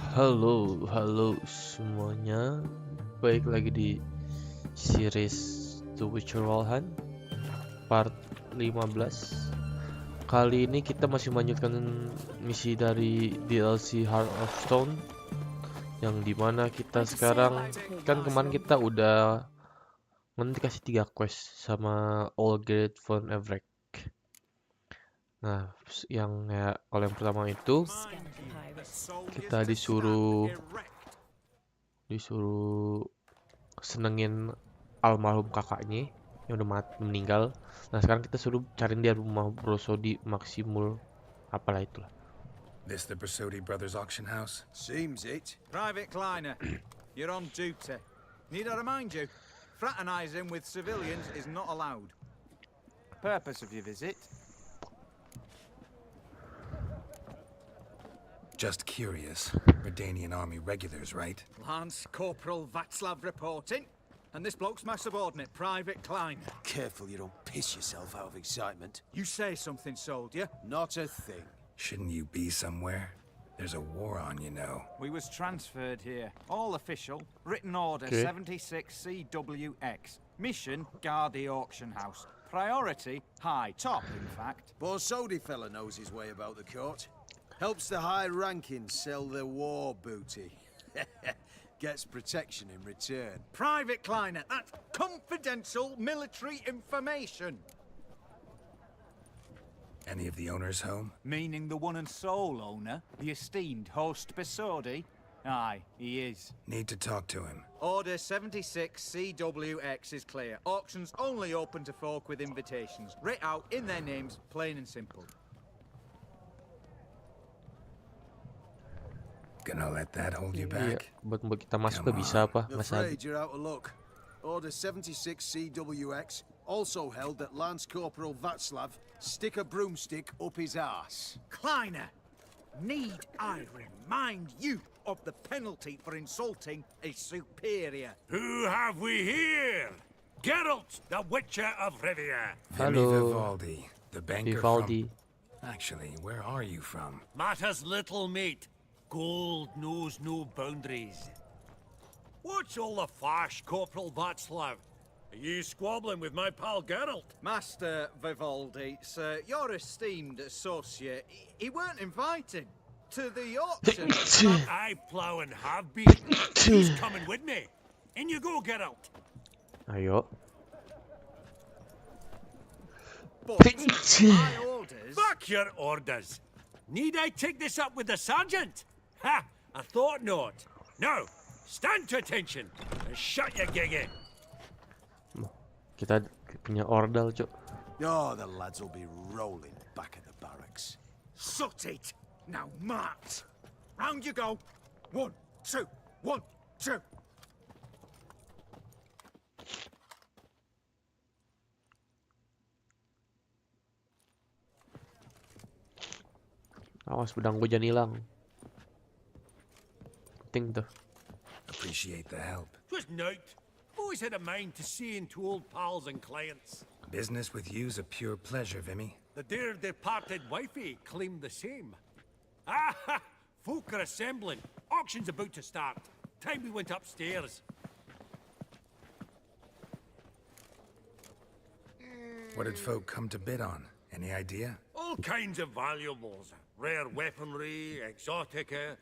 Halo semuanya. Baik lagi di series The Witcher Valheim part 15. Kali ini kita masih melanjutkan misi dari DLC Heart of Stone, yang dimana kita sekarang kan kemarin kita udah dikasih 3 quest sama Olgerd von Everec. Nah, kalau yang pertama itu kita disuruh senengin almarhum kakaknya yang udah meninggal. Nah, sekarang kita suruh cariin dia rumah Brosodi Maximul apalah itulah. This the Brosodi Brothers auction house? Seems it. Private Kleiner, you're on duty. Need I remind you, fraternizing with civilians is not allowed. Purpose of your visit? Just curious. Redanian army regulars, right? Lance Corporal Václav reporting. And this bloke's my subordinate, Private Kleiner. Careful you don't piss yourself out of excitement. You say something, soldier? Not a thing. Shouldn't you be somewhere? There's a war on, you know. We was transferred here. All official. Written order Okay. 76 CWX. Mission, guard the auction house. Priority, high. Top, in fact. Borsodi fella knows his way about the court. Helps the high rankings sell their war booty. Gets protection in return. Private Kleiner, that's confidential military information. Any of the owners home? Meaning the one and sole owner, the esteemed host Besodi? Aye, he is. Need to talk to him. Order 76 CWX is clear. Auctions only open to folk with invitations. Writ out in their names, plain and simple. Gonna let that hold you Iya, back? buat kita masuk ke bisa apa? I'm Nggak sabi. afraid you're out of luck. Order 76 CWX, also held that Lance Corporal Václav stick a broomstick up his arse. Kleiner, need I remind you of the penalty for insulting a superior? Who have we here? Geralt, the Witcher of Rivia. Vimy Hello. Vivaldi, the banker Vivaldi. from... Actually, where are you from? Matters little, mate. Gold knows no boundaries. What's all the fash, Corporal Václav? Are you squabbling with my pal Geralt? Master Vivaldi, sir, your esteemed associate, he weren't invited to the auction. I plough and have been. He's coming with me. In you go, Geralt. Ayo. But my orders... Fuck your orders. Need I take this up with the sergeant? Ha! I thought not. No. Stand to attention and shut your gig in. Kita punya ordal, Cuk. Oh, the lads will be rolling back at the barracks. Sut it! Now march! Round you go! 1, 2, 1, 2! Awas pedang gue jangan hilang. Penting tuh. Appreciate the help. Twas night. Always had a mind to seeing to old pals and clients. Business with you's a pure pleasure, Vimy. The dear departed wifey claimed the same. Ah ha! Folk are assembling. Auction's about to start. Time we went upstairs. What did folk come to bid on? Any idea? All kinds of valuables. Rare weaponry, exotica.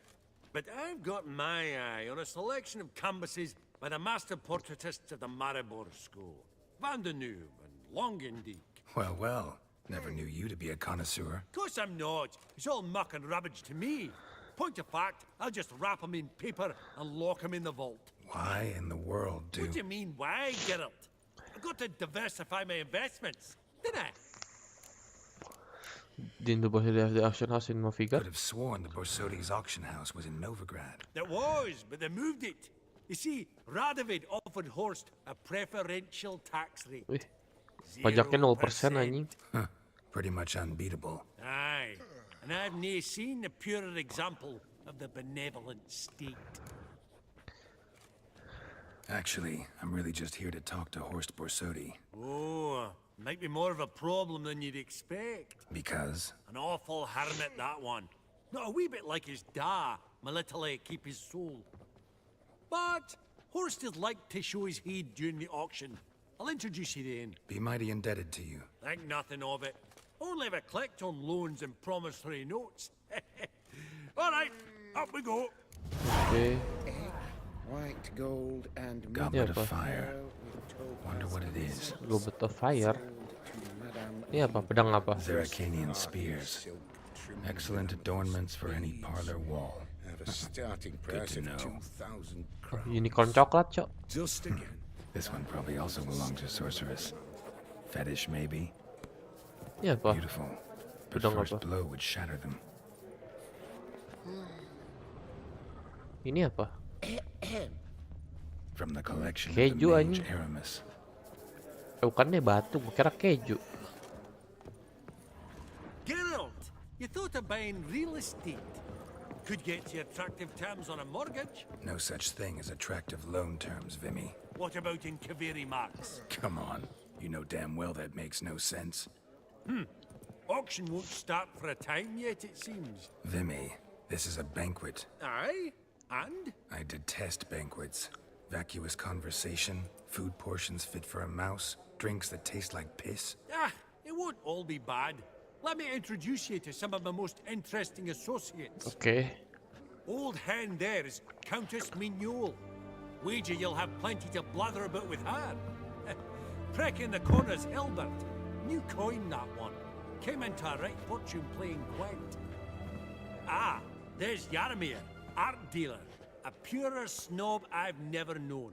But I've got my eye on a selection of canvases by the master portraitists of the Maribor School. Van de Noob and Longendijk. Well, well. Never knew you to be a connoisseur. Course I'm not. It's all muck and rubbish to me. Point of fact, I'll just wrap 'em in paper and lock 'em in the vault. Why in the world do... What do you mean, why, Geralt? I've got to diversify my investments, didn't I? Didn't the boss of the auction house in Novigrad? Could have sworn the Borsodi's auction house was in Novigrad. There was, but they moved it. You see, Radovid offered Horst a preferential tax rate. Wih, pajaknya 0% anjing. Huh. Pretty much unbeatable. Aye, and I've nae seen a purer example of the benevolent state. Actually, I'm really just here to talk to Horst Borsodi. Oh, might be more of a problem than you'd expect. Because? An awful hermit, that one. Not a wee bit like his da, militarily keep his soul. But Horst is like to show his head during the auction. I'll introduce you then. Be mighty indebted to you. Think nothing of it. Only ever collect on loans and promissory notes. All right, up we go. Oke. White gold and Goblet apa? of fire. Wonder what it is. Goblet of Fire. Ini apa? Pedang apa? Zeracanian spears. Excellent adornments for any parlor wall. Have a starting Good price to of know. 2,000 Oh, crowns. unicorn coklat, Cok. Just again. This one probably also belongs to sorceress. Fetish, maybe? Ini apa? Beautiful. But Pedang first apa? blow would shatter them. Ini apa? From the collection of Keju, the mage anjing. Aramis. Bukan deh, batu. Gua kira keju. Geralt, you thought of buying real estate. Could get you attractive terms on a mortgage. No such thing as attractive loan terms, Vimy. What about in Kaveri Marks? Come on. You know damn well that makes no sense. Auction won't start for a time yet, it seems. Vimy, this is a banquet. Aye? And? I detest banquets. Vacuous conversation, food portions fit for a mouse, drinks that taste like piss. Ah, it won't all be bad. Let me introduce you to some of my most interesting associates. Oke. Old hen there is Countess Mignol. Wager you'll have plenty to blather about with her. Prick in the corner's Hilbert. New coin, that one. Came into a right fortune playing quaint. Ah, there's Yarmir, art dealer. A purer snob I've never known.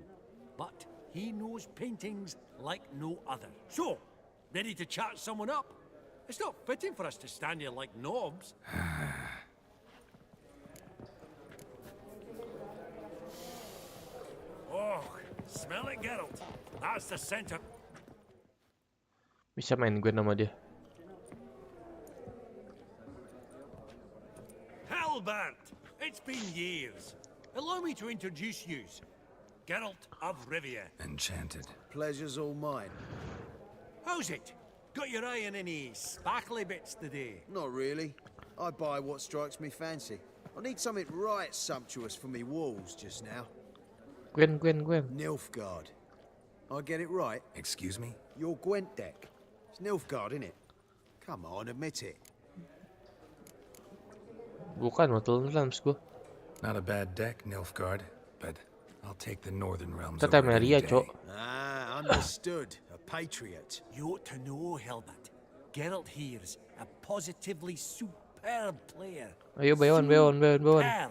But he knows paintings like no other. So, ready to chat someone up? It's not fitting for us to stand here like knobs. Oh, smell it, Geralt. That's the center. Bisa main gue nama dia. Halbert! It's been years. Allow me to introduce you. Geralt of Rivia. Enchanted. Pleasure's all mine. How's it? Got your eye on any sparkly bits today? Not really. I buy what strikes me fancy. I need something right sumptuous for me walls just now. Gwen. Nilfgaard. I get it right? Excuse me? Your Gwent deck. It's Nilfgaard, innit? Come on, admit it. Bukan, Mortal Realms gue. Not a bad deck, Nilfgaard, but I'll take the northern realms Kita over any Temeria, day. Cok. Ah, understood. A patriot. You ought to know, Helbert. Geralt here's a positively superb player. Ayo, Bewan. Superb.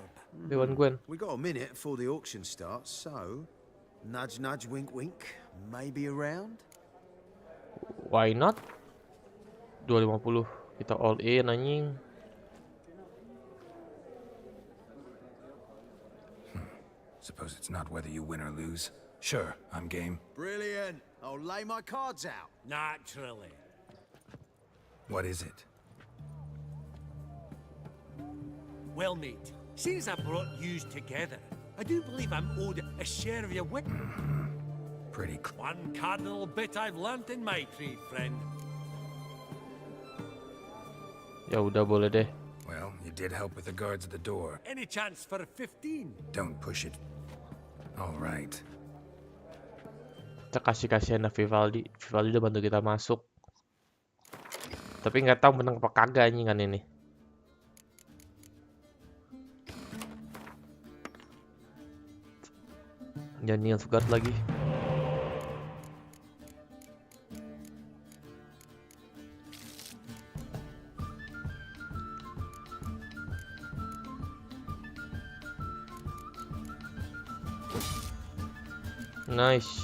Bewan Gwen. We got a minute before the auction starts, so... Nudge, nudge, wink, wink. Maybe around? Why not? 250. Kita all in, anjing. Suppose it's not whether you win or lose. Sure, I'm game. Brilliant. I'll lay my cards out. Naturally. What is it? Well, mate, since I brought yous together, I do believe I'm owed a share of your wit. Pretty One cardinal bit I've learnt in my trade, friend. Ya udah, boleh deh. Well, you did help with the guards at the door. Any chance for 15? Don't push it. All right. Kita kasihan Vivaldi. Vivaldi udah bantu kita masuk. Tapi nggak tahu menang apa kagak anjingan ini. Dan Nilfgaard lagi. Nice.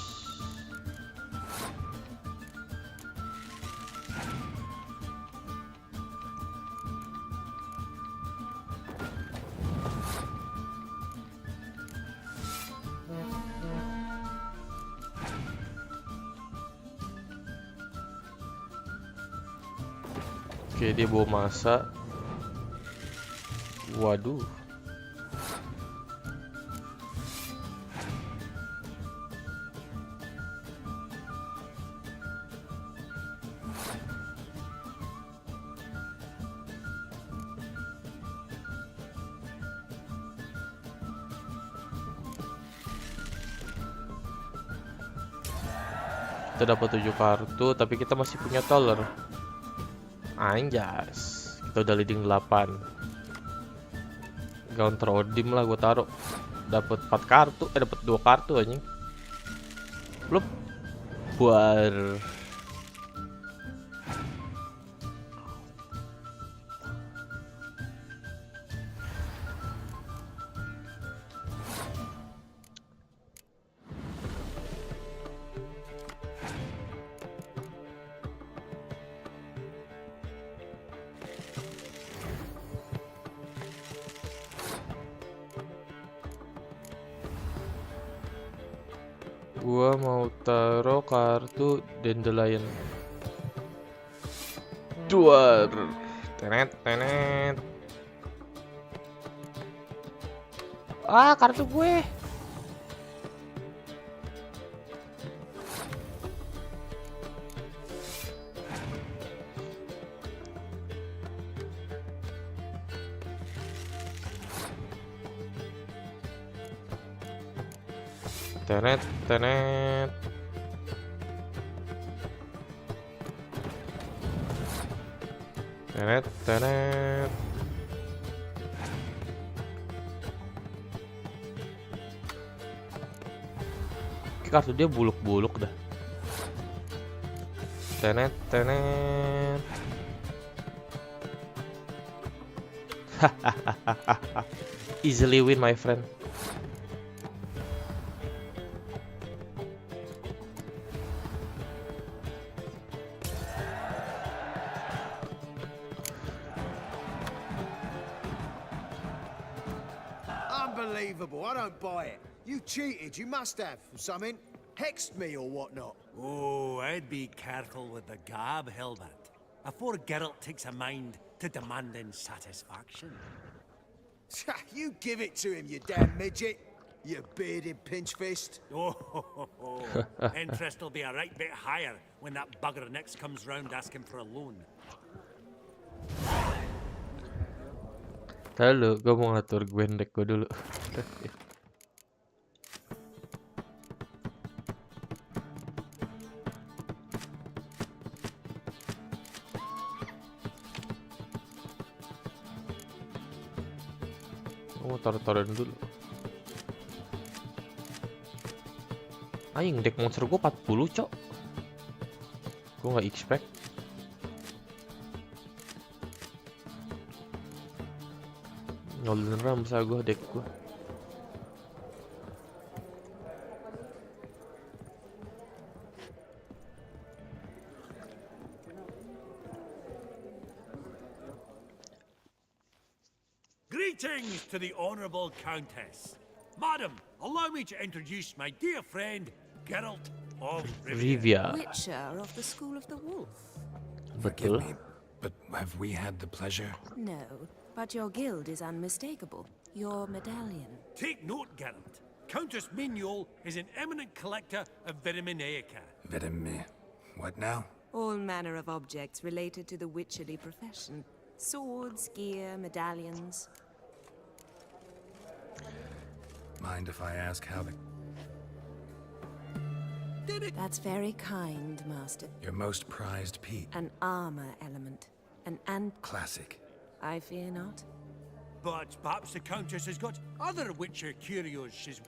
Oke, dia bawa masa. Waduh. Kita dapat 7 kartu, tapi kita masih punya toler. Anjas. Kita udah leading 8. Gaun terodim lah gue taruh. Dapat 4 kartu, dapat 2 kartu anjing. Blup. Buar. Gua mau taruh kartu dandelion. Duar. Tenet tenet. Ah, kartu gue. Tenet tenet. Tenet tenet. Kartu dia buluk-buluk dah. Tenet tenet. Easily win, my friend. Unbelievable, I don't buy it. You cheated, you must have, or something. Hexed me or whatnot. Oh, I'd be careful with the gab, Hilbert, afore Geralt takes a mind to demanding satisfaction. You give it to him, you damn midget. You bearded pinchfist. Oh, interest will be a right bit higher when that bugger next comes round asking for a loan. Lalu gue mau ngatur gwendek gue dulu. Gue mau taruh-taruhin dulu. Aing, deck monster gue 40, cok. Gue nggak expect. Golden Ram gue deck gue. Greetings to the Honourable Countess. Madam, allow me to introduce my dear friend, Geralt of Rivia. Rivia. Witcher of the School of the Wolf. Forgive Betul. me, but have we had the pleasure? No, but your guild is unmistakable. Your medallion. Take note, Geralt. Countess Mignol is an eminent collector of Vitaminaica. Vitamin. What now? All manner of objects related to the witcherly profession. Swords, gear, medallions. Mind if I ask how the... That's very kind, Master. Your most prized Pete? An armor element. Classic. I fear not. But perhaps the Countess has got other Witcher curios she's...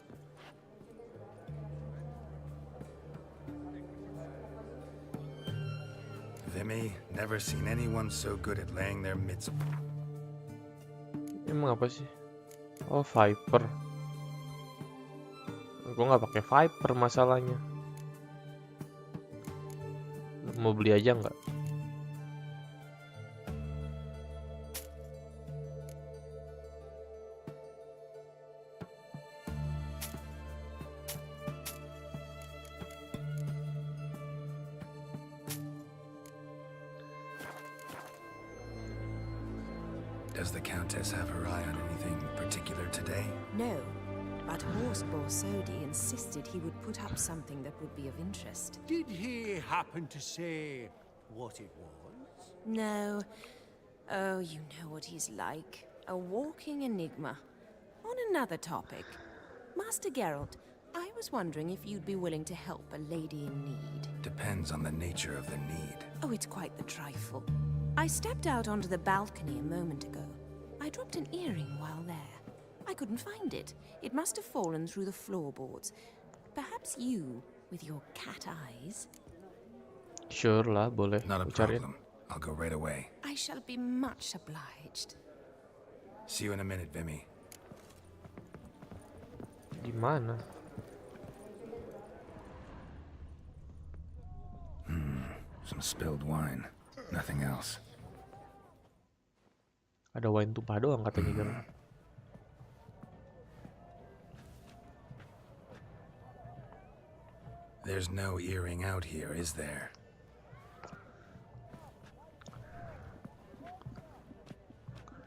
Vimy, never seen anyone so good at laying their mitts. Emang apa sih? Oh, Viper. Gue nggak pakai Viper masalahnya. Mau beli aja nggak? Does the Countess have her eye on anything particular today? No, but Horst Borsodi insisted he would put up something that would be of interest. Did he happen to say what it was? No. Oh, you know what he's like. A walking enigma. On another topic. Master Geralt, I was wondering if you'd be willing to help a lady in need. Depends on the nature of the need. Oh, it's quite the trifle. I stepped out onto the balcony a moment ago. I dropped an earring while there. I couldn't find it. It must have fallen through the floorboards. Perhaps you, with your cat eyes... Sure lah, boleh. Not a Aku cariin. problem. I'll go right away. I shall be much obliged. See you in a minute, Vimy. Di mana? Some spilled wine. Nothing else. Ada wine tumpah doang katanya kan. There's no earring out here, is there?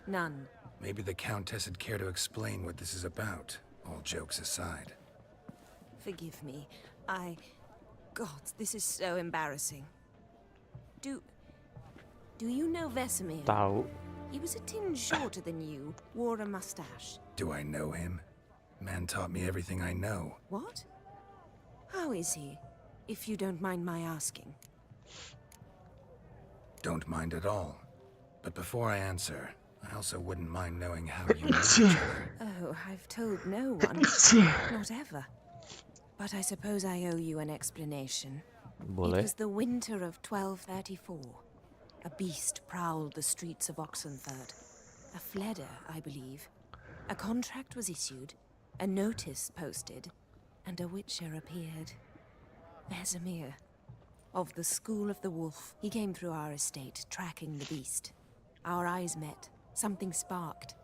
None. Maybe the Countess would care to explain what this is about, all jokes aside. Forgive me. God, this is so embarrassing. Do you know Vesemir? Tahu. He was a tinge shorter than you, wore a mustache. Do I know him? Man taught me everything I know. What? How is he, if you don't mind my asking? Don't mind at all. But before I answer, I also wouldn't mind knowing how you know each other. Oh, I've told no one. Not ever. But I suppose I owe you an explanation. Boleh. It was the winter of 1234. A beast prowled the streets of Oxenford. A fledder, I believe. A contract was issued, a notice posted, and a witcher appeared. Vesemir. Of the School of the Wolf. He came through our estate, tracking the beast. Our eyes met. Something sparked.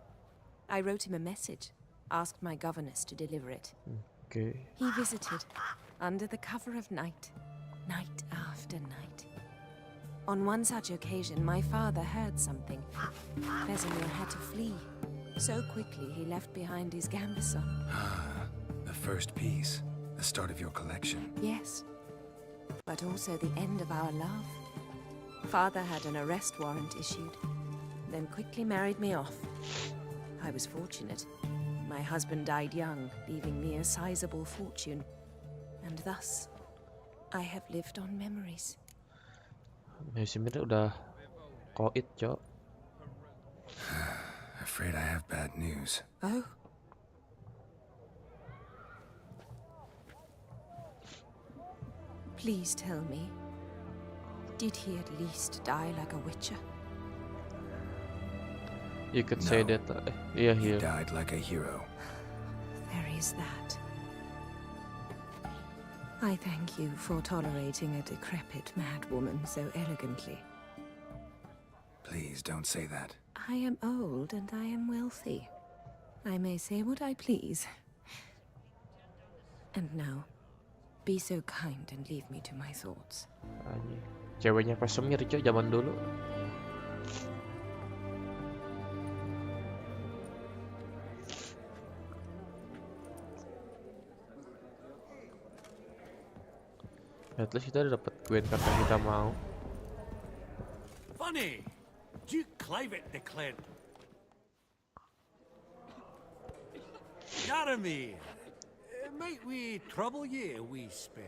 I wrote him a message, asked my governess to deliver it. Okay. He visited, under the cover of night, night after night. On one such occasion, my father heard something. Vesemir had to flee. So quickly, he left behind his gambeson. Ah, the first piece. The start of your collection. Yes, but also the end of our love. Father had an arrest warrant issued, then quickly married me off. I was fortunate. My husband died young, leaving me a sizable fortune. And thus, I have lived on memories. Vesemir udah koit, Cok. Afraid I have bad news. Oh? Please tell me, did he at least die like a witcher? You could say No. that. Yeah, He here. died like a hero. There is that. I thank you for tolerating a decrepit madwoman so elegantly. Please don't say that. I am old and I am wealthy. I may say what I please. And now, be so kind and leave me to my thoughts. Anjing. Ceweknya Vesemir, Cok, zaman dulu. At least kita udah dapet Gwen kartu yang kita mau. Funny, Duke Clivet declared. Jeremy, might we trouble ye a wee spell?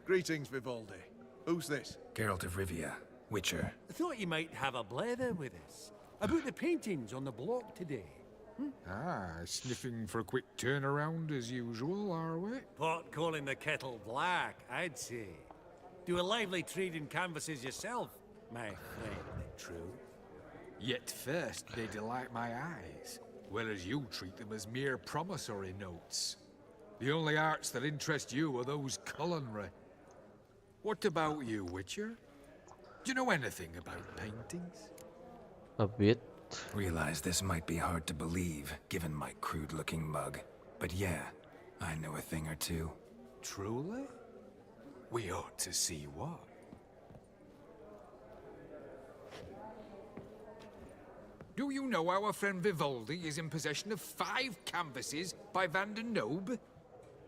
Greetings, Vivaldi. Who's this? Geralt of Rivia, Witcher. I thought you might have a blather with us about the paintings on the block today. Ah, sniffing for a quick turnaround as usual, are we? Pot calling the kettle black, I'd say. Do a lively trade in canvases yourself, my friend. True. Yet first they delight my eyes, whereas you treat them as mere promissory notes. The only arts that interest you are those culinary. What about you, Witcher? Do you know anything about paintings? A bit. Realize this might be hard to believe, given my crude-looking mug. But yeah, I know a thing or two. Truly? We ought to see what. Do you know our friend Vivaldi is in possession of 5 canvases by Van der Nobe?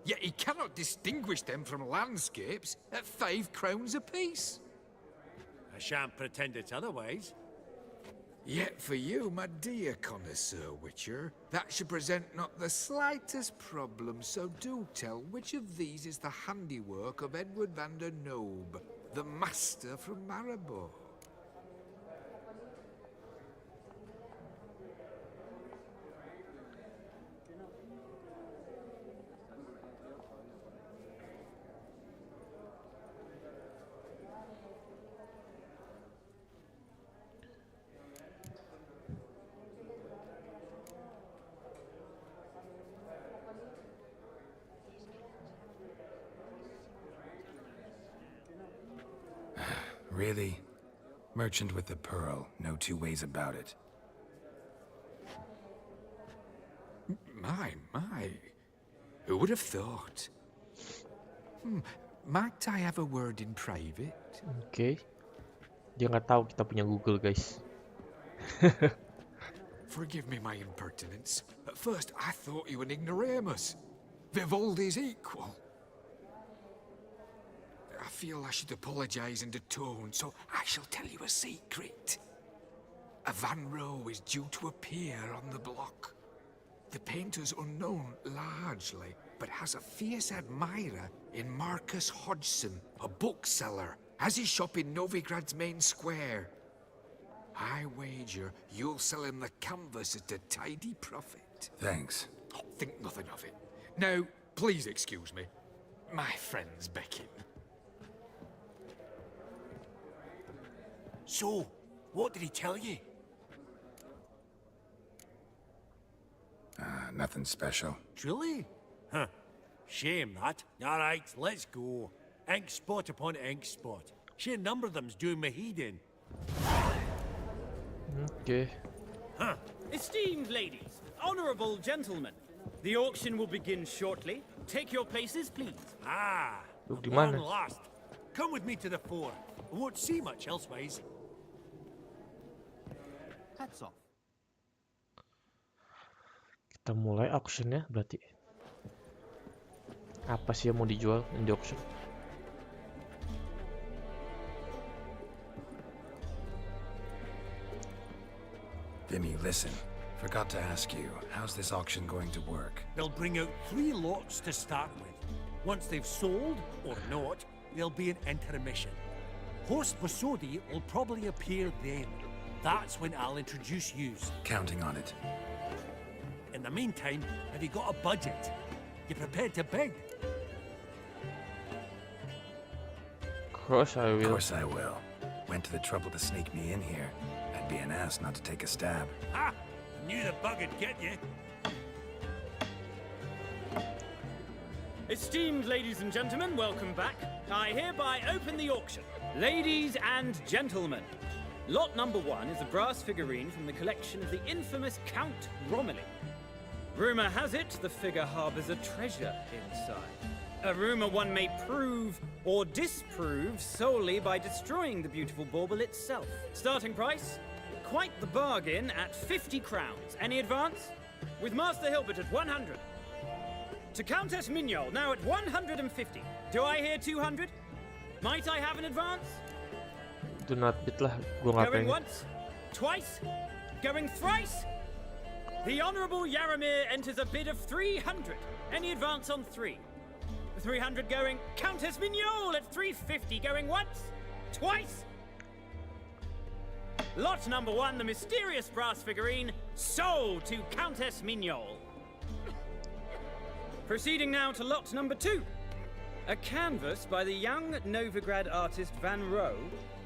Yet he cannot distinguish them from landscapes at 5 crowns apiece. I shan't pretend it's otherwise. Yet for you, my dear connoisseur Witcher, that should present not the slightest problem, so do tell which of these is the handiwork of Edward van der Nobe, the master from Maribor. Really? Merchant with the pearl, no two ways about it. My. Who would have thought? Might I have a word in private? Oke. Dia nggak tahu kita punya Google, guys. Forgive me my impertinence. At first, I thought you an ignoramus. Vivaldi's equal. I feel I should apologize and atone, so I shall tell you a secret. A Van Row is due to appear on the block. The painter's unknown largely, but has a fierce admirer in Marcus Hodgson, a bookseller, has his shop in Novigrad's main square. I wager you'll sell him the canvas at a tidy profit. Thanks. Oh, think nothing of it. Now, please excuse me. My friend's beckon. So, what did he tell you? Nothing special. Truly? Huh. Shame that. Alright, let's go. Ink spot upon ink spot. Sheer number of them's doing me heed in. Oke. Huh. Esteemed ladies, honorable gentlemen, the auction will begin shortly. Take your places, please. Ah, Look, at di long mana? last. Come with me to the fore. I won't see much elsewise. Hats off. Kita mulai auction-nya berarti. Apa sih yang mau dijual yang di auction? Vimy, listen. Forgot to ask you, how's this auction going to work? They'll bring out 3 lots to start with. Once they've sold, or not, there'll be an intermission. Horst Basodi will probably appear then. That's when I'll introduce yous. Counting on it. In the meantime, have you got a budget? You prepared to bid? Of course I Of will. course I will. Went to the trouble to sneak me in here. I'd be an ass not to take a stab. Ha! I knew the bug would get you. Esteemed ladies and gentlemen, welcome back. I hereby open the auction. Ladies and gentlemen, lot number 1 is a brass figurine from the collection of the infamous Count Romilly. Rumor has it the figure harbors a treasure inside. A rumor one may prove or disprove solely by destroying the beautiful bauble itself. Starting price? Quite the bargain at 50 crowns. Any advance? With Master Hilbert at 100. To Countess Mignol, now at 150. Do I hear 200? Might I have an advance? Do not bid lah. Gua nggak Going pengen. once? Twice? Going thrice? The Honourable Yaramir enters a bid of 300. Any advance on 3? 300 going. Countess Mignol at 350 going once? Twice? Lot number 1, the mysterious brass figurine, sold to Countess Mignol. Proceeding now to lot number 2. A canvas by the young Novigrad artist Van Row,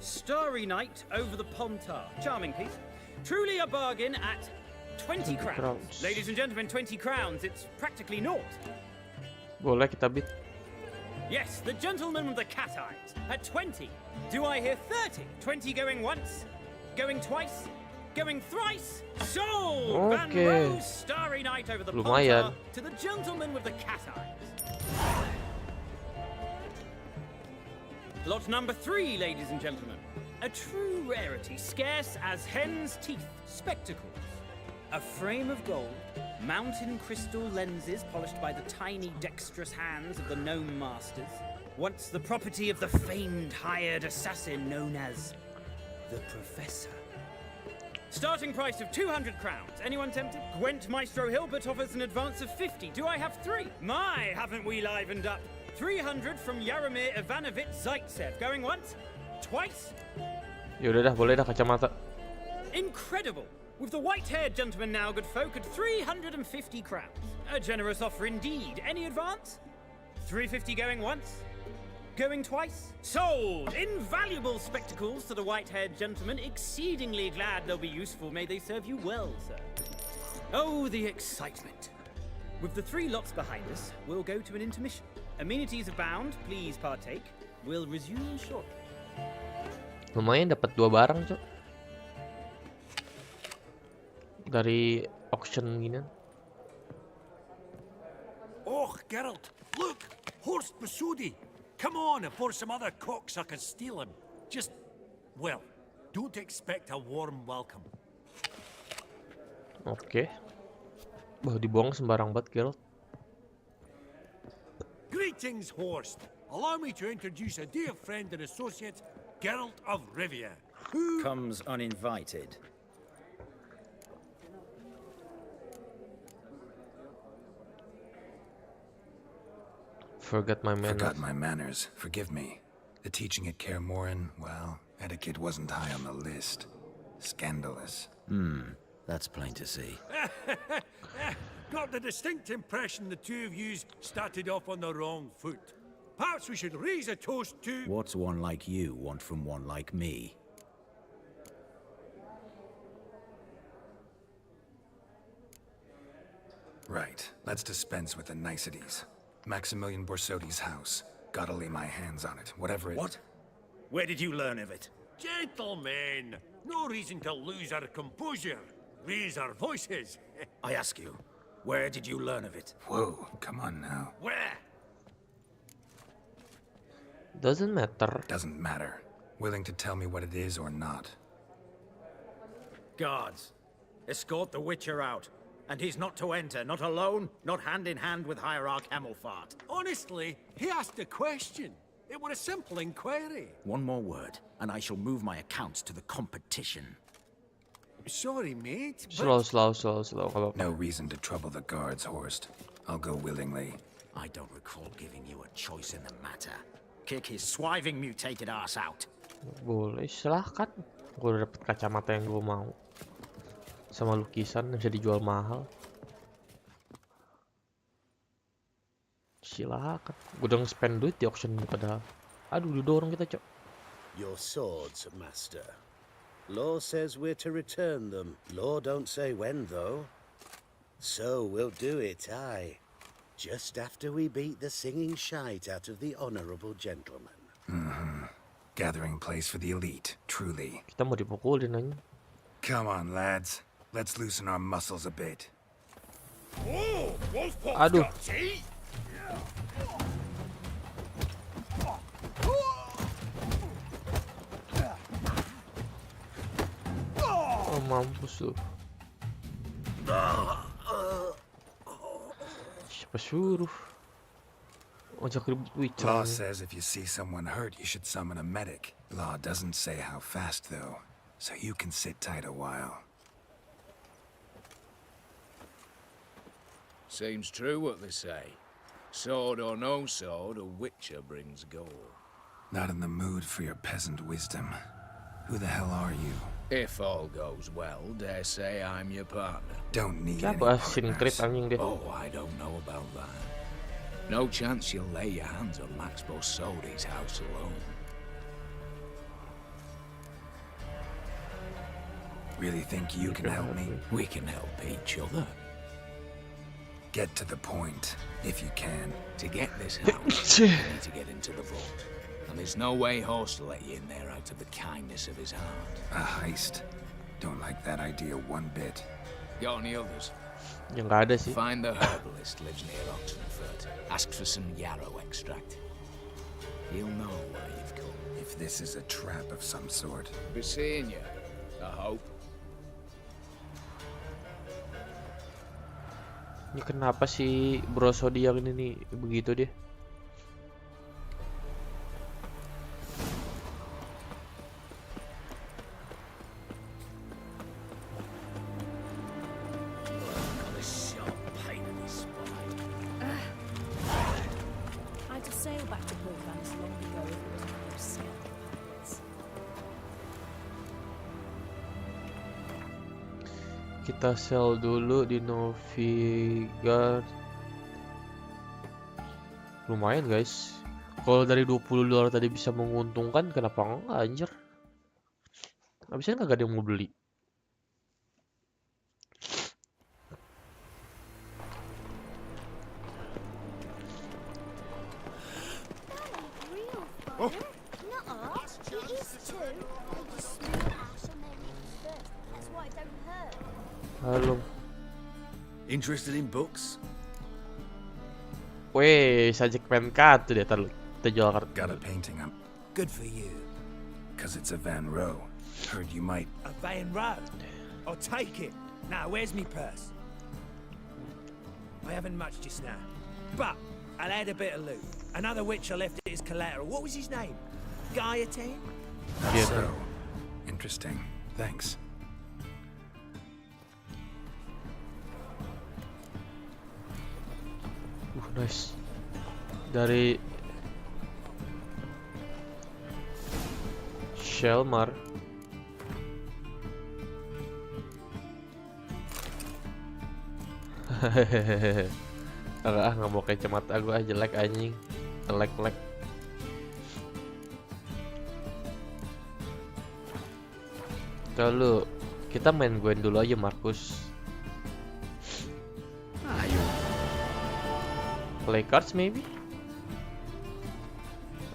Starry Night over the Pontar. Charming piece. Truly a bargain at 20 crowns. crowns. Ladies and gentlemen, 20 crowns. It's practically naught. Boleh kita bid. Yes, the gentleman with the cat eyes at 20. Do I hear 30? 20 going once, going twice, going thrice. Sold! Van Okay. Rowe's Starry Night over the Lumayan. Pontar to the gentleman with the cat eyes. Lot number 3, ladies and gentlemen. A true rarity, scarce as hen's teeth. Spectacles. A frame of gold, mountain crystal lenses polished by the tiny dexterous hands of the gnome masters. Once the property of the famed hired assassin known as the Professor. Starting price of 200 crowns. Anyone tempted? Gwent Maestro Hilbert offers an advance of 50. Do I have 3? My, haven't we livened up? 300 from Yaromir Ivanovich Zaitsev. Going once? Twice? Yaudah dah, boleh dah kacamata. Incredible! With the white-haired gentleman now, good folk, at 350 crowns. A generous offer indeed. Any advance? 350 going once? Going twice? Sold! Invaluable spectacles to the white-haired gentleman. Exceedingly glad they'll be useful. May they serve you well, sir. Oh, the excitement. With the 3 lots behind us, we'll go to an intermission. Amenities abound. Please partake. We'll resume shortly. Lumayan dapat 2 barang, Cok. Dari auction gini. Oh, Geralt, look! Horst Basudi! Come on, before some other cocksuckers steal him. Just, well, don't expect a warm welcome. Oke. Bah, dibuang sembarang banget, Geralt. Greetings, Horst. Allow me to introduce a dear friend and associate, Geralt of Rivia, who... Comes uninvited. Forgot my manners. Forgot my manners. Forgive me. The teaching at Kaer Morhen, well, etiquette wasn't high on the list. Scandalous. That's plain to see. Got the distinct impression the two of yous started off on the wrong foot. Perhaps we should raise a toast to... What's one like you want from one like me? Right. Let's dispense with the niceties. Maximilian Borsodi's house. Gotta lay my hands on it, whatever it... What? Where did you learn of it? Gentlemen, no reason to lose our composure. Raise our voices. I ask you, where did you learn of it? Whoa, come on now. Where? Doesn't matter. Doesn't matter. Willing to tell me what it is or not. Guards, escort the Witcher out. And he's not to enter, not alone, not hand in hand with Hierarch Hemelfart. Honestly, he asked a question. It were a simple inquiry. One more word, and I shall move my accounts to the competition. Sorry, mate, Slow. Kalau No reason to trouble the guards, Horst. I'll go willingly. I don't recall giving you a choice in the matter. Kick his swiving mutated ass out. boleh, silahkan. Gue udah dapet kacamata yang gue mau. Sama lukisan yang bisa dijual mahal. Silakan. Gue udah nge-spend duit di auction ini padahal. Aduh, didorong kita, Cok. Your swords, master. Law says we're to return them. Law don't say when, though. So we'll do it, aye. Just after we beat the singing shite out of the honorable gentleman. Gathering place for the elite, truly. Kita mau dipukulin aja. Come on, lads. Let's loosen our muscles a bit. Aduh. Oh, mampus lu. Siapa suruh? Ojak ribut Witcher. Law says if you see someone hurt, you should summon a medic. Law doesn't say how fast, though, so you can sit tight a while. Seems true what they say. Sword or no sword, a Witcher brings gold. Not in the mood for your peasant wisdom. Who the hell are you? If all goes well, dare say I'm your partner. Don't need any Siapa Sincrit partners. anjing dia? Oh, I don't know about that. No chance you'll lay your hands on Max Borsodi's house alone. Really think you can help me? We can help each other. Get to the point, if you can. To get this house, you need to get into the vault. And there's no way Horst will let you in there out of the kindness of his heart. A heist. Don't like that idea one bit. Got any others? Ya nggak ada sih. Find the herbalist lives near Oxenford. Ask for some yarrow extract. He'll know where you've come. If this is a trap of some sort. Be seeing you, I hope. Ini kenapa si Brosodi yang ini nih begitu dia? sailed back to Port Venice long ago if it wasn't for those scary pirates. Kita sell dulu di Novigard. Lumayan guys. Kalau dari $20 tadi bisa menguntungkan, kenapa enggak anjir? Habisnya nggak ada yang mau beli. Oh. Nuh-uh. It is too. They just smell ash and then first. That's why it don't hurt. Halo. Interested in books? Weh, sajak pen kartu deh, kita jual kartu. Got a painting up. Good for you. Cause it's a Van Row. Heard you might. A Van Row. I'll take it. Now, where's me purse? I haven't much just now. But I'll add a bit of loot. Another witch I left at his collateral. What was his name? Guillotine? Yeah. So interesting. Thanks. Nice. Dari Shelmar. Hehehe. Nggak mau kacamata gue jelek anjing. Jelek. Kalau kita main Gwen dulu aja, Markus. Play cards maybe?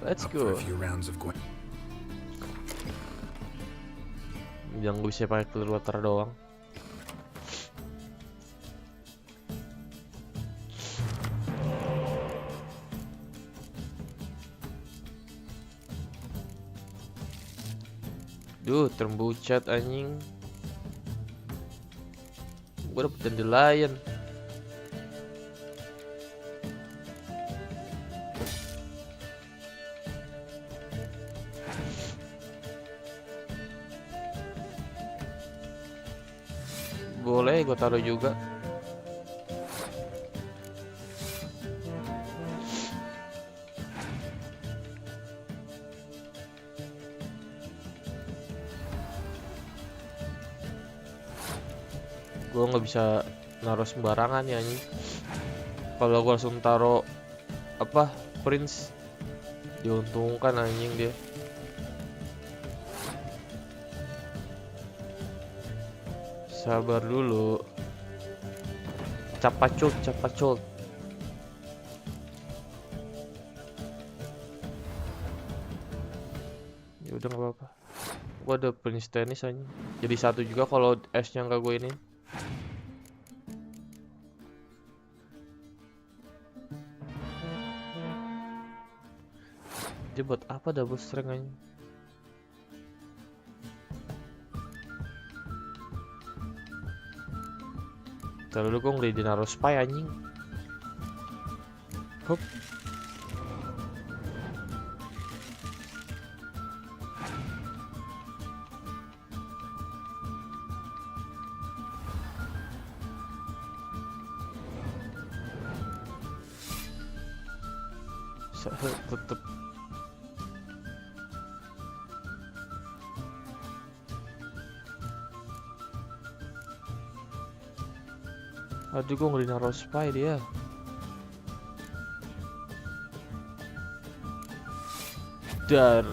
Let's Up for go. a few rounds of Gwen. Jangan gue bisa pakai clear water doang. Duh, terbucat anjing. Gue dapet dandelion. Boleh, gue taruh juga. Gue nggak bisa naruh sembarangan ya anjing. Kalau gue langsung taruh apa Prince, diuntungkan anjing dia. Sabar dulu. Capacut. Ya udah nggak apa-apa. Gua ada Prince tenis aja. Jadi satu juga kalau S-nya nggak gue ini. Dia buat apa double strength aja? Terlalu gue ngeri naruh spy anjing. Hup. Tetep. Aduh, gue ngeri naruh spy dia. Dar.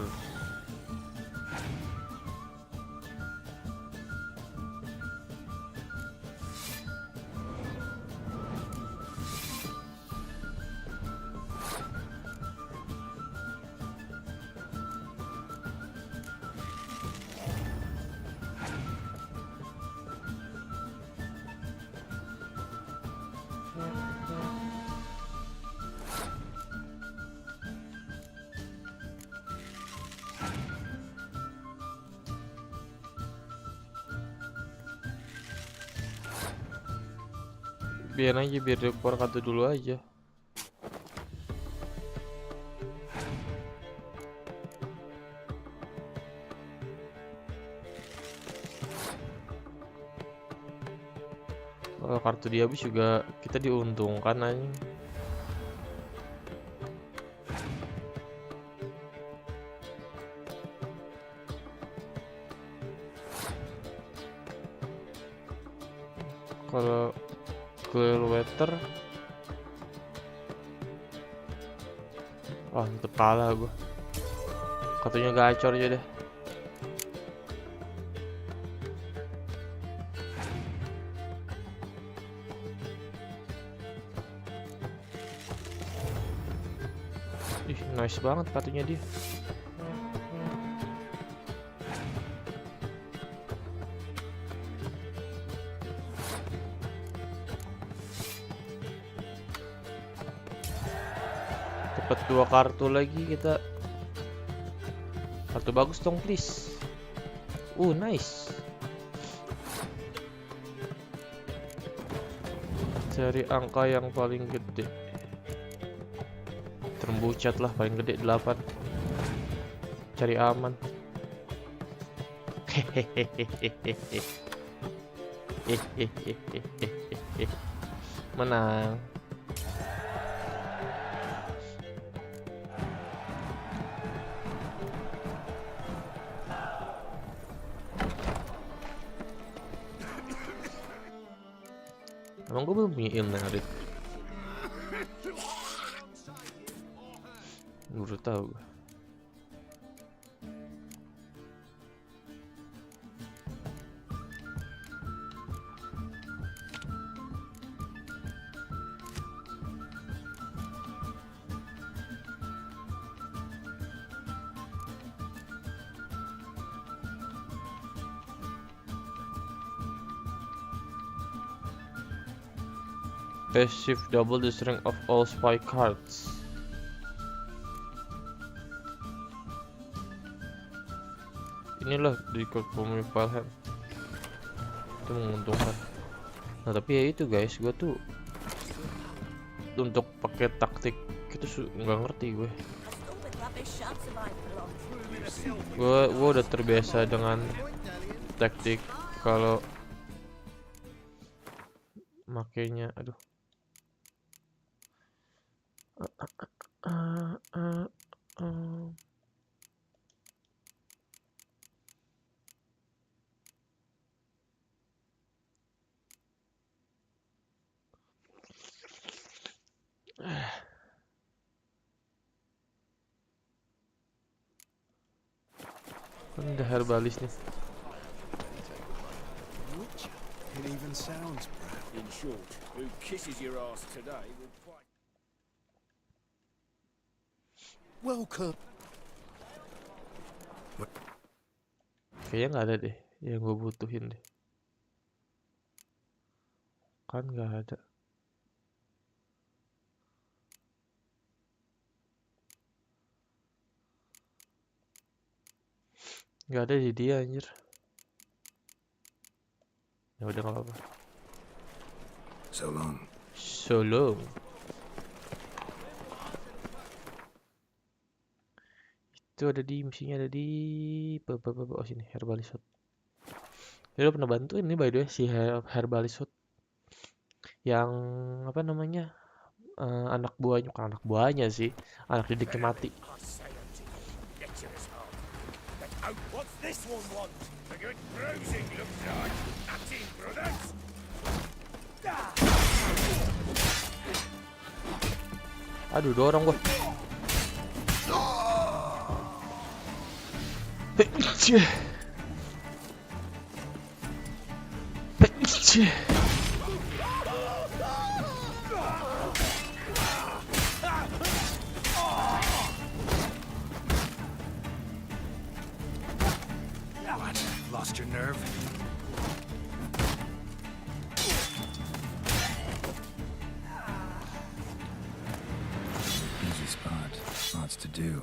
Biar aja, biar dia keluar kartu dulu aja. Kalau kartu dia habis juga kita diuntungkan anjing. Kalau clear water, wah tetep kalah gua. Katanya gacor aja deh. Ih, nice banget katanya dia. Dapat 2 kartu lagi kita. Kartu bagus dong, please. Nice. Cari angka yang paling gede. Terembucat lah paling gede 8. Cari aman. Menang. Emang gue belum punya ilmu ngarit. Baru tahu gue. Passive double the strength of all spy cards. Inilah di pemain file hand. Itu menguntungkan. Nah tapi ya itu guys, gue tuh untuk pakai taktik itu nggak ngerti gue. Gue udah terbiasa dengan taktik kalau makainya, aduh. Kan udah herbalis nih. It even sounds proud. In short, who kisses your ass today will quite... Welcome. Kayaknya nggak ada deh yang gue butuhin deh. Kan nggak ada. Nggak ada di dia anjir. Ya udah nggak apa-apa. So long. So long. Itu ada di misinya, ada di oh sini Herbalisot. Dia udah pernah bantuin nih by the way si Herbalisot. Yang apa namanya? Anak buahnya, bukan anak buahnya sih, anak didiknya mati. What's this one want? A good bruising looks like. That's in, brothers. Aduh, dorong gua. What? Lost your nerve? Easy spot. Lots to do.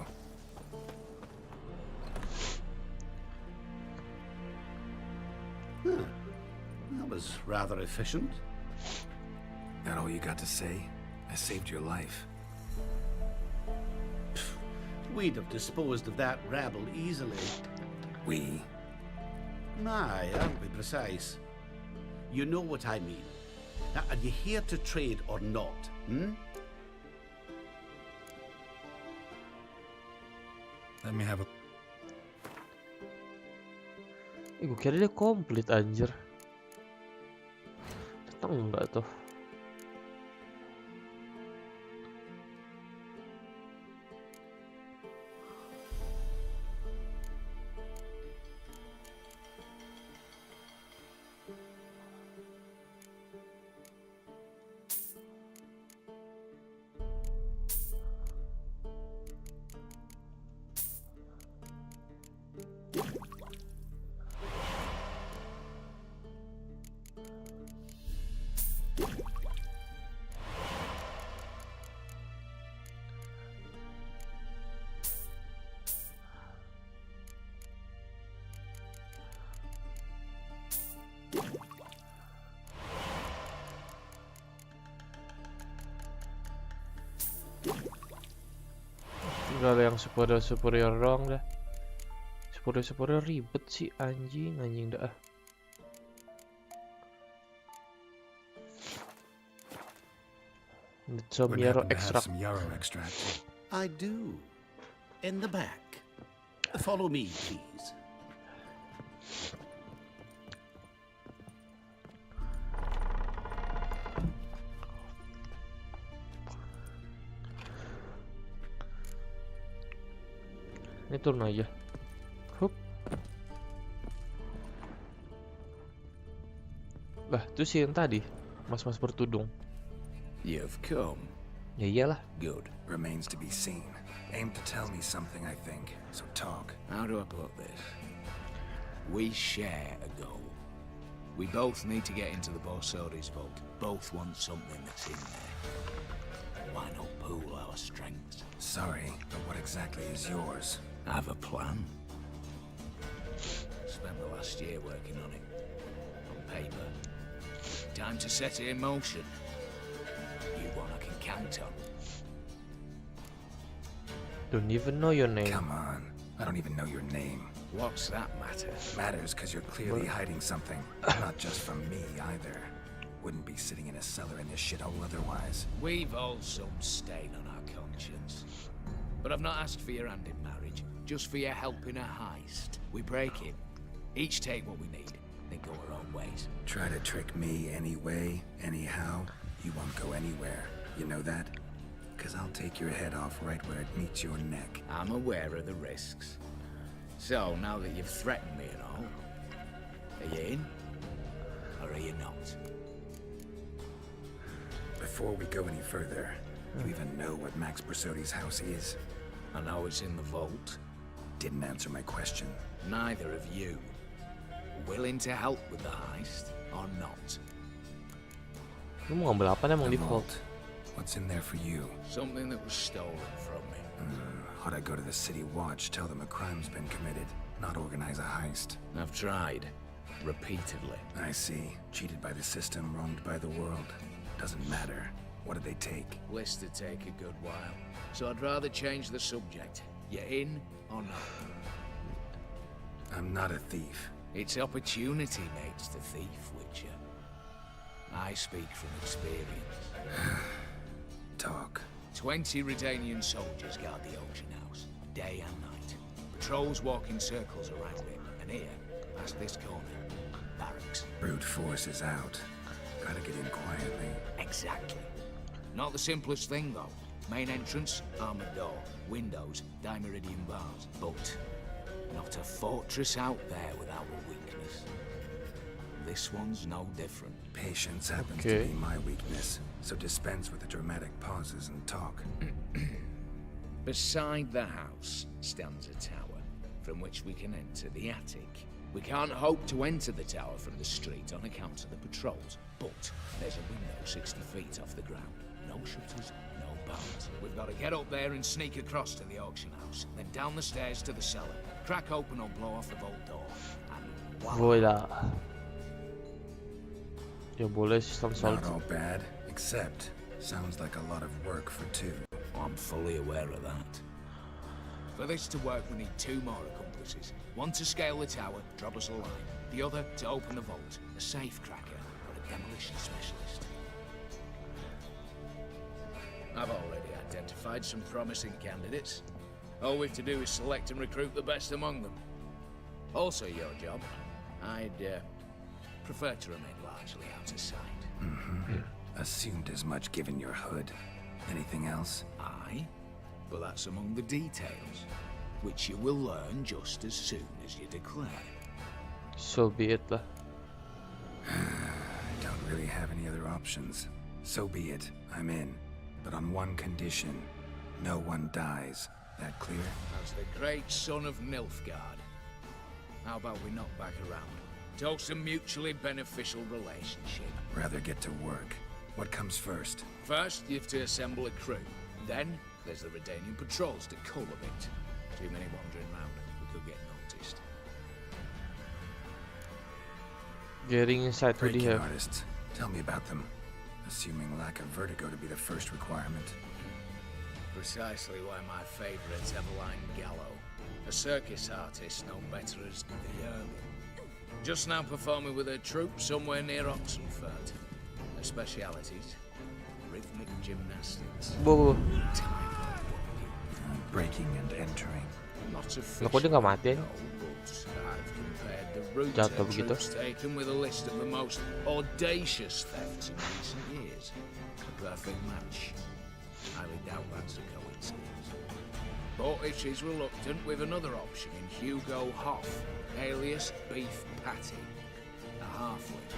That was rather efficient. That all you got to say? I saved your life. We'd have disposed of that rabble easily. We? Aye, I'll be precise. You know what I mean. Now, are you here to trade or not? Let me have a... Gue kira dia komplit anjir. datang nggak tuh? Gak ada yang superior doang dah. Superior ribet sih anjing dah. Some Wouldn't yarrow happen to have extract. some yarrow extract. I do. In the back. Follow me, please. Ini turun aja. Hup. Lah, itu sih yang tadi. Mas-mas bertudung. You've come. Ya iyalah. Good. Remains to be seen. Aim to tell me something, I think. So talk. How do I put this? We share a goal. We both need to get into the Borsodi's vault. Both want something that's in there. Why not pool our strengths? Sorry, but what exactly is yours? I have a plan. Spent the last year working on it. On paper. Time to set it in motion. You one I can count on. Don't even know your name. Come on. I don't even know your name. What's that matter? Matters because you're clearly hiding something. Not just from me, either. Wouldn't be sitting in a cellar in this shithole otherwise. We've all some stain on our conscience. But I've not asked for your hand in marriage. Just for your help in a heist. We break it. Each take what we need, then go our own ways. Try to trick me anyway, anyhow. You won't go anywhere. You know that? Because I'll take your head off right where it meets your neck. I'm aware of the risks. So, now that you've threatened me and all, are you in? Or are you not? Before we go any further, you even know what Max Bersodi's house is? I know it's in the vault. Didn't answer my question. Neither of you. Willing to help with the heist, or not? Lu mau ngambil apa emang The di vault? vault. What's in there for you? Something that was stolen from me. Ought I go to the city watch, tell them a crime's been committed, not organize a heist? I've tried. Repeatedly. I see. Cheated by the system, wronged by the world. Doesn't matter. What did they take? List to take a good while. So I'd rather change the subject. You in or not? I'm not a thief. It's opportunity makes the thief, Witcher. I speak from experience. Talk. 20 Redanian soldiers guard the auction house, day and night. Patrols walk in circles around it, and here, past this corner, barracks. Brute force is out. Gotta get in quietly. Exactly. Not the simplest thing, though. Main entrance, armored door, windows, dimeridian bars. But not a fortress out there without a weakness. This one's no different. Patience happens to be my weakness, so dispense with the dramatic pauses and talk. Beside the house stands a tower, from which we can enter the attic. We can't hope to enter the tower from the street on account of the patrols, but there's a window 60 feet off the ground. No shutters, no bars. We've got to get up there and sneak across to the auction house, then down the stairs to the cellar, crack open or blow off the vault door, and Voila. Ya boleh sistem Not salt. all bad, except sounds like a lot of work for two. I'm fully aware of that. For this to work, we need 2 more accomplices. One to scale the tower, drop us a line. The other to open the vault, a safe cracker or a demolition specialist. I've already identified some promising candidates. All we've to do is select and recruit the best among them. Also your job. I'd prefer to remain largely out of sight. Assumed as much given your hood. Anything else? Aye, but that's among the details, which you will learn just as soon as you declare. So be it lah. I don't really have any other options. So be it. I'm in. But on one condition. No one dies. That clear? As the great son of Nilfgaard. How about we knock back around? Talks a mutually beneficial relationship. Rather get to work. What comes first? First, you have to assemble a crew. Then, there's the Redanian patrols to cull a bit. Too many wandering round. We could get noticed. Getting inside to Breaking the artists. Tell me about them. Assuming lack of vertigo to be the first requirement. Precisely why my favourite's Eveline Gallo. A circus artist known better as the Earl. Just now performing with her troupe somewhere near Oxenfurt. Her specialities? Rhythmic gymnastics. Whoa. Breaking and entering. Not Kok dia nggak mati ya? Jatuh Jatuh begitu. Taken with a list of the most audacious thefts in recent years. A perfect match. Highly doubt that's a coincidence. But if she's reluctant, with another option in Hugo Hoff, alias Beef Patty, a halfling.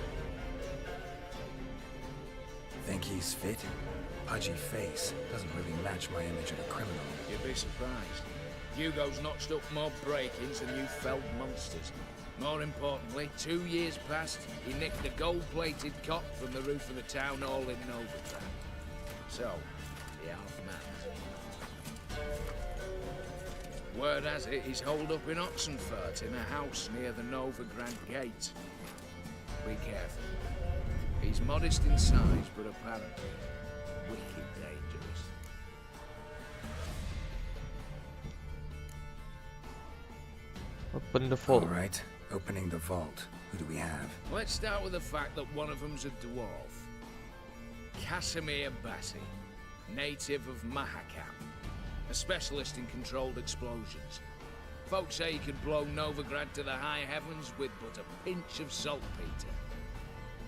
Think he's fit? Pudgy face. Doesn't really match my image of a criminal. You'd be surprised. Hugo's notched up more break-ins than you felled monsters. More importantly, 2 years past, he nicked a gold-plated cot from the roof of the town hall in Novigrad. So, the half-man. Word has it he's holed up in Oxenfurt in a house near the Novigrad gate. Be careful. He's modest in size, but apparently wicked dangerous. Open the vault. All right. Opening the vault. Who do we have? Let's start with the fact that one of them's a dwarf. Casimir Bassi, native of Mahakam, a specialist in controlled explosions. Folks say he could blow Novigrad to the high heavens with but a pinch of saltpeter.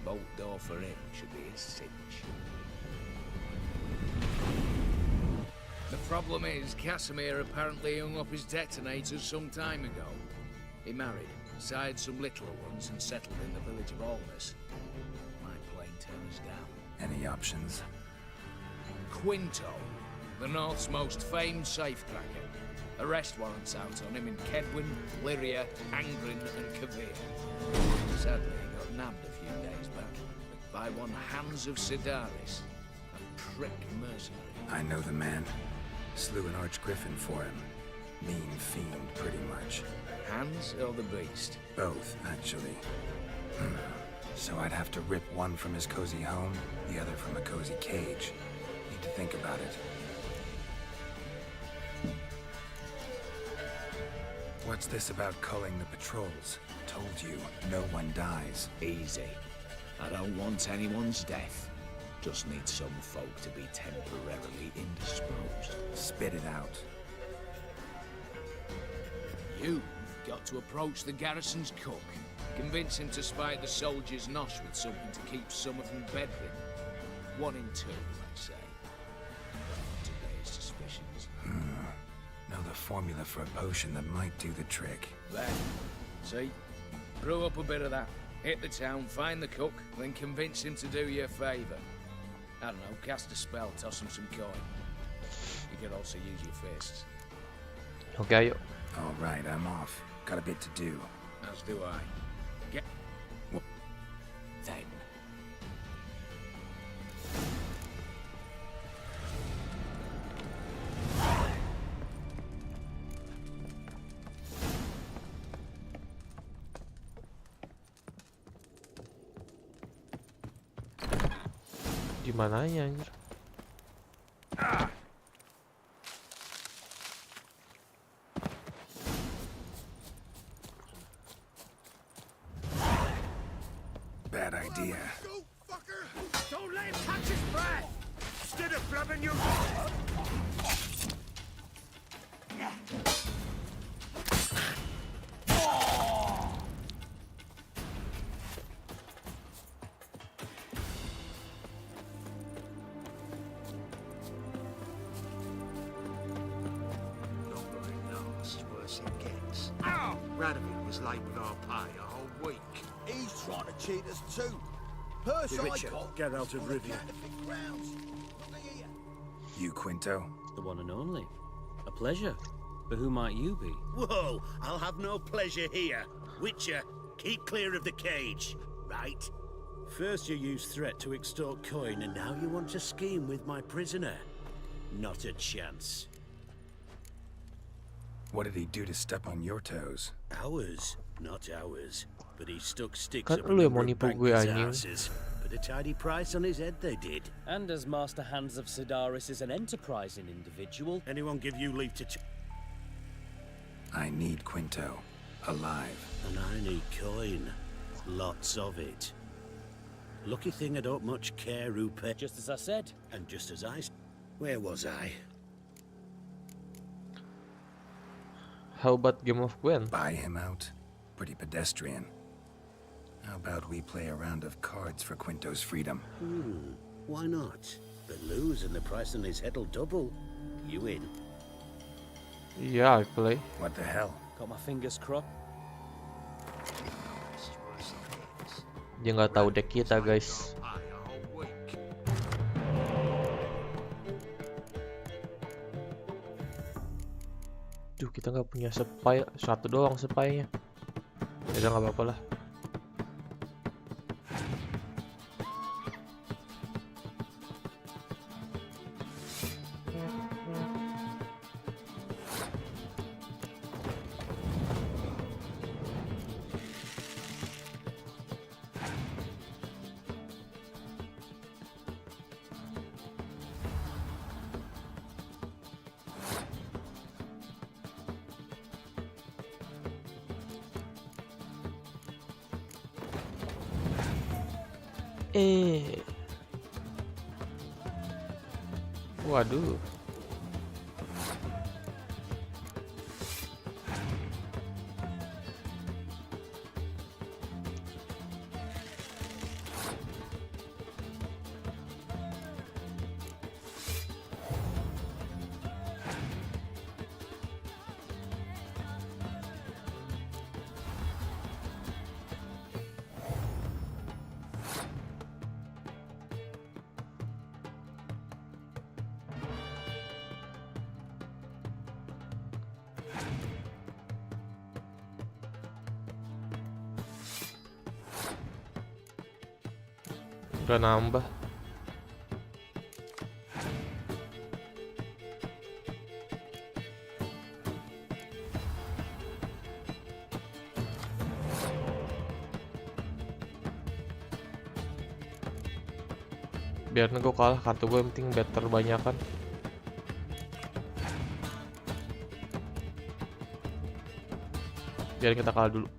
Bolt door for him should be a cinch. The problem is, Casimir apparently hung up his detonators some time ago. He married, sired some littler ones, and settled in the village of Alness. Might plain turn us down. Any options? Quinto, the North's most famed safecracker. Arrest warrants out on him in Kedwin, Lyria, Angrin, and Kavir. Sadly, he got nabbed a few days back by one Hans of Sidaris, a prick mercenary. I know the man. Slew an archgriffin for him. Mean fiend, pretty much. Hans or the beast? Both, actually. So I'd have to rip one from his cozy home, the other from a cozy cage. Need to think about it. What's this about culling the patrols? Told you, no one dies. Easy. I don't want anyone's death. Just need some folk to be temporarily indisposed. Spit it out. You've got to approach the garrison's cook. Convince him to spike the soldiers' nosh with something to keep some of them bedridden. 1 in 2, let's say. Today's suspicions. Know the formula for a potion that might do the trick. There. See? Brew up a bit of that. Hit the town, find the cook, then convince him to do you a favour. I don't know, cast a spell, toss him some coin. You could also use your fists. Oke, ayo. All right, I'm off. Got a bit to do. As do I. Get... Then. Di mananya anjir? Bad idea. Go, fucker! Don't let him catch his breath! Instead of grabbing your... price it gets. Ow! Radovid was late with our pay a whole week. He's trying to cheat us too. Purse I Richard, got. get out of full Rivia. counterfeit crowns. Look here. You, Quinto? The one and only. A pleasure. But who might you be? Whoa, I'll have no pleasure here. Witcher, keep clear of the cage, right? First you used threat to extort coin, and now you want to scheme with my prisoner. Not a chance. What did he do to step on your toes? Ours, not ours. But he stuck sticks Kan up lu a yang mau number of nipu gue, bankers' anjing. asses. Put a tidy price on his head, they did. And as Master Hands of Sidaris is an enterprising individual. Anyone give you leave to I need Quinto. Alive. And I need coin. Lots of it. Lucky thing I don't much care who pays. Just as I said. And just as I... Where was I? How about Game of Gwen? Buy him out? Pretty pedestrian. How about we play a round of cards for Quinto's freedom? Why not? But lose and the price on his head'll double. You in? Yeah, I play. What the hell? Got my fingers crossed. Dia nggak tahu deck kita, guys. Pay a whole week. Duh, kita nggak punya spy, satu doang spy-nya. Ya udah, nggak apa-apa lah. Waduh. Udah nambah. Biar gue kalah, kartu gue yang penting better banyakan. Biar kita kalah dulu.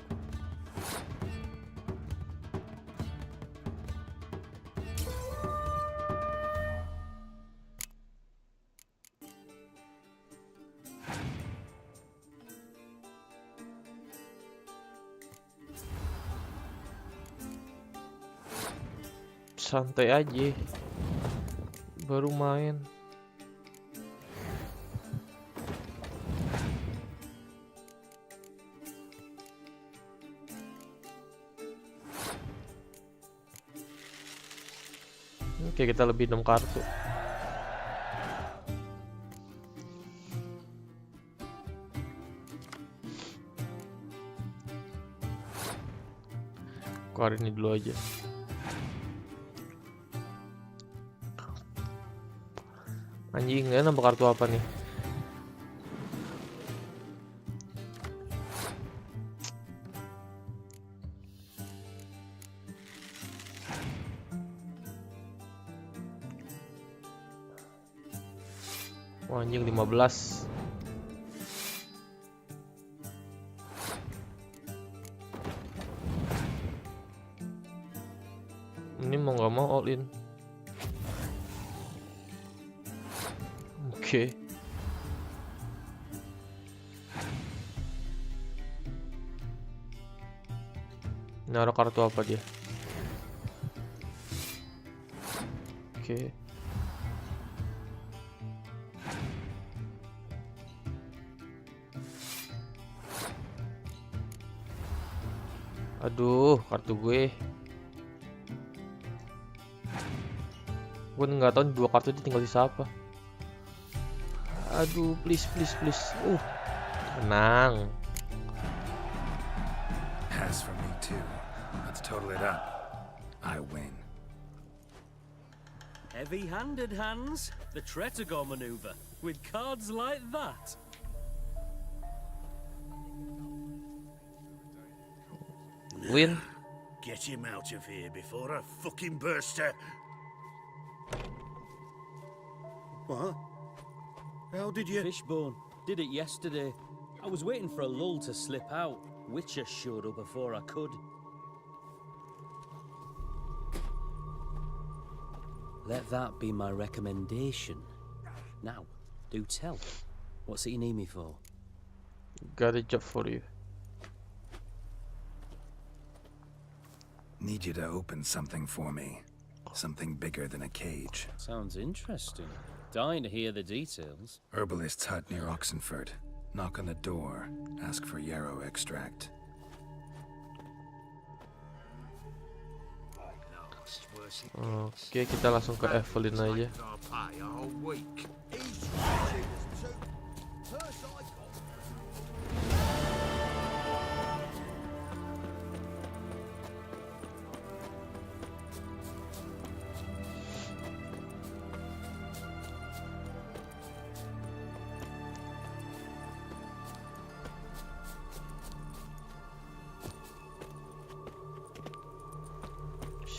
Santai aja, baru main. Oke, kita lebih 6 kartu. Keluarin ini dulu aja. Anjing, nggak nambah kartu apa nih? Wah, anjing 15. Ini mau nggak mau all in. Oke. Naruh kartu apa dia? Oke. Aduh, kartu gue. Gue nggak tahu nih 2 kartu ini tinggal di siapa. Aduh, please. Tenang. As for me too. Let's total it up. I win. Heavy-handed, Hans. The Tretogor maneuver. With cards like that. Win. Get him out of here before I fucking burst out. What? How did you... Fishbone. Did it yesterday. I was waiting for a lull to slip out. Witcher showed up before I could. Let that be my recommendation. Now, do tell. What's it you need me for? Got a job for you. Need you to open something for me. Something bigger than a cage. Sounds interesting. Dying to hear the details. Herbalist's hut near Oxenford. Knock on the door. Ask for yarrow extract. Oke, kita langsung ke Evelyn aja.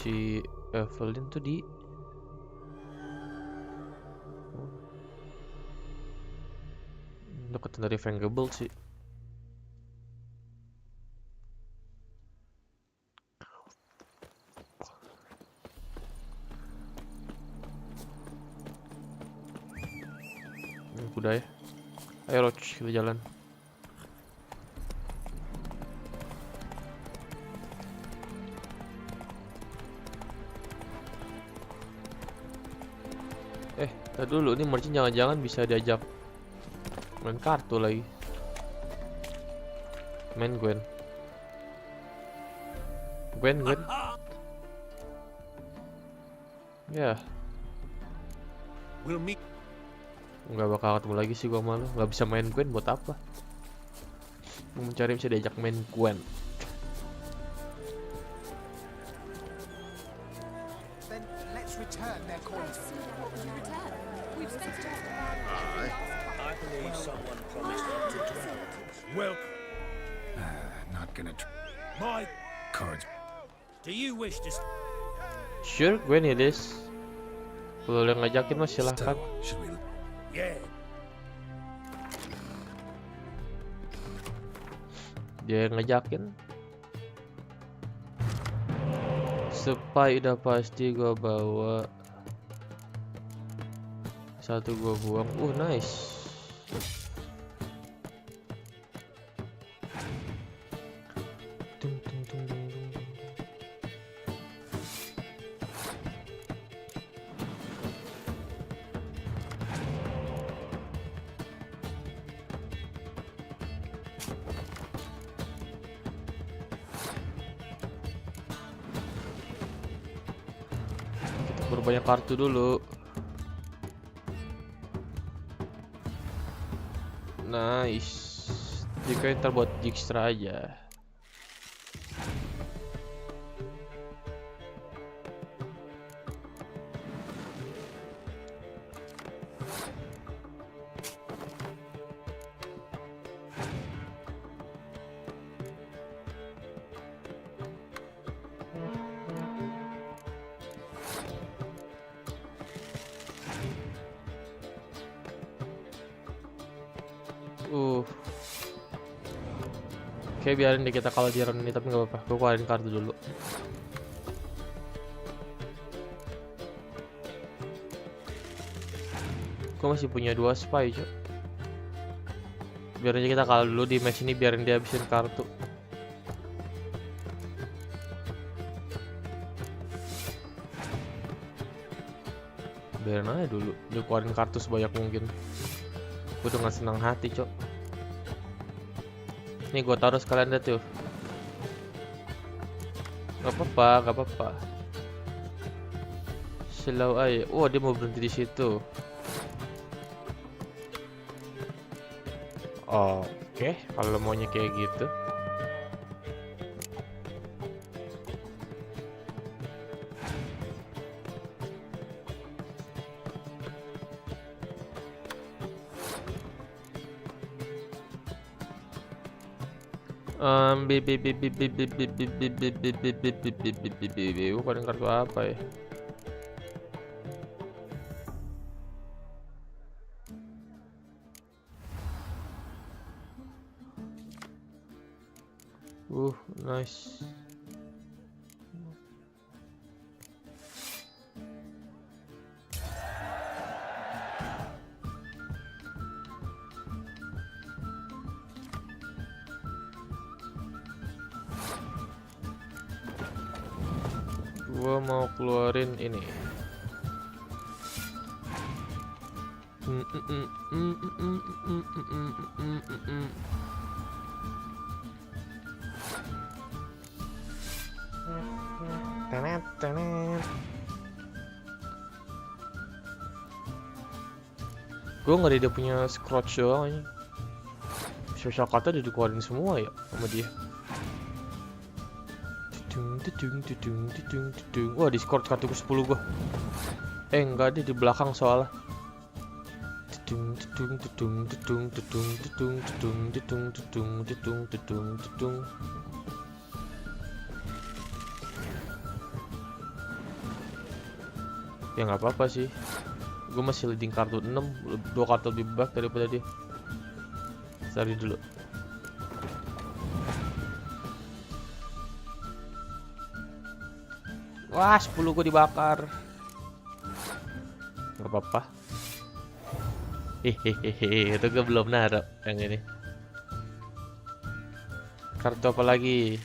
Si Evelyn tuh di dekat dari Vengable sih. Udah ya. Ayo Roach, kita jalan. Tadi dulu, ini merchant jangan-jangan bisa diajak main kartu lagi. Main Gwen. Ya. Nggak bakal ketemu lagi sih gua malu. Nggak bisa main Gwen buat apa? Mau mencari bisa diajak main Gwen. Then let's return their coins. I believe someone promised not to drown. Well, Not gonna my... cards. Do you wish to... Sure, Gwen it is. Kalau yang ngajakin mas silahkan. Should we... Yeah. Dia yang ngajakin. Spy udah pasti gua bawa. Satu gua buang. Nice. Tung, tung, tung, tung, tung. Kita perbanyak kartu dulu. Nice. Jika ntar buat Dijkstra aja. Oke, biarin deh kita kalah di round ini, tapi nggak apa-apa. Gue keluarin kartu dulu. Gue masih punya 2 spy, cok. Biarin aja kita kalah dulu di match ini, biarin dia habisin kartu. Biarin aja dulu, dia keluarin kartu sebanyak mungkin. Gue dengan senang hati, cok. Nih gue taruh sekalian deh tuh. Gak apa-apa, gak apa-apa. Slow aja. Oh, dia mau berhenti di situ. Oke, kalau maunya kayak gitu. Bukan kartu apa ya? Nice. Gua mau keluarin ini. Gue ngeri dia punya scratch doang aja. Sosial kata udah dikeluarin semua ya sama dia. Wah, di scratch kartu ke 10 gua. Enggak, dia di belakang soalnya. Ya nggak apa-apa sih. Gue masih leading kartu 6, 2 kartu lebih baik daripada dia. Cari dulu. Wah, 10 gue dibakar. Gak apa-apa. Hehehe, itu gue belum naruh yang ini. Kartu apa lagi?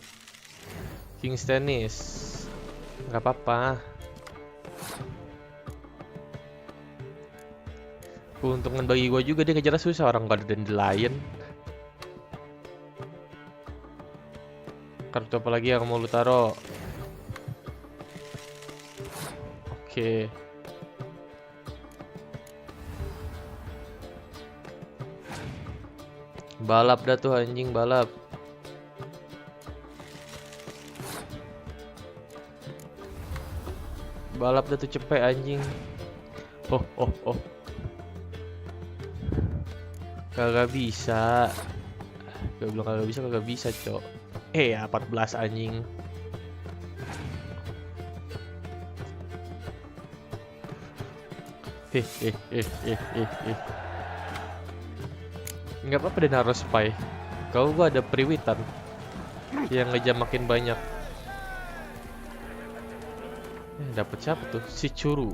King's Tennis. Gak apa-apa. Keuntungan bagi gue juga, dia ngejar susah, orang gak ada dandelion. Kartu apa lagi yang mau lu taruh? Oke. Balap dah tuh anjing, balap. Balap dah tuh cepet anjing. Oh. Kagak bisa. Gue bilang kagak bisa, cok. Ya 14 anjing. Nggak apa-apa deh naruh spy. Kalau gua ada periwitan yang ngejam makin banyak. Dapat siapa tuh? Si curu.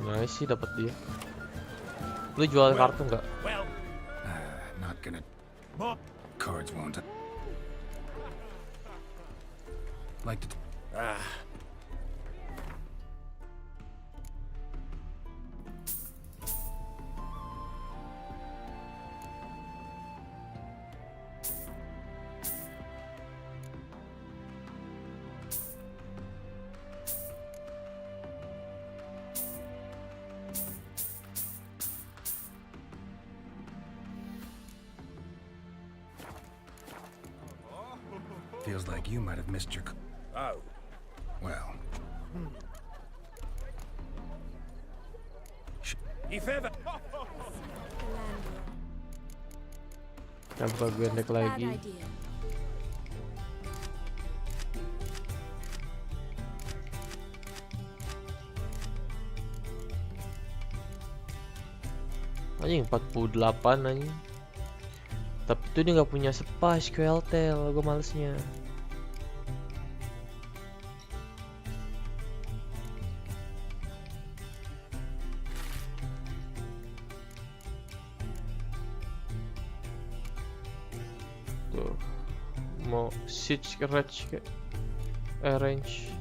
Nice sih dapat dia. Lu jual kartu nggak? Not gonna. Cards won't. Like to. Feels like you might have missed your. Oh. Well. If ever. Tambah gendek lagi. Anjing 48 anjing. Tapi tuh dia nggak punya spice QLTL, gue malesnya. Tuh mau siege range kayak range,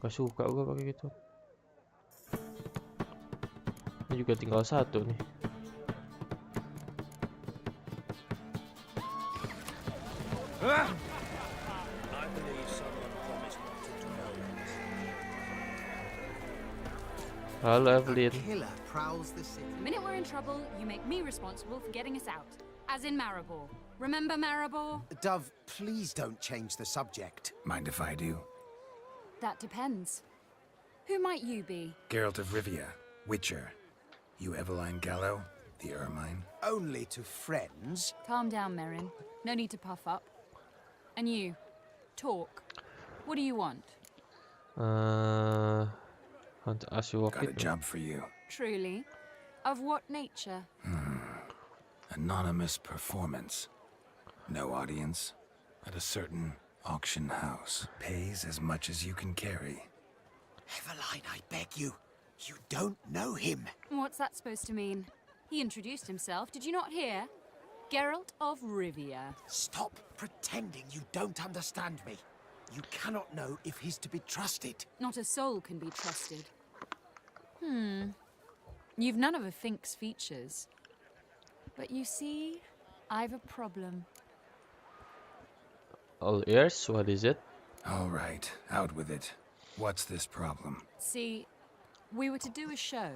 gak suka gue pakai gitu. Ini juga tinggal satu nih. I believe someone promised not to dwell there. Halo Evelyn. Killer prowls the city. The minute we're in trouble, you make me responsible for getting us out. As in Maribor. Remember Maribor? Dove, please don't change the subject. Mind if I do? That depends. Who might you be? Geralt of Rivia, Witcher. You Eveline Gallo, the Ermine? Only to friends. Calm down, Merrin. No need to puff up. And you, talk. What do you want? Want to ask you Got a job for you. Truly? Of what nature? Anonymous performance. No audience. At a certain auction house. Pays as much as you can carry. Eveline, I beg you. You don't know him. What's that supposed to mean? He introduced himself, did you not hear? Geralt of Rivia. Stop pretending you don't understand me. You cannot know if he's to be trusted. Not a soul can be trusted. You've none of a Fink's features. But you see, I've a problem. All ears, what is it? All right, out with it. What's this problem? See, we were to do a show.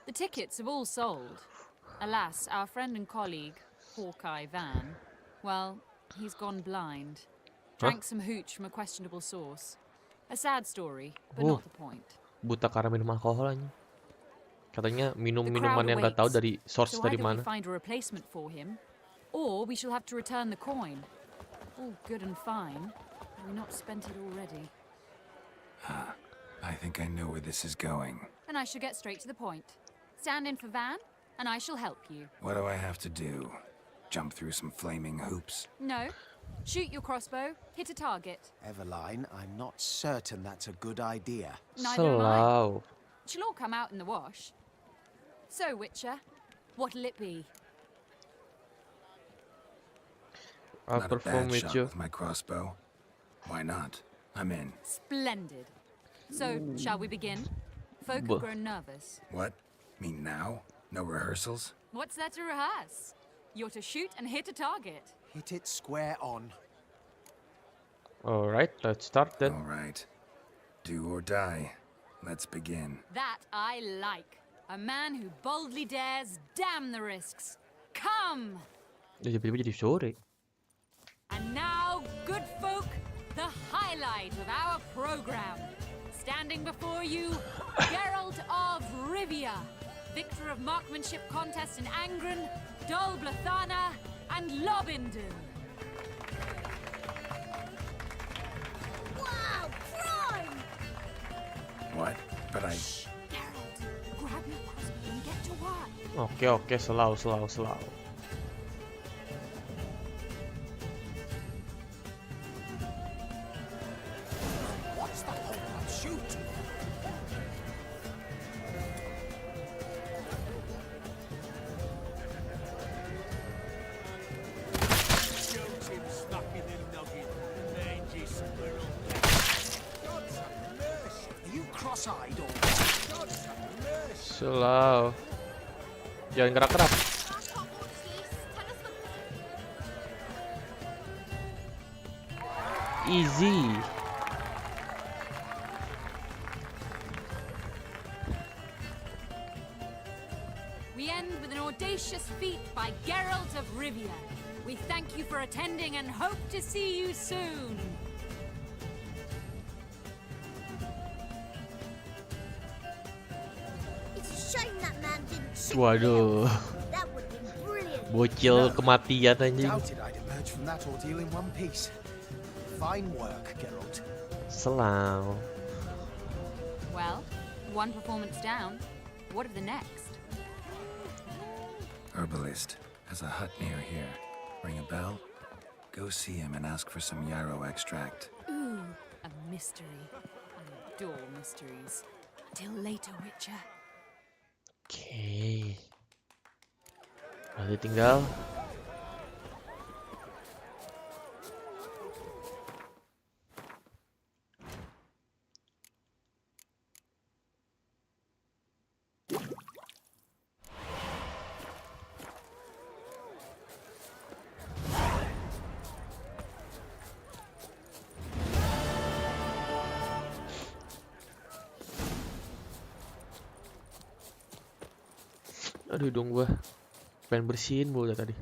The tickets have all sold. Alas, our friend and colleague, Hawkeye Van, well, he's gone blind. Drank some hooch from a questionable source. A sad story, but not the point. Buta karena minum alkohol aja. Katanya minum The minuman crowd yang nggak tahu awaits, dari source so dari either we mana. find a replacement for him, or we shall have to return the coin. All good and fine. Have we not spent it already? I think I know where this is going. Then I shall get straight to the point. Stand in for Van, and I shall help you. What do I have to do? Jump through some flaming hoops? No. Shoot your crossbow, hit a target. Eveline, I'm not certain that's a good idea. Neither am I. Selau. It shall all come out in the wash. So, Witcher, what'll it be? I'll Not a perform bad with shot you. with my crossbow. Why not? I'm in. Splendid. So, shall we begin? Folk have grown nervous. What? Me now? No rehearsals? What's there to rehearse? You're to shoot and hit a target. Hit it square on. Alright, let's start then. All right. Do or die. Let's begin. That I like. A man who boldly dares, damn the risks. Come! Tiba-tiba jadi sore. And now, good folk, the highlight of our program. Standing before you, Geralt of Rivia, victor of marksmanship contest in Angren, Dol Blathana, and Lobindon. Wow, crime! What? But I... Geralt, grab your crossbow and get to work. Oke, selau. What's the hold up? Shoot! Shoot him, stuck in the noggin. Mangy squirrel. Are you cross-eyed or... Selau. Jangan gerak-gerak. Easy. We end with an audacious feat by Geralt of Rivia. We thank you for attending and hope to see you soon. It's a shame that man didn't shoot Waduh. Geralt. That would have been brilliant. Bocil kematian anjing. Doubted I'd emerge from that ordeal in one piece. Fine work, Geralt. Selau. Well, one performance down. What of the next? Herbalist. Has a hut near here. Ring a bell? Go see him and ask for some yarrow extract. Ooh, a mystery. I adore mysteries. Till later, Witcher. Oke. Berarti tinggal Aduh, hidung gua pengen bersihin mulu dari tadi.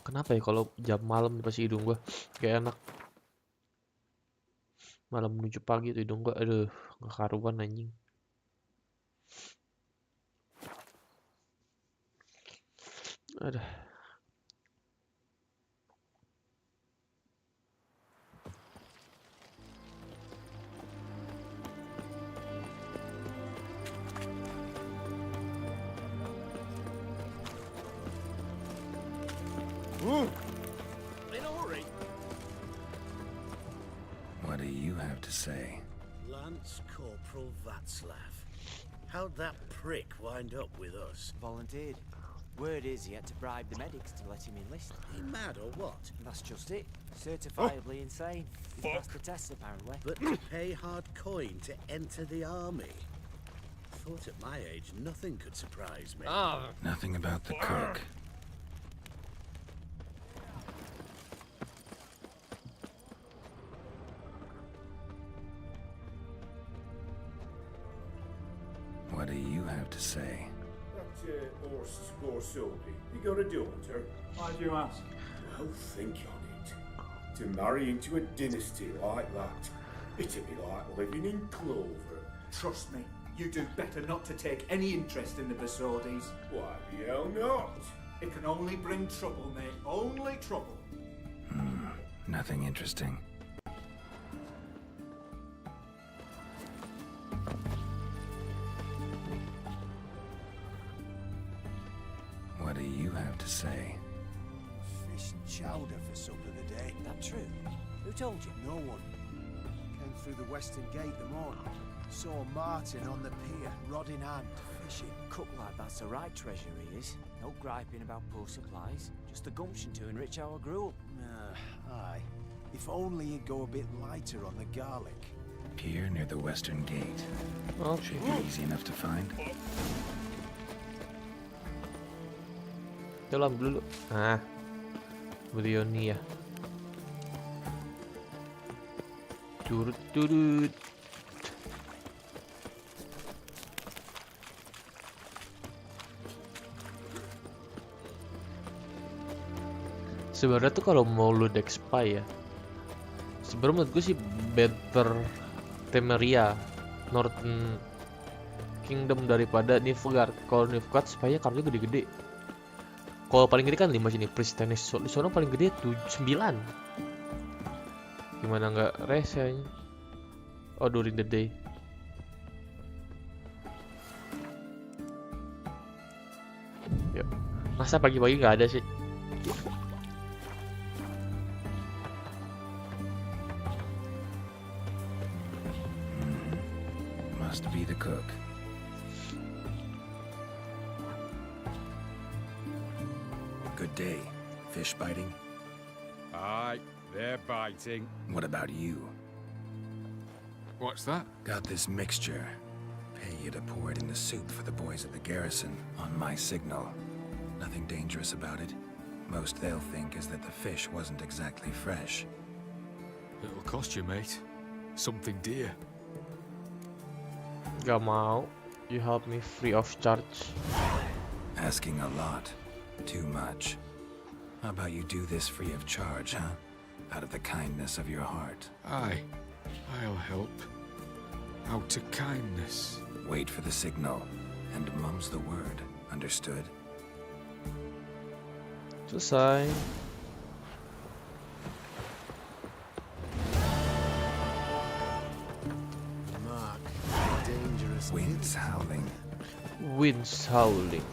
Kenapa ya kalau jam malam pasti hidung gua kayak enak. Malam menuju pagi tuh hidung gua, aduh, nggak karuan anjing. Aduh. In a hurry. What do you have to say? Lance Corporal Václav. How'd that prick wind up with us? Volunteered. Word is he had to bribe the medics to let him enlist. He mad or what? That's just it. Certifiably insane. He passed the test apparently. But to pay hard coin to enter the army? Thought at my age nothing could surprise me. Nothing about the cook. What do you have to say? That horse score Sylvie. You got a daughter? Why do you ask? Well, think on it. To marry into a dynasty like that, it'd be like living in clover. Trust me, you do better not to take any interest in the Basodis. Why the hell not? It can only bring trouble, mate. Only trouble. Nothing interesting. What do you have to say? Fish and chowder for supper today. That true? Who told you? No one. Came through the western gate the morning. Saw Martin on the pier, rod in hand, fishing. Cook like that's the right treasure he is. No griping about poor supplies. Just the gumption to enrich our gruel. Aye. If only he'd go a bit lighter on the garlic. Pier near the western gate. Okay. Should be easy enough to find. Dalam dulu. Nah. Brioni ya. Turut. Sebenarnya tuh kalau mau lu deck spy ya, sebenarnya menurut gue sih better Temeria Northern Kingdom daripada Nilfgaard. Kalau Nilfgaard spy-nya kartunya gede-gede. Kalau paling gede kan 5 sini, Priestess di sana paling gede 9. Gimana nggak resenya? Oh, during the day. Yuk. Masa pagi-pagi nggak ada sih? Must be the cook. Good day. Fish biting? Aye, they're biting. What about you? What's that? Got this mixture. Pay you to pour it in the soup for the boys at the garrison on my signal. Nothing dangerous about it. Most they'll think is that the fish wasn't exactly fresh. It'll cost you, mate. Something dear. Gak mau. You help me free of charge. Asking a lot. Too much. How about you do this free of charge, huh? Out of the kindness of your heart. Aye, I'll help. Out of kindness. Wait for the signal, and mum's the word. Understood? Selesai. Mark, dangerous. Winds howling. Winds howling.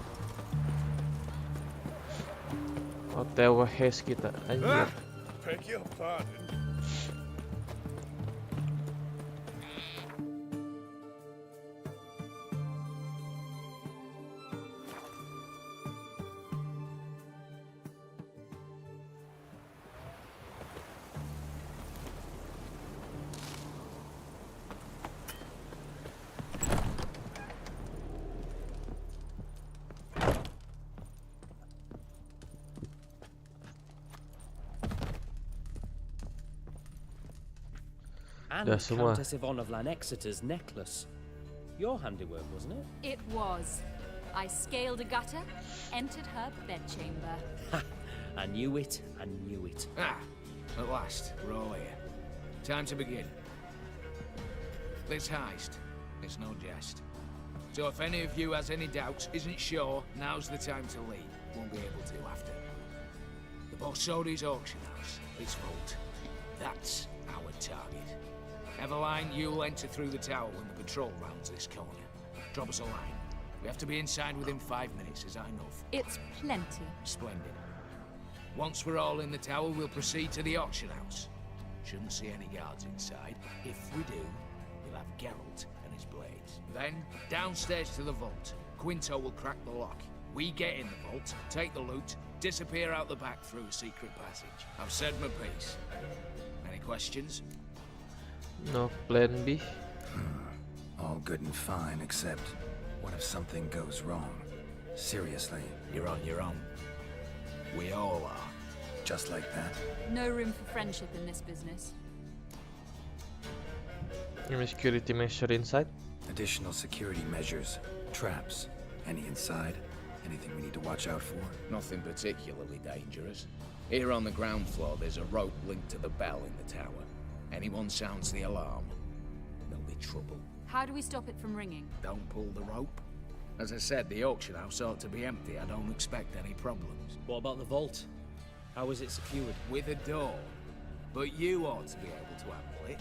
OTW haze kita, anjir. Beg your pardon. And Dah semua. Countess Yvonne of Lanexeter's necklace. Your handiwork, wasn't it? It was. I scaled a gutter, entered her bedchamber. I knew it, I knew it. Ah, at last, we're all here. Time to begin. This heist, it's no jest. So if any of you has any doubts, isn't sure, now's the time to leave. Won't be able to after. The Borsodi's auction house, its vault. That's our target. Eveline, you'll enter through the tower when the patrol rounds this corner. Drop us a line. We have to be inside within 5 minutes, is that enough? It's plenty. Splendid. Once we're all in the tower, we'll proceed to the auction house. Shouldn't see any guards inside. If we do, we'll have Geralt and his blades. Then, downstairs to the vault. Quinto will crack the lock. We get in the vault, take the loot, disappear out the back through a secret passage. I've said my piece. Any questions? No, plan B. All good and fine, except what if something goes wrong? Seriously. You're on your own. We all are. Just like that? No room for friendship in this business. Any security measure inside? Additional security measures. Traps. Any inside? Anything we need to watch out for? Nothing particularly dangerous. Here on the ground floor, there's a rope linked to the bell in the tower. Anyone sounds the alarm, there'll be trouble. How do we stop it from ringing? Don't pull the rope. As I said, the auction house ought to be empty. I don't expect any problems. What about the vault? How is it secured? With a door. But you ought to be able to handle it.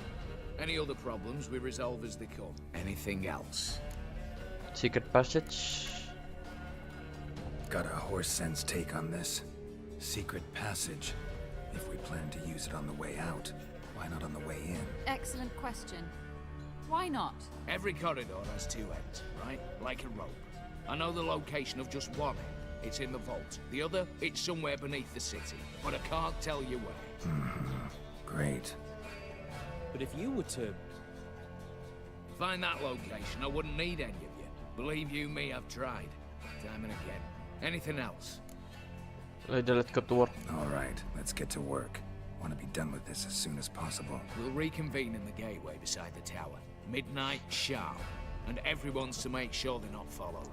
Any other problems we resolve as they come. Anything else? Secret passage. Got a horse sense take on this. Secret passage. If we plan to use it on the way out, why not on the way in? Excellent question. Why not? Every corridor has two ends, right? Like a rope. I know the location of just one end. It's in the vault. The other, it's somewhere beneath the city. But I can't tell you where. Great. But if you were to... find that location, I wouldn't need any of you. Believe you me, I've tried. Time and again. Anything else? Let's go to work. Alright, let's get to work. Want to be done with this as soon as possible. We'll reconvene in the gateway beside the tower. Midnight sharp. And everyone's to make sure they're not followed.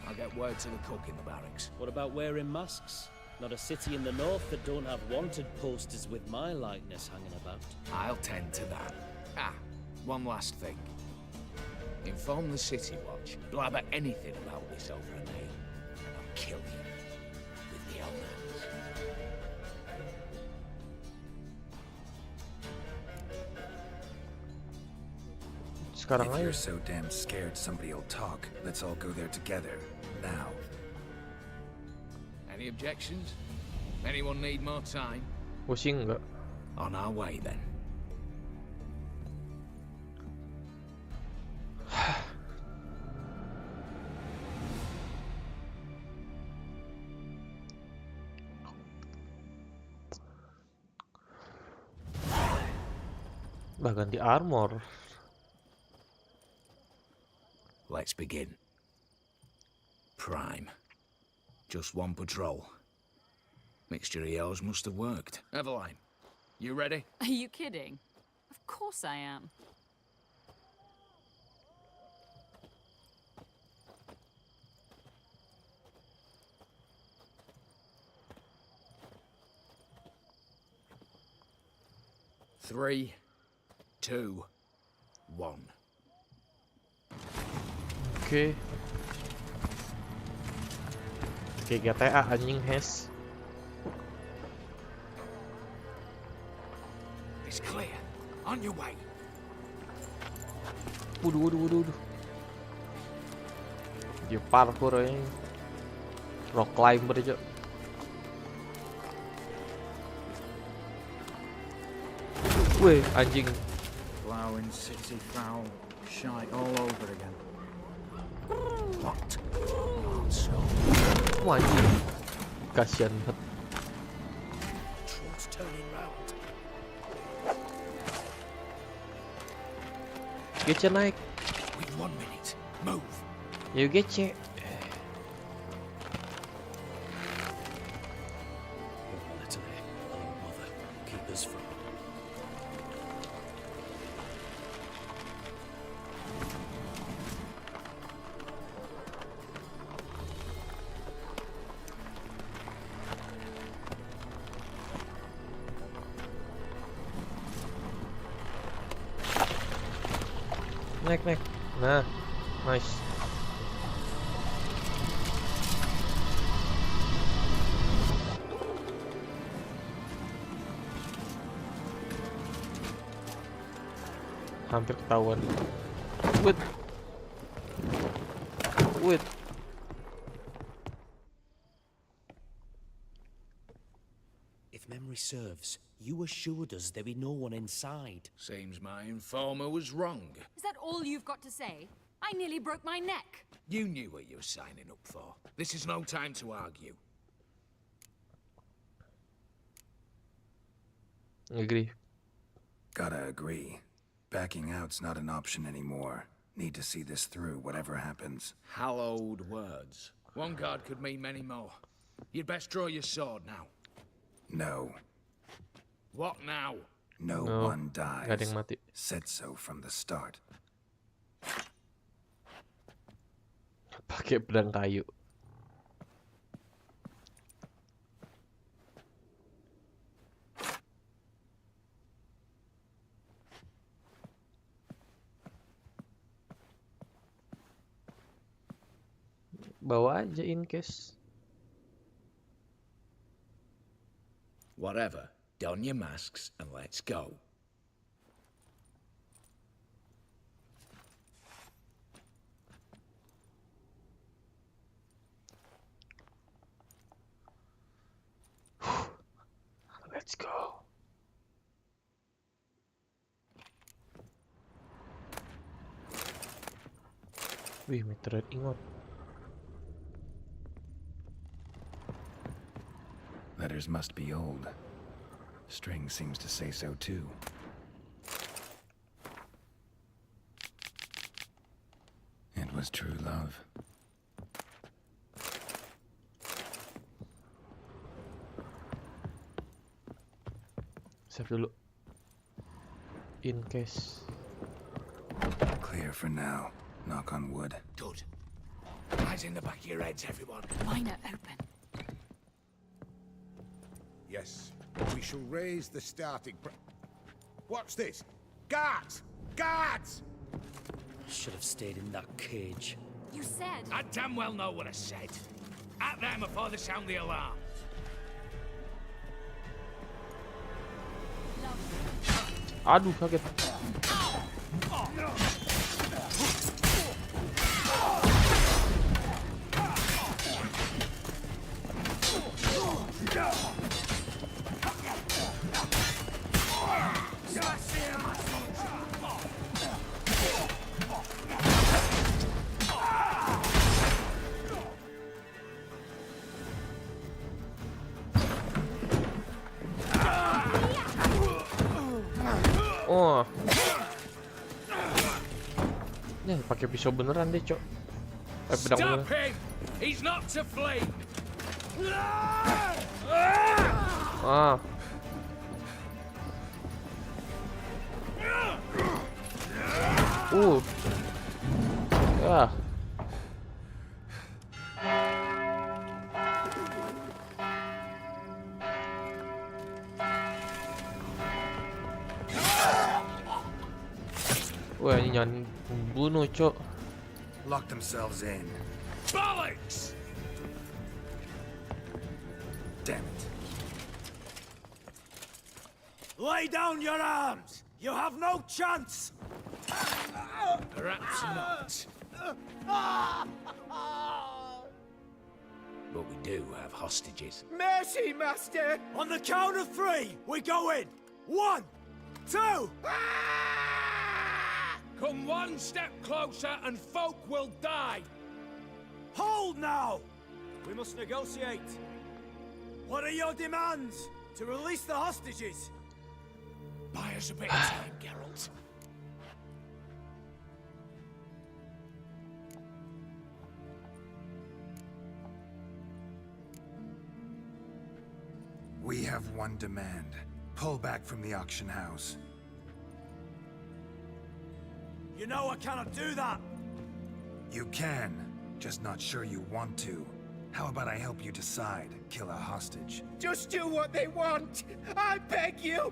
I'll get word to the cook in the barracks. What about wearing masks? Not a city in the north that don't have wanted posters with my likeness hanging about. I'll tend to that. Ah, one last thing. Inform the City Watch. Blabber anything about this over a name, and I'll kill you with my own hands. Sekarang If aja. you're so damn scared somebody'll talk, let's all go there together. Now. Any objections? Anyone need more time? Pusing nggak? On our way then. Bah, ganti armor. Let's begin. Prime. Just one patrol. Mixture of yours must have worked. Eveline, you ready? Are you kidding? Of course I am. Three, 2, 1. Oke. Kayak GTA anjing Hes. It's clear. On your way. Waduh. Dia parkour aja. Rock climber aja. Weh, anjing. Plowing city foul. Shite all over again. What? Wah, anjing. Kasian banget. Truck's turning round. Gece naik. With 1 minute. Move. Yuk gece. Keep us from... Naik. Nah, nice. Hampir ketahuan. Wait. If memory serves, you assured us there be no one inside. Seems my informer was wrong. Is that all you've got to say? I nearly broke my neck. You knew what you were signing up for. This is no time to argue. Agree. Gotta agree. Backing out's not an option anymore. Need to see this through, whatever happens. Hallowed words. One guard could mean many more. You'd best draw your sword now. No. What now? No one dies. Gak ada yang mati. Said so from the start. Pakai pedang kayu. Bawa aja in case. Whatever. Don your masks and let's go. Let's go. Wih, meteorit ingot. Letters must be old. String seems to say so too. It was true love. Save dulu. In case. Clear for now. Knock on wood. Good. Eyes in the back of your heads, everyone. Mine are open. Yes, we shall raise the starting What's this? Guards! Guards! Should have stayed in that cage. You said... I damn well know what I said. At them before they sound the alarm. Aduh, sakit. Oh. Nih, pakai pisau beneran deh, Cok. Pedang beneran. Stop him! He's not to flee! Ah. Ah. Wah, ini jangan bunuh, Cok. Lock themselves in. Bollocks! Damn it. Lay down your arms! You have no chance! Perhaps not. But we do have hostages. Mercy, Master! On the count of 3, we go in! 1, 2... Come one step closer and folk will die! Hold now! We must negotiate. What are your demands? To release the hostages? Buy us a bit of time, Geralt. We have one demand. Pull back from the auction house. You know I cannot do that! You can, just not sure you want to. How about I help you decide? Kill a hostage. Just do what they want! I beg you!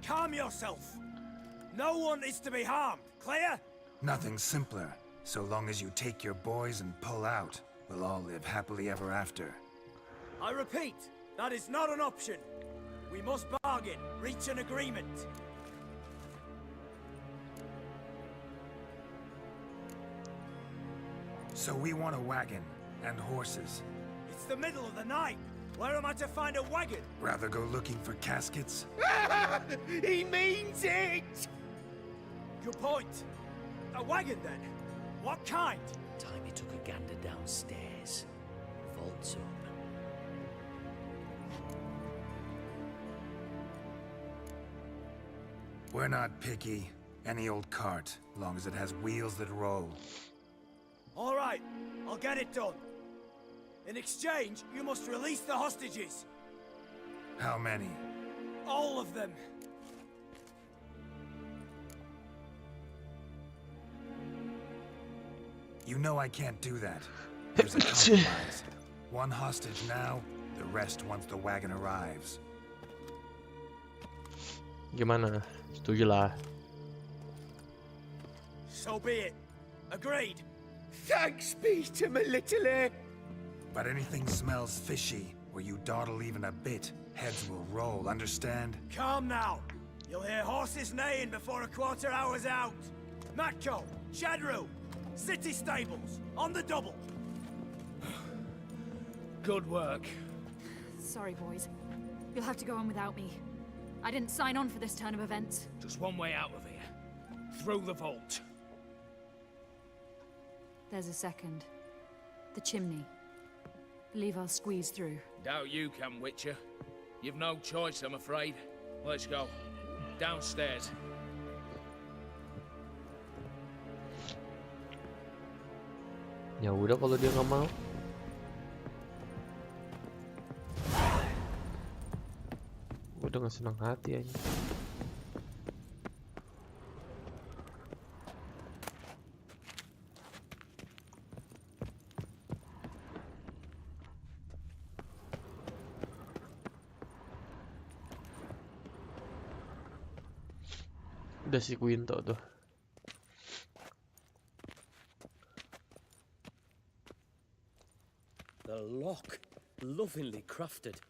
Calm yourself! No one is to be harmed. Clear? Nothing simpler. So long as you take your boys and pull out, we'll all live happily ever after. I repeat, that is not an option. We must bargain, reach an agreement. So we want a wagon and horses. It's the middle of the night. Where am I to find a wagon? Rather go looking for caskets? He means it! Good point. A wagon, then? What kind? Timey took a gander downstairs. Vaults up. We're not picky. Any old cart, long as it has wheels that roll. All right, I'll get it done. In exchange, you must release the hostages. How many? All of them. You know I can't do that. There's a compromise. One hostage now, the rest once the wagon arrives. Gimana? Setuju lah. So be it. Agreed. Thanks be to my little But anything smells fishy, where you dawdle even a bit, heads will roll, understand? Calm now. You'll hear horses neighing before a quarter hour's out. Matco, Shadru, city stables, on the double. Good work. Sorry, boys. You'll have to go on without me. I didn't sign on for this turn of events. Just one way out of here. Through the vault. There's a second. The chimney. Believe I'll squeeze through. Doubt you can, Witcher. You've no choice, I'm afraid. Let's go. Downstairs. Ya udah kalau dia nggak mau. Gue udah nggak senang hati aja. Udah si Quinto tuh. The lock, lovingly crafted.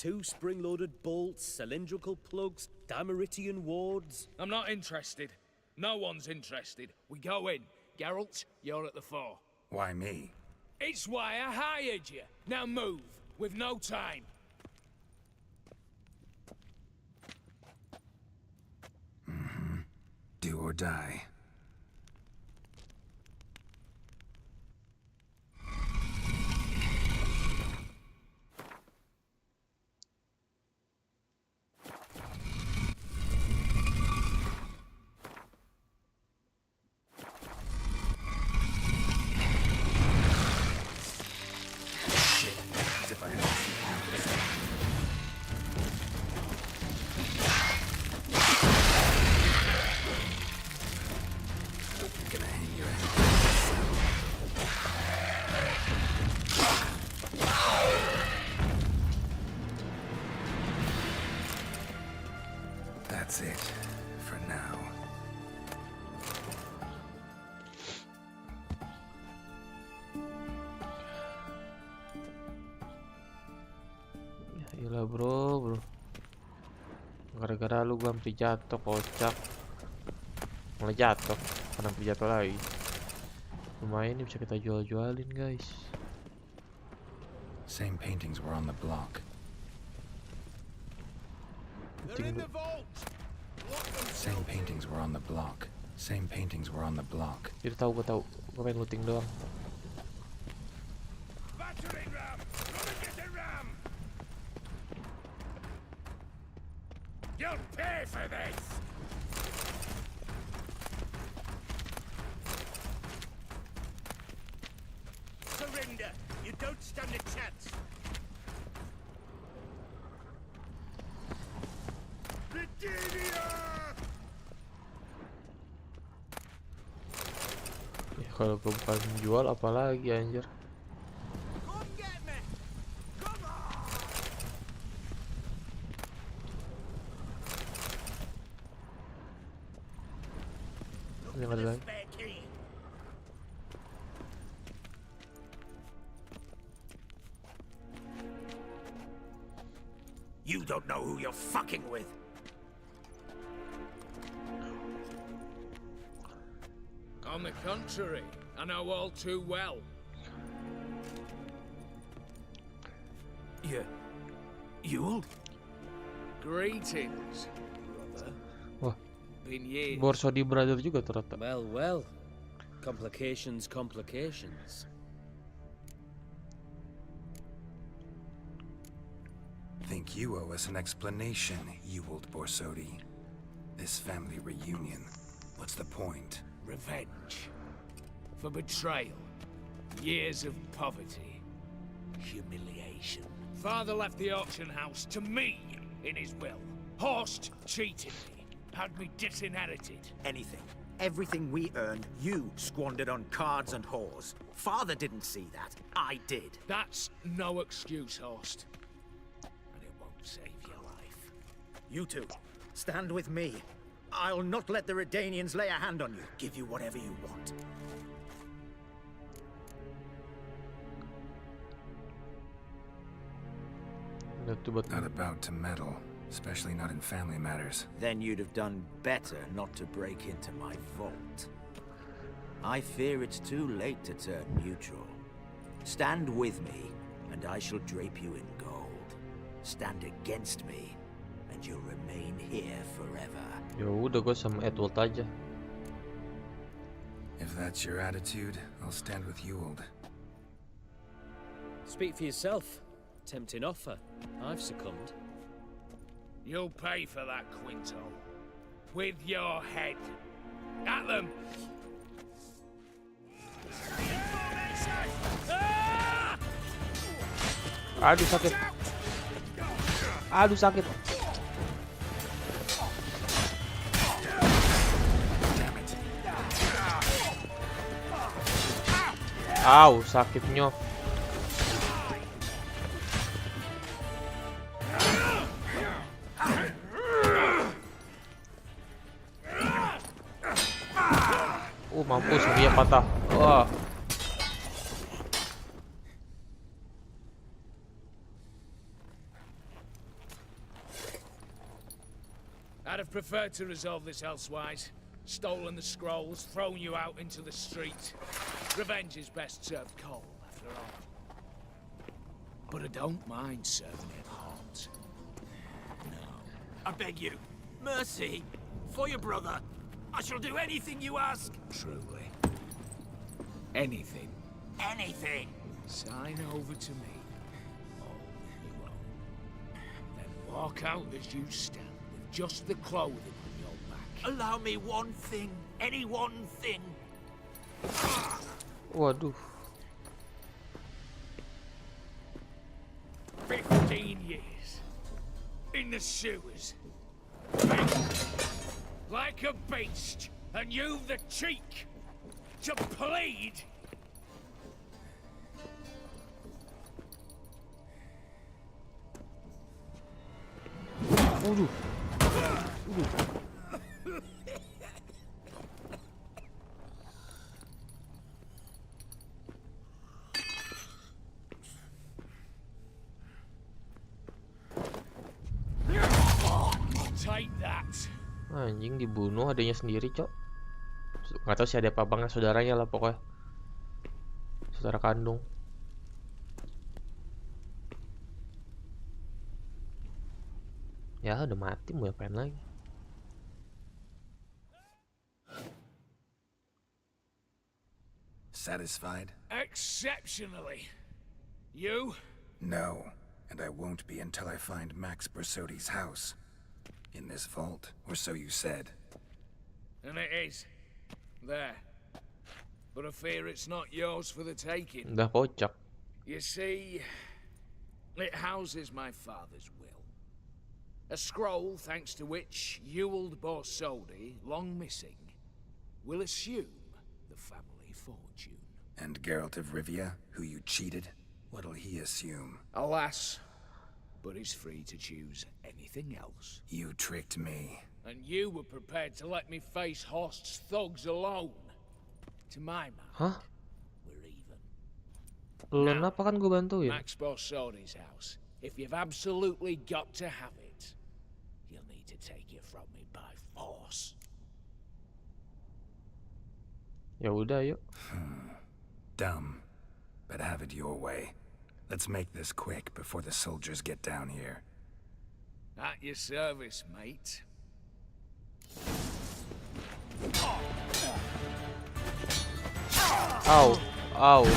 2 spring-loaded bolts, cylindrical plugs, Dimeritian wards. I'm not interested. No one's interested. We go in. Geralt, you're at the fore. Why me? It's why I hired you. Now move. We've no time. Do or die. That's it, for now. Ya iyalah bro. Gara-gara lu gua hampir jatuh, kocak. Malah jatuh, karena hampir jatuh lagi. Lumayan ini bisa kita jual-jualin guys. Same paintings were on the block. They're in the vault. Same paintings were on the block. Same paintings were on the block. Jadi tahu, gua pengen looting doang. Battering ram. Come and get a ram. You'll pay for this. Surrender. You don't stand a chance. Ya, kalau gua bukan jual apalagi anjir. You don't know who you're fucking with. On the contrary, I know all too well. Ewald? Greetings, brother. Wah, Been years. Borsodi brother juga ternyata. Well, well. Complications, complications. Think you owe us an explanation, Ewald Borsodi. This family reunion. What's the point? Revenge. For betrayal. Years of poverty. Humiliation. Father left the auction house to me in his will. Horst cheated me. Had me disinherited. Anything. Everything we earned, you squandered on cards and whores. Father didn't see that. I did. That's no excuse, Horst. And it won't save your life. You two, stand with me. I'll not let the Redanians lay a hand on you. Give you whatever you want. Not about to meddle, especially not in family matters. Then you'd have done better not to break into my vault. I fear it's too late to turn neutral. Stand with me, and I shall drape you in gold. Stand against me, and you'll remain here forever. Ya udah, gue sama Edward aja. If that's your attitude, I'll stand with Ewald. Speak for yourself. Tempting offer. I've succumbed. You'll pay for that, Quinto. With your head. At them! Aduh sakit. Aduh sakit. Au, sakitnya. Mampus, dia patah. Wah. I'd have preferred to resolve this elsewise. Stolen the scrolls, thrown you out into the street. Revenge is best served cold, after all. But I don't mind serving it hot. No. I beg you, mercy, for your brother. I shall do anything you ask. Truly. Anything. Anything. Sign over to me. Oh, you won't. Then walk out as you stand, with just the clothing on your back. Allow me one thing. Any one thing. Waduh. 15 years. In the sewers. Like a beast. And you've the cheek to plead. Waduh. Take that. Anjing, dibunuh adanya sendiri, Cok. Nggak tahu sih ada apa bangnya, saudaranya lah pokoknya. Saudara kandung. Ya udah mati, mau apain lagi. Satisfied? Exceptionally. You? No, and I won't be until I find Max Bersodi's house. In this vault, or so you said. And it is. There. But I fear it's not yours for the taking. Udah kocak. You see, it houses my father's will. A scroll thanks to which Ewald Borsodi, long missing, will assume the family fortune. And Geralt of Rivia, who you cheated, what'll he assume? Alas, but he's free to choose anything else. You tricked me. And you were prepared to let me face Horst's thugs alone. To my mind, Hah? we're even. Lu kenapa kan gue bantuin? Max Borsodi's house. If you've absolutely got to have it, you'll need to take it from me by force. Ya udah, yuk. Dumb, but have it your way. Let's make this quick before the soldiers get down here. At your service, mate. Au, au.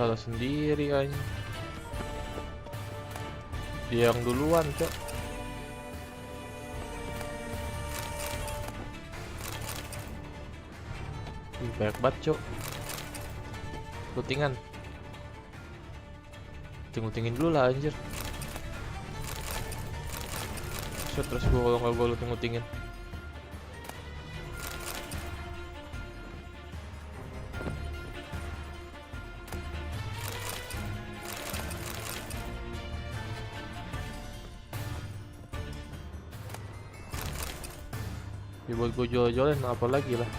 Salah sendiri kan. Dia yang duluan, Cok. Banyak banget, Cok. Lootingan. Looting-lootingin dulu lah, anjir. Terus gua kalau nggak gua looting-lootingin. Ya buat gue jual-jualin apa lagi lah.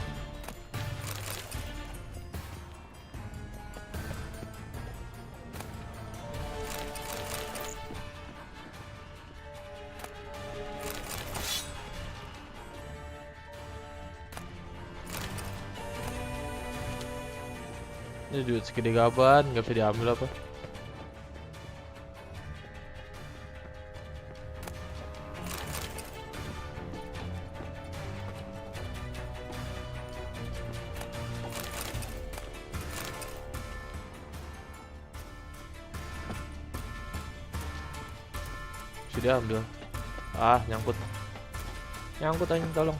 Ini duit segede gaban, nggak bisa diambil apa? Sudah ambil. Ah, nyangkut. Nyangkut aja, tolong.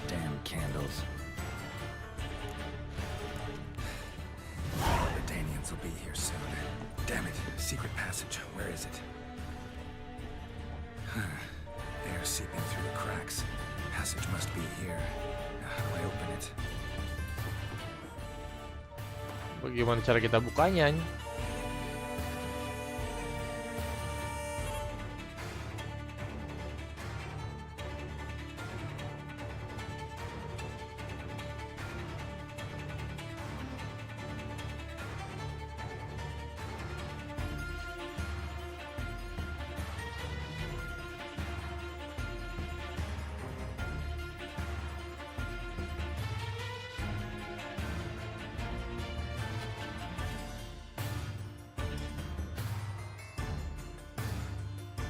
Damn candles. The Danians will be here soon. Damn it, secret passage. Where is it? Air seeping through the cracks. Passage must be here. How do I open it? Bagaimana cara kita bukanya?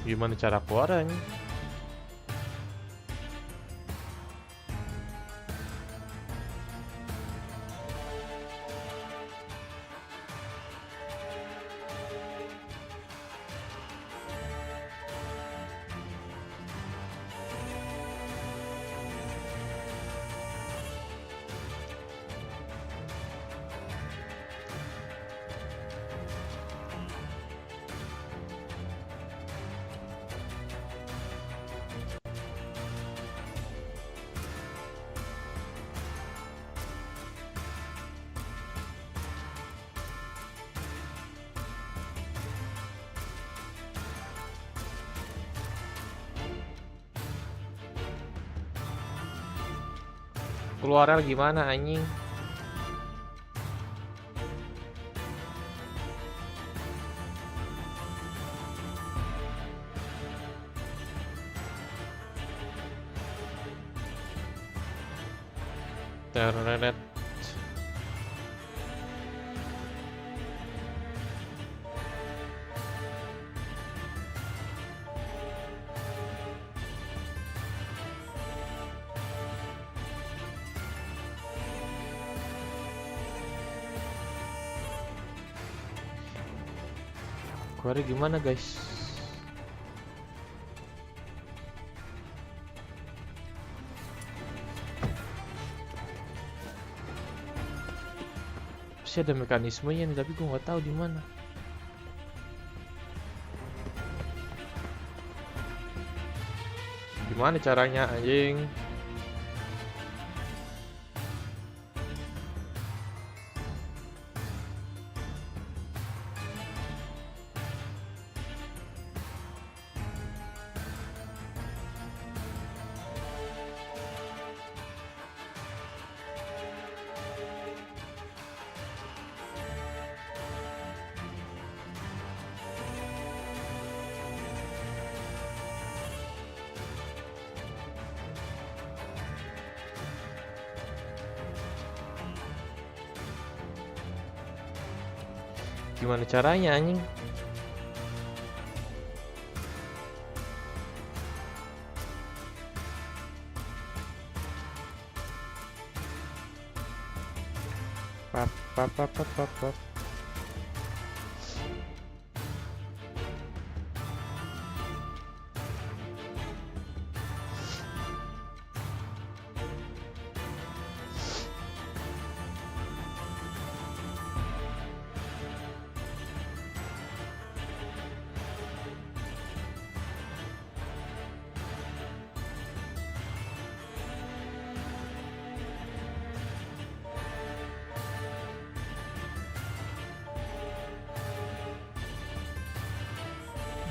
Gimana cara keluarnya? Keluarnya gimana anjing? Ternet. Keluarnya gimana guys? Pasti ada mekanismenya nih, tapi gue nggak tahu di mana. Gimana caranya anjing? Gimana caranya anjing? Pap pap pap pap pap pap.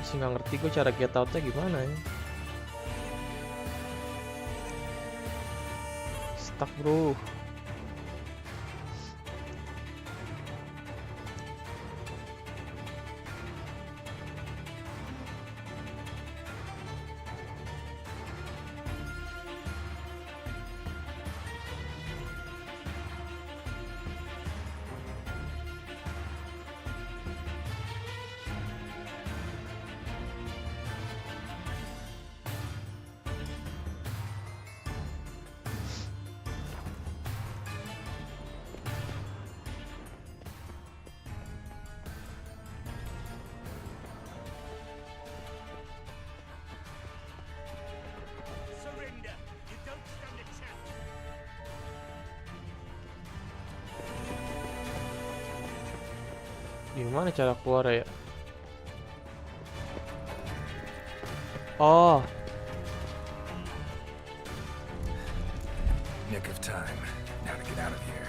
Masih nggak ngerti gue cara get out-nya gimana ya. Stuck bro. Gimana cara keluar ya? Oh, Nick of time. Now to get out of here.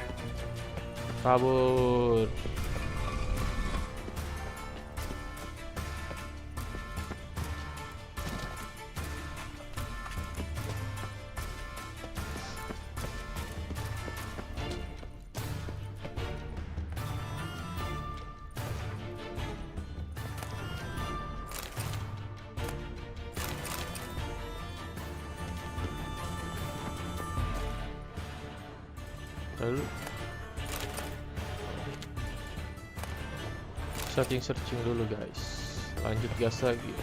kabur. Lalu searching dulu guys. Lanjut gas lagi.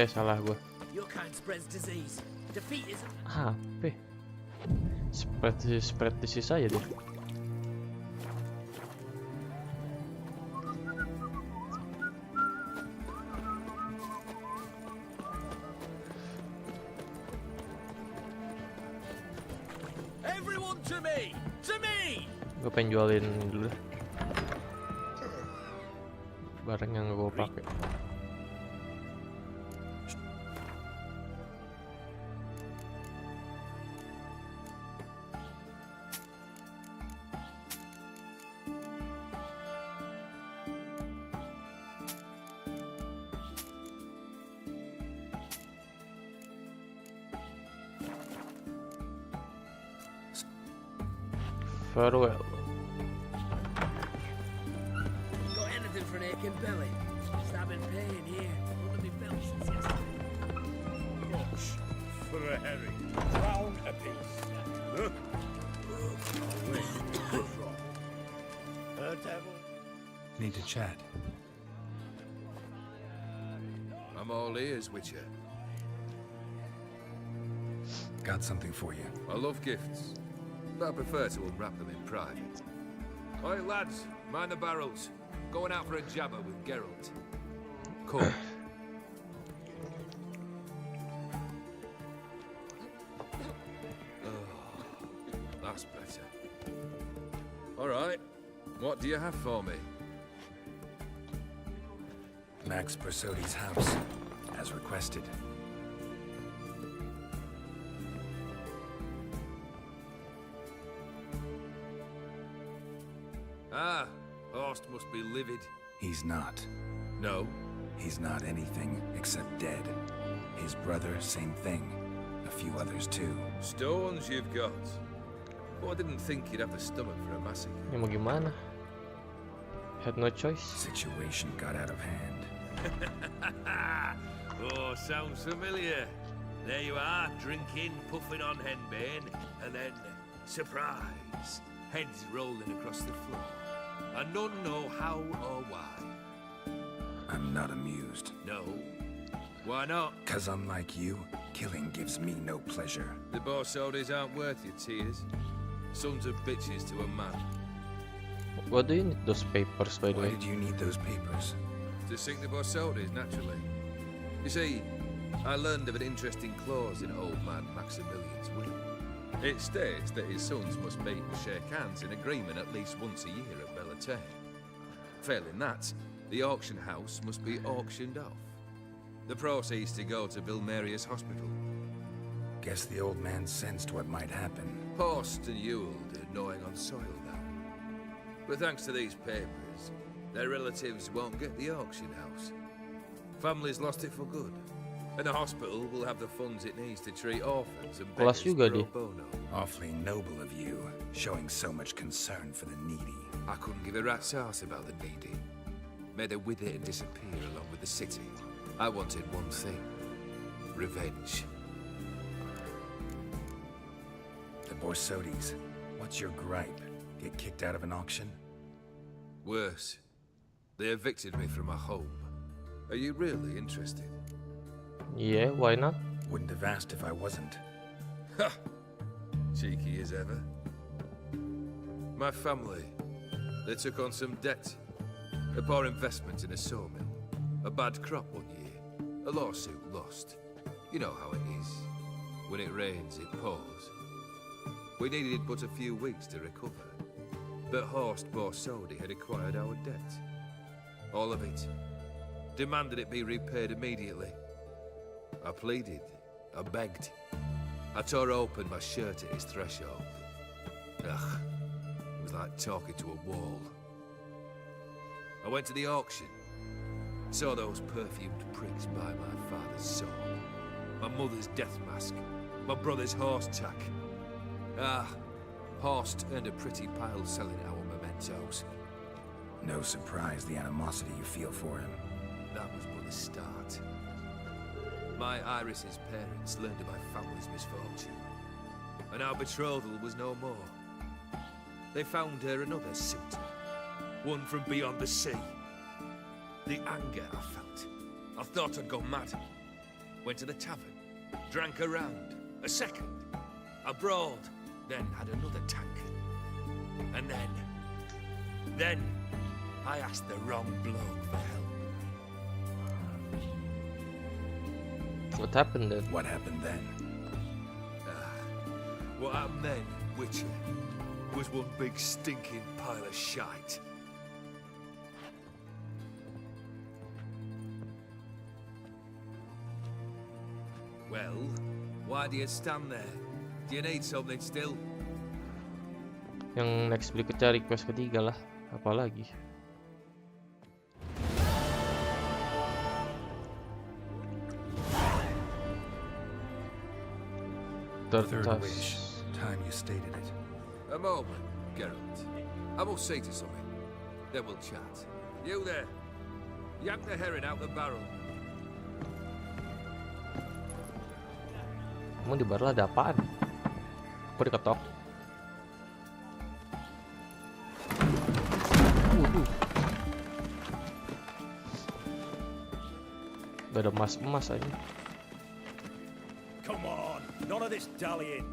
Salah gue. Your kind spreads disease. Defeat is HP. Spread disease aja deh. Everyone to me! To me! Gue pengen jualin dulu deh. Barang yang gue pakai. Farewell. Got anything for an aching belly? Stabbing pain here. Under me belt since yesterday. much for a herring? Crown apiece. Huh? A devil. Need to chat. I'm all ears, Witcher. Got something for you. I love gifts, but I prefer to unwrap them in private. Oi, lads, mind the barrels. Going out for a jabber with Geralt. Come. Oh, that's better. All right, what do you have for me? Max Bersodi's house, as requested. Ah, Horst must be livid. He's not. No? He's not anything except dead. His brother, same thing. A few others too. Stones you've got. Oh, I didn't think you'd have the stomach for a massacre. Ya mau gimana? Had no choice. Situation got out of hand. Oh, sounds familiar. There you are, drinking, puffing on henbane, and then, surprise, heads rolling across the floor. And none know how or why. I'm not amused. No? Why not? 'Cause unlike you, killing gives me no pleasure. The Borsodis aren't worth your tears. Sons of bitches to a man. What do you need those papers, by the Why way? did you need those papers? To sink the Borsodis, naturally. You see, I learned of an interesting clause in old man Maximilian's will. It states that his sons must meet and shake hands in agreement at least once a year at Bellatane. Failing that, the auction house must be auctioned off. The proceeds to go to Vilmerius Hospital. Guess the old man sensed what might happen. Horst and Ewald are gnawing on soil now. But thanks to these papers, their relatives won't get the auction house. Families lost it for good. And the hospital will have the funds it needs to treat orphans and Kelas beggars juga pro dia. bono. Awfully noble of you, showing so much concern for the needy. I couldn't give a rat's ass about the needy. Made her with it and disappear along with the city. I wanted one thing. Revenge. The Borsodis, what's your gripe? Get kicked out of an auction? Worse. They evicted me from my home. Are you really interested? Yeah, why not? Wouldn't have asked if I wasn't. Ha! Cheeky as ever. My family, they took on some debt. A poor investment in a sawmill. A bad crop one year. A lawsuit lost. You know how it is. When it rains, it pours. We needed but a few weeks to recover. But Horst Borsodi had acquired our debt. All of it. Demanded it be repaid immediately. I pleaded. I begged. I tore open my shirt at his threshold. Ugh. It was like talking to a wall. I went to the auction. Saw those perfumed pricks buy my father's soul. My mother's death mask. My brother's horse tack. Ah, Horst earned a pretty pile selling our mementos. No surprise the animosity you feel for him. That was but the start. My Iris's parents learned of my family's misfortune. And our betrothal was no more. They found her another suitor. One from beyond the sea. The anger I felt. I thought I'd gone mad. Went to the tavern. Drank a round. A second. I brawled. Then had another tankard. And then I asked the wrong bloke for help. What happened then? What happened then? What happened then, Witcher, was one big stinking pile of shite. Well, why do you stand there? Do you need something still? Yang next berikutnya request ketiga lah. Apalagi? Third wish. Time you stated it. A moment, Geralt. I must say to something. Then we'll chat. You there. Yank the herring out the barrel. Emang di bar ada apaan? Kok diketok? Waduh. Gak ada emas aja. Come on, none of this dallying.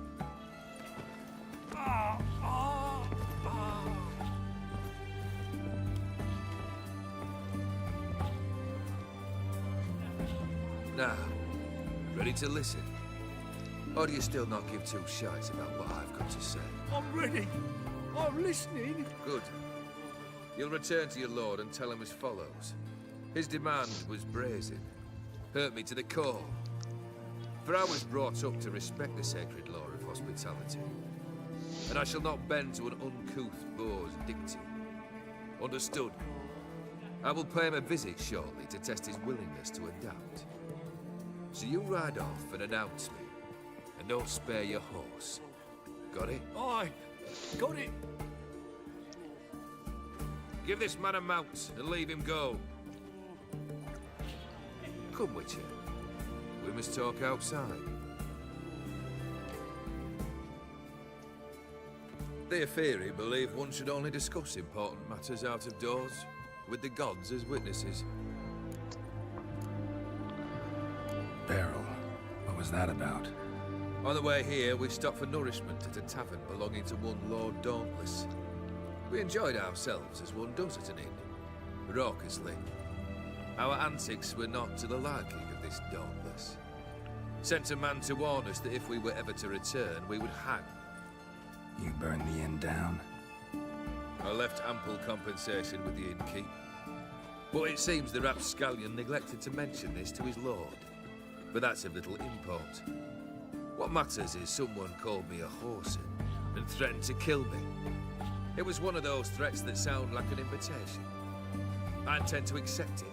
Now, ready to listen? Or do you still not give two shites about what I've got to say? I'm ready. I'm listening. Good. You'll return to your lord and tell him as follows. His demand was brazen. Hurt me to the core. For I was brought up to respect the sacred law of hospitality. And I shall not bend to an uncouth boor's dictum. Understood? I will pay him a visit shortly to test his willingness to adapt. So you ride off and announce me. And don't spare your horse. Got it? Aye, got it. Give this man a mount and leave him go. Come, Witcher. We must talk outside. The Aetheri believe one should only discuss important matters out of doors, with the gods as witnesses. Beryl, what was that about? On the way here, we stopped for nourishment at a tavern belonging to one Lord Dauntless. We enjoyed ourselves as one does at an inn, raucously. Our antics were not to the liking of this Dauntless. Sent a man to warn us that if we were ever to return, we would hang. You burned the inn down? I left ample compensation with the innkeep. But it seems the rapscallion neglected to mention this to his lord. But that's of little import. What matters is someone called me a whoreson and threatened to kill me. It was one of those threats that sound like an invitation. I intend to accept it.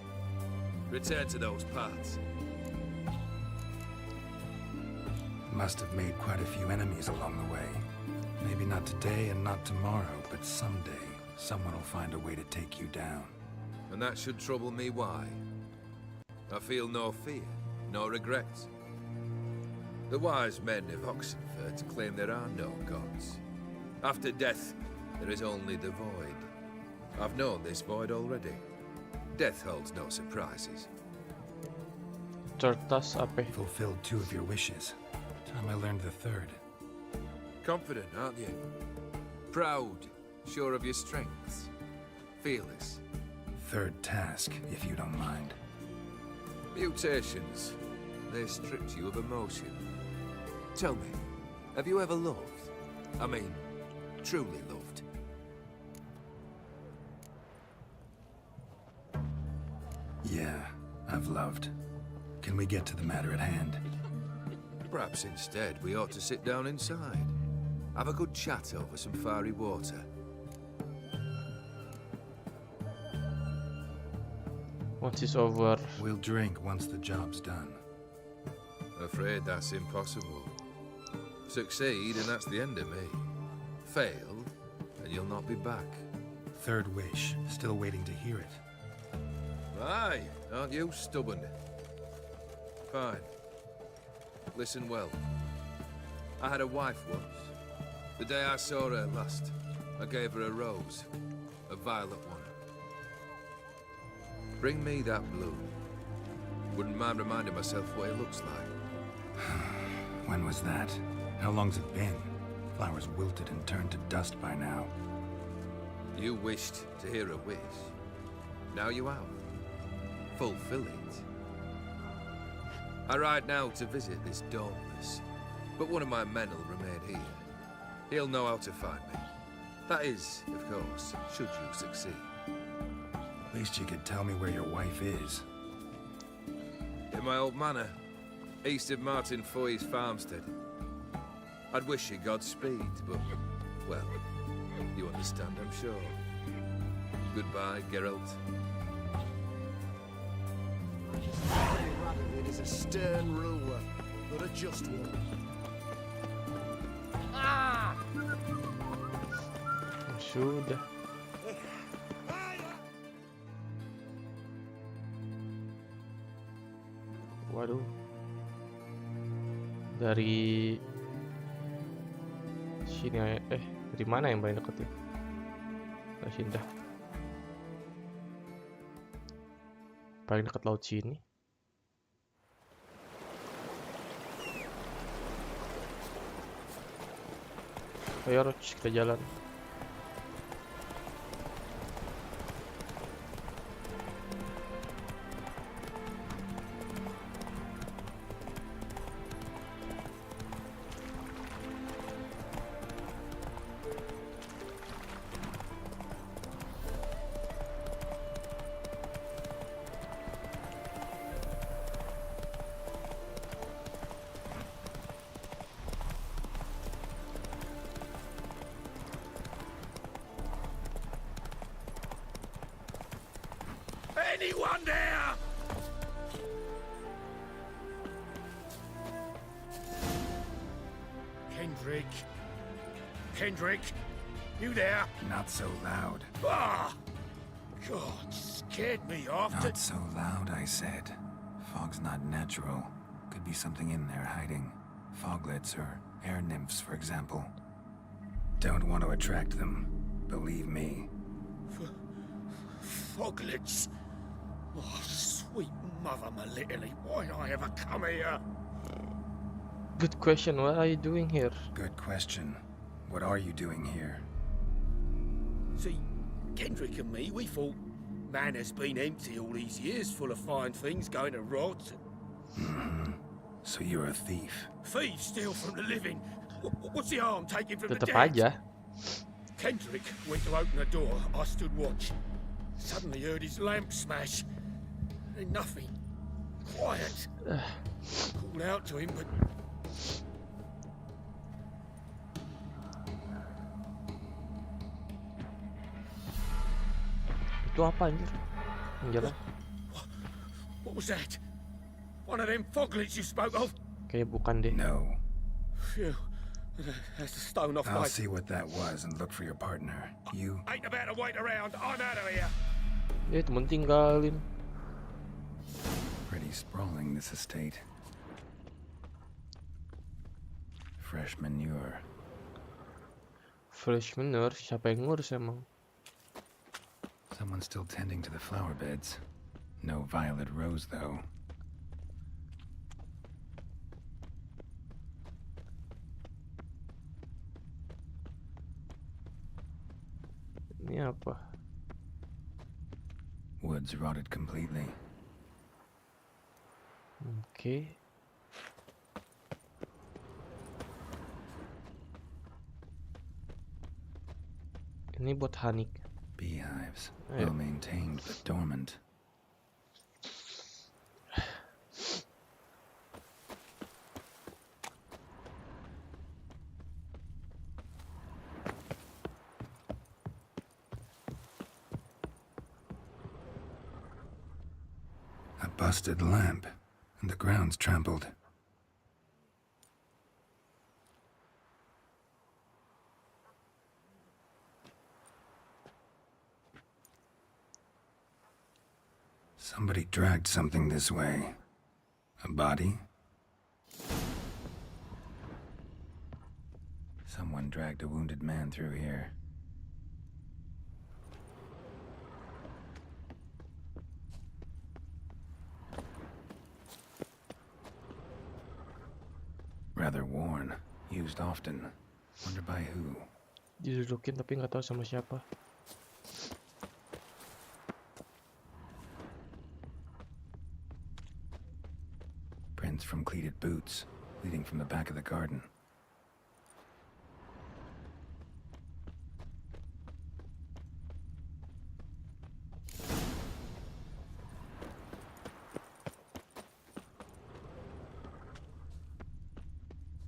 Return to those parts. Must have made quite a few enemies along the way. Maybe not today and not tomorrow, but someday someone will find a way to take you down. And that should trouble me why? I feel no fear, no regrets. The wise men of Oxenford claim there are no gods. After death, there is only the void. I've known this void already. Death holds no surprises. Certas apa? Fulfilled 2 of your wishes. Time I learned the 3rd. Confident, aren't you? Proud, sure of your strengths. Fearless. 3rd task, if you don't mind. Mutations. They stripped you of emotion. Tell me, have you ever loved? I mean, truly loved? Yeah, I've loved. Can we get to the matter at hand? Perhaps instead we ought to sit down inside. Have a good chat over some fiery water. Once it's over. We'll drink once the job's done. Afraid that's impossible. Succeed and that's the end of me. Fail and you'll not be back. 3rd wish. Still waiting to hear it. Aye, aren't you stubborn? Fine. Listen well. I had a wife once. The day I saw her last, I gave her a rose. A violet one. Bring me that bloom. Wouldn't mind reminding myself what it looks like. When was that? How long's it been? Flowers wilted and turned to dust by now. You wished to hear a wish. Now you have. Fulfill it. I ride now to visit this Dauntless, but one of my men will remain here. He'll know how to find me. That is, of course, should you succeed. At least you could tell me where your wife is. In my old manor, east of Martin Foy's farmstead. I'd wish you Godspeed, but, well, you understand, I'm sure. Goodbye, Geralt. Radovid is a stern ruler, but a just one. Ah! Sudah. Waduh. Dari sini dari mana yang paling dekat ya? Dari sini dah. Paling dekat laut sini. Ayo Roch, kita jalan. Anyone there? Kendrick? Kendrick? You there? Not so loud. Ah! God, scared me off. Not so loud, I said. Fog's not natural. Could be something in there hiding. Foglets or air nymphs, for example. Don't want to attract them. Believe me. Foglets? Oh, sweet mother Melitely, why did I ever come here? Good question. What are you doing here? Good question. What are you doing here? See, Kendrick and me, we thought Manor's been empty all these years, full of fine things going to rot. Mm-hmm. So you're a thief. Thieves steal from the living. What's the harm taking from the Tetep dead? aja. Kendrick went to open the door. I stood watch. Suddenly heard his lamp smash. Then nothing. Quiet. Called out to him, but... Itu apa anjir? Yang jalan? What was that? One of them foglets you spoke of? Kayak bukan deh. No. Phew. That's the stone off I'll my... see what that was and look for your partner. You... Ain't about to wait around. I'm out of here. Temen tinggalin. Pretty sprawling, this estate. Fresh manure. Fresh manure? Siapa yang ngurus emang? Someone's still tending to the flower beds. No violet rose, though. Ini apa? Woods rotted completely. Oke. Ini buat honey. Beehives, Ayo. well maintained but dormant. A busted lamp, and the ground's trampled. Somebody dragged something this way. A body? Someone dragged a wounded man through here. Rather worn, used often. Wonder by who? Didudukin tapi nggak tahu sama siapa. Prints from cleated boots, leading from the back of the garden.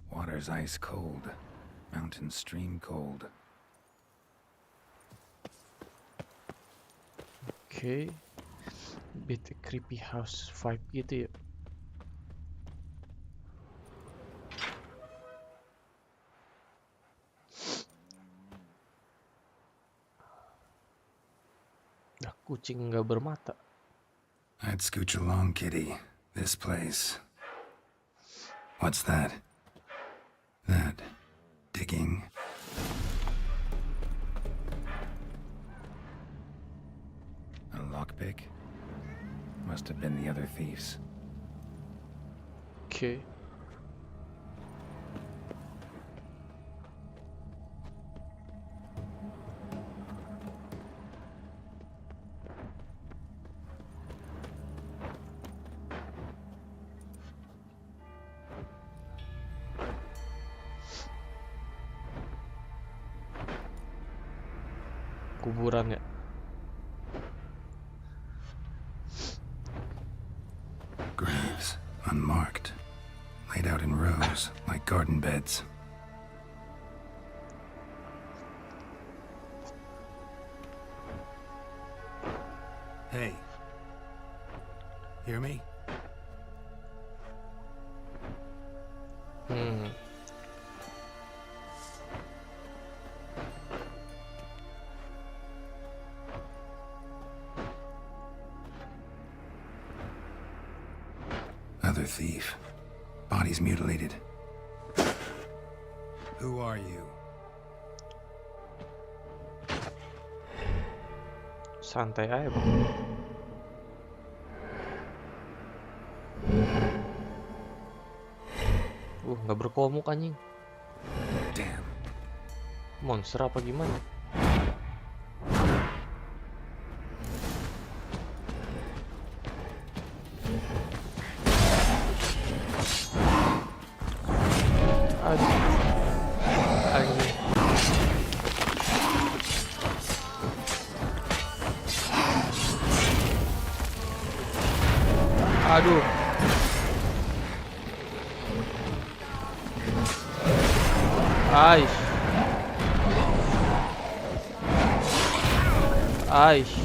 Water's ice cold. Mountain stream cold. Oke. Bit creepy house vibe gitu ya. Nah, kucing nggak bermata. I'd scooch along, kitty. This place. What's that? that? Digging. A lockpick? Must have been the other thieves. Okay. Kuburan ya. Graves, unmarked. Laid out in rows, like garden beds. Hey. Hear me? Other thief. Bodies mutilated. Who are you? Santai aja, Bang. Nggak berkomuk anjing. Damn. Monster apa gimana? Aduh. Anjing. Aduh. Aish. Aish.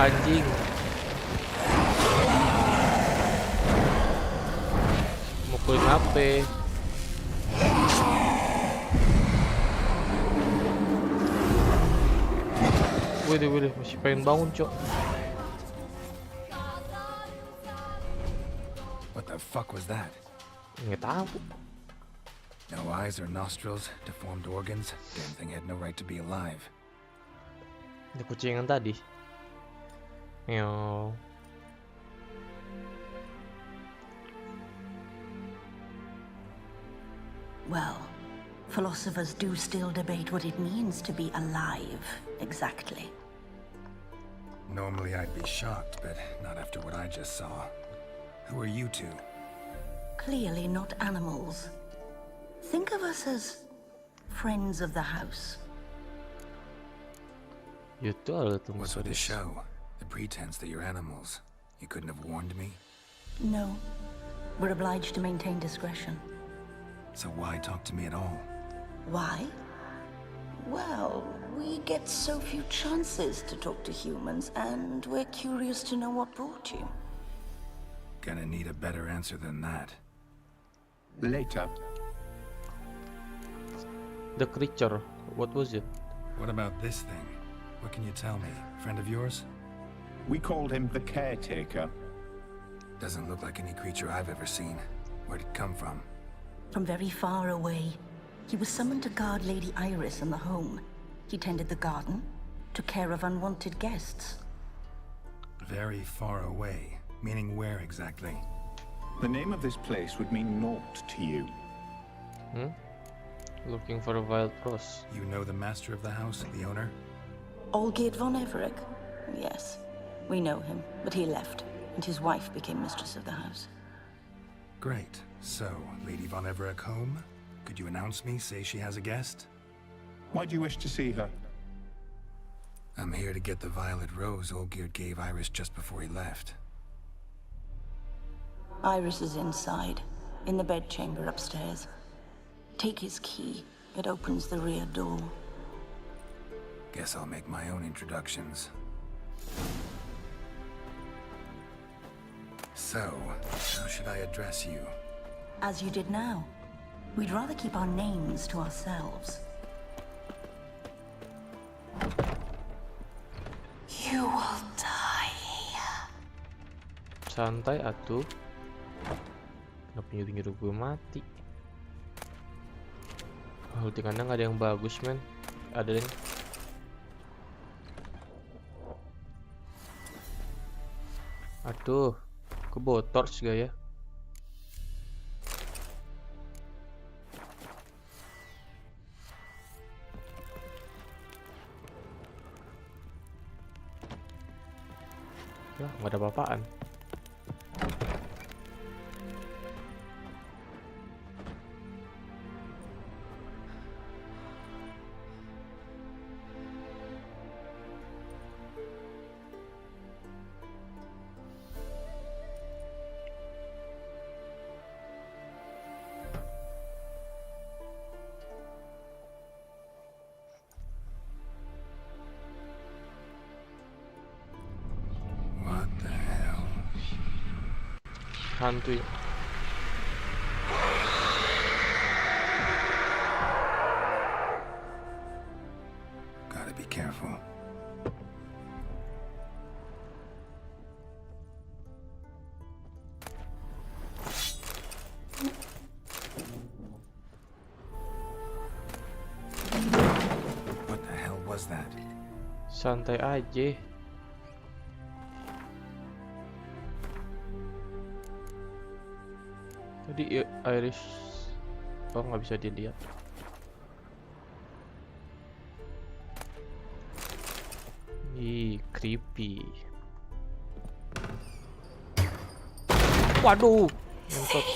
Anjing. Mukulin HP. Wih, masih pengen bangun, Cok. What the fuck was that? Nggak tahu. No eyes or nostrils, deformed organs. Damn thing had no right to be alive. Ini kucingan tadi. Yo. Well, philosophers do still debate what it means to be alive, exactly. Normally I'd be shocked, but not after what I just saw. Who are you two? Clearly not animals. Think of us as friends of the house. What's with the show? The pretense that you're animals. You couldn't have warned me? No. We're obliged to maintain discretion. So why talk to me at all? Why? Well, we get so few chances to talk to humans, and we're curious to know what brought you. Gonna need a better answer than that. Later. The creature, what was it? What about this thing? What can you tell me? Friend of yours? We called him the Caretaker. Doesn't look like any creature I've ever seen. Where'd it come from? From very far away. He was summoned to guard Lady Iris in the home. He tended the garden, took care of unwanted guests. Very far away. Meaning where exactly? The name of this place would mean naught to you. Looking for a wild cross. You know the master of the house, the owner? Olgierd von Everett? Yes. We know him, but he left, and his wife became mistress of the house. Great. So, Lady von Everett home? Could you announce me, say she has a guest? Why do you wish to see her? I'm here to get the violet rose Olgierd gave Iris just before he left. Iris is inside, in the bedchamber upstairs. Take his key. It opens the rear door. Guess I'll make my own introductions. So, how should I address you? As you did now. We'd rather keep our names to ourselves. Santai atuh. Kenapa nyuruh-nyuruh gue mati? Hultingannya nggak ada yang bagus, men. Ada yang aduh, kebotor sih ya. Ya, nggak ada apa-apaan. Hantu ya. Gotta be careful. What the hell was that? Santai aja. Tadi Irish, oh nggak bisa dilihat. Ih, creepy. Waduh, nontot.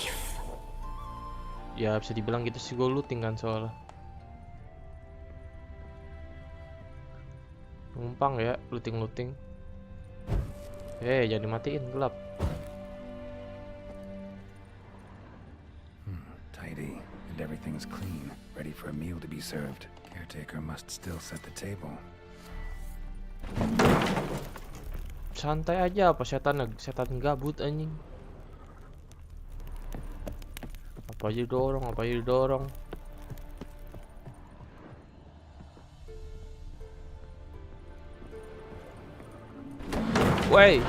Ya bisa dibilang gitu sih, gue looting kan soalnya. Numpang ya, looting. Jangan dimatiin, gelap. Tidy, and everything's clean, ready for a meal to be served. Caretaker must still set the table. Santai aja, apa setan gabut anjing. Apa aja didorong. Wey.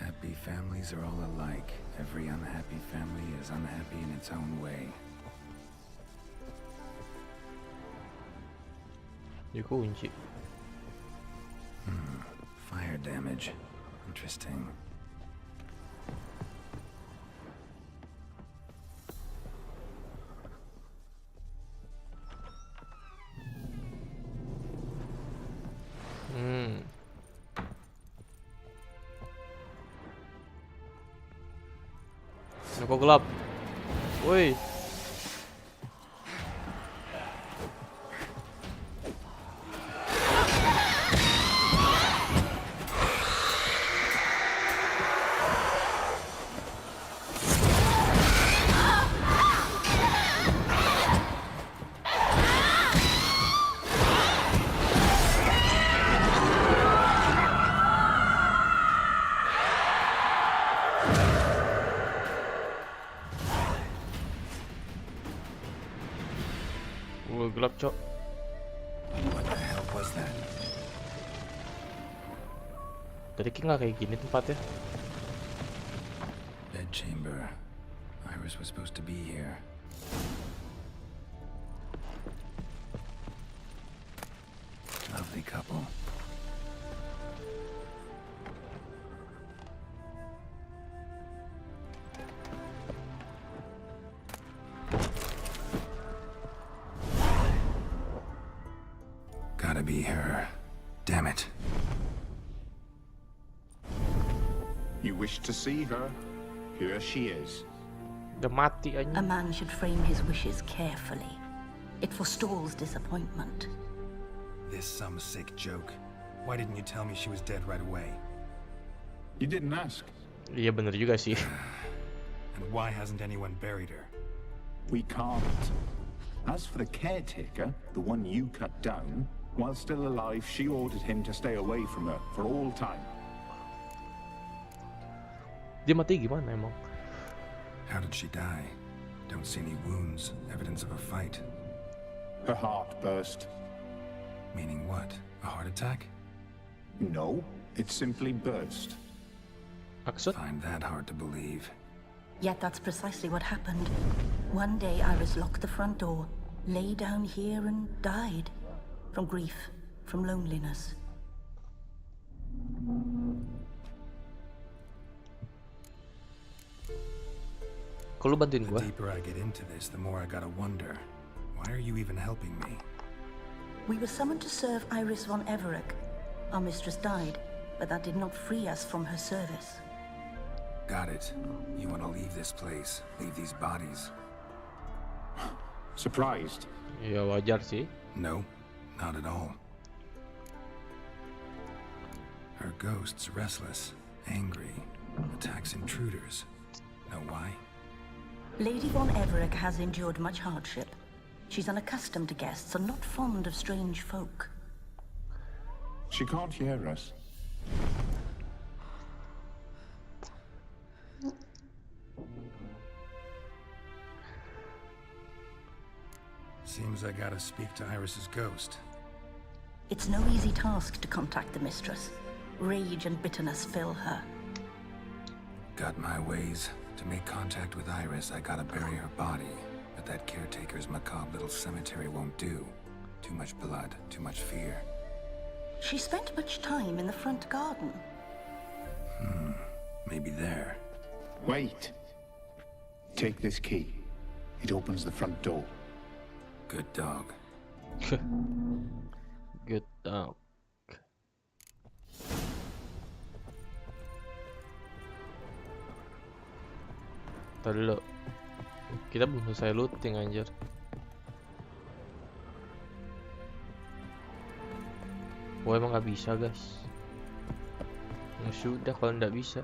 Happy families are all alike. Every unhappy family is unhappy in its own way. Dikunci. Fire damage. Interesting. Ini kok gelap. Woi. Gelap, Cok. What the hell was that? Tadi nggak kayak gini tempatnya. Bed chamber. Iris was supposed to be here. Lovely couple. Gotta be her. Damn it. You wish to see her? Here she is. Udah mati aja. A man should frame his wishes carefully. It forestalls disappointment. This some sick joke. Why didn't you tell me she was dead right away? You didn't ask. Iya bener juga sih. And why hasn't anyone buried her? We can't. As for the caretaker, the one you cut down, while still alive, she ordered him to stay away from her for all time. Dia mati gimana emang? How did she die? Don't see any wounds, evidence of a fight. Her heart burst. Meaning what? A heart attack? No, it simply burst. Find that hard to believe. Yet that's precisely what happened. One day Iris locked the front door, lay down here and died. From grief, from loneliness. Kalau bantuin The gua. deeper I get into this, the more I gotta wonder. Why are you even helping me? We were summoned to serve Iris von Everett. Our mistress died, but that did not free us from her service. Got it. You want to leave this place, leave these bodies. Surprised? Ya wajar sih. No, not at all. Her ghost's restless, angry, attacks intruders. Know why? Lady von Everett has endured much hardship. She's unaccustomed to guests and not fond of strange folk. She can't hear us. Seems I gotta speak to Iris's ghost. It's no easy task to contact the mistress. Rage and bitterness fill her. Got my ways. To make contact with Iris, I gotta bury her body. But that caretaker's macabre little cemetery won't do. Too much blood, too much fear. She spent much time in the front garden. Maybe there. Wait. Take this key. It opens the front door. Good dog. Good dog. Tadi dulu. Kita belum selesai looting anjir. Oh emang nggak bisa guys. Ya sudah kalau nggak bisa.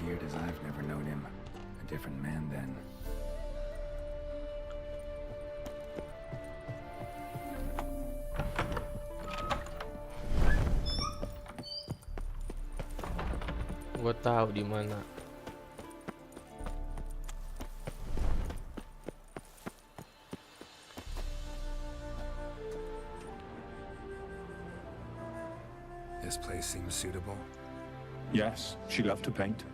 Geared as I've never known him. A different man then. Gua tahu di mana. This place seems suitable. Yes, she loved to paint.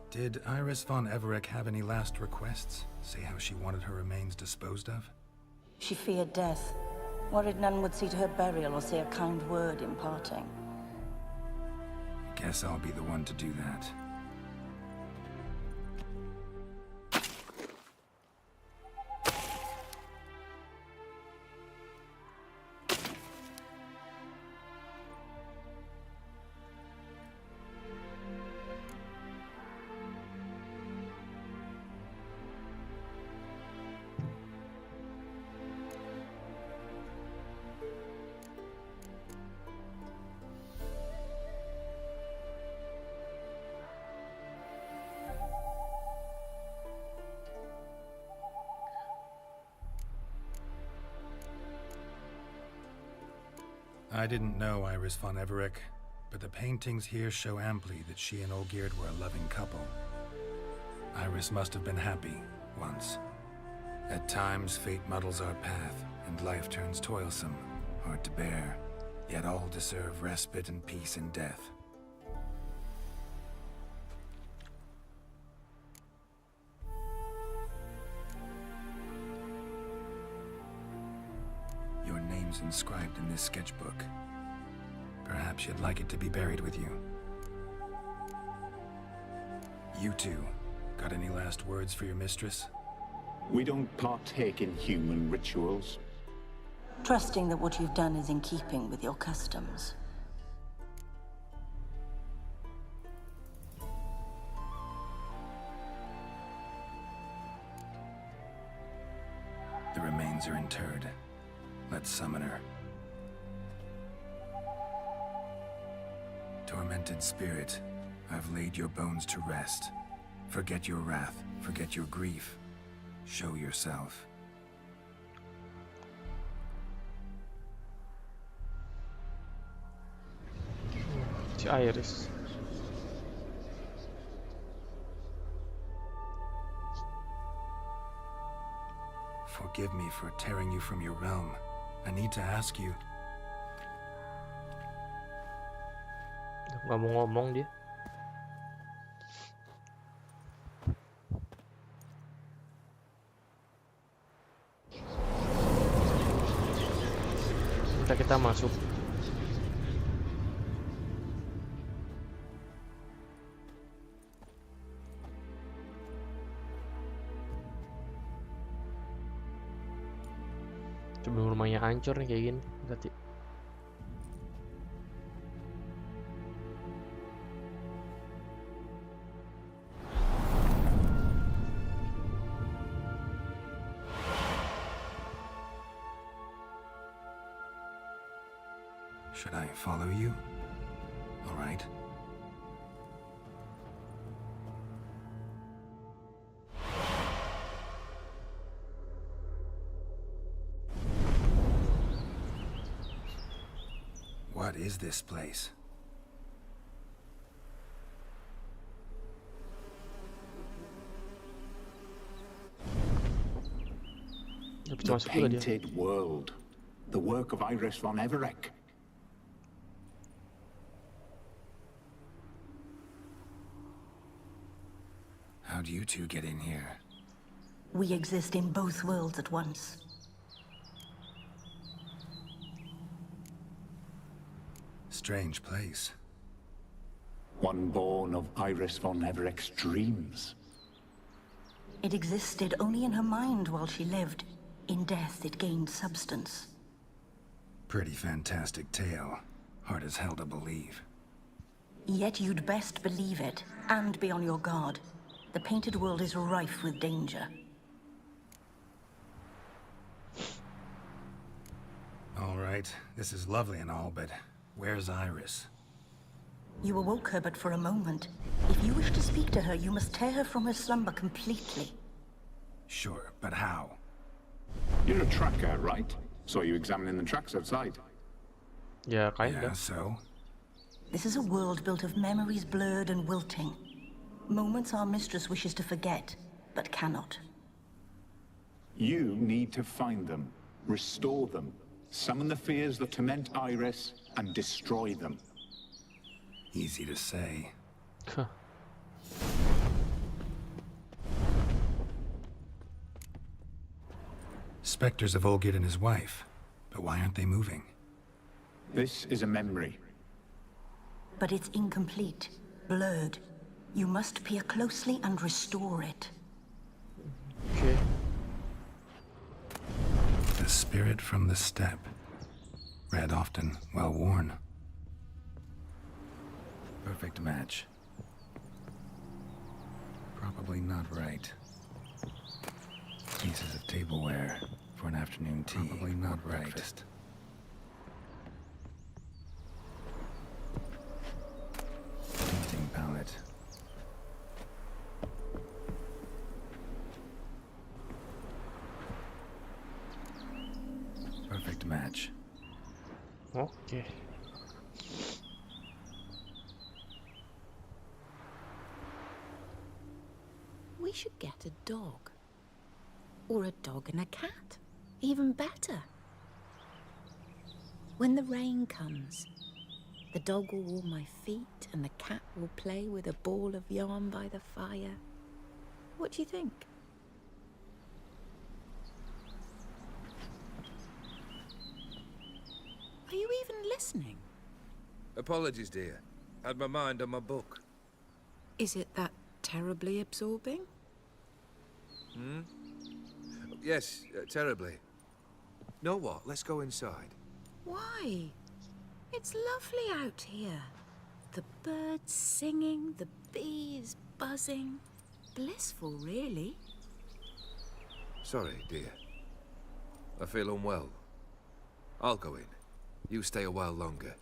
Did Iris von Everett have any last requests? Say how she wanted her remains disposed of? She feared death. Worried none would see to her burial or say a kind word in parting. Guess I'll be the one to do that. I didn't know Iris von Everett, but the paintings here show amply that she and Olgierd were a loving couple. Iris must have been happy, once. At times, fate muddles our path, and life turns toilsome, hard to bear, yet all deserve respite and peace in death. Your name's inscribed in this sketchbook. Perhaps you'd like it to be buried with you. You two, got any last words for your mistress? We don't partake in human rituals. Trusting that what you've done is in keeping with your customs. The remains are interred. Let's summon her. Tormented spirit, I've laid your bones to rest. Forget your wrath, forget your grief. Show yourself. Si Iris. Forgive me for tearing you from your realm. I need to ask you. Nggak mau ngomong dia. Kita masuk. Sebelum rumahnya hancur nih kayak gini berarti. Should I follow you? All right. What is this place? The Painted World. The work of Iris von Everec. How'd you two get in here? We exist in both worlds at once. Strange place. One born of Iris von Everec's dreams. It existed only in her mind while she lived. In death, it gained substance. Pretty fantastic tale. Hard as hell to believe. Yet you'd best believe it, and be on your guard. The Painted World is rife with danger. All right, this is lovely and all, but where's Iris? You awoke her but for a moment. If you wish to speak to her, you must tear her from her slumber completely. Sure, but how? You're a tracker, right? Saw you examining the tracks outside. Yeah, kinda. Yeah, so? This is a world built of memories blurred and wilting. Moments our mistress wishes to forget, but cannot. You need to find them, restore them, summon the fears that torment Iris, and destroy them. Easy to say. Huh. Spectres of Olgid and his wife. But why aren't they moving? This is a memory. But it's incomplete, blurred. You must peer closely and restore it. Okay. The spirit from the steppe. Read often, well worn. Perfect match. Probably not right. Pieces of tableware for an afternoon tea. Probably not breakfast. Painting palette. Perfect match. Okay. We should get a dog. Or a dog and a cat. Even better. When the rain comes, the dog will warm my feet and the cat will play with a ball of yarn by the fire. What do you think? Are you even listening? Apologies, dear. Had my mind on my book. Is it that terribly absorbing? Hmm? Yes, terribly. Know what? Let's go inside. Why? It's lovely out here. The birds singing, the bees buzzing. Blissful, really. Sorry, dear. I feel unwell. I'll go in. You stay a while longer.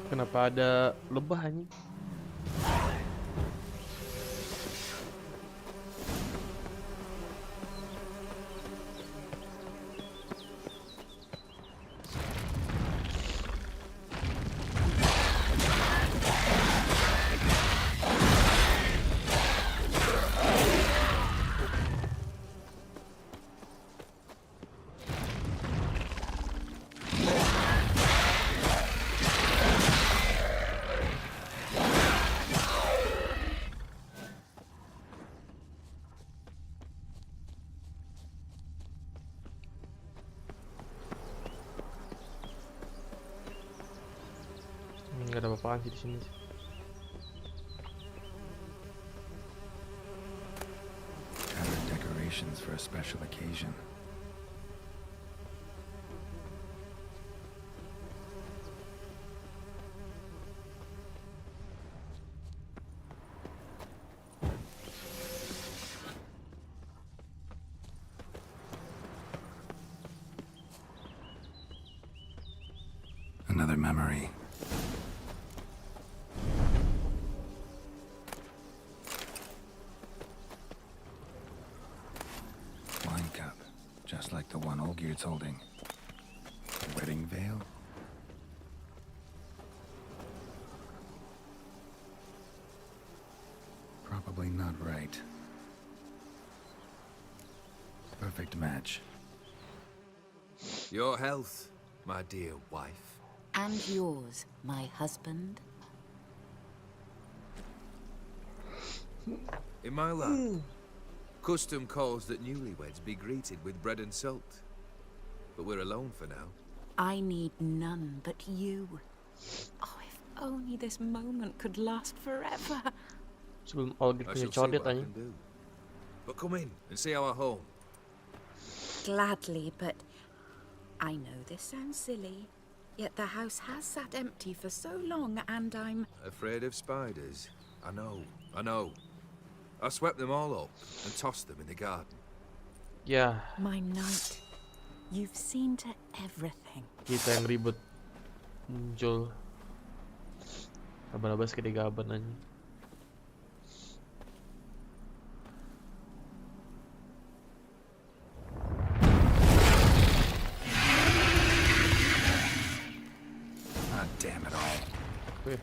Kenapa ada lebah anjing? apaan sih di sini? Covered decorations for a special occasion. Another memory. Wine cup, just like the one Olgierd's holding. A wedding veil? Probably not right. Perfect match. Your health, my dear wife. And yours, my husband. In my land, custom calls that newlyweds be greeted with bread and salt. But we're alone for now. I need none but you. Oh, if only this moment could last forever. Sebelum Olgierd I punya shall see codet what I aja. can do. But come in and see our home. Gladly, but I know this sounds silly. Yet the house has sat empty for so long, and I'm... Afraid of spiders? I know, I know. I swept them all up and tossed them in the garden. Ya, My knight, you've seen to everything. kita yang ribut muncul. Abas-abas kedegaban aja. Ah, damn it all. Oke.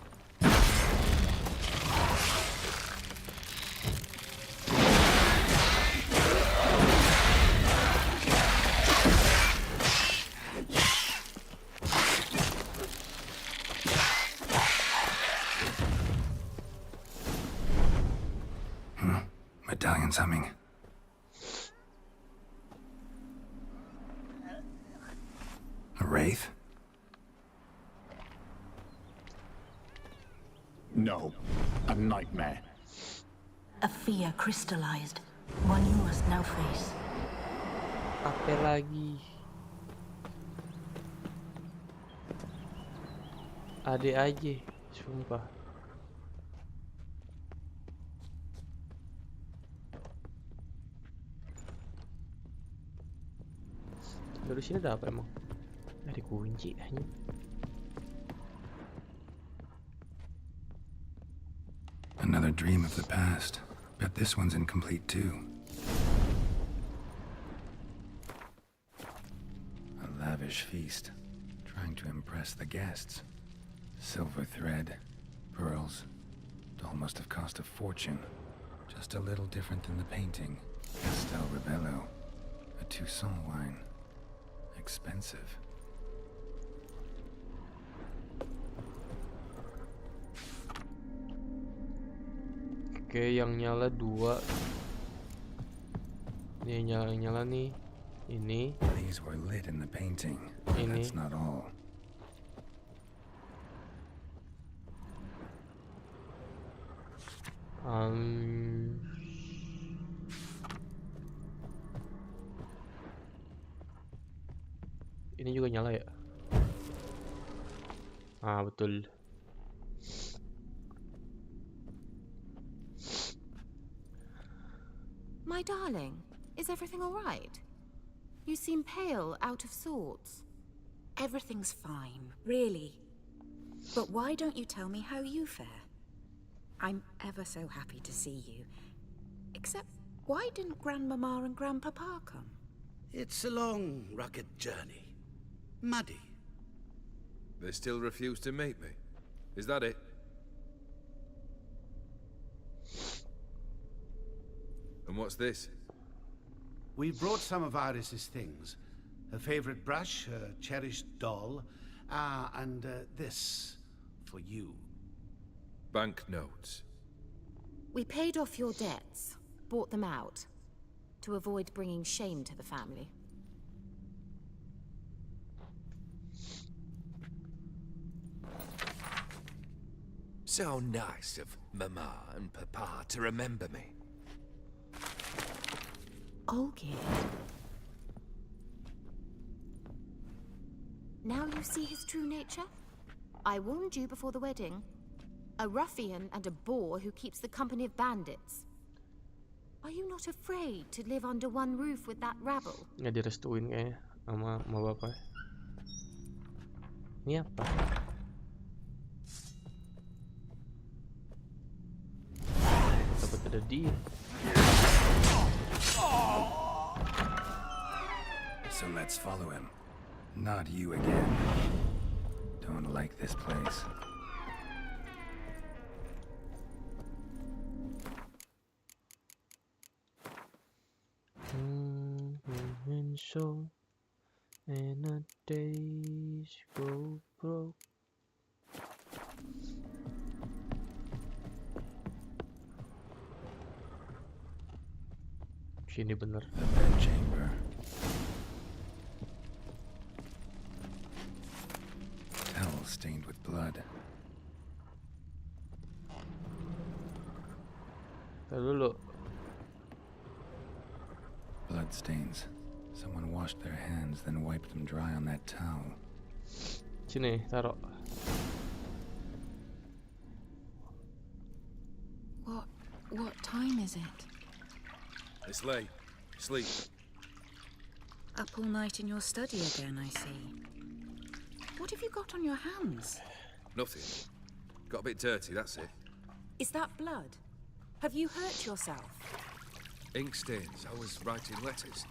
Medallion's humming. A wraith? No, a nightmare. A fear crystallized, one you must now face. Apa lagi? Ade aja, sumpah. Dari sini ada apa emang? Ada kunci aja. Another dream of the past. Bet this one's incomplete too. A lavish feast, trying to impress the guests. Silver thread, pearls. It all must have cost a fortune. Just a little different than the painting. Castel Rebello, a Toussaint wine. Expensive. Oke, yang nyala 2. Ini yang nyala nih. Ini. These were lit in the painting. Ini. That's not all. Ini juga nyala ya? Ah, betul. My darling, is everything all right? You seem pale, out of sorts. Everything's fine, really. But why don't you tell me how you fare? I'm ever so happy to see you. Except, why didn't Grandmama and Grandpapa come? It's a long, rugged journey. Muddy. They still refuse to meet me. Is that it? And what's this? We brought some of Iris's things. Her favorite brush, her cherished doll, and this for you. Banknotes. We paid off your debts, bought them out, to avoid bringing shame to the family. So nice of Mama and Papa to remember me. Olgierd. Now you see his true nature? I warned you before the wedding. A ruffian and a boor who keeps the company of bandits. Are you not afraid to live under one roof with that rabble? Nggak direstuin kayaknya sama bapak. Ini apa? Dapat ada dia. So let's follow him. Not you again. Don't like this place. So and a days go broke. Sini bener. The bed chamber. Towel stained with blood. Tar dulu. Blood stains. Someone washed their hands, then wiped them dry on that towel. Sini, taruh. What time is it? It's late. Sleep. Up all night in your study again, I see. What have you got on your hands? Nothing. Got a bit dirty, that's it. Is that blood? Have you hurt yourself? Ink stains. I was writing letters.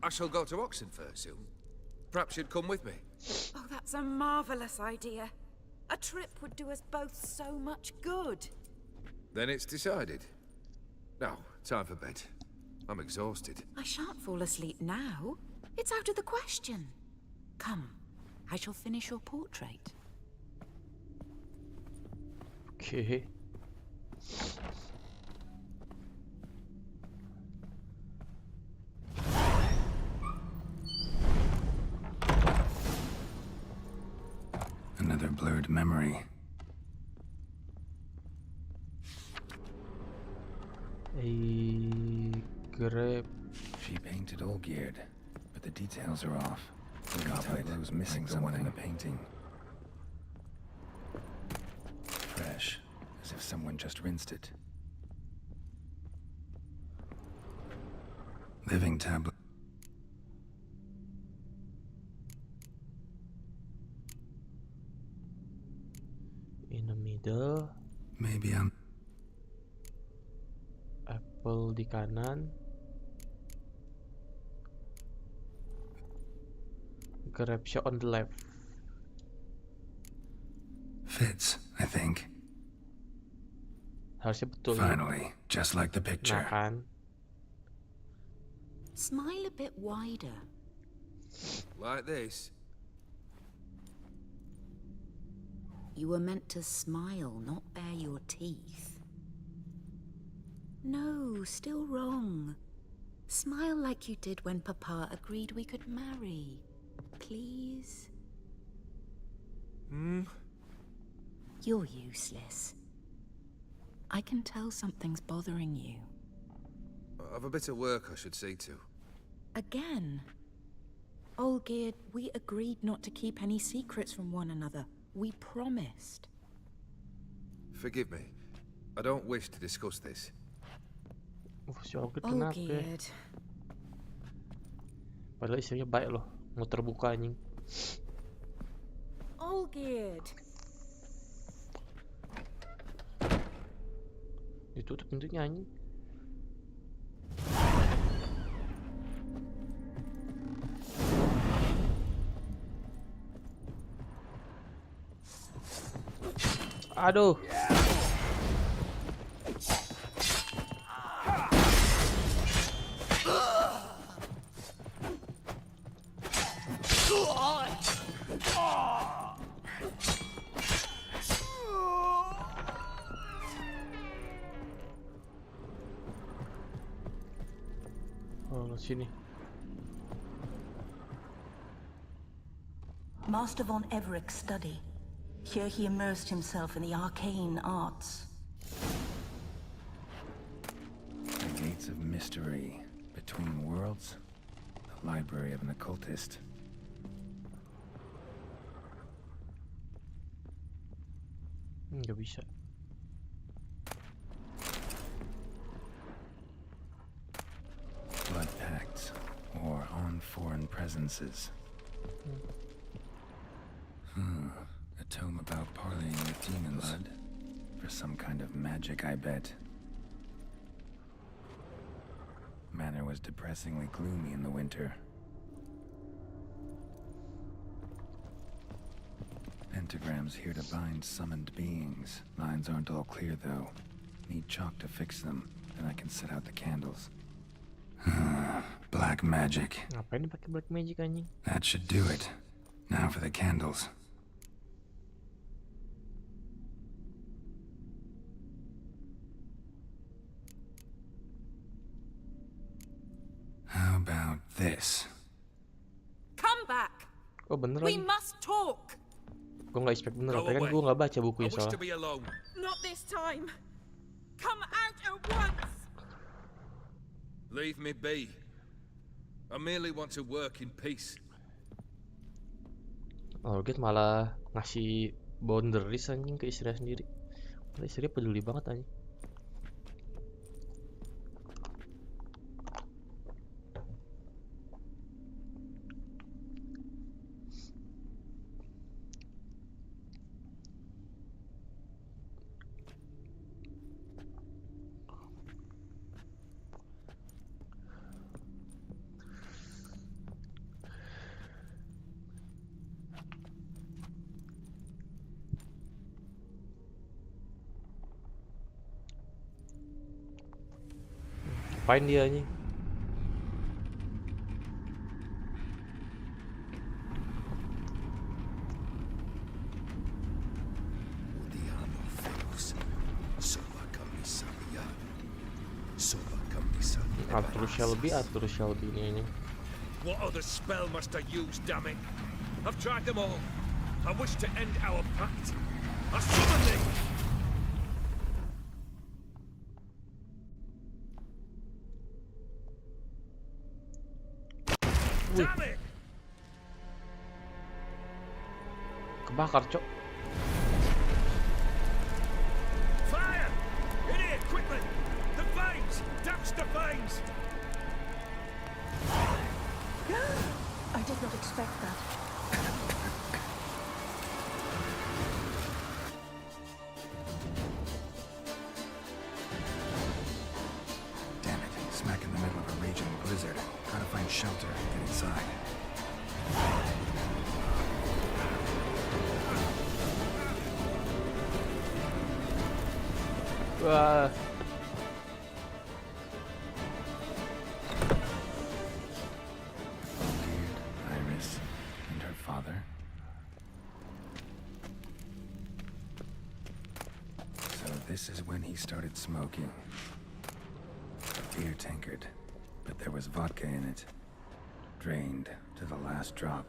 I shall go to Oxenfurt soon. Perhaps you'd come with me. Oh, that's a marvelous idea. A trip would do us both so much good. Then it's decided. Now, time for bed. I'm exhausted. I shan't fall asleep now. It's out of the question. Come, I shall finish your portrait. Okay. Another blurred memory. A grab. She painted Olgierd, but the details are off. The goblet was missing someone in the painting. Fresh, as if someone just rinsed it. Living tablet. In the middle. Maybe I'm... Apple di kanan. Grab shot on the left. Fits, I think. Harusnya betul. Finally, just like the picture. Nah kan. Smile a bit wider. Like this? You were meant to smile, not bare your teeth. No, still wrong. Smile like you did when Papa agreed we could marry. Please? You're useless. I can tell something's bothering you. I've a bit of work I should see to. Again? Olgierd, we agreed not to keep any secrets from one another. We promised. Forgive me. I don't wish to discuss this. Si Olgierd kenapa ya? Padahal istrinya baik loh. Mau terbuka anjing. Olgierd. Ditutup pintunya anjing. Aduh. Oh, sini. Master von Evereck's study. Here he immersed himself in the arcane arts. The gates of mystery between worlds. The library of an occultist. Nggak bisa. Blood pacts or on foreign presences. A tome about parleying with demon blood. For some kind of magic, I bet. Manor was depressingly gloomy in the winter. Pentagrams here to bind summoned beings. Lines aren't all clear, though. Need chalk to fix them, then I can set out the candles. Black magic. Ngapain dipakai black magic anjing? That should do it. Now for the candles. How about this? Come back. Oh beneran? We must talk. Gue nggak expect bener, kan gue nggak baca bukunya I wish to soalnya. be alone. Not this time. Come out at once. Leave me be. I merely want to work in peace. Oh, Git malah ngasih boundaries anjing ke istrinya sendiri. Malah istrinya peduli banget anjing. Ngapain dia anjing? Arthur Shelby ini anjing. What other spell must I use, damn it? I've tried them all. I wish to end our pact. I summon thee! Damn it! Kebakar, Cok. Fire! In here, quickly! The veins! Douse the veins! I did not expect that. Damn it, smack in the middle of a raging blizzard. Gotta find shelter and get inside. Wah. Iris and her father. So this is when he started smoking. A beer tankard, but there was vodka in it. Drained to the last drop.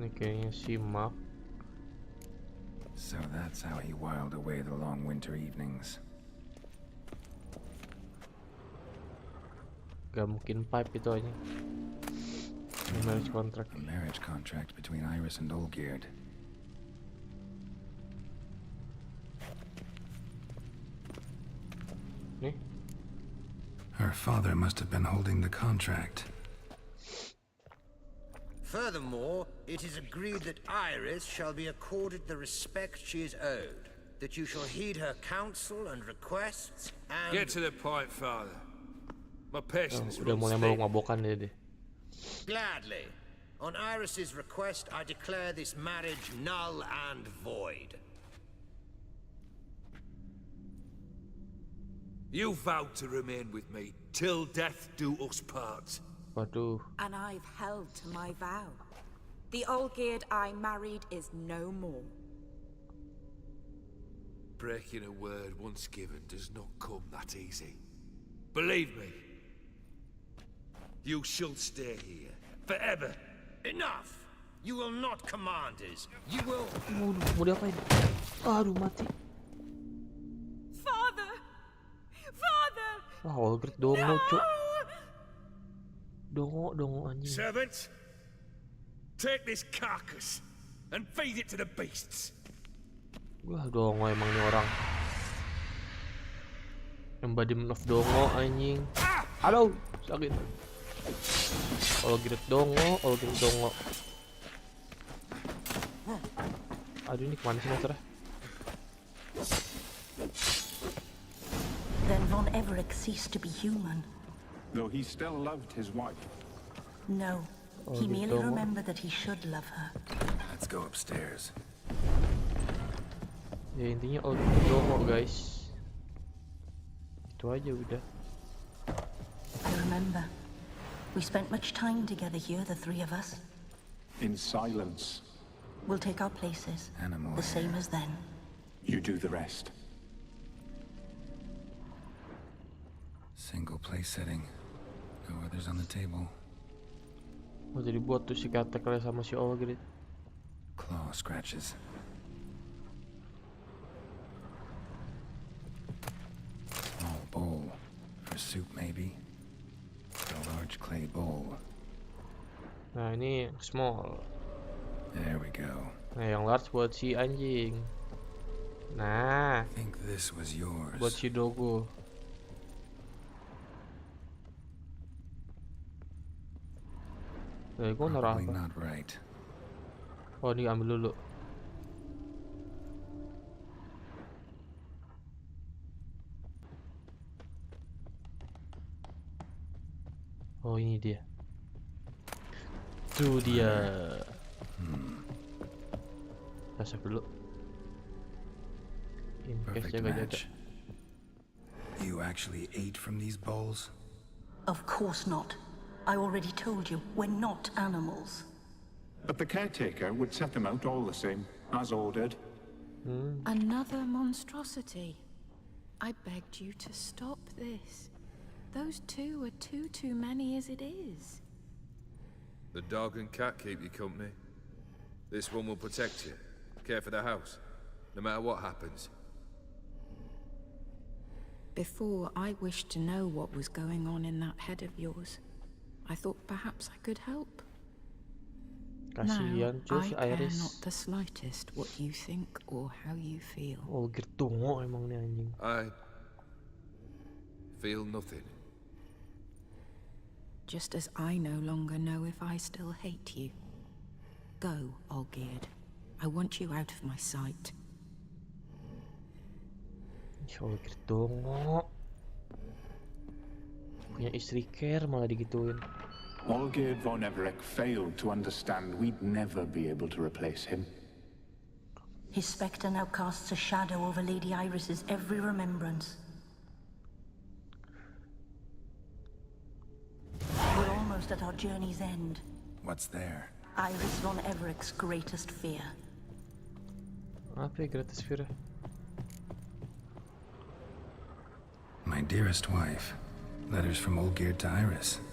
Ini kayaknya si Mark. So that's how he whiled away the long winter evenings. Gak mungkin pipe itu aja. Marriage contract. A marriage contract between Iris and Olgierd. Nih. Her father must have been holding the contract. Furthermore, it is agreed that Iris shall be accorded the respect she is owed, that you shall heed her counsel and requests, and... Get to the point, Father. My patience Udah mulai mabok-mabokan dia. Gladly. On Iris's request, I declare this marriage null and void. You vowed to remain with me till death do us part. Waduh. And I've held to my vow. The Olgierd I married is no more. Breaking a word once given does not come that easy. Believe me. You shall stay here, forever, Enough! You will not command us. You will... Mau diapain? Aduh, mati. Father! Father! Wah, Olgert dongo, cuk. Dongo anjing. Servants, take this carcass and feed it to the beasts. Wah, dongo emang nih orang. Embodiment of dongo anjing. Aduh, sakit. Olgert dongo. Aduh, ini kemana sih motornya? Then Von Everett ceased to be human. Though he still loved his wife. No, he merely remembered that he should love her. Let's go upstairs. Ya intinya Olgert dongo, guys. Itu aja udah. I remember. We spent much time together here, the three of us. In silence. We'll take our places, the same as then. You do the rest. Single place setting. No others on the table. Mau jadi buat tuh si Katekle sama si Olgert. Claw scratches. Small bowl. For soup, maybe. A large clay bowl. Nah, ini small. There we go. Nah, yang large buat si anjing. Nah, I think this was yours. buat si dogo. Gue naruh Probably apa? not right. Oh, ini ambil dulu. Oh, ini dia. Tuh dia. Masuk dulu. Ini Perfect jaga-jaga. match. You actually ate from these bowls? Of course not. I already told you, we're not animals. But the caretaker would set them out all the same, as ordered. Another monstrosity. I begged you to stop this. Those two are too many as it is. The dog and cat keep you company. This one will protect you, care for the house, no matter what happens. Before, I wished to know what was going on in that head of yours. I thought perhaps I could help. Kasihan Now, cuy si I care Iris. not the slightest what you think or how you feel. Olgert dongo emang nih anjing. I feel nothing. Just as I no longer know if I still hate you. Go, Olgierd. I want you out of my sight. Olgert dongo. Punya istri care malah digituin. Olgierd von Everett failed to understand we'd never be able to replace him. His spectre now casts a shadow over Lady Iris's every remembrance. We're almost at our journey's end. What's there? Iris von Everett's greatest fear. Apa ya greatest fear? My dearest wife. Letters from Olgierd to Iris.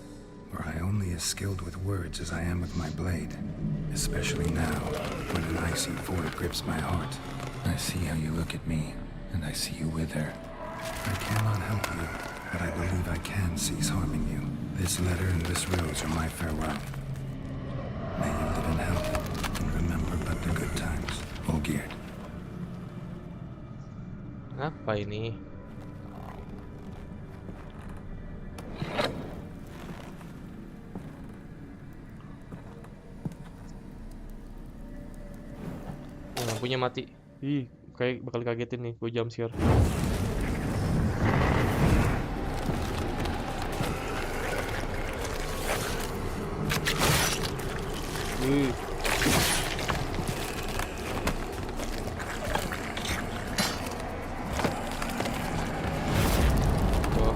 Were I only as skilled with words as I am with my blade. Especially now, when an icy void grips my heart. I see how you look at me, and I see you with her. I cannot help you, but I believe I can cease harming you. This letter and this rose are my farewell. May you live in health, and remember but the good times. Olgierd. Apa ini? Oh, lampunya mati. Ih, kayak bakal kagetin nih, gue jump scare. Oh,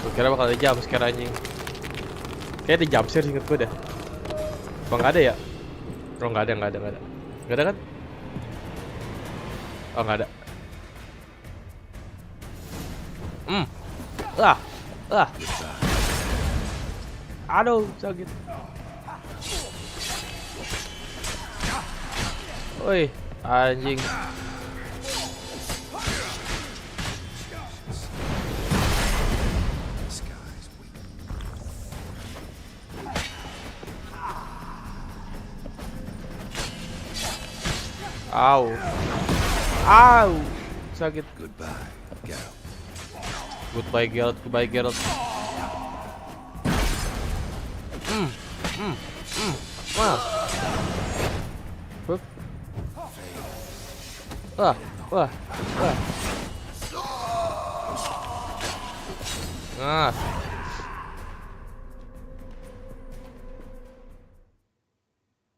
gue kira bakal ada jump scare anjing. Kayak ada jump scare singkat gue dah. Apa nggak ada ya? Oh, nggak ada. Nggak ada kan? Oh, nggak ada. Aduh, sakit. Woi, anjing. Au. Au. Sakit. Goodbye, Geralt. Goodbye Geralt, goodbye Geralt. Wah. Hup. Wah, wah, wah. Ah.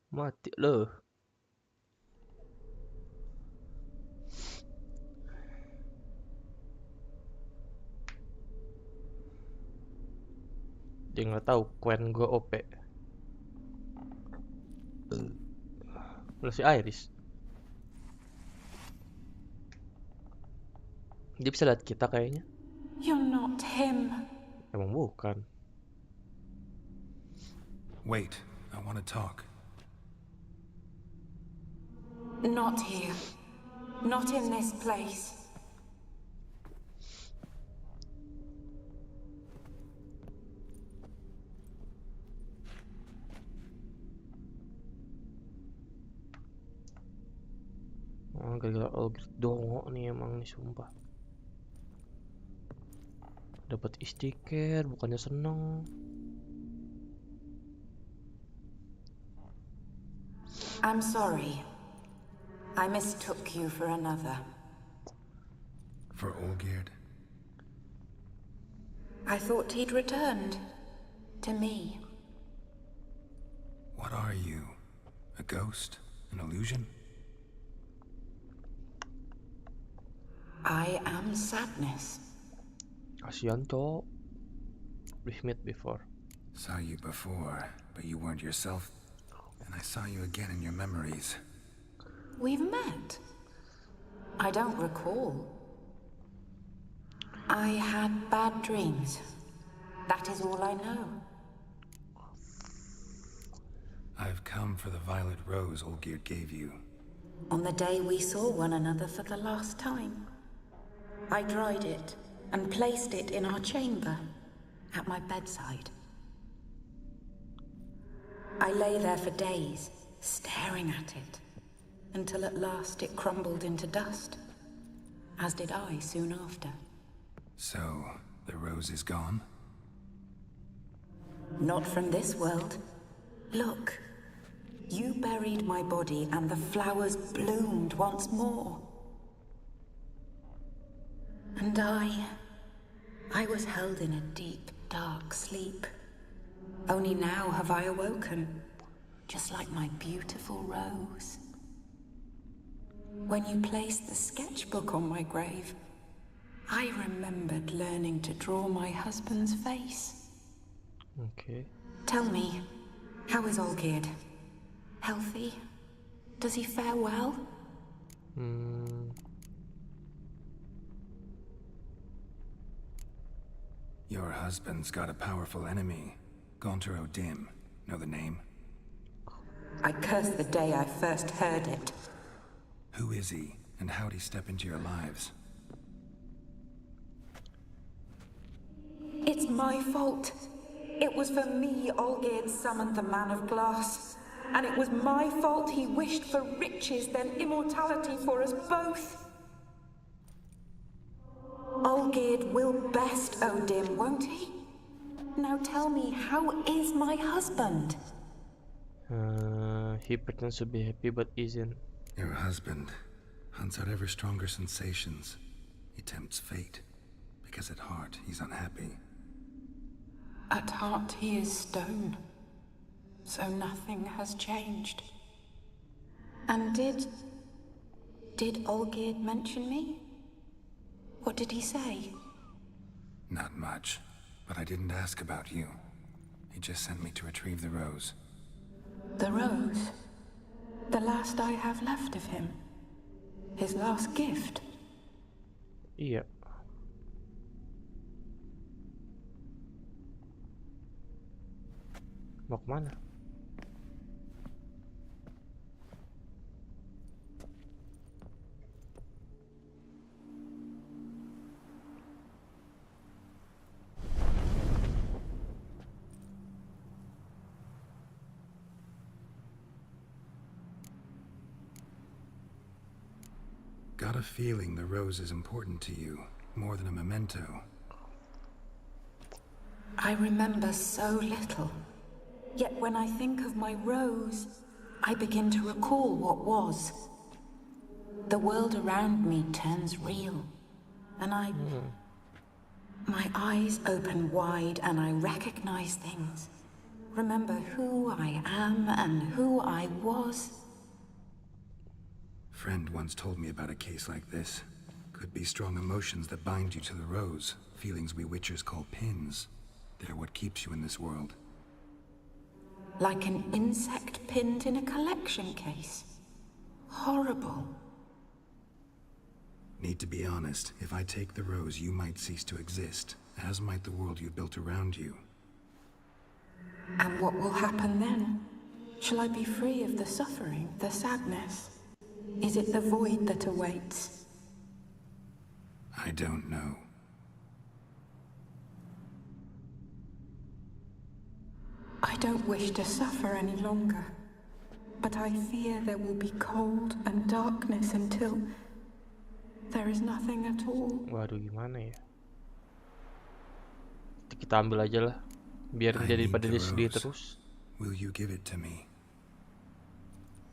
Mati loh. Dia nggak tahu Quen gue OP. Lah si Iris. Dia bisa lihat kita kayaknya. You're not him. Emang bukan. Wait, I want to talk. Not here. Not in this place. Oh, gara-gara Olgrid dongo nih emang nih sumpah. Dapat stiker bukannya seneng. I'm sorry. I mistook you for another. For Olgierd? I thought he'd returned. To me. What are you? A ghost? An illusion? I am sadness. Kasian cowok. We've met before. Saw you before, but you weren't yourself. And I saw you again in your memories. We've met? I don't recall. I had bad dreams. That is all I know. I've come for the violet rose Olgierd gave you. On the day we saw one another for the last time, I dried it and placed it in our chamber, at my bedside. I lay there for days, staring at it, until at last it crumbled into dust, as did I soon after. So, the rose is gone? Not from this world. Look, you buried my body and the flowers bloomed once more. And I was held in a deep, dark sleep. Only now have I awoken, just like my beautiful rose. When you placed the sketchbook on my grave, I remembered learning to draw my husband's face. Okay. Tell me, how is Olgierd? Healthy? Does he fare well? Your husband's got a powerful enemy. Gaunter O'Dim. Know the name? I curse the day I first heard it. Who is he, and how'd he step into your lives? It's my fault. It was for me Olgierd summoned the Man of Glass. And it was my fault he wished for riches, then immortality for us both. Olgierd will best O'Dim, won't he? Now tell me, how is my husband? He pretends to be happy but isn't. Your husband hunts out ever stronger sensations. He tempts fate, because at heart he's unhappy. At heart he is stone, so nothing has changed. And did Olgierd mention me? What did he say? Not much, but I didn't ask about you. He just sent me to retrieve the rose. The rose? The last I have left of him? His last gift? Iya. Mau kemana? got a feeling the rose is important to you, more than a memento. I remember so little. Yet when I think of my rose, I begin to recall what was. The world around me turns real, and my eyes open wide and I recognize things. Remember who I am and who I was. Friend once told me about a case like this. Could be strong emotions that bind you to the rose, feelings we witchers call pins. They're what keeps you in this world. Like an insect pinned in a collection case. Horrible. Need to be honest, if I take the rose, you might cease to exist, as might the world you built around you. And what will happen then? Shall I be free of the suffering, the sadness? Is it the void that awaits? I don't know. I don't wish to suffer any longer, but I fear there will be cold and darkness until there is nothing at all. Waduh, gimana ya? Kita ambil aja lah, biar jadi pada dia sedih terus. Will you give it to me?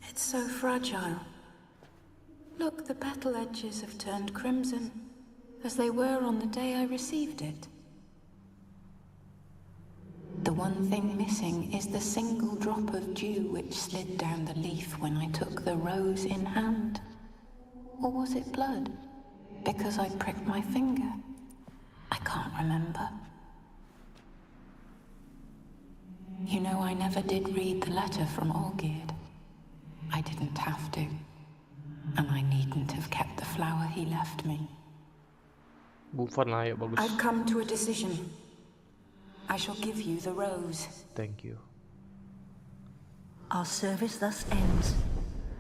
It's so fragile. Look, the petal edges have turned crimson, as they were on the day I received it. The one thing missing is the single drop of dew which slid down the leaf when I took the rose in hand. Or was it blood? Because I pricked my finger? I can't remember. You know, I never did read the letter from Olgierd. I didn't have to. And I needn't have kept the flower he left me. Buffon lah, ayo bagus. I've come to a decision. I shall give you the rose. Thank you. Our service thus ends.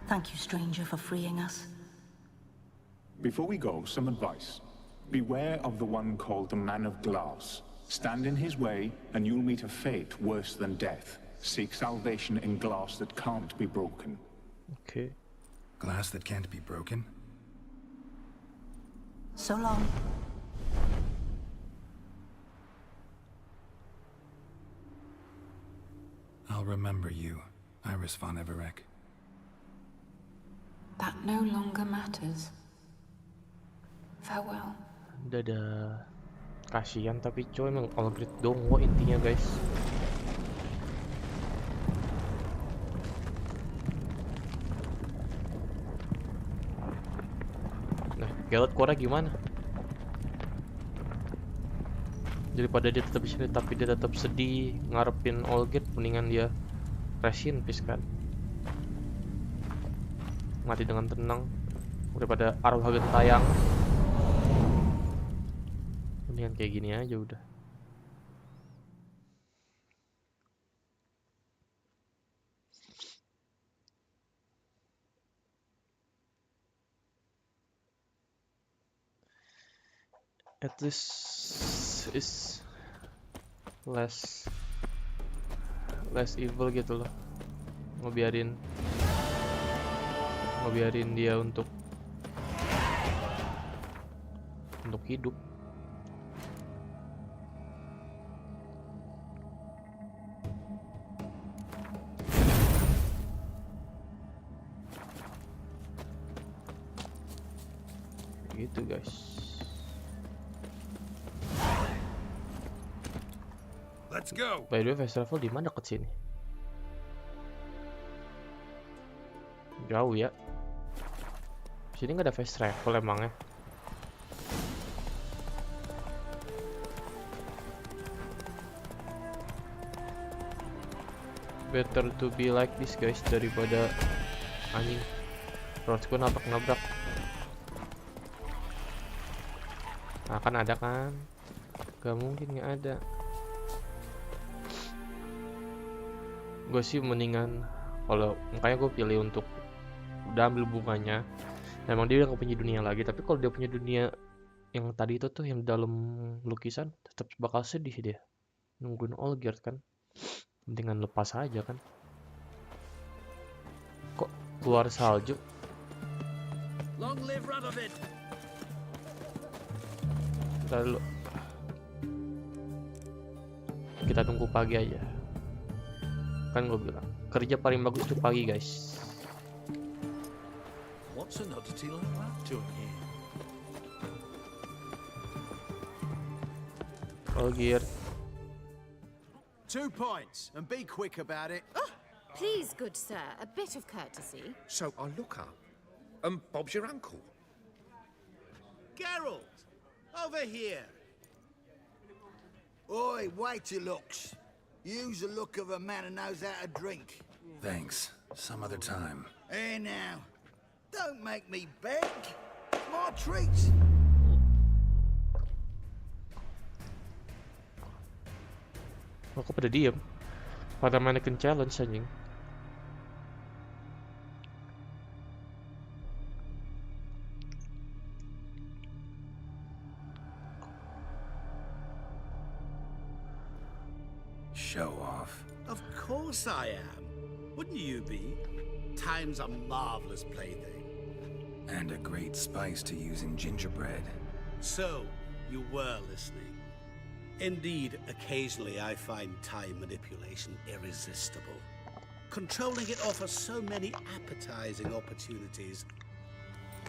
Thank you, stranger, for freeing us. Before we go, some advice. Beware of the one called the Man of Glass. Stand in his way, and you'll meet a fate worse than death. Seek salvation in glass that can't be broken. Okay. Glass that can't be broken? So long. I'll remember you, Iris von Everek. That no longer matters. Farewell. Dadah. Kasihan tapi coy, emang Olgierd dongo intinya guys. Nah, Geralt Cora gimana? Daripada dia tetap di sini tapi dia tetap sedih ngarepin Olgierd, mendingan dia rest in peace kan. Mati dengan tenang daripada arwah gentayang. Mendingan kayak gini aja udah. At least is less evil gitu loh. Ngebiarin dia untuk hidup. Gitu guys. Let's go. By the way, fast travel di mana deket sini? Jauh ya. Sini nggak ada fast travel emangnya. Better to be like this guys daripada anjing. Terus gue nabrak. Nah, kan ada kan? Gak mungkin nggak ada. Gue sih mendingan kalau makanya gue pilih untuk udah ambil bunganya. Emang dia udah gak punya dunia lagi, tapi kalau dia punya dunia yang tadi itu tuh yang dalam lukisan, tetap bakal sedih dia nungguin Olgierd kan. Mendingan lepas aja kan. Kok keluar salju? Long live Radovid. Lalu kita tunggu pagi aja. Kan gue bilang kerja paling bagus itu pagi, guys. What's an oddity like that doing here? Oh, gear. 2 points, and be quick about it. Please, good sir, a bit of courtesy. So I look up, and Bob's your uncle. Geralt, over here. Oi, waiter looks. Use the look of a man who knows how to drink. Thanks. Some other time. Here now. Don't make me beg. It's my treat. Kok pada diem? Pada mannequin challenge anjing. Show off. Of course I am. Wouldn't you be? Time's a marvelous plaything. And a great spice to use in gingerbread. So, you were listening. Indeed, occasionally I find time manipulation irresistible. Controlling it offers so many appetizing opportunities.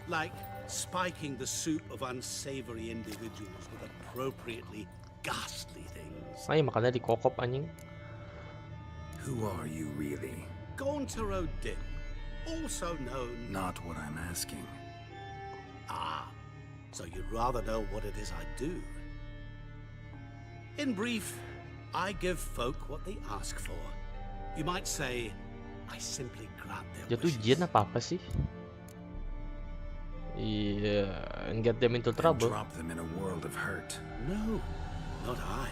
Like spiking the soup of unsavory individuals with appropriately ghastly things. Ay, makanya dikokop anjing. Who are you really? Gaunter O'Din, also known... Not what I'm asking. Ah, so you'd rather know what it is I do. In brief, I give folk what they ask for. You might say, I simply grant their Jatuh jin apa sih? Yeah, and get them into trouble. Drop them in a world of hurt. No, not I.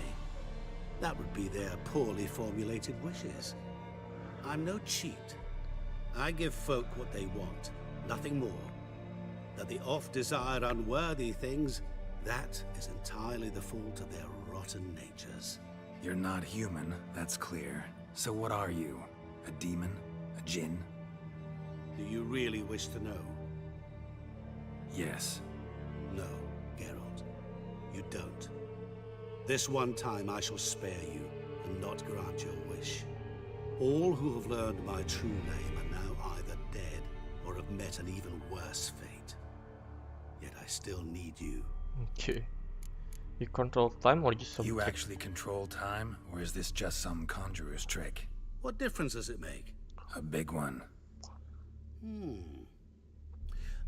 That would be their poorly formulated wishes. I'm no cheat. I give folk what they want, nothing more. That the oft-desired unworthy things, that is entirely the fault of their rotten natures. You're not human, that's clear. So what are you? A demon? A djinn? Do you really wish to know? Yes. No, Geralt. You don't. This one time I shall spare you and not grant your wish. All who have learned my true name are now either dead or have met an even worse fate. Yet I still need you. Okay. You control time or just some You trick? actually control time, or is this just some conjurer's trick? What difference does it make? A big one.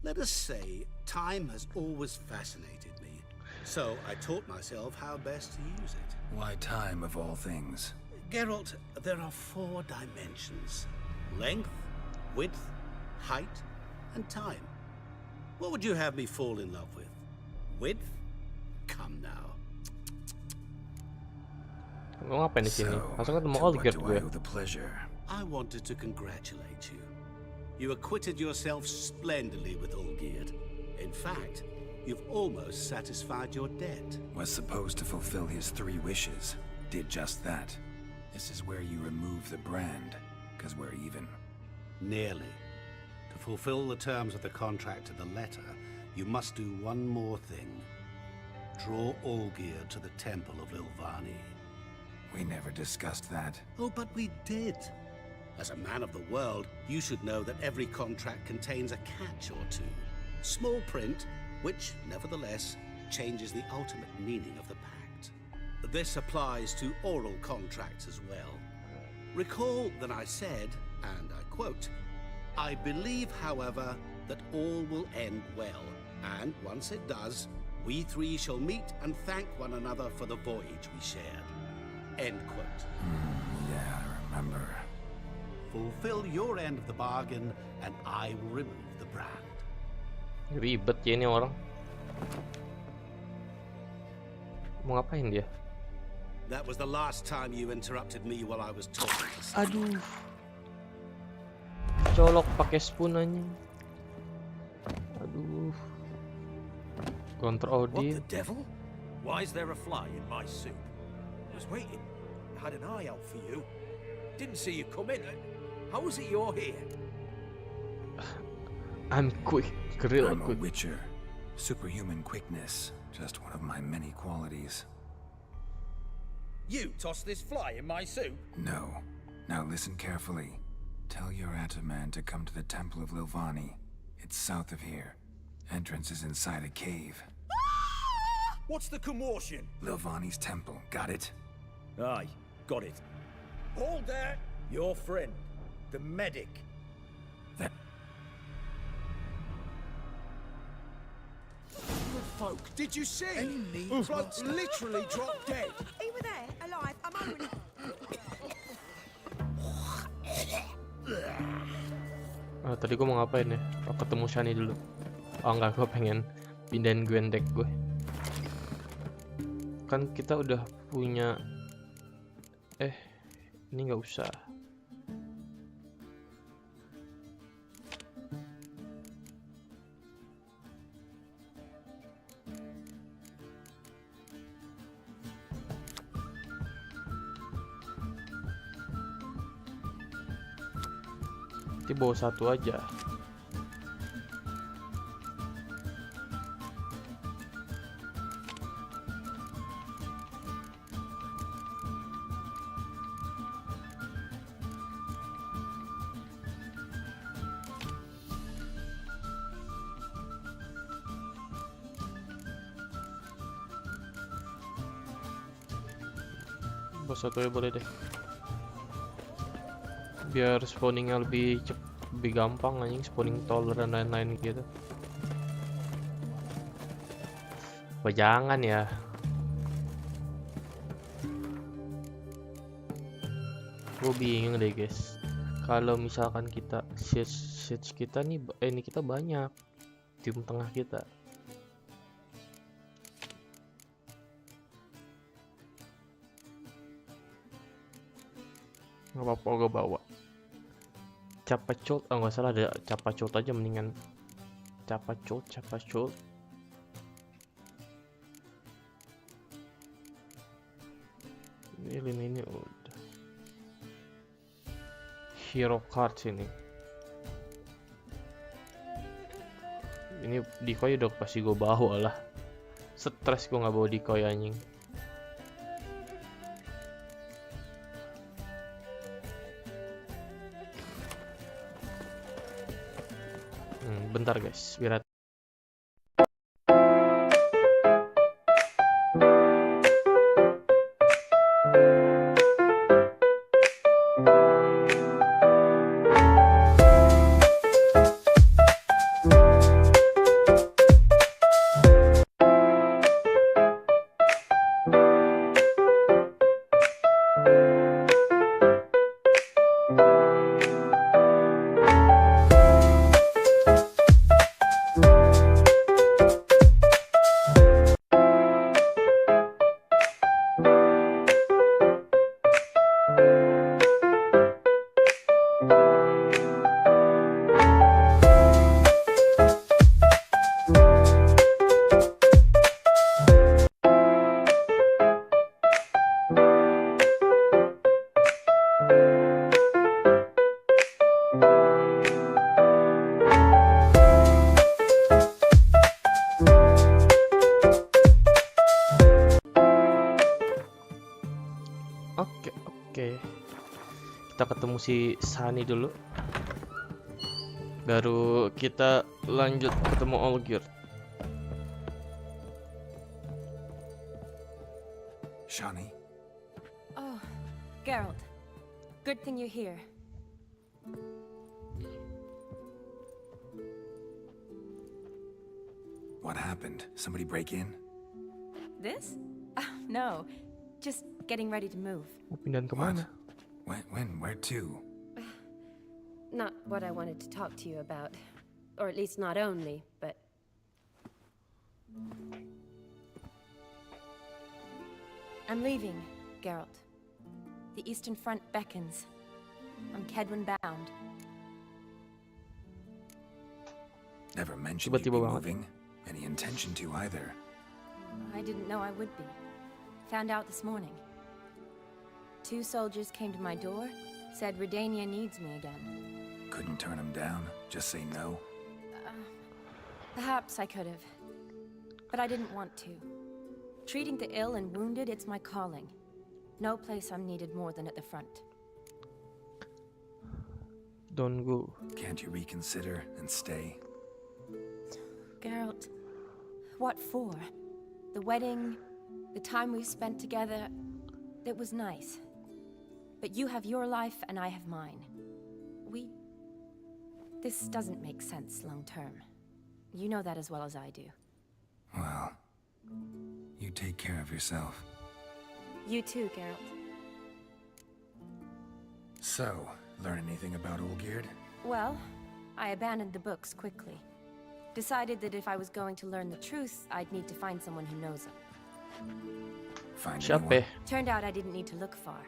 Let us say time has always fascinated me. So I taught myself how best to use it. Why time of all things? Geralt, there are 4 dimensions. Length, width, height, and time. What would you have me fall in love with? Width? Come now. Lo ngapain di sini? Langsung ketemu to what Olgerd do gue. I owe the pleasure? I wanted to congratulate you. You acquitted yourself splendidly with Olgierd. In fact, you've almost satisfied your debt. Was supposed to fulfill his 3 wishes. Did just that. This is where you remove the brand, because we're even. Nearly. To fulfill the terms of the contract to the letter, you must do one more thing. Draw Olgierd to the Temple of Lilvani. We never discussed that. Oh, but we did. As a man of the world, you should know that every contract contains a catch or two. Small print, which, nevertheless, changes the ultimate meaning of the pact. This applies to oral contracts as well. Recall that I said, and I quote, I believe, however, that all will end well, and once it does, we 3 shall meet and thank one another for the voyage we shared. End quote. Yeah, I remember. Fulfill your end of the bargain, and I will remove the brand. Ribet ya ini orang. Mau ngapain dia? That was the last time you interrupted me while I was talking. Aduh. Colok pakai spoon anjing. Aduh. Counter What Odin. the devil? Why is there a fly in my soup? I was waiting. I had an eye out for you. Didn't see you come in. How was it you're here? I'm quick, real I'm a quick. witcher. Superhuman quickness, just one of my many qualities. You tossed this fly in my soup? No. Now listen carefully. Tell your Ataman to come to the Temple of Lilvani. It's south of here. Entrance is inside a cave. What's the commotion? Lilvani's temple, got it? Aye, got it. Hold there! Your friend, the medic. That... Good folk, did you see? Any needs, bloke literally dropped dead. You were there, alive. I'm already. Tadi gue mau ngapain ya? Oh, ketemu Shani dulu. Oh enggak, gue pengen pindahin Gwendek gue. Kan kita udah punya. Ini nggak usah. Nanti bawa satu aja. Bawa satu ya boleh deh. Biar spawningnya lebih lebih gampang anjing, spawning taller dan lain-lain gitu. Apa jangan ya? Gue bingung deh guys. Kalau misalkan kita search kita nih, ini kita banyak tim tengah kita. Nggak apa-apa gue bawa. Capacot, nggak salah, ada capacot aja mendingan. Capacot. Ini udah. Hero cards ini. Ini decoy udah pasti gue bawa lah. Stres gue nggak bawa decoy anjing. Bentar guys, biar Oke. Kita ketemu si Sunny dulu. Baru kita lanjut ketemu Olgir. Shani? Oh, Geralt. Good thing you're here. What happened? Somebody break in? This? No. Just getting ready to move. Mau pindahan kemana? When? Where to? Not what I wanted to talk to you about. Or at least not only, but... I'm leaving, Geralt. The Eastern Front beckons. I'm Kedwin bound. Never mentioned you'd be moving. Any intention to either. I didn't know I would be. Found out this morning. 2 soldiers came to my door, said Redania needs me again. Couldn't turn them down? Just say no? Perhaps I could have. But I didn't want to. Treating the ill and wounded, it's my calling. No place I'm needed more than at the front. Don't go. Can't you reconsider and stay? Geralt, what for? The wedding, the time we've spent together, it was nice. But you have your life and I have mine. This doesn't make sense long term. You know that as well as I do. Well, you take care of yourself. You too, Geralt. So, learn anything about Olgierd? Well, I abandoned the books quickly. Decided that if I was going to learn the truth, I'd need to find someone who knows it. Find anyone? Turned out I didn't need to look far.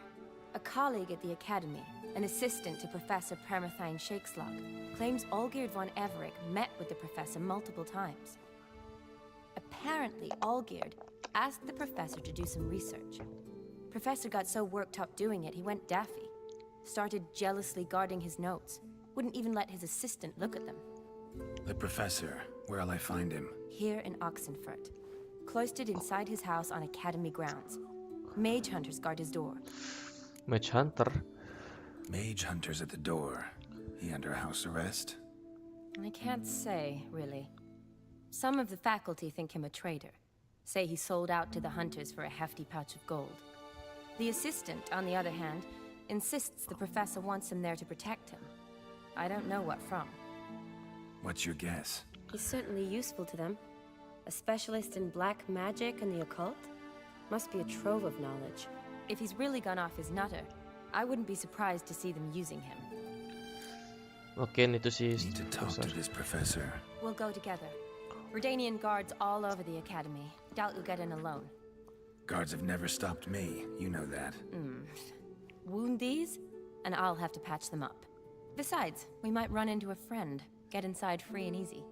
A colleague at the Academy, an assistant to Professor Permathine Shakeslog, claims Olgierd von Everick met with the professor multiple times. Apparently, Olgierd asked the professor to do some research. Professor got so worked up doing it, he went daffy. Started jealously guarding his notes. Wouldn't even let his assistant look at them. The professor, where'll I find him? Here in Oxenfurt. Cloistered inside his house on Academy grounds. Mage hunters guard his door. Mage hunter? Mage hunters at the door. He under house arrest? I can't say, really. Some of the faculty think him a traitor. Say he sold out to the hunters for a hefty pouch of gold. The assistant, on the other hand, insists the professor wants him there to protect him. I don't know what from. What's your guess? He's certainly useful to them. A specialist in black magic and the occult? Must be a trove of knowledge. If he's really gone off his nutter, I wouldn't be surprised to see them using him. Okay, need to see his Need to talk to this professor. We'll go together. Redanian guards all over the Academy. Doubt you'll get in alone. Guards have never stopped me, you know that. Wound these, and I'll have to patch them up. Besides, we might run into a friend. Get inside free and easy.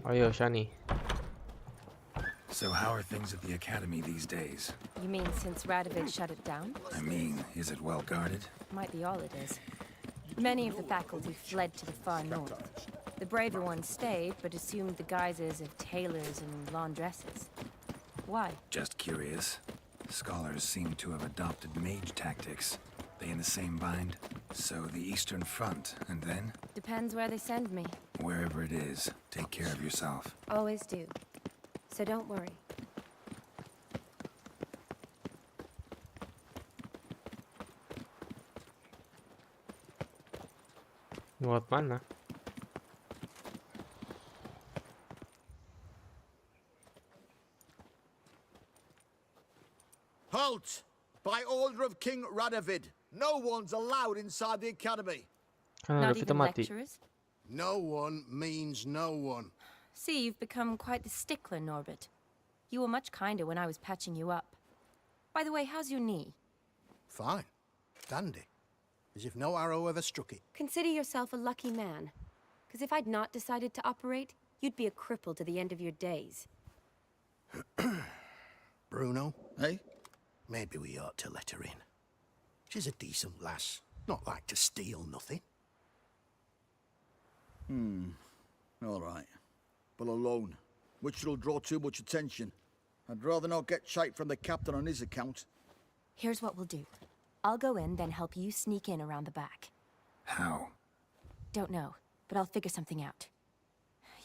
Ayo, Shani. So how are things at the Academy these days? You mean since Radovid shut it down? I mean, is it well guarded? Might be all it is. Many of the faculty fled to the far north. The braver ones stayed, but assumed the guises of tailors and laundresses. Why? Just curious. Scholars seem to have adopted mage tactics. They in the same bind? So the Eastern Front, and then? Depends where they send me. Wherever it is, take care of yourself. Always do. So don't worry. Lewat mana? Halt! By order of King Radovid, no one's allowed inside the Academy. Not even lecturers? No one means no one. See, you've become quite the stickler, Norbert. You were much kinder when I was patching you up. By the way, how's your knee? Fine. Dandy. As if no arrow ever struck it. Consider yourself a lucky man. Because if I'd not decided to operate, you'd be a cripple to the end of your days. Bruno, eh? Maybe we ought to let her in. She's a decent lass. Not like to steal nothing. All right. But alone, which will draw too much attention. I'd rather not get shite from the captain on his account. Here's what we'll do. I'll go in, then help you sneak in around the back. How? Don't know, but I'll figure something out.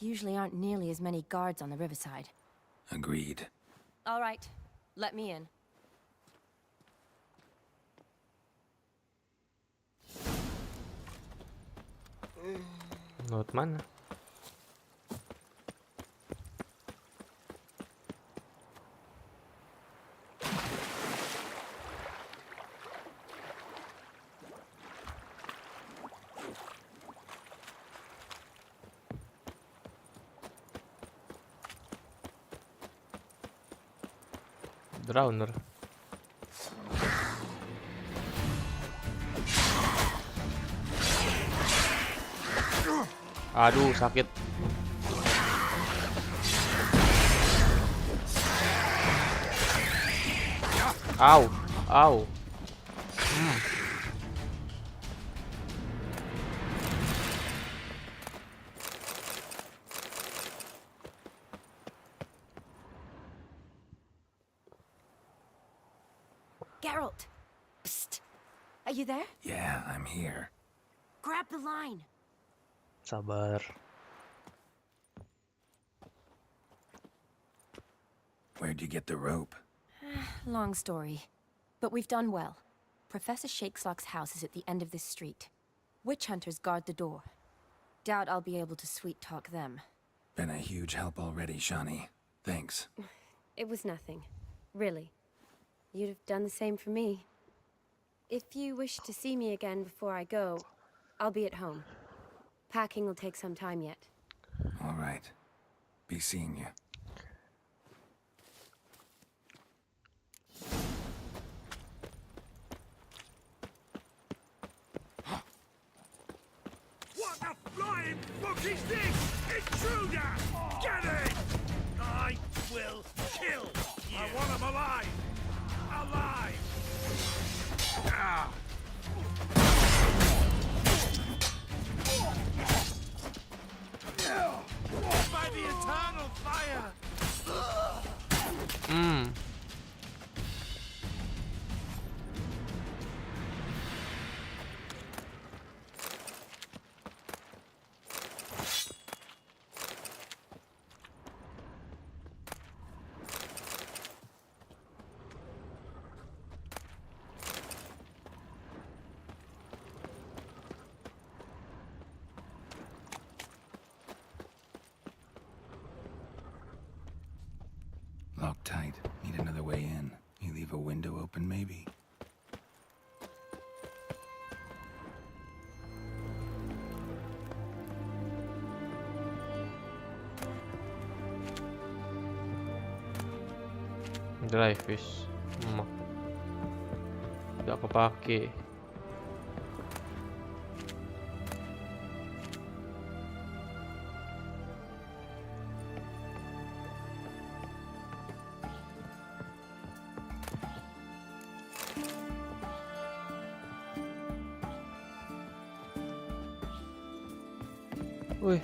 Usually aren't nearly as many guards on the riverside. Agreed. All right, let me in. Lewat mana? Drowner. Aduh, sakit. Ow, ow. Geralt! Psst! Are you there? Yeah, I'm here. Grab the line! Sabar. Where'd you get the rope? Long story. But we've done well. Professor Shakeslock's house is at the end of this street. Witch hunters guard the door. Doubt I'll be able to sweet-talk them. Been a huge help already, Shani. Thanks. It was nothing. Really. You'd have done the same for me. If you wish to see me again before I go, I'll be at home. Packing will take some time yet. All right. Be seeing you. What the flying fuck is this? Intruder! Get it! I will kill you. I want him alive. Alive! Ah. By the eternal fire! Locked tight. Need another way in. You leave a window open, maybe? Dry fish. Tidak kepake. Wih.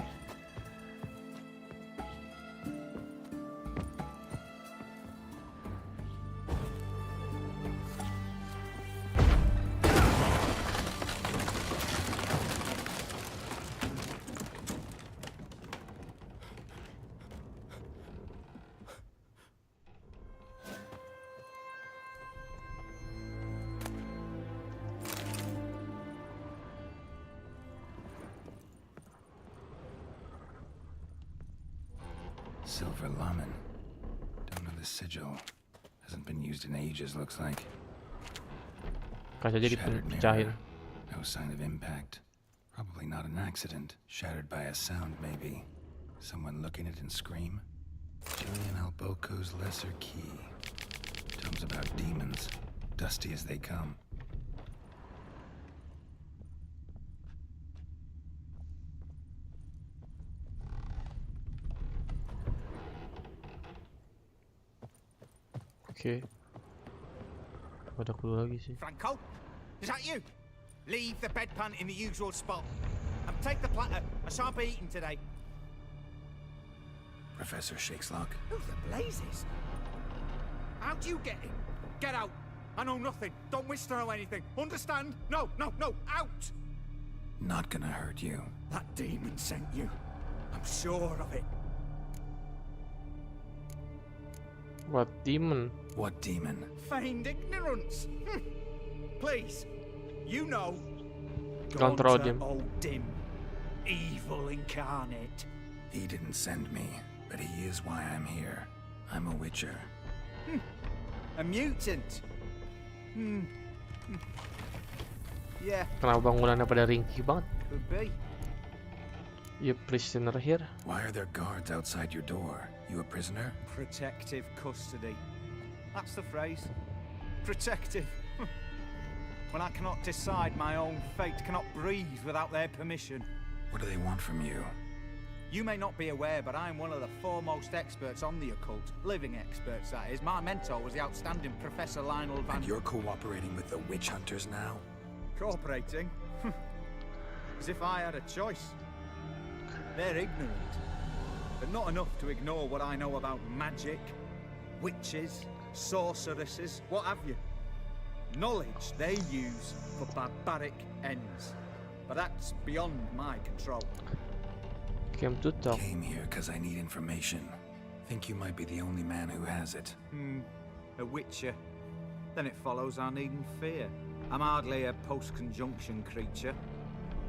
Silver Laman. Don't know the sigil. Hasn't been used in ages, looks like. Kaca jadi Shattered pecahin. mirror. No sign of impact. Probably not an accident. Shattered by a sound, maybe. Someone looking at it and scream. Julian Alboco's lesser key. Tomes about demons. Dusty as they come. Oke. Ada clue lagi sih. Franco, is that you? Leave the bedpan in the usual spot. And take the platter. I shan't be eating today. Professor Shakeslock. Who the blazes? How do you get in? Get out. I know nothing. Don't wish to know anything. Understand? No, no, no. Out! Not gonna hurt you. That demon sent you. I'm sure of it. What demon? What demon? Feigned ignorance. Please, you know. Don't throw him. Old Dim, evil incarnate. He didn't send me, but he is why I'm here. I'm a witcher. A mutant. Yeah. Kenapa bangunannya pada ringkih banget? Could be. You prisoner here? Why are there guards outside your door? You a prisoner? Protective custody. That's the phrase. Protective. When I cannot decide my own fate, cannot breathe without their permission. What do they want from you? You may not be aware, but I'm one of the foremost experts on the occult. Living experts, that is. My mentor was the outstanding Professor Lionel Van... And you're cooperating with the witch hunters now? Cooperating? As if I had a choice. They're ignorant, but not enough to ignore what I know about magic, witches, sorceresses, what have you. Knowledge they use for barbaric ends. But that's beyond my control. Came here because I need information. Think you might be the only man who has it. A witcher. Then it follows I needn't fear. I'm hardly a post-conjunction creature.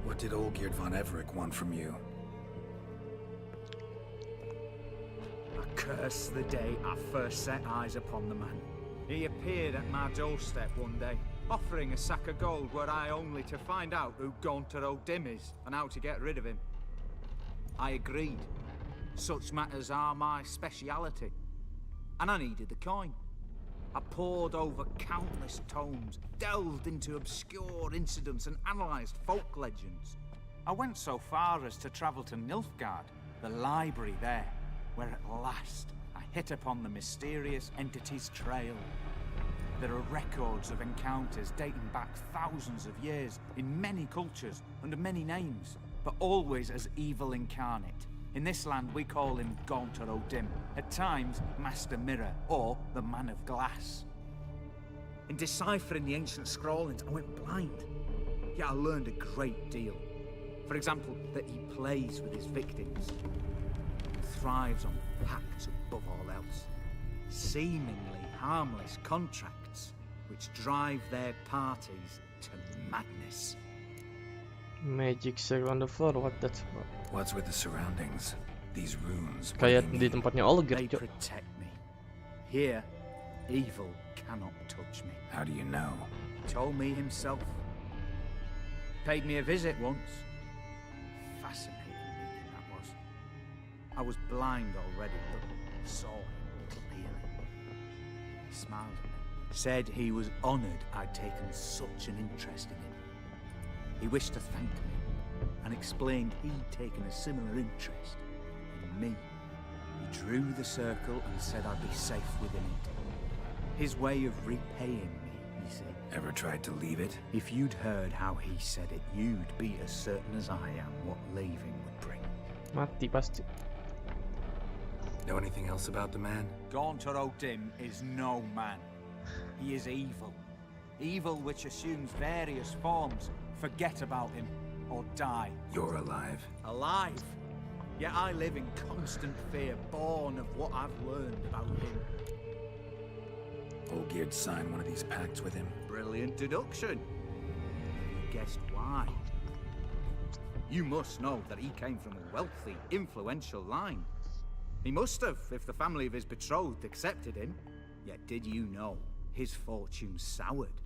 What did Olgierd von Everec want from you? I curse the day I first set eyes upon the man. He appeared at my doorstep one day, offering a sack of gold were I only to find out who Gaunter O'Dim is and how to get rid of him. I agreed. Such matters are my speciality. And I needed the coin. I pored over countless tomes, delved into obscure incidents and analysed folk legends. I went so far as to travel to Nilfgaard, the library there, where at last I hit upon the mysterious entity's trail. There are records of encounters dating back thousands of years in many cultures under many names, but always as evil incarnate. In this land we call him Gaunter O'Dim, at times Master Mirror or the Man of Glass. In deciphering the ancient scrawlings I went blind, yet I learned a great deal. For example, that he plays with his victims, thrives on pacts above all else, seemingly harmless contracts which drive their parties to madness. Magic circle on the floor, what that's about? What's with the surroundings? These runes. Kayak di tempatnya They Olgierd, Cok. protect me. Here, evil cannot touch me. How do you know? He told me himself. Paid me a visit once. Fascinating meeting that was. I was blind already, but saw him clearly. He smiled at me. Said he was honoured I'd taken such an interest in him. He wished to thank me, and explained he'd taken a similar interest in me. He drew the circle and said I'd be safe within it. His way of repaying me, you see. Ever tried to leave it? If you'd heard how he said it, you'd be as certain as I am what leaving would bring. Mati pasti. Know anything else about the man? Gaunter O'Dim is no man. He is evil. Evil which assumes various forms. Forget about him, or die. You're alive. Alive? Yet I live in constant fear, born of what I've learned about him. Olgierd signed one of these pacts with him. Brilliant deduction. You guessed why. You must know that he came from a wealthy, influential line. He must have, if the family of his betrothed accepted him. Yet did you know his fortune soured?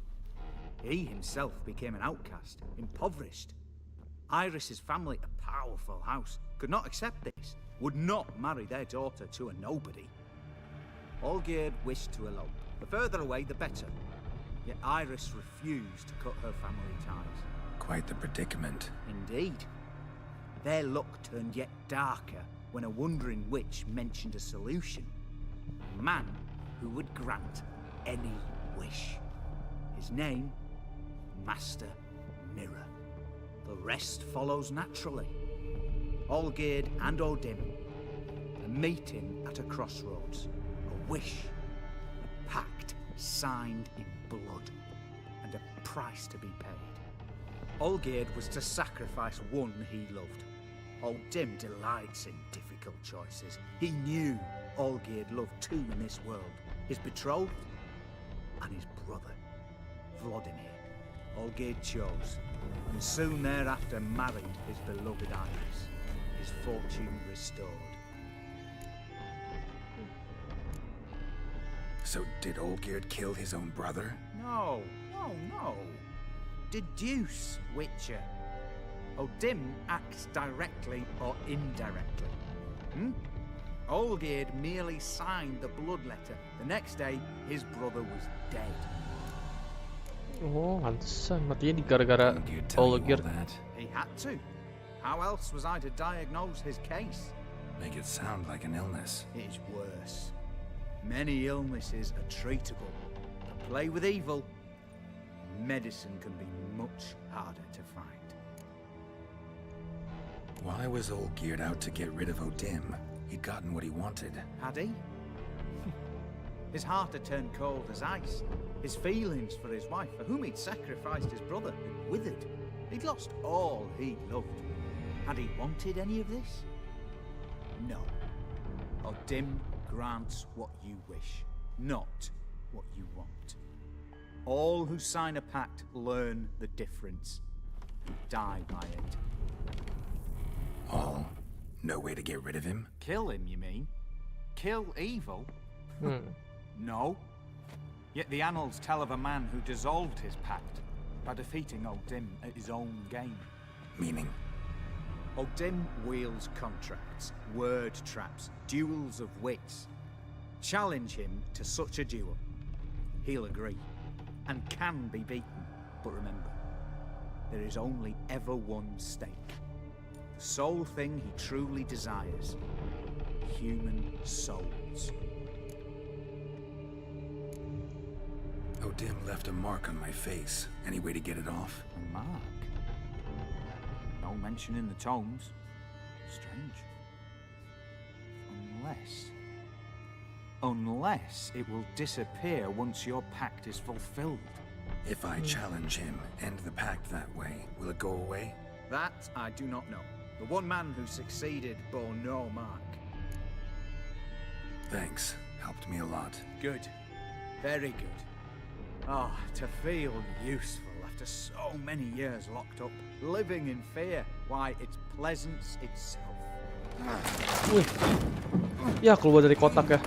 He himself became an outcast, impoverished. Iris's family, a powerful house, could not accept this, would not marry their daughter to a nobody. Olgierd wished to elope. The further away, the better. Yet Iris refused to cut her family ties. Quite the predicament. Indeed. Their luck turned yet darker when a wandering witch mentioned a solution. A man who would grant any wish. His name, Master Mirror. The rest follows naturally. Olgierd and O'Dim, a meeting at a crossroads, a wish, a pact signed in blood, and a price to be paid. Olgierd was to sacrifice one he loved. O'Dim delights in difficult choices. He knew Olgierd loved two in this world, his betrothed and his brother, Vladimir. Olgierd chose, and soon thereafter married his beloved Iris, his fortune restored. So did Olgierd kill his own brother? No. Deduce, Witcher. O'Dim acts directly or indirectly. Olgierd merely signed the blood letter. The next day, his brother was dead. Oh, pantesan matinya gara-gara Olgierd. He had to. How else was I to diagnose his case? Make it sound like an illness. It is worse. Many illnesses are treatable. To play with evil, medicine can be much harder to find. While I was all geared out to get rid of Odim, he'd gotten what he wanted. Had he? His heart had turned cold as ice. His feelings for his wife, for whom he'd sacrificed his brother, had withered. He'd lost all he loved. Had he wanted any of this? No. Odim grants what you wish, not what you want. All who sign a pact learn the difference and die by it. All? No way to get rid of him? Kill him, you mean? Kill evil? No. Yet the annals tell of a man who dissolved his pact by defeating Odim at his own game. Meaning? Odim wields contracts, word traps, duels of wits. Challenge him to such a duel. He'll agree, and can be beaten. But remember, there is only ever one stake. The sole thing he truly desires. Human souls. Odim left a mark on my face. Any way to get it off? A mark? No mention in the tomes. Strange. Unless it will disappear once your pact is fulfilled. If I challenge him, end the pact that way, will it go away? That I do not know. The one man who succeeded bore no mark. Thanks. Helped me a lot. Good. Very good. Oh, to feel useful after so many years locked up, living in fear. Why, it's pleasance itself. Wih. Ya, keluar dari kotak ya.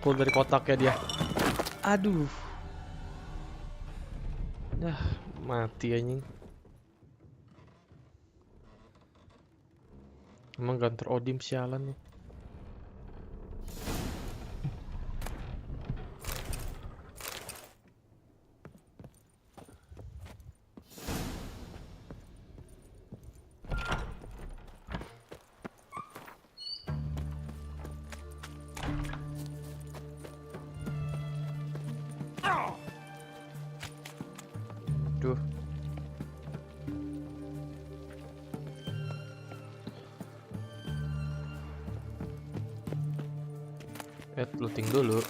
Keluar dari kotak ya dia. Aduh. Dah, mati anjing. Emang ganter Odim sialan nih. Duh. Looting dulu.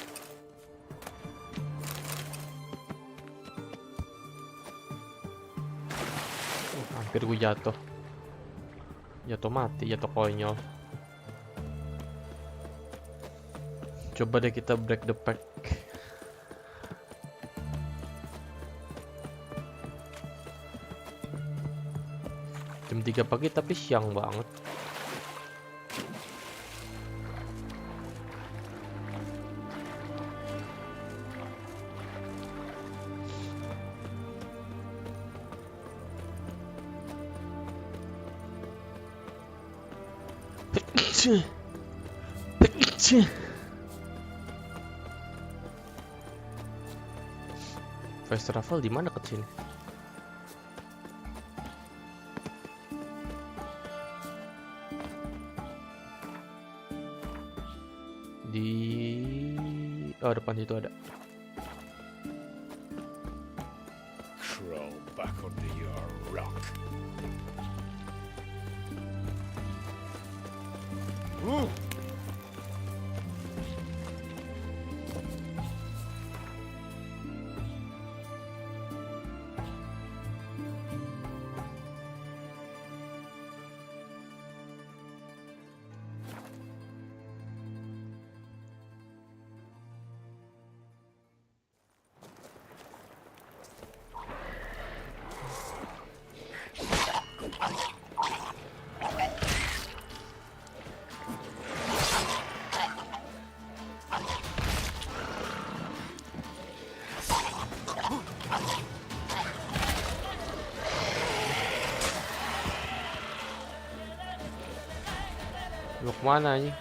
Hampir gue jatuh. Jatuh mati, jatuh konyol. Coba deh kita break the pack. Jam 3 pagi tapi siang banget. Fast travel di mana ke sini? Oh, depan situ ada. Crawl back under your rock. Lu kemana anjing?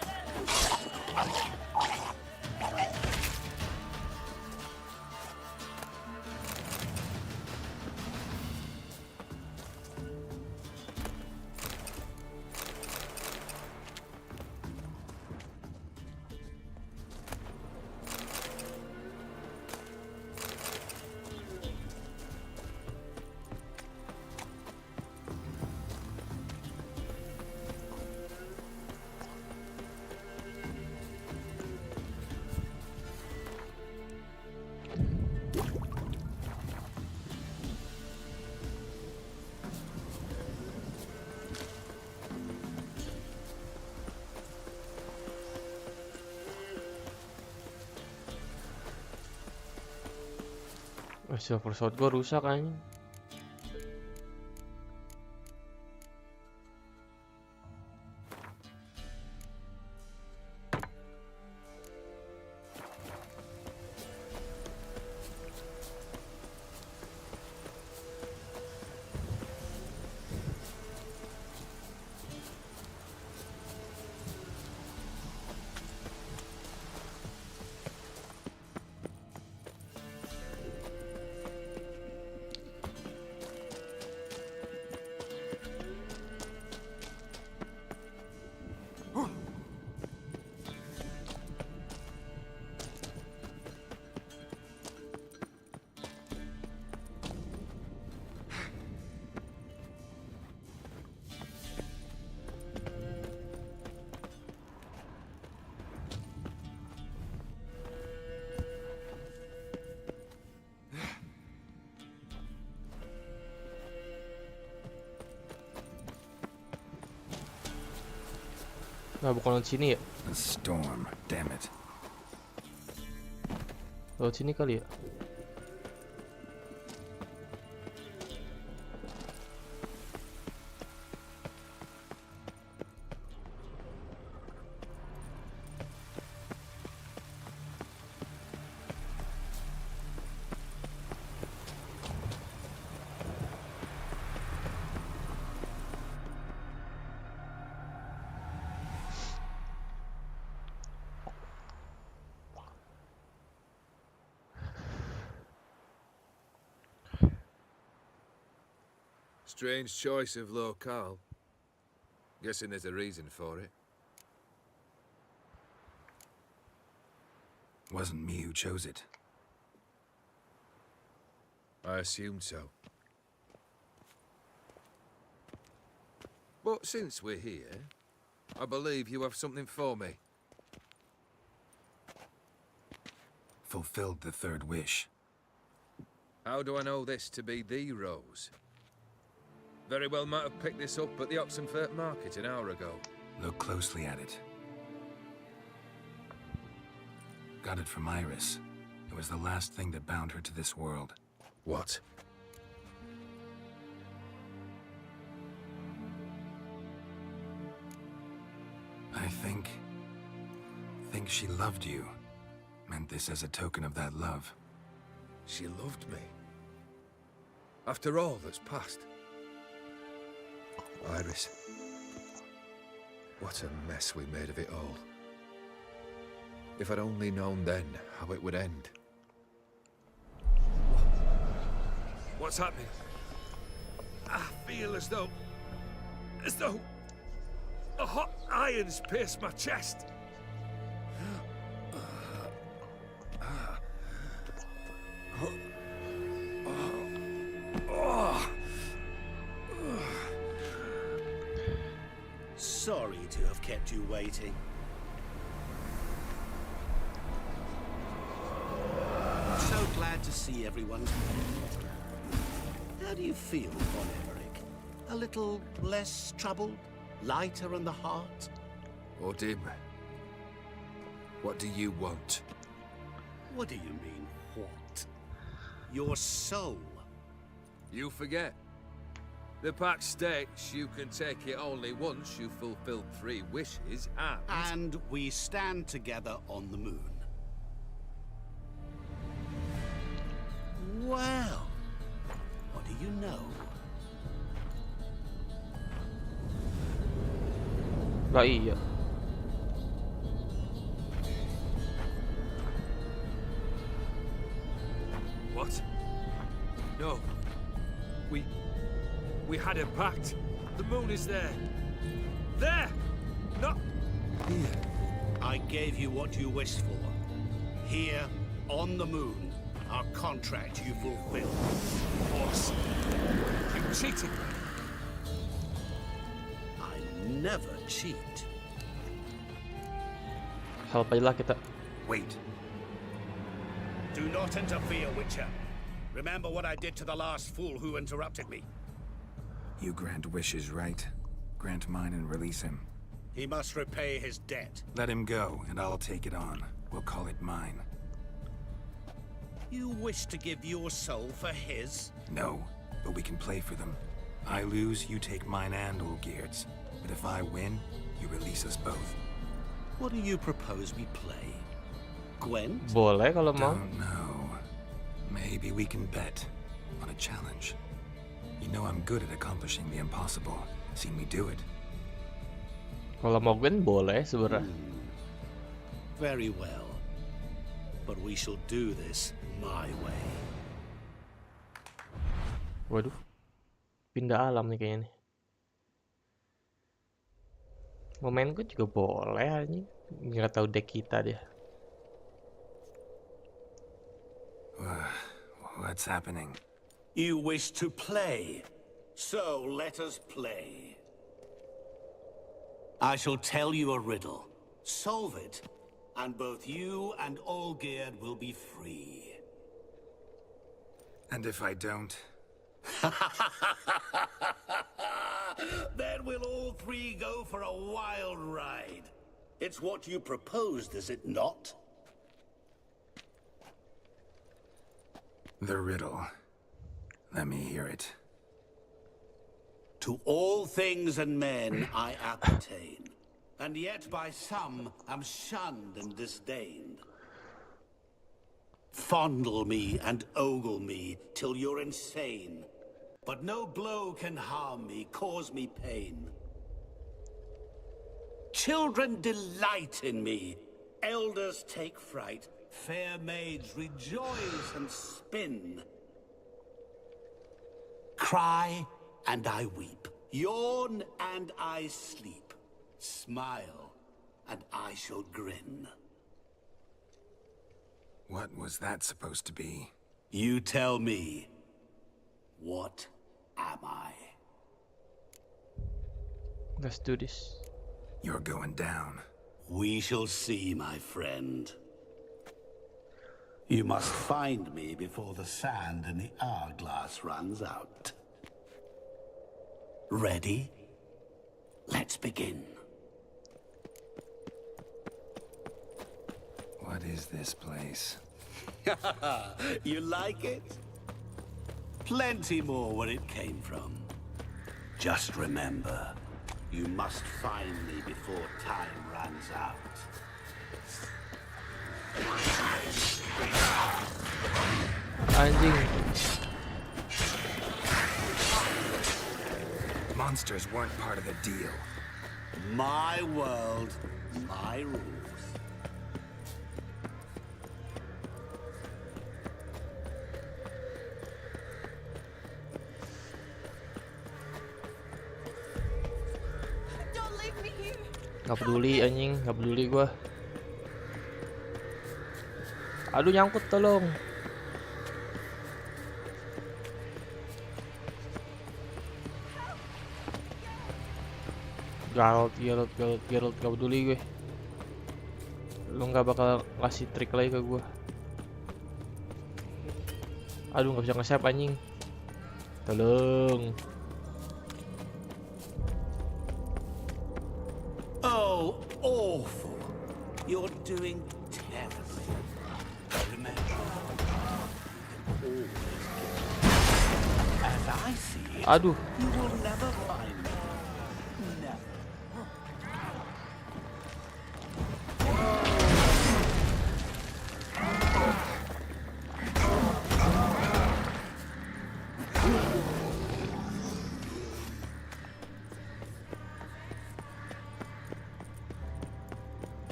Silver sword gua rusak anjing. Nah, bukan lewat sini ya? A storm, damn it. Lewat sini kali ya? Strange choice of locale. Guessing there's a reason for it. Wasn't me who chose it. I assumed so. But since we're here, I believe you have something for me. Fulfilled the third wish. How do I know this to be the rose? Very well might have picked this up at the Oxenfurt market an hour ago. Look closely at it. Got it from Iris. It was the last thing that bound her to this world. What? I think she loved you. Meant this as a token of that love. She loved me. After all that's passed. Iris. What a mess we made of it all. If I'd only known then how it would end. What's happening? I feel as though a hot iron's pierced my chest. Sorry to have kept you waiting. So glad to see everyone. How do you feel, Von Emmerich? A little less troubled? Lighter in the heart? Odim, what do you want? What do you mean, what? Your soul. You forget. The pact states you can take it only once you've fulfilled 3 wishes And we stand together on the moon. Well, what do you know? Lah iya. What? No. We had a pact. The moon is there. There! Not here. I gave you what you wished for. Here, on the moon, our contract you fulfilled. Boss, you cheated me. I never cheat. Halpailah kita. Wait. Do not interfere, Witcher. Remember what I did to the last fool who interrupted me. You grant wishes, right? Grant mine and release him. He must repay his debt. Let him go, and I'll take it on. We'll call it mine. You wish to give your soul for his? No, but we can play for them. I lose, you take mine and Olgierd's. But if I win, you release us both. What do you propose we play? Gwent? Boleh kalau mau. Don't know. Maybe we can bet on a challenge. You know I'm good at accomplishing the impossible. Seen me do it. Kalau mau Gwen boleh sebenarnya. Very well. But we shall do this my way. Waduh. Pindah alam nih kayaknya nih. Mau main gue juga boleh anjing. Nggak tahu deck kita dia. What's happening? You wish to play, so let us play. I shall tell you a riddle. Solve it, and both you and Olgierd will be free. And if I don't? Then we'll all three go for a wild ride. It's what you proposed, is it not? The riddle. Let me hear it. To all things and men I appertain, and yet by some am shunned and disdained. Fondle me and ogle me till you're insane, but no blow can harm me, cause me pain. Children delight in me, elders take fright, fair maids rejoice and spin. Cry and I weep, yawn and I sleep, smile and I shall grin. What was that supposed to be? You tell me, what am I? Let's do this. You're going down. We shall see, my friend. You must find me before the sand in the hourglass runs out. Ready? Let's begin. What is this place? You like it? Plenty more where it came from. Just remember, you must find me before time runs out. Anjing. Monsters weren't part of the deal. My world, my rules. Don't leave me here. Gak peduli anjing, gak peduli gua. Aduh nyangkut tolong. Geralt, gak peduli gue. Lu gak bakal ngasih trik lagi ke gue. Aduh gak bisa nge-save anjing. Tolong. Oh, awful. You're doing terribly. Remember, always as I see it, Aduh. you will never find me. Never.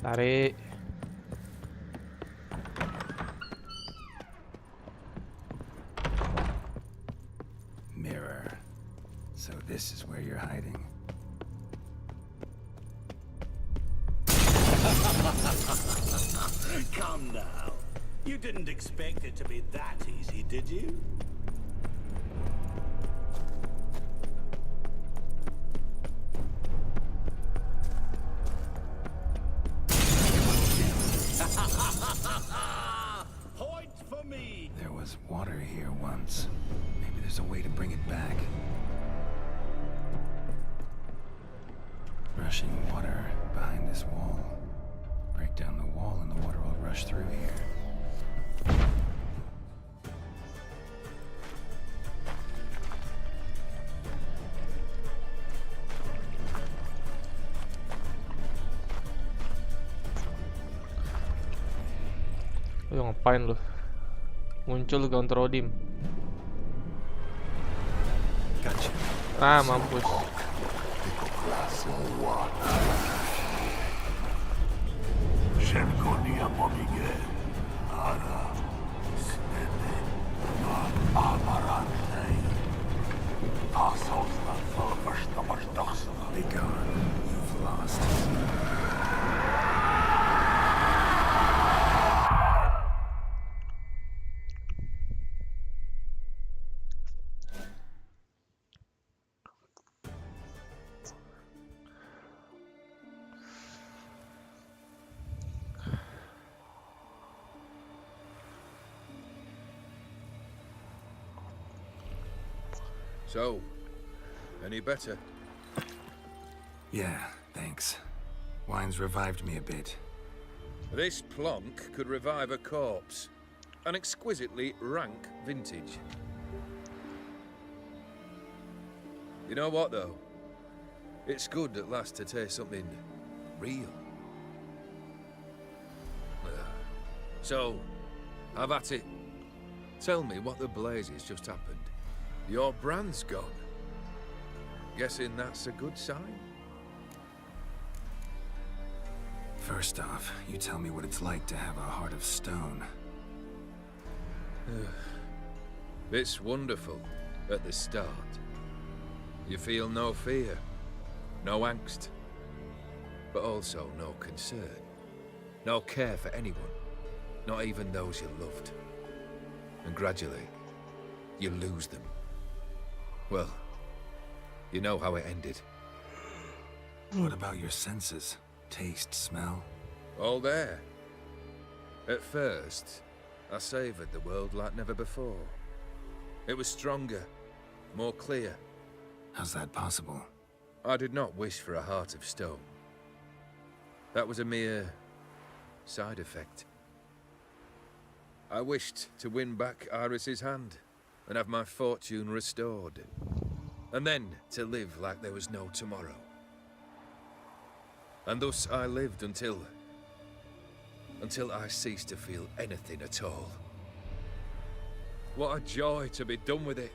Tarik. Mirror. So this is where you're hiding. Come now. You didn't expect it to be that easy, did you? Point for me. There was water here once. Maybe there's a way to bring it back. Rushing water behind this wall. Break down the wall and the water will rush through here. Ayo ngapain lu? Muncul counter Odim. Gotcha. Ah, mampus. Be gone. You've lost. So, any better? Yeah, thanks. Wine's revived me a bit. This plonk could revive a corpse. An exquisitely rank vintage. You know what, though? It's good at last to taste something real. So, have at it. Tell me what the blazes just happened. Your brand's gone. Guessing that's a good sign? First off, you tell me what it's like to have a heart of stone. It's wonderful at the start. You feel no fear, no angst, but also no concern, no care for anyone, not even those you loved. And gradually, you lose them. Well, you know how it ended. What about your senses? Taste, smell? All there. At first, I savoured the world like never before. It was stronger, more clear. How's that possible? I did not wish for a heart of stone. That was a mere side effect. I wished to win back Iris's hand and have my fortune restored. And then to live like there was no tomorrow. And thus I lived until I ceased to feel anything at all. What a joy to be done with it.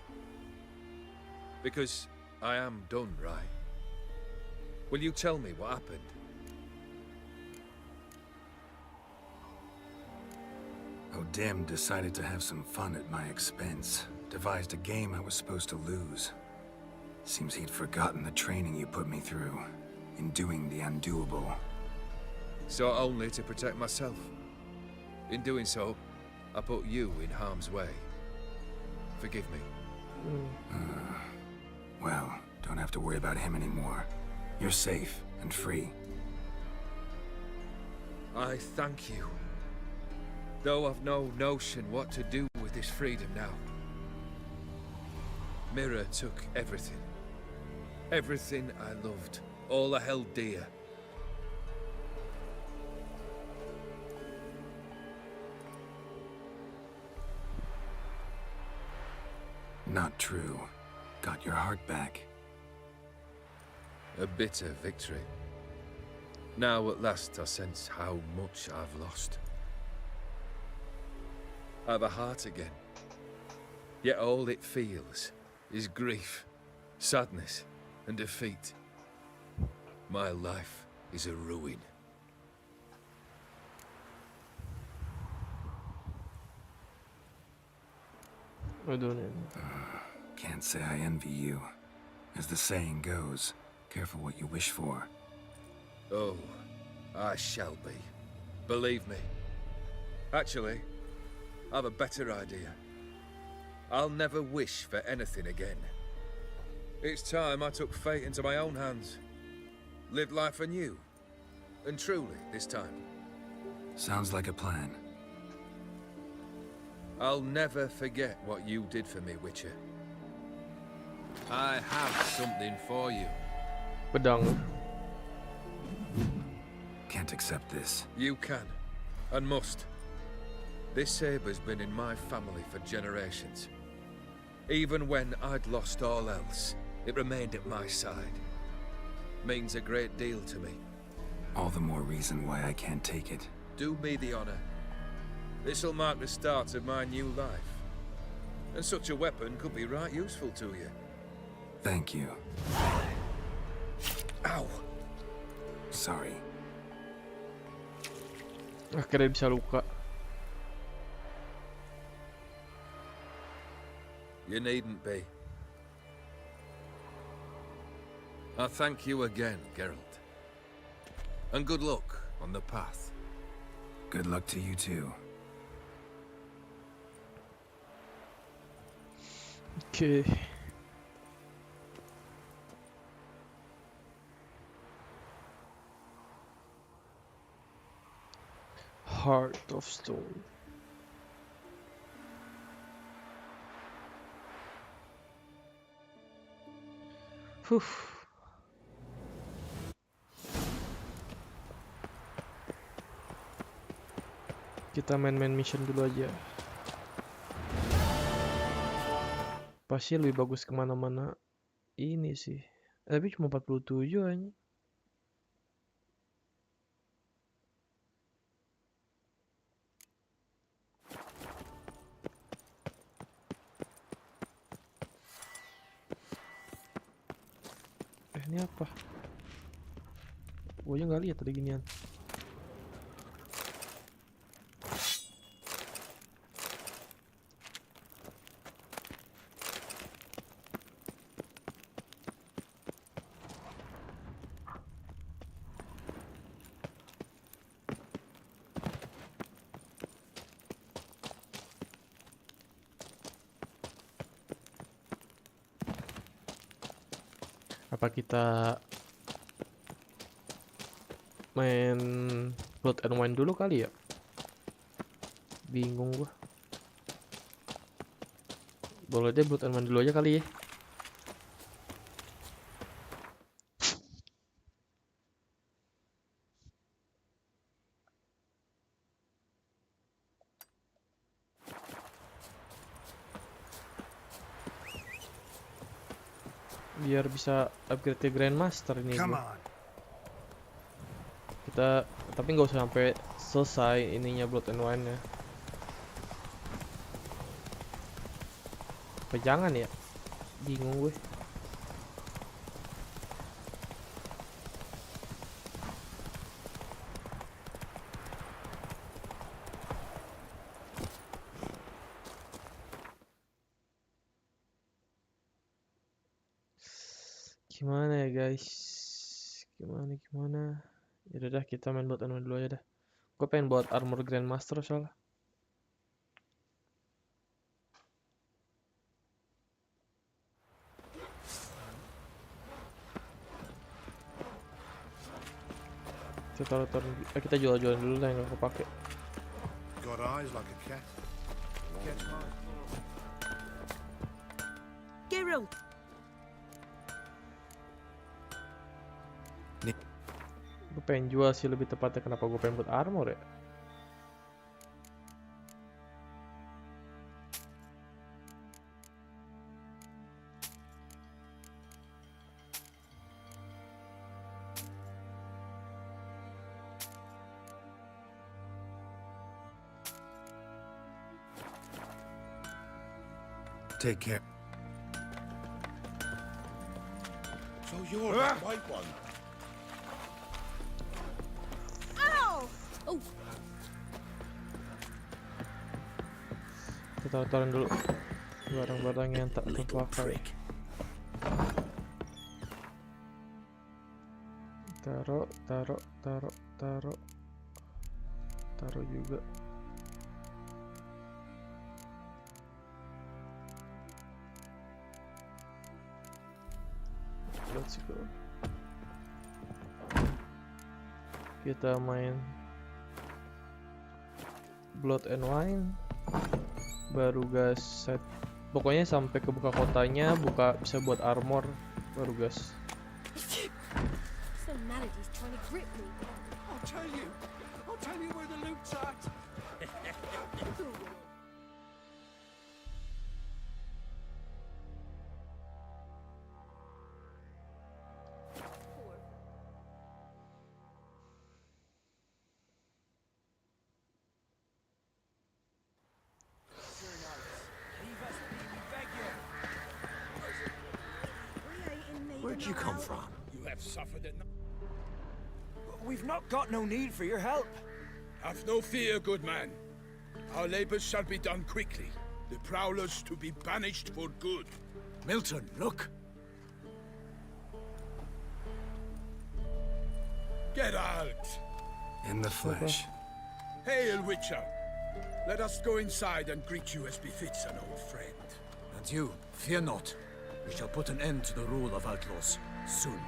Because I am done, right? Will you tell me what happened? O'Dim decided to have some fun at my expense. Devised a game I was supposed to lose. Seems he'd forgotten the training you put me through in doing the undoable. So only to protect myself. In doing so, I put you in harm's way. Forgive me. Well, don't have to worry about him anymore. You're safe and free. I thank you. Though I've no notion what to do with this freedom now. Mirror took everything. Everything I loved. All I held dear. Not true. Got your heart back. A bitter victory. Now at last I sense how much I've lost. I've a heart again. Yet all it feels is grief, sadness, and defeat. My life is a ruin. Can't say I envy you. As the saying goes, careful what you wish for. Oh, I shall be. Believe me. Actually, I've a better idea. I'll never wish for anything again. It's time I took fate into my own hands. Lived life anew. And truly, this time. Sounds like a plan. I'll never forget what you did for me, Witcher. I have something for you. Pedang. Can't accept this. You can, and must. This saber's been in my family for generations. Even when I'd lost all else, it remained at my side. Means a great deal to me. All the more reason why I can't take it. Do me the honor. This'll mark the start of my new life. And such a weapon could be right useful to you. Thank you. Ow! Sorry. Akhirnya bisa luka. You needn't be. I thank you again, Geralt. And good luck on the path. Good luck to you too. Okay. Heart of Stone. Kita main mission dulu aja. Pasti lebih bagus kemana-mana ini sih. Tapi cuma 47 aja. Ini apa? Gue aja nggak lihat ada ginian. Apa kita main Blood and Wine dulu kali ya? Bingung gua. Boleh deh Blood and Wine dulu aja kali ya. Biar bisa upgrade ke Grandmaster ini gua. Kita tapi nggak usah sampai selesai ininya Blood and Wine nya. Apa jangan ya? Bingung gue. Gimana ya guys? Gimana? Ya udah kita main Blood and Wine dulu aja dah. Gue pengen buat armor Grandmaster soalnya. Kita jual-jualan dulu lah yang gak kepake. Got eyes like a cat. Geralt! Gue pengen jual sih lebih tepatnya, kenapa gue pengen buat armor ya? Take care. So you're the white one. Ow! Oh. Kita taruhin dulu barang-barang yang tak terpakai. Taruh juga. Let's go. Kita main Blood and Wine. Baru gas set. Pokoknya sampai ke buka kotanya, bisa buat armor, baru gas. So mad at he's trying to grip me. I'll tell you where the loot's at. you come from? You have suffered enough. We've not got no need for your help. Have no fear, good man. Our labors shall be done quickly. The prowlers to be banished for good. Milton, look! Geralt! In the flesh. Hail, Witcher! Let us go inside and greet you as befits an old friend. And you, fear not. We shall put an end to the rule of outlaws, soon.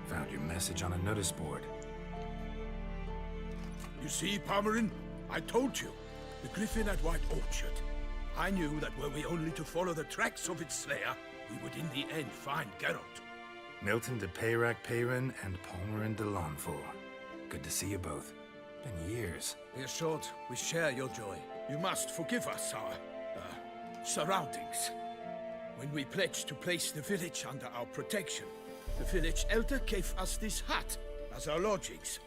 Found your message on a notice board. You see, Palmerin? I told you. The griffin at White Orchard. I knew that were we only to follow the tracks of its slayer, we would in the end find Geralt. Milton de Peyrac-Peyrin and Palmerin de Launfort. Good to see you both. Been years. Be assured, we share your joy. You must forgive us our, surroundings. When we pledged to place the village under our protection, the village elder gave us this hut as our lodgings.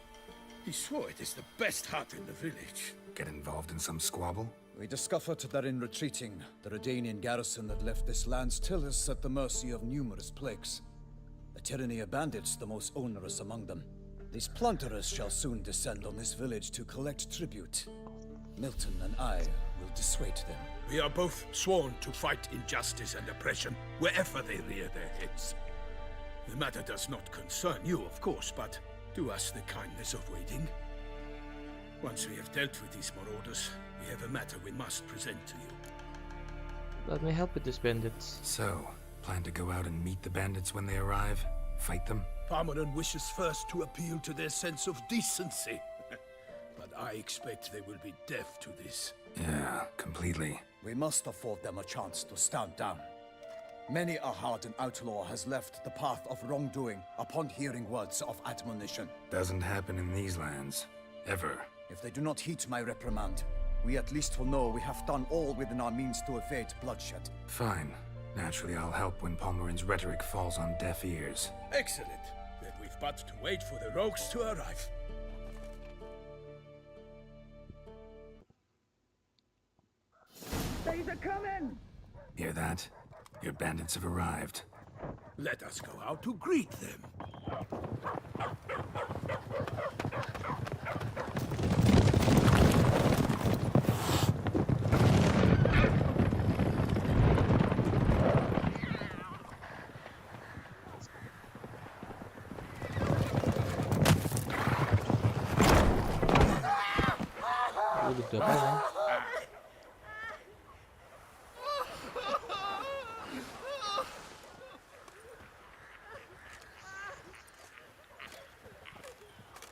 He swore it is the best hut in the village. Get involved in some squabble? We discovered that in retreating, the Redanian garrison that left this land still is at the mercy of numerous plagues. A tyranny of bandits, the most onerous among them. These plunderers shall soon descend on this village to collect tribute. Milton and I will dissuade them. We are both sworn to fight injustice and oppression wherever they rear their heads. The matter does not concern you, of course, but do us the kindness of waiting. Once we have dealt with these marauders, we have a matter we must present to you. Let me help with these bandits. So, plan to go out and meet the bandits when they arrive? Fight them? Palmerin wishes first to appeal to their sense of decency. But I expect they will be deaf to this. Yeah, completely. We must afford them a chance to stand down. Many a hardened outlaw has left the path of wrongdoing upon hearing words of admonition. Doesn't happen in these lands. Ever. If they do not heed my reprimand, we at least will know we have done all within our means to evade bloodshed. Fine. Naturally, I'll help when Palmerin's rhetoric falls on deaf ears. Excellent. Then we've but to wait for the rogues to arrive. They's a coming! Hear that? Your bandits have arrived. Let us go out to greet them.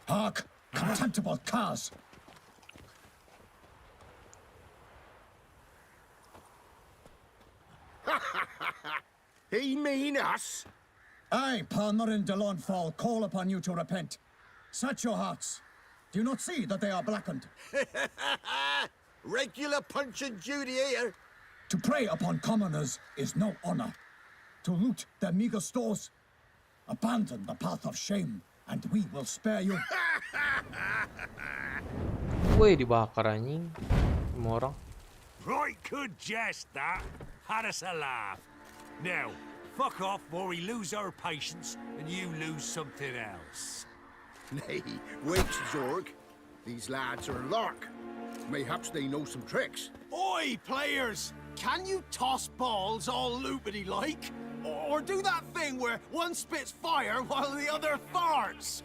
Hark! Contemptible curs! He mean us? I, Palmerin de Launfort, call upon you to repent. Set your hearts. Do you not see that they are blackened? Regular Punch and Judy here. To prey upon commoners is no honor. To loot their meager stores, abandon the path of shame, and we will spare you. Woi, dibakar anjing. Semua orang. Right good jest, that. Had us a laugh. Now, fuck off or we lose our patience and you lose something else. Nay, wait, Zorg. These lads are lark. Mayhaps they know some tricks. Oi, players! Can you toss balls all loopity-like? Or do that thing where one spits fire while the other farts?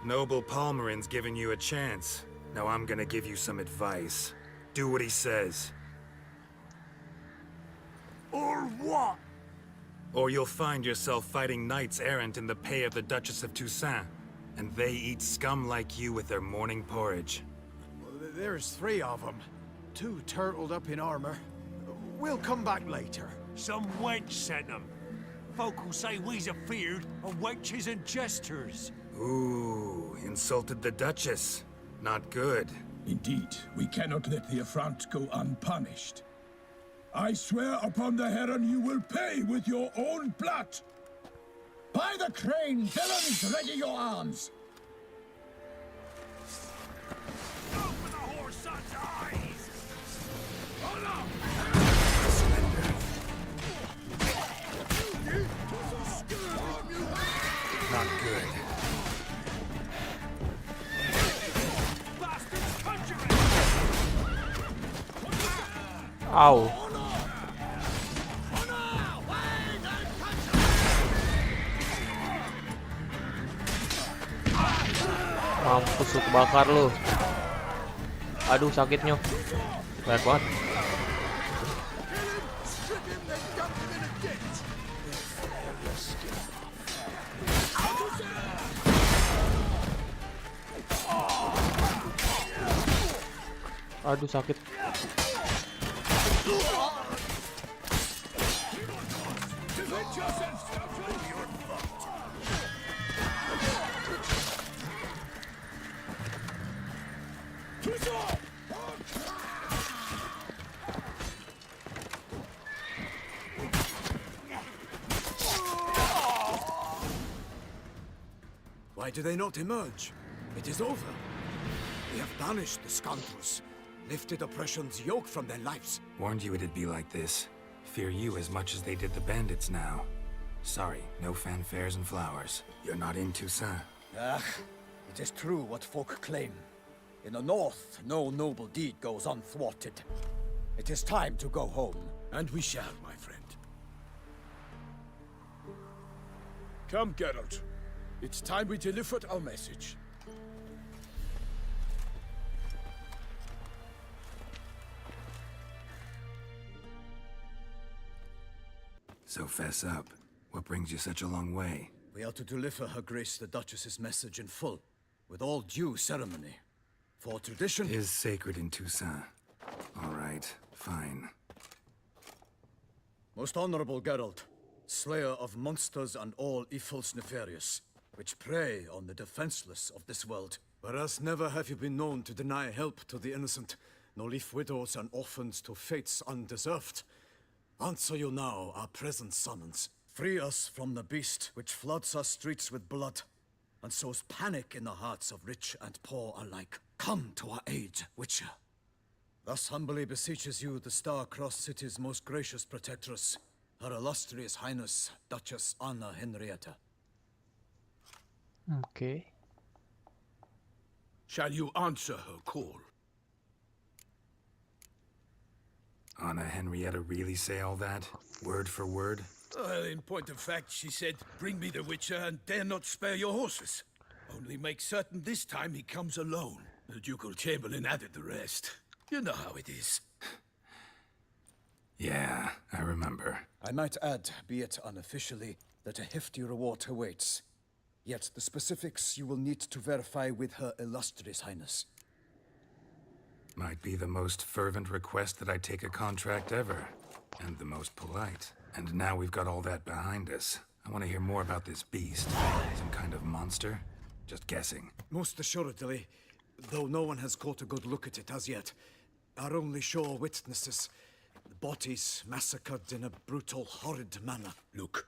Noble Palmerin's giving you a chance. Now I'm gonna give you some advice. Do what he says. Or what? Or you'll find yourself fighting knights errant in the pay of the Duchess of Toussaint. And they eat scum like you with their morning porridge. Well, there's 3 of them. 2 turtled up in armor. We'll come back later. Some wench sent them. Folk will say we's afeard of wenches and jesters. Ooh, insulted the Duchess. Not good. Indeed, we cannot let the affront go unpunished. I swear upon the Heron you will pay with your own blood. By the crane, villains, ready your arms! Open the whore's son's eyes! Oh no! Not good. Bastards conjuring! Ow. Mampus lu, kebakar lu. Aduh, sakitnya banyak banget. Aduh, sakit. Why do they not emerge? It is over. We have banished the scoundrels, lifted oppression's yoke from their lives. Warned you it'd be like this. Fear you as much as they did the bandits now. Sorry, no fanfares and flowers. You're not in Toussaint. Ah, it is true what folk claim. In the north, no noble deed goes unthwarted. It is time to go home. And we shall, my friend. Come, Geralt. It's time we delivered our message. So fess up. What brings you such a long way? We are to deliver Her Grace the Duchess's message in full, with all due ceremony. For tradition is sacred in Toussaint. All right, fine. Most honorable Geralt, slayer of monsters and all evils nefarious, which prey on the defenseless of this world. Whereas never have you been known to deny help to the innocent, nor leave widows and orphans to fates undeserved. Answer you now our present summons. Free us from the beast which floods our streets with blood, and sows panic in the hearts of rich and poor alike. Come to our aid, Witcher. Thus humbly beseeches you the star-crossed city's most gracious protectress, Her Illustrious Highness, Duchess Anna Henrietta. Okay. Shall you answer her call? Anna Henrietta really say all that? Word for word? Well, in point of fact, she said, bring me the Witcher and dare not spare your horses. Only make certain this time he comes alone. The Ducal Chamberlain added the rest. You know how it is. Yeah, I remember. I might add, be it unofficially, that a hefty reward awaits. Yet the specifics you will need to verify with Her Illustrious Highness. Might be the most fervent request that I take a contract ever. And the most polite. And now we've got all that behind us. I want to hear more about this beast. Some kind of monster? Just guessing. Most assuredly, though no one has caught a good look at it as yet. Our only sure witnesses. Bodies massacred in a brutal, horrid manner. Look,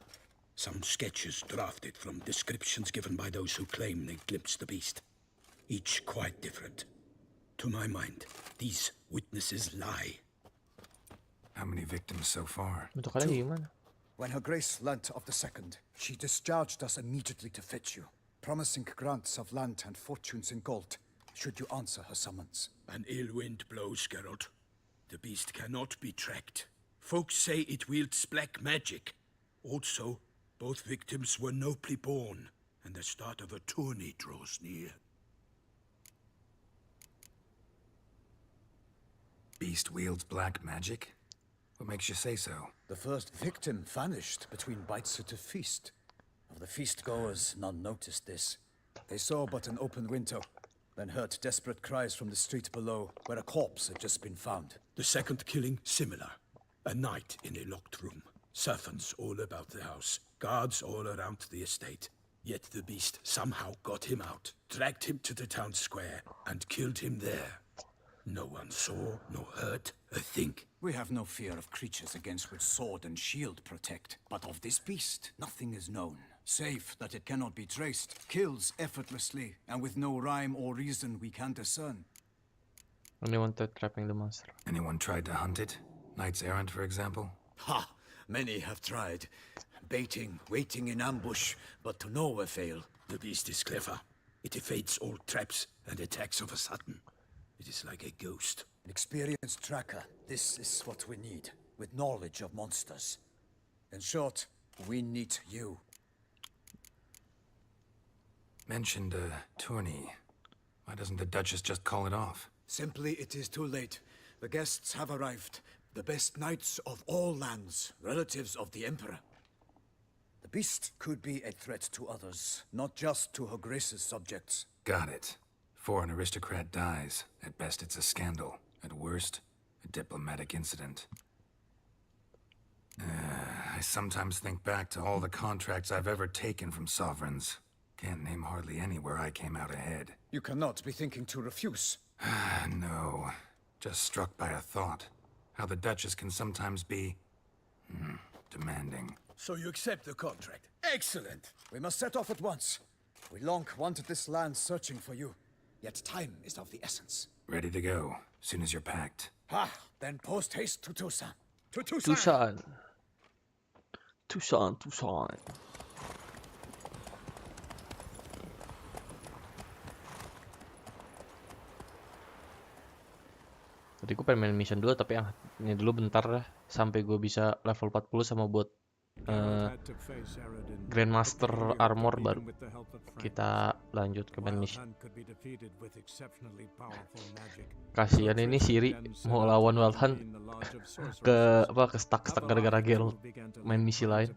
some sketches drafted from descriptions given by those who claim they glimpsed the beast. Each quite different. To my mind, these witnesses lie. How many victims so far? When Her Grace learnt of the second, she discharged us immediately to fetch you, promising grants of land and fortunes in gold, should you answer her summons. An ill wind blows, Geralt. The beast cannot be tracked. Folks say it wields black magic. Also, both victims were nobly born, and the start of a tourney draws near. Beast wields black magic? What makes you say so? The first victim vanished between bites at a feast. Of the feast-goers, none noticed this. They saw but an open window, then heard desperate cries from the street below, where a corpse had just been found. The second killing, similar. A night in a locked room. Servants all about the house. Guards all around the estate. Yet the beast somehow got him out, dragged him to the town square, and killed him there. No one saw, nor heard a thing. We have no fear of creatures against which sword and shield protect. But of this beast, nothing is known. Safe that it cannot be traced, kills effortlessly, and with no rhyme or reason we can discern. Only wanted trapping the monster. Anyone tried to hunt it? Knights errant, for example? Ha! Many have tried. Baiting, waiting in ambush, but to no avail. The beast is clever. It evades all traps and attacks of a sudden. It is like a ghost. An experienced tracker. This is what we need, with knowledge of monsters. In short, we need you. Mentioned a tourney. Why doesn't the Duchess just call it off? Simply, it is too late. The guests have arrived. The best knights of all lands, relatives of the Emperor. The beast could be a threat to others, not just to Her Grace's subjects. Got it. Before an aristocrat dies, at best it's a scandal. At worst, a diplomatic incident. I sometimes think back to all the contracts I've ever taken from sovereigns. Can't name hardly any where I came out ahead. You cannot be thinking to refuse. No. Just struck by a thought. How the Duchess can sometimes be... demanding. So you accept the contract. Excellent! We must set off at once. We long wanted this land searching for you. Yet time is of the essence. Ready to go, soon as you're packed. Then post haste to Tucson. To Tucson! Tucson. Tadi gue pengen main mission dulu, tapi ini dulu bentar dah sampai gue bisa level 40 sama buat Grandmaster Armor baru kita lanjut ke main mission. Kasihan ini Siri mau lawan Wild Hunt ke stuck gara-gara Geralt main misi lain.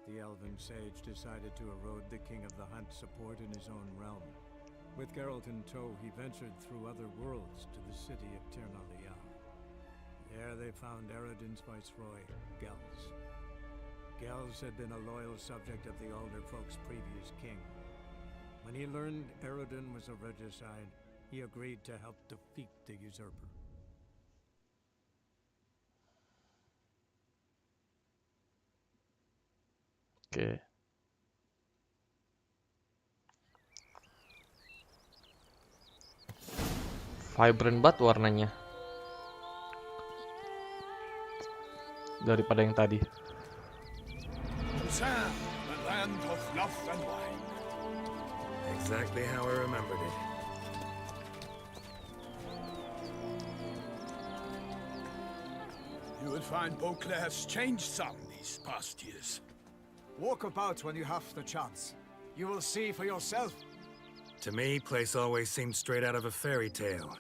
The elven sage decided to erode the king of the hunt support in his own realm. With Geralt in tow, he ventured through other worlds to the city of Ternalia. There they found Eredin's viceroy, Gels. Gels had been a loyal subject of the Alder folk's previous king. When he learned Eredin was a regicide, he agreed to help defeat the usurper. Oke. Vibrant banget warnanya daripada yang tadi. Busan, the land of love and wine. Exactly how I remembered it. You will find Beauclair has changed some these past years. Walk about when you have the chance. You will see for yourself. To me, place always seemed straight out of a fairy tale.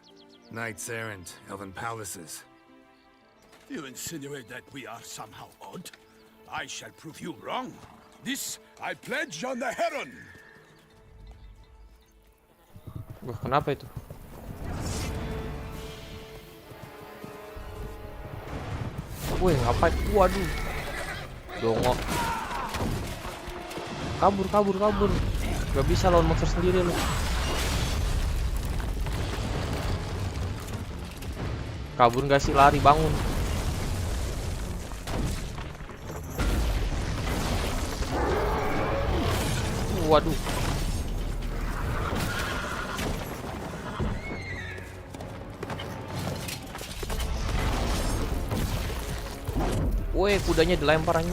Knights errant, elven palaces. You insinuate that we are somehow odd? I shall prove you wrong. This I pledge on the Heron. Wah, kenapa itu? Wih, ngapain? Waduh. Dongok. Kabur. Gak bisa lawan monster sendiri lu. Kabur gak sih? Lari, bangun. Waduh. Woi, kudanya dilempar aja.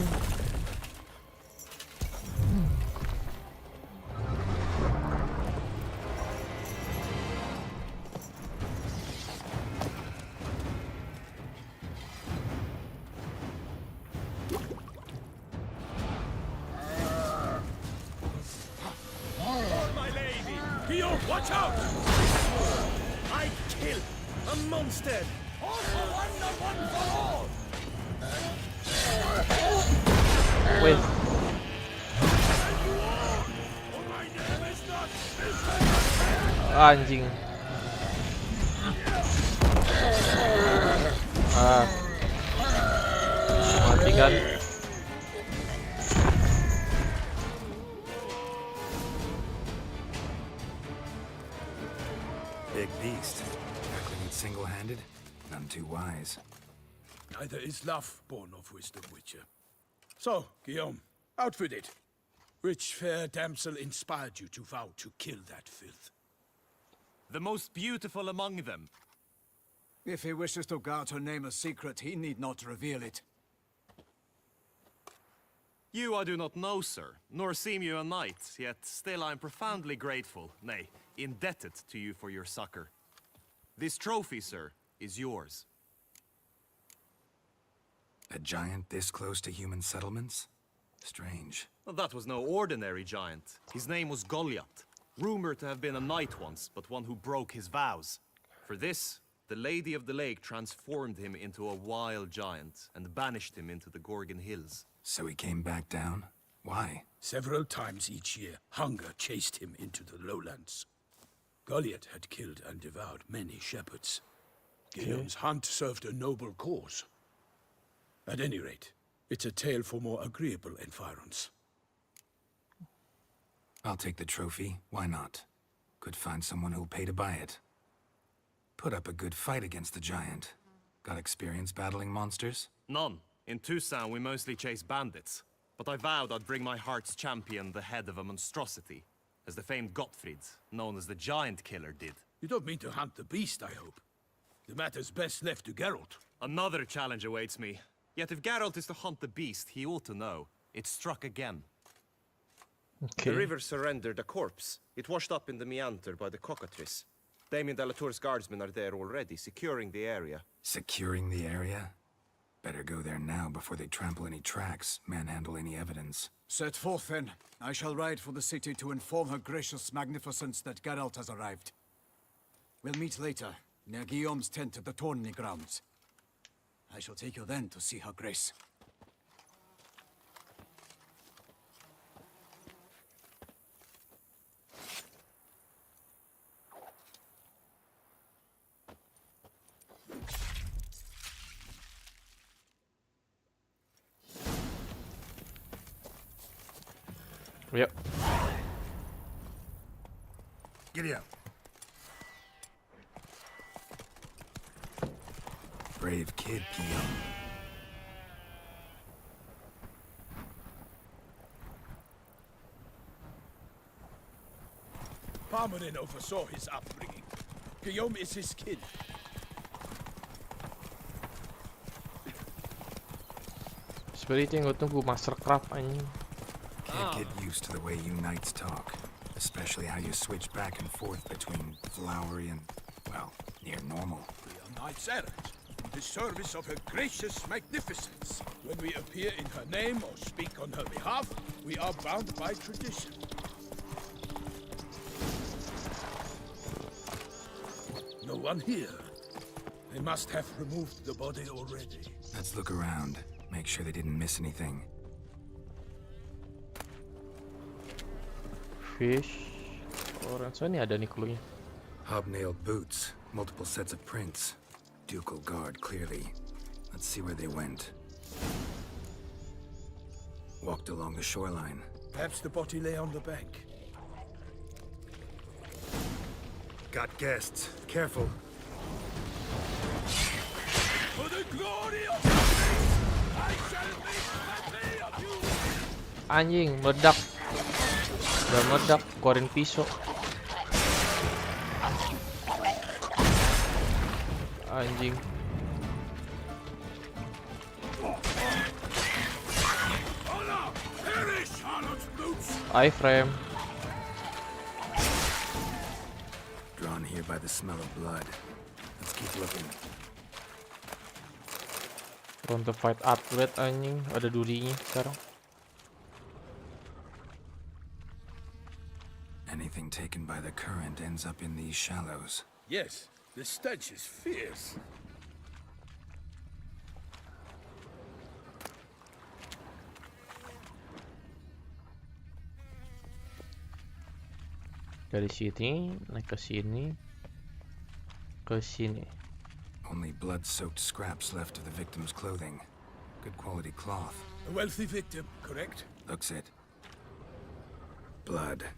Watch out! I kill a monster! All for one, not one for all! Wait. Anjing. Mati kan? Big beast. Tackling it single-handed? None too wise. Neither is love born of wisdom, Witcher. So, Guillaume, outfit it. Which fair damsel inspired you to vow to kill that filth? The most beautiful among them. If he wishes to guard her name a secret, he need not reveal it. You I do not know, sir, nor seem you a knight, yet still I am profoundly grateful, nay, indebted to you for your succor. This trophy, sir, is yours. A giant this close to human settlements? Strange. Well, that was no ordinary giant. His name was Goliath, rumored to have been a knight once, but one who broke his vows. For this, the Lady of the Lake transformed him into a wild giant and banished him into the Gorgon Hills. So he came back down? Why? Several times each year, hunger chased him into the lowlands. Goliath had killed and devoured many shepherds. Guillaume's hunt served a noble cause. At any rate, it's a tale for more agreeable environs. I'll take the trophy. Why not? Could find someone who'll pay to buy it. Put up a good fight against the giant. Got experience battling monsters? None. In Tucson, we mostly chase bandits. But I vowed I'd bring my heart's champion the head of a monstrosity, as the famed Gottfried, known as the Giant Killer, did. You don't mean to hunt the beast, I hope. The matter's best left to Geralt. Another challenge awaits me. Yet if Geralt is to hunt the beast, he ought to know. It struck again. Okay. The river surrendered a corpse. It washed up in the meander by the cockatrice. Damien de la Tour's guardsmen are there already, securing the area. Securing the area? Better go there now before they trample any tracks, manhandle any evidence. Set forth, then. I shall ride for the city to inform her gracious magnificence that Geralt has arrived. We'll meet later, near Guillaume's tent at the Tourney grounds. I shall take you then to see her grace. Yep. Giddy up. Brave kid, Guillaume. Parmanin oversaw his upbringing. Guillaume is his kin. Seperti itu yang gue tunggu, Mastercraft anjing. Can't get used to the way you knights talk. Especially how you switch back and forth between flowery and, well, near normal. We are knights errant, in the service of her gracious magnificence. When we appear in her name or speak on her behalf, we are bound by tradition. No one here. They must have removed the body already. Let's look around. Make sure they didn't miss anything. Fish. Orange, ini ada nih clue-nya. Hobnailed boots, multiple sets of prints. Ducal guard, clearly. Let's see where they went. Walked along the shoreline. Perhaps the body lay on the bank. Got guests. Careful. For the glory of justice, I shall make happy of you. Anjing, meledak. Udah meledak, keluarin pisau. Anjing. Iframe. Drawn here by the smell of blood. Let's keep looking. Front to fight outlet anjing, ada durinya sekarang. Anything taken by the current ends up in these shallows. Yes, the stench is fierce. Dari sini naik ke sini. Ke sini. Only blood-soaked scraps left of the victim's clothing. Good quality cloth. A wealthy victim, correct? Looks it. Blood.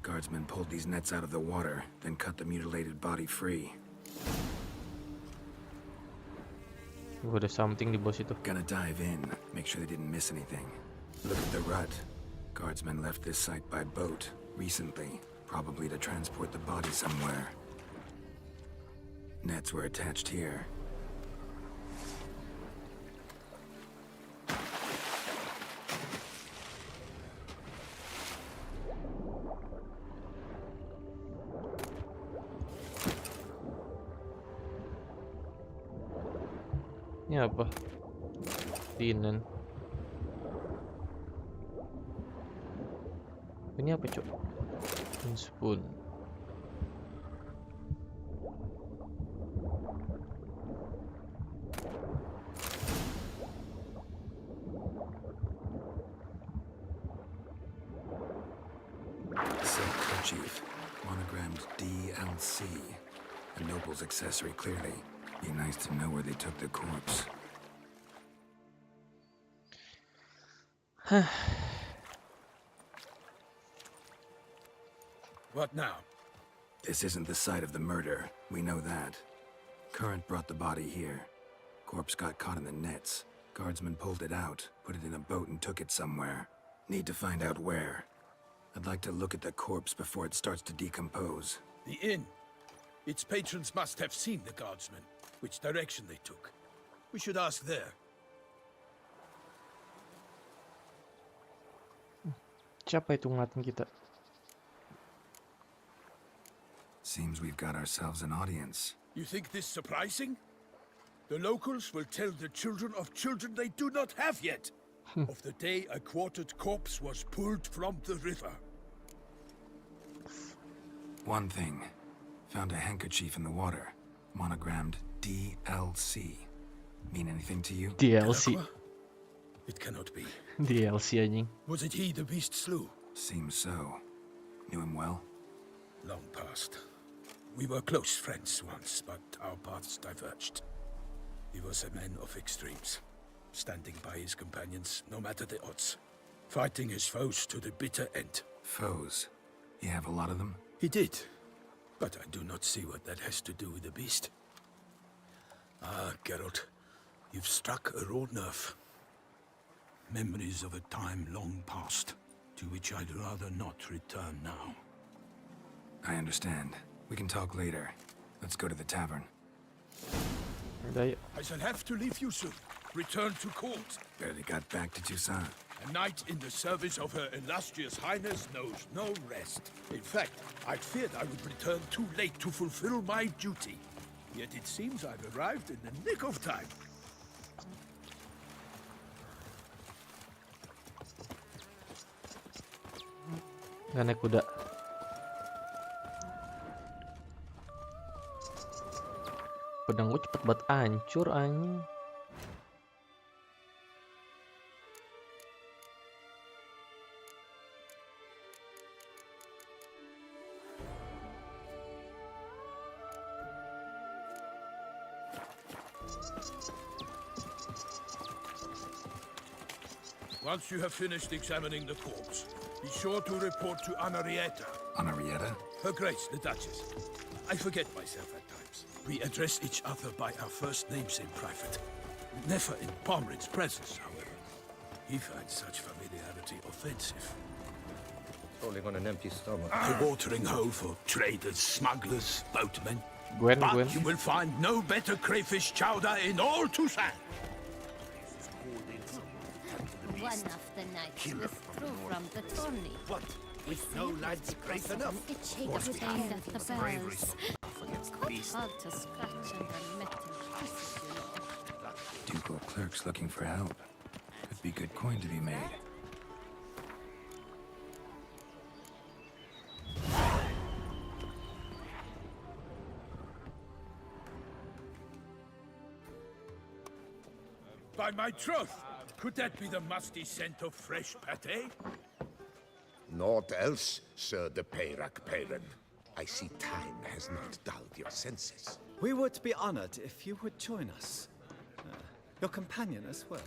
Guardsmen pulled these nets out of the water, then cut the mutilated body free. Ada something di bawah situ. Gonna dive in, make sure they didn't miss anything. Look at the rut. Guardsmen left this site by boat recently, probably to transport the body somewhere. Nets were attached here. Ini apa? Linen. Ini apa, Cok? Spoon. Silk kerchief, monogrammed DLC. A noble's accessory, clearly. Be nice to know where they took the corpse. What now? This isn't the site of the murder. We know that. Current brought the body here. Corpse got caught in the nets. Guardsmen pulled it out, put it in a boat and took it somewhere. Need to find out where. I'd like to look at the corpse before it starts to decompose. The inn. Its patrons must have seen the guardsmen, which direction they took. We should ask there. Siapa itu ngeliatin kita? Seems we've got ourselves an audience. You think this surprising? The locals will tell the children of children they do not have yet, of the day a quartered corpse was pulled from the river. One thing. Found a handkerchief in the water. Monogrammed DLC. Mean anything to you? DLC. It cannot be. DLC anjing. Was it he the beast slew? Seems so. Knew him well? Long past. We were close friends once, but our paths diverged. He was a man of extremes, standing by his companions no matter the odds, fighting his foes to the bitter end. Foes? You have a lot of them? He did, but I do not see what that has to do with the beast. Ah, Geralt, you've struck a raw nerve. Memories of a time long past, to which I'd rather not return now. I understand. We can talk later. Let's go to the tavern. I shall have to leave you soon. Return to court. Barely got back to Toussaint. A knight in the service of Her Illustrious Highness knows no rest. In fact, I feared I would return too late to fulfill my duty. Yet it seems I've arrived in the nick of time. Nggak naik kuda. Pedang gue cepet banget hancur anjing. Once you have finished examining the corpse, be sure to report to Anarietta. Anarietta? Her Grace, the Duchess. I forget myself at times. We address each other by our first names in private. Never in Pomrin's presence, however. He finds such familiarity offensive. Falling on an empty stomach. A watering hole for traders, smugglers, boatmen. Gwen. You will find no better crayfish chowder in all Toussaint. One of the knights withdrew from the tourney. What? With no lads brave enough? Itchy Or obtained at the bravery bells. Quite hard to scratch under metal pieces, you know. Ducal clerks looking for help. Could be good coin to be made. By my troth, could that be the musty scent of fresh pate? Naught else, Sir de Peyrac Peyran. I see time has not dulled your senses. We would be honored if you would join us. Your companion as well.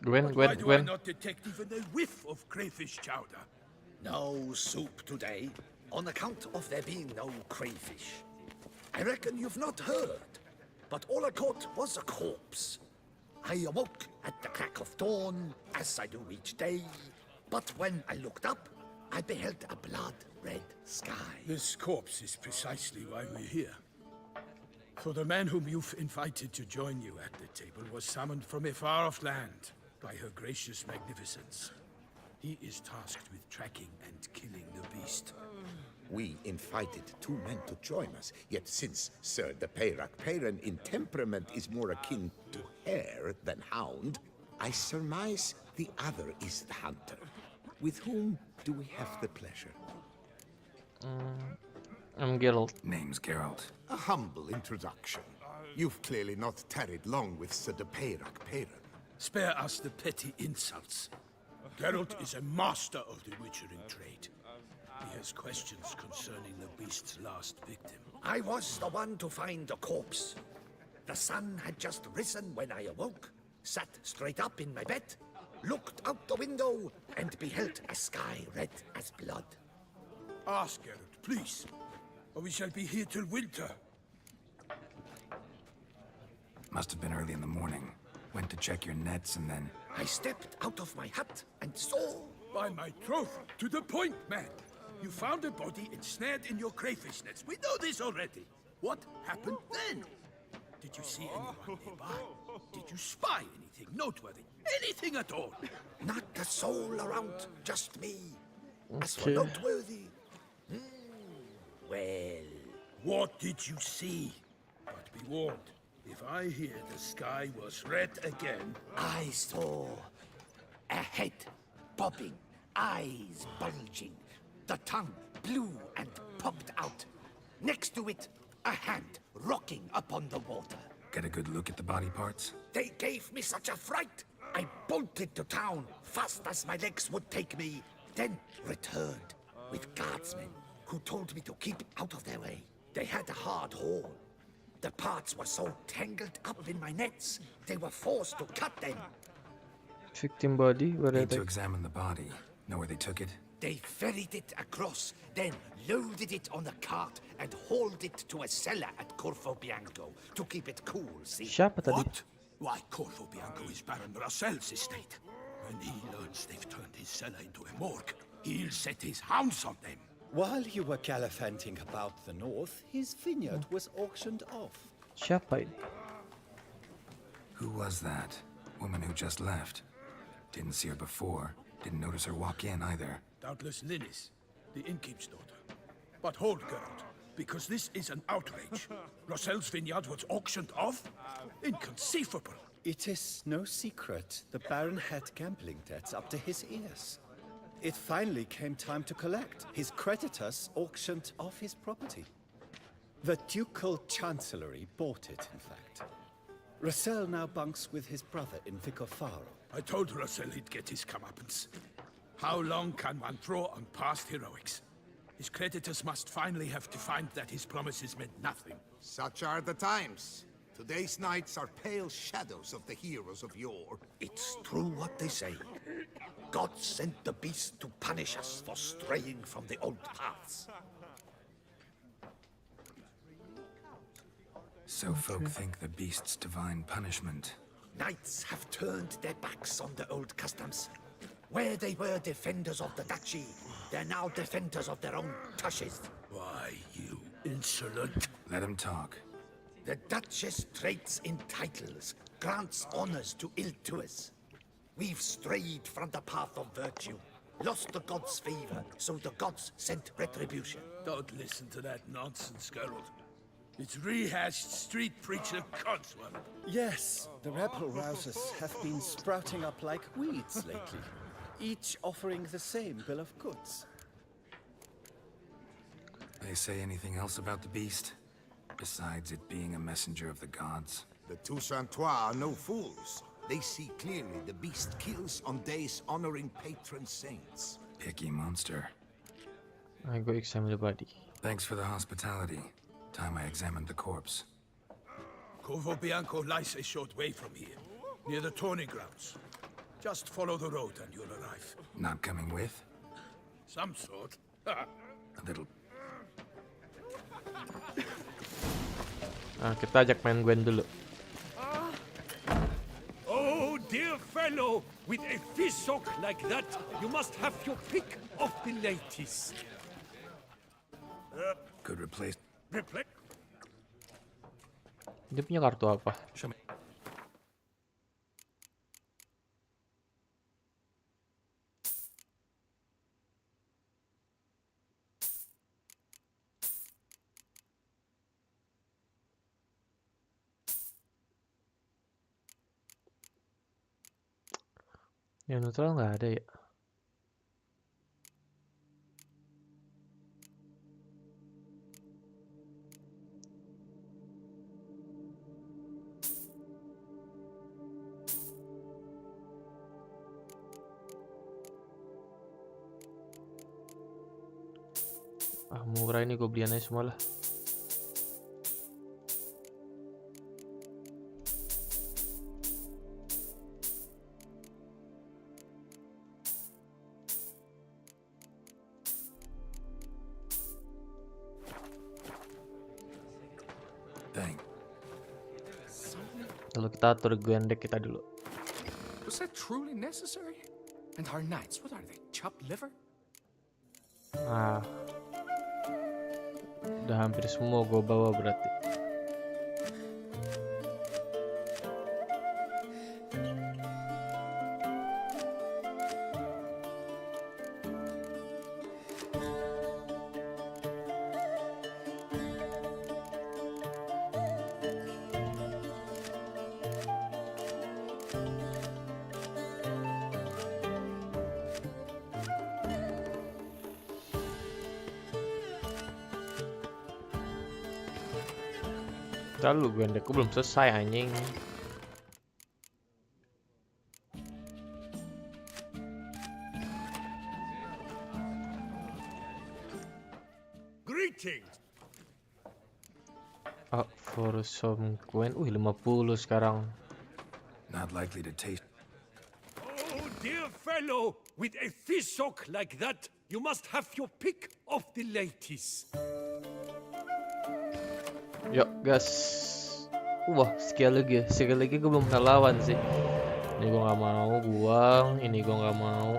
Why do I not detect even a whiff of crayfish chowder? No soup today, on account of there being no crayfish. I reckon you've not heard, but all I caught was a corpse. I awoke at the crack of dawn, as I do each day, But when I looked up, I beheld a blood-red sky. This corpse is precisely why we're here. For the man whom you've invited to join you at the table was summoned from a far-off land by her gracious magnificence. He is tasked with tracking and killing the beast. We invited 2 men to join us, yet since Sir the Peyrak Peyran in temperament is more akin to hare than hound, I surmise the other is the hunter. With whom do we have the pleasure? I'm Geralt. Name's Geralt. A humble introduction. You've clearly not tarried long with Sir the Peyrak Peyran. Spare us the petty insults. Geralt is a master of the witchering trade. He has questions concerning the beast's last victim. I was the one to find the corpse. The sun had just risen when I awoke, sat straight up in my bed, looked out the window, and beheld a sky red as blood. Ask Geralt, please, or we shall be here till winter. Must have been early in the morning. Went to check your nets and then... I stepped out of my hut and saw... By my troth, to the point, man. You found a body ensnared in your crayfish nets. We know this already. What happened then? Did you see anyone nearby? Did you spy anything noteworthy? Anything at all? Not a soul around, just me. As for Okay. noteworthy... well... What did you see? But be warned, if I hear the sky was red again... I saw a head bobbing, eyes bulging, the tongue blue and popped out. Next to it, a hand rocking upon the water. Get a good look at the body parts? They gave me such a fright. I bolted to town fast as my legs would take me, then returned with guardsmen who told me to keep out of their way. They had a hard haul. The parts were so tangled up in my nets, they were forced to cut them. Victim body, where are Need they? to examine the body. Know where they took it? They ferried it across, then loaded it on a cart and hauled it to a cellar at Corvo Bianco to keep it cool, see? Siapa tadi? What? Why, Corvo Bianco is Baron Russell's estate. When he learns they've turned his cellar into a morgue, he'll set his hounds on them. While you were gallivanting about the north, his vineyard was auctioned off. Siapa ini? Who was that? Woman who just left. Didn't see her before. Didn't notice her walk in either. Doubtless Linnis, the innkeep's daughter. But hold, Geralt, because this is an outrage. Russell's vineyard was auctioned off? Inconceivable. It is no secret the Baron had gambling debts up to his ears. It finally came time to collect. His creditors auctioned off his property. The Ducal Chancellery bought it, in fact. Russell now bunks with his brother in Vicofaro. I told Russell he'd get his comeuppance. How long can one draw on past heroics? His creditors must finally have to find that his promises meant nothing. Such are the times. Today's knights are pale shadows of the heroes of yore. It's true what they say. God sent the beast to punish us for straying from the old paths. So folk think the beast's divine punishment. Knights have turned their backs on the old customs. Where they were defenders of the duchy, they're now defenders of their own tushes. Why, you insolent... Let him talk. The Duchess trades in titles, grants honors to ill-doers. We've strayed from the path of virtue, lost the gods' favor, so the gods sent retribution. Don't listen to that nonsense, Geralt. It's rehashed street preacher codswallop. Yes, the rebel rousers have been sprouting up like weeds lately, each offering the same bill of goods. They say anything else about the beast? Besides it being a messenger of the gods? The Toussaintois are no fools. They see clearly the beast kills on days honoring patron saints. Picky monster. I go examine the body. Thanks for the hospitality. Time I examined the corpse. Corvo Bianco lies a short way from here, near the tourney grounds. Just follow the road and you'll arrive. Not coming with? Some sort. A little... Kita ajak main Gwen dulu. Oh, dear dear fellow, with a fish hook like that, you must have your pick of the latest. Could replace. Dia punya kartu apa? Yang neutral nggak ada ya? Ah, murah ini, gue beliin aja semua lah. Lalu kita atur gendek kita dulu. Was that truly necessary? And our knights, what are they? Chopped liver? Ah, udah hampir semua gue bawa berarti. Lalu gendekku belum selesai anjing. Greetings. For some coin. 50 sekarang. Not likely to taste. Oh, dear fellow, with a fish hook like that, you must have your pick of the latest. Yuk gas. Wah, sekali lagi gue belum pernah lawan sih. Ini gue nggak mau buang, ini gue nggak mau.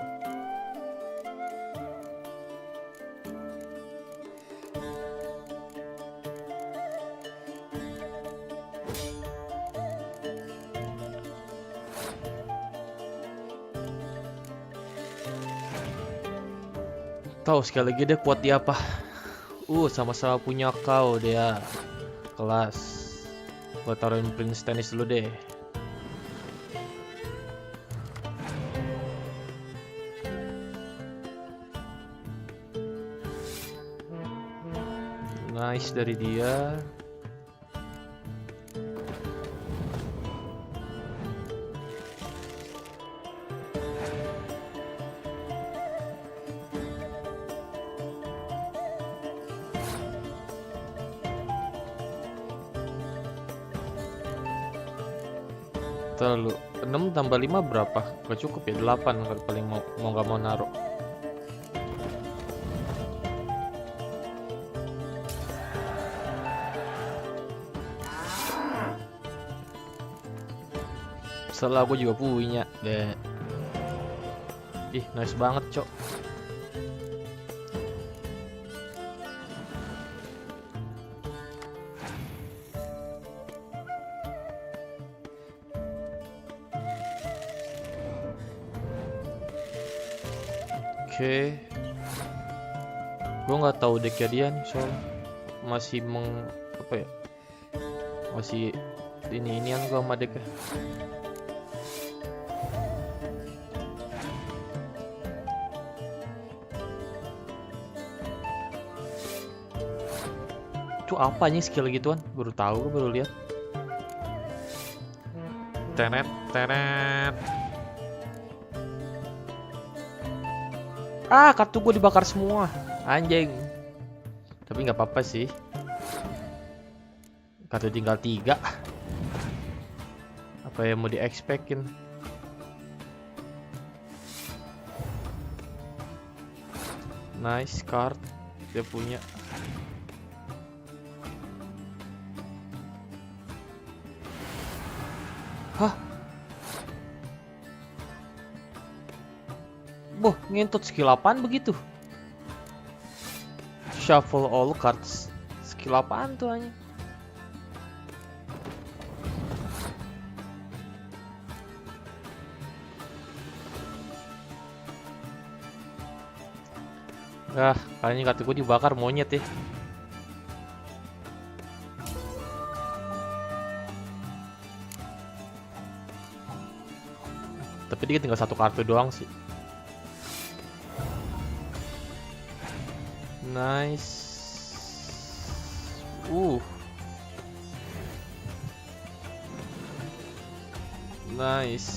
Tahu sekali lagi dia kuat di apa? Sama-sama punya kau dia. Kelas. Gua taruhin Prince Tennis dulu deh. Nice dari dia. Terlalu 6 tambah 5 berapa? Gak cukup ya, 8 kalau paling mau gak mau naruh. Setelah aku juga punya deh. Ih, nice banget cok. Oke, gue nggak tahu decknya dia nih, soal masih apa ya, masih inian gue sama decknya. Itu apa nih skill gituan? Baru tahu, gue baru lihat. Tenet. Kartu gue dibakar semua, anjing. Tapi nggak apa-apa sih. Kartu tinggal 3. Apa yang mau di-expectin? Nice card dia punya. Hah? Boh, ngentot skill apaan begitu? Shuffle all cards. Skill apaan tuh hanya? Kayaknya kartuku dibakar monyet ya. Tapi dia tinggal satu kartu doang sih. Nice. Nice.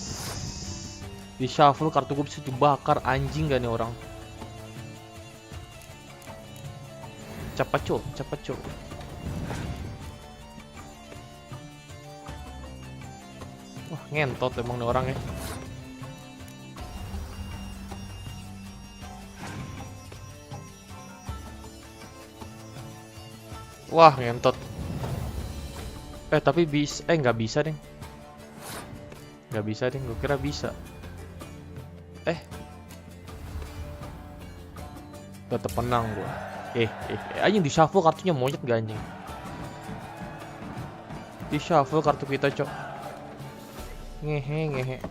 Di shuffle kartu gue bisa dibakar, anjing gak nih orang. Cepat cok. Wah, ngentot emang nih orang ya. Wah, ngentot. Tapi bisa. Nggak bisa deh. Nggak bisa deh, gue kira bisa. Tetep menang gua. Anjing di shuffle kartunya monyet gak anjing? Di shuffle kartu kita, cok. Ngehe.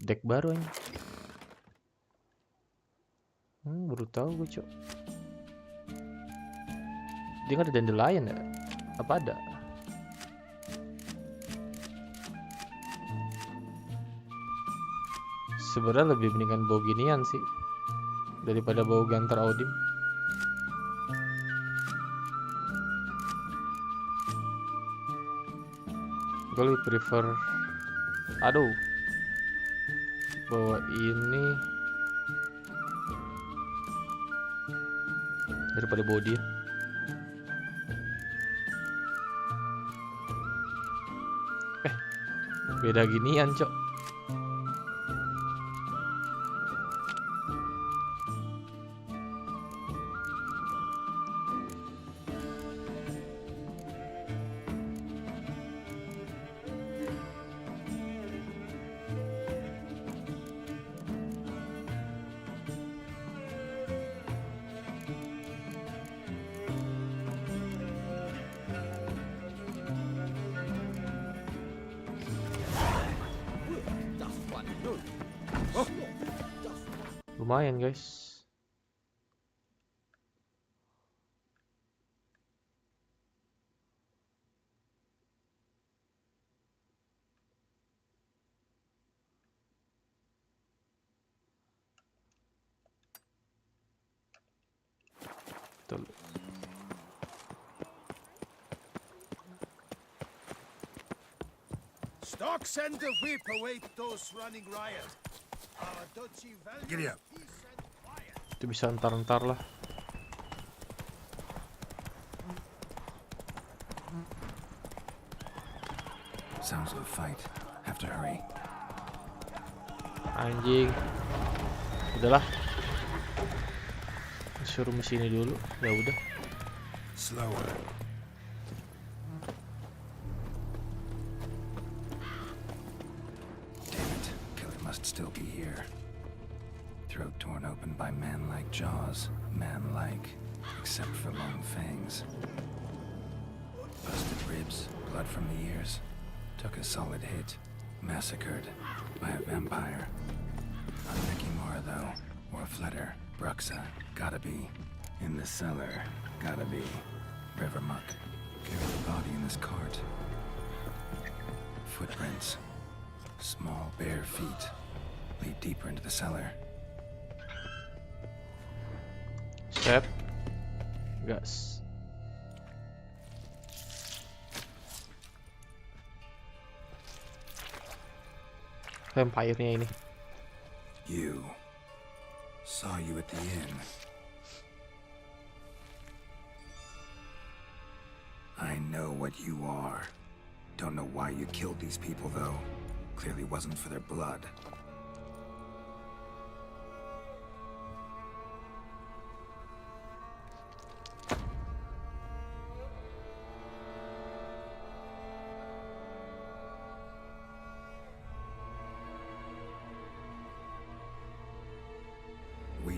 Deck baru anjing. Baru tahu gue, cok. Dia nggak ada dandelion ya? Apa ada? Sebenarnya lebih mendingan bau ginian sih daripada bau Gantar Audim. Gue lebih prefer, bawa ini daripada bawa dia. Beda ginian, cok. Lumayan, guys. Tuh. Stock send the whip await those running riot. Giddy up. Itu bisa ntar lah. Sounds of a fight. Have to hurry. Anjing. Udahlah. Suruh sini dulu. Ya udah. Slower. Damn it. Killer must still be here. Throat torn open by man-like jaws. Man-like. Except for long fangs. Busted ribs. Blood from the ears. Took a solid hit. Massacred by a vampire. Not Mickey Moore, though. Or Flutter. Bruxa. Gotta be. In the cellar. Gotta be. River muck. Carry the body in this cart. Footprints. Small bare feet. Lead deeper into the cellar. Step. Gas. Vampire-nya ini. You. Saw you at the inn. I know what you are. Don't know why you killed these people, though. Clearly wasn't for their blood.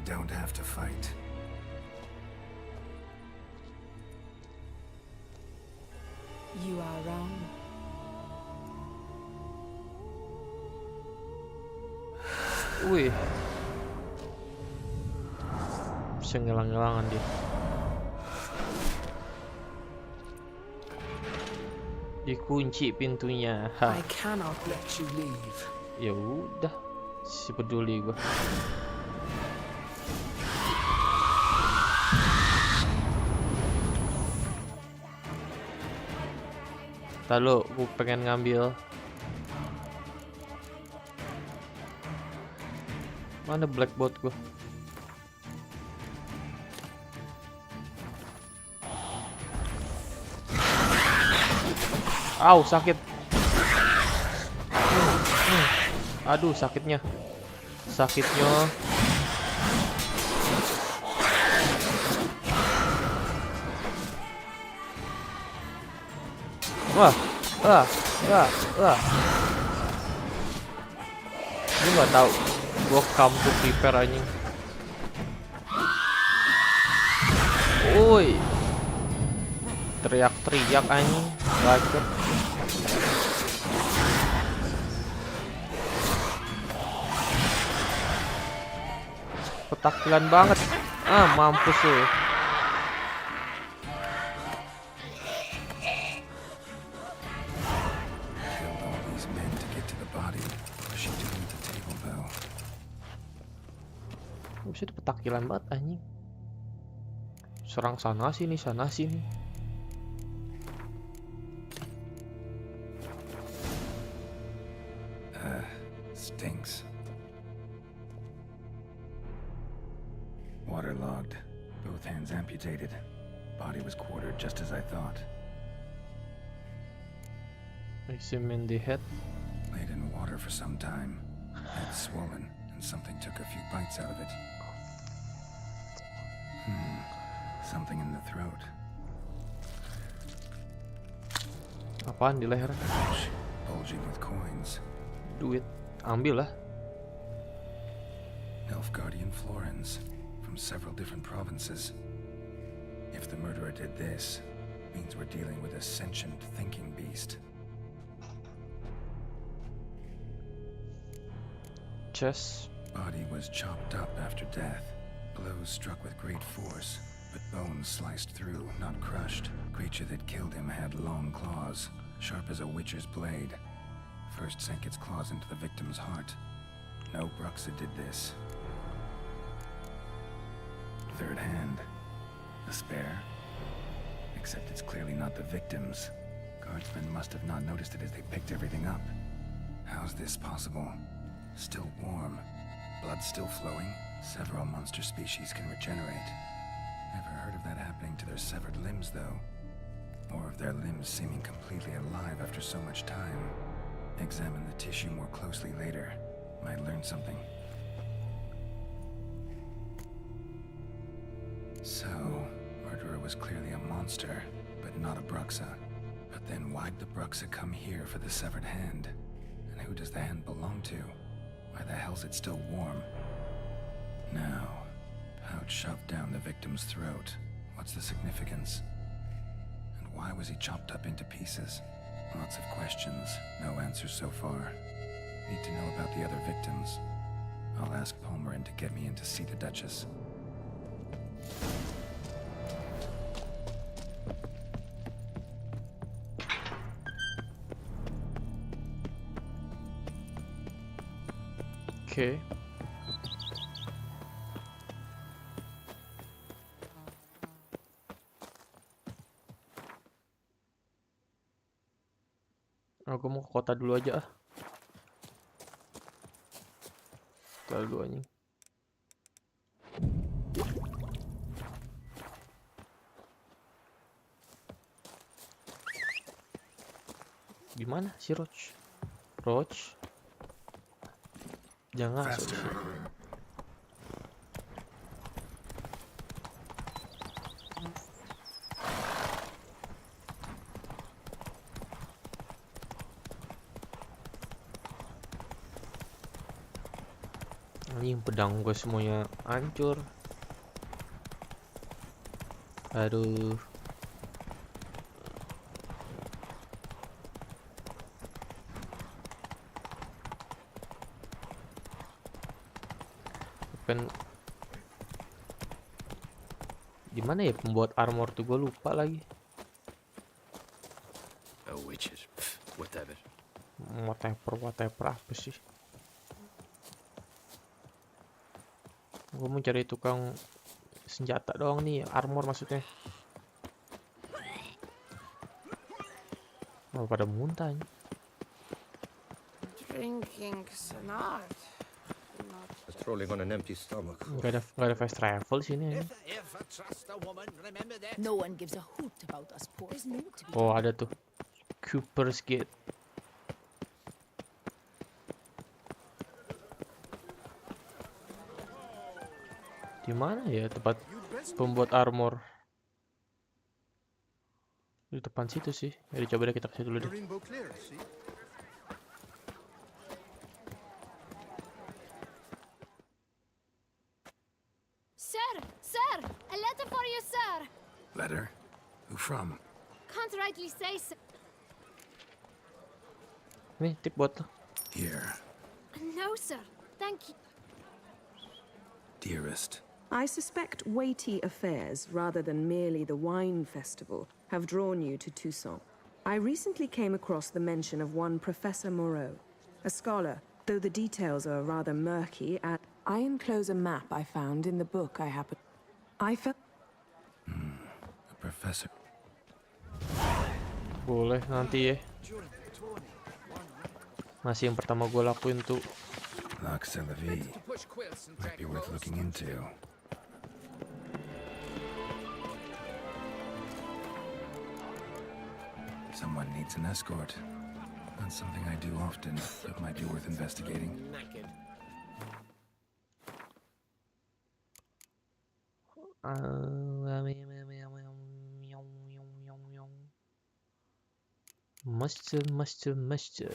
don't have to fight. You are wrong. Wih, bisa ngilang-ngilangan dia. Dikunci pintunya. I cannot let you leave. Ya udah, si peduli gua. Lalu gua pengen ngambil. Mana blackboard gua? Au, sakit. Aduh, sakitnya. Sakitnya. Wah. Lu nggak tahu. Gua come to prepare anjing. Woi. Teriak-teriak anjing. Bacot. Petakilan banget. Ah, mampus lu. Bisa petakilan banget anjing. Serang sana sini, sana sini. Stinks. Waterlogged. Both hands amputated. Body was quartered just as I thought. Examine the head. Laid in water for some time. Head swollen, and something took a few bites out of it. Something in the throat. Apaan di leher? Bulging with coins. Duit. Ambil lah. Nilfgaardian florins from several different provinces. If the murderer did this, means we're dealing with a sentient thinking beast. Chest. Body was chopped up after death. Blows struck with great force, but bones sliced through, not crushed. Creature that killed him had long claws, sharp as a witcher's blade. First sank its claws into the victim's heart. No Bruxa did this. Third hand. A spare. Except it's clearly not the victim's. Guardsmen must have not noticed it as they picked everything up. How's this possible? Still warm. Blood still flowing. Several monster species can regenerate. Never heard of that happening to their severed limbs, though. Or of their limbs seeming completely alive after so much time. Examine the tissue more closely later. Might learn something. So, murderer was clearly a monster, but not a Bruxa. But then why'd the Bruxa come here for the severed hand? And who does the hand belong to? Why the hell's it still warm? Now, pouch shoved down the victim's throat. What's the significance? And why was he chopped up into pieces? Lots of questions, no answers so far. Need to know about the other victims. I'll ask Palmerin to get me in to see the Duchess. Okay. Aku mau ke kota dulu aja ah. Kota dulu anjing. Di mana si Roach? Roach? Jangan masuk. Anjing, pedang gue semuanya hancur. Aduh. Gimana ya pembuat armor tuh, gue lupa lagi. Oh, witches. Whatever. Whatever apa sih? Gue mau cari tukang senjata doang nih, armor maksudnya. Oh, pada muntah. Drinking's an art. Strolling on an empty stomach. Gak ada fast travel di sini. No one gives a hoot about us poor. There's no to be. Oh, ada tuh. Cooper's Gate. Di mana ya tempat pembuat armor? Di depan situ sih. Jadi coba deh kita ke situ dulu deh. Sir! A letter for you, sir! Letter? Who from? Can't rightly say so. Nih, tip buat lo. Here. No, sir. Thank you. Dearest. I suspect weighty affairs, rather than merely the wine festival, have drawn you to Toussaint. I recently came across the mention of one Professor Moreau, a scholar, though the details are rather murky. I enclose a map I found in the book I happened. I felt. A professor. Boleh nanti ya. Masih yang pertama gue lakuin tuh. Lux and Levy. Might be worth looking into. Someone needs an escort. Not something I do often, but might be worth investigating. Master.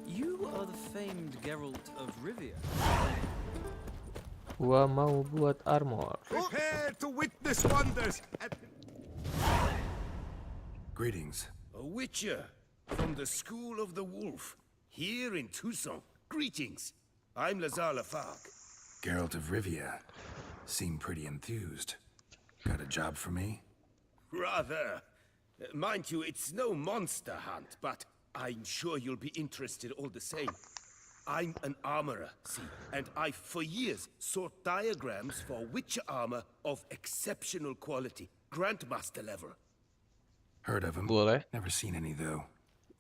You are the famed Geralt of Rivia. Gua mau buat armor. Prepare to witness wonders. Greetings. A witcher from the School of the Wolf, here in Toussaint. Greetings. I'm Lazar Lafargue. Geralt of Rivia. Seem pretty enthused. Got a job for me? Rather. Mind you, it's no monster hunt, but I'm sure you'll be interested all the same. I'm an armorer, see, and I've for years sought diagrams for witcher armor of exceptional quality, Grandmaster level. Heard of them. Boleh. Never seen any, though.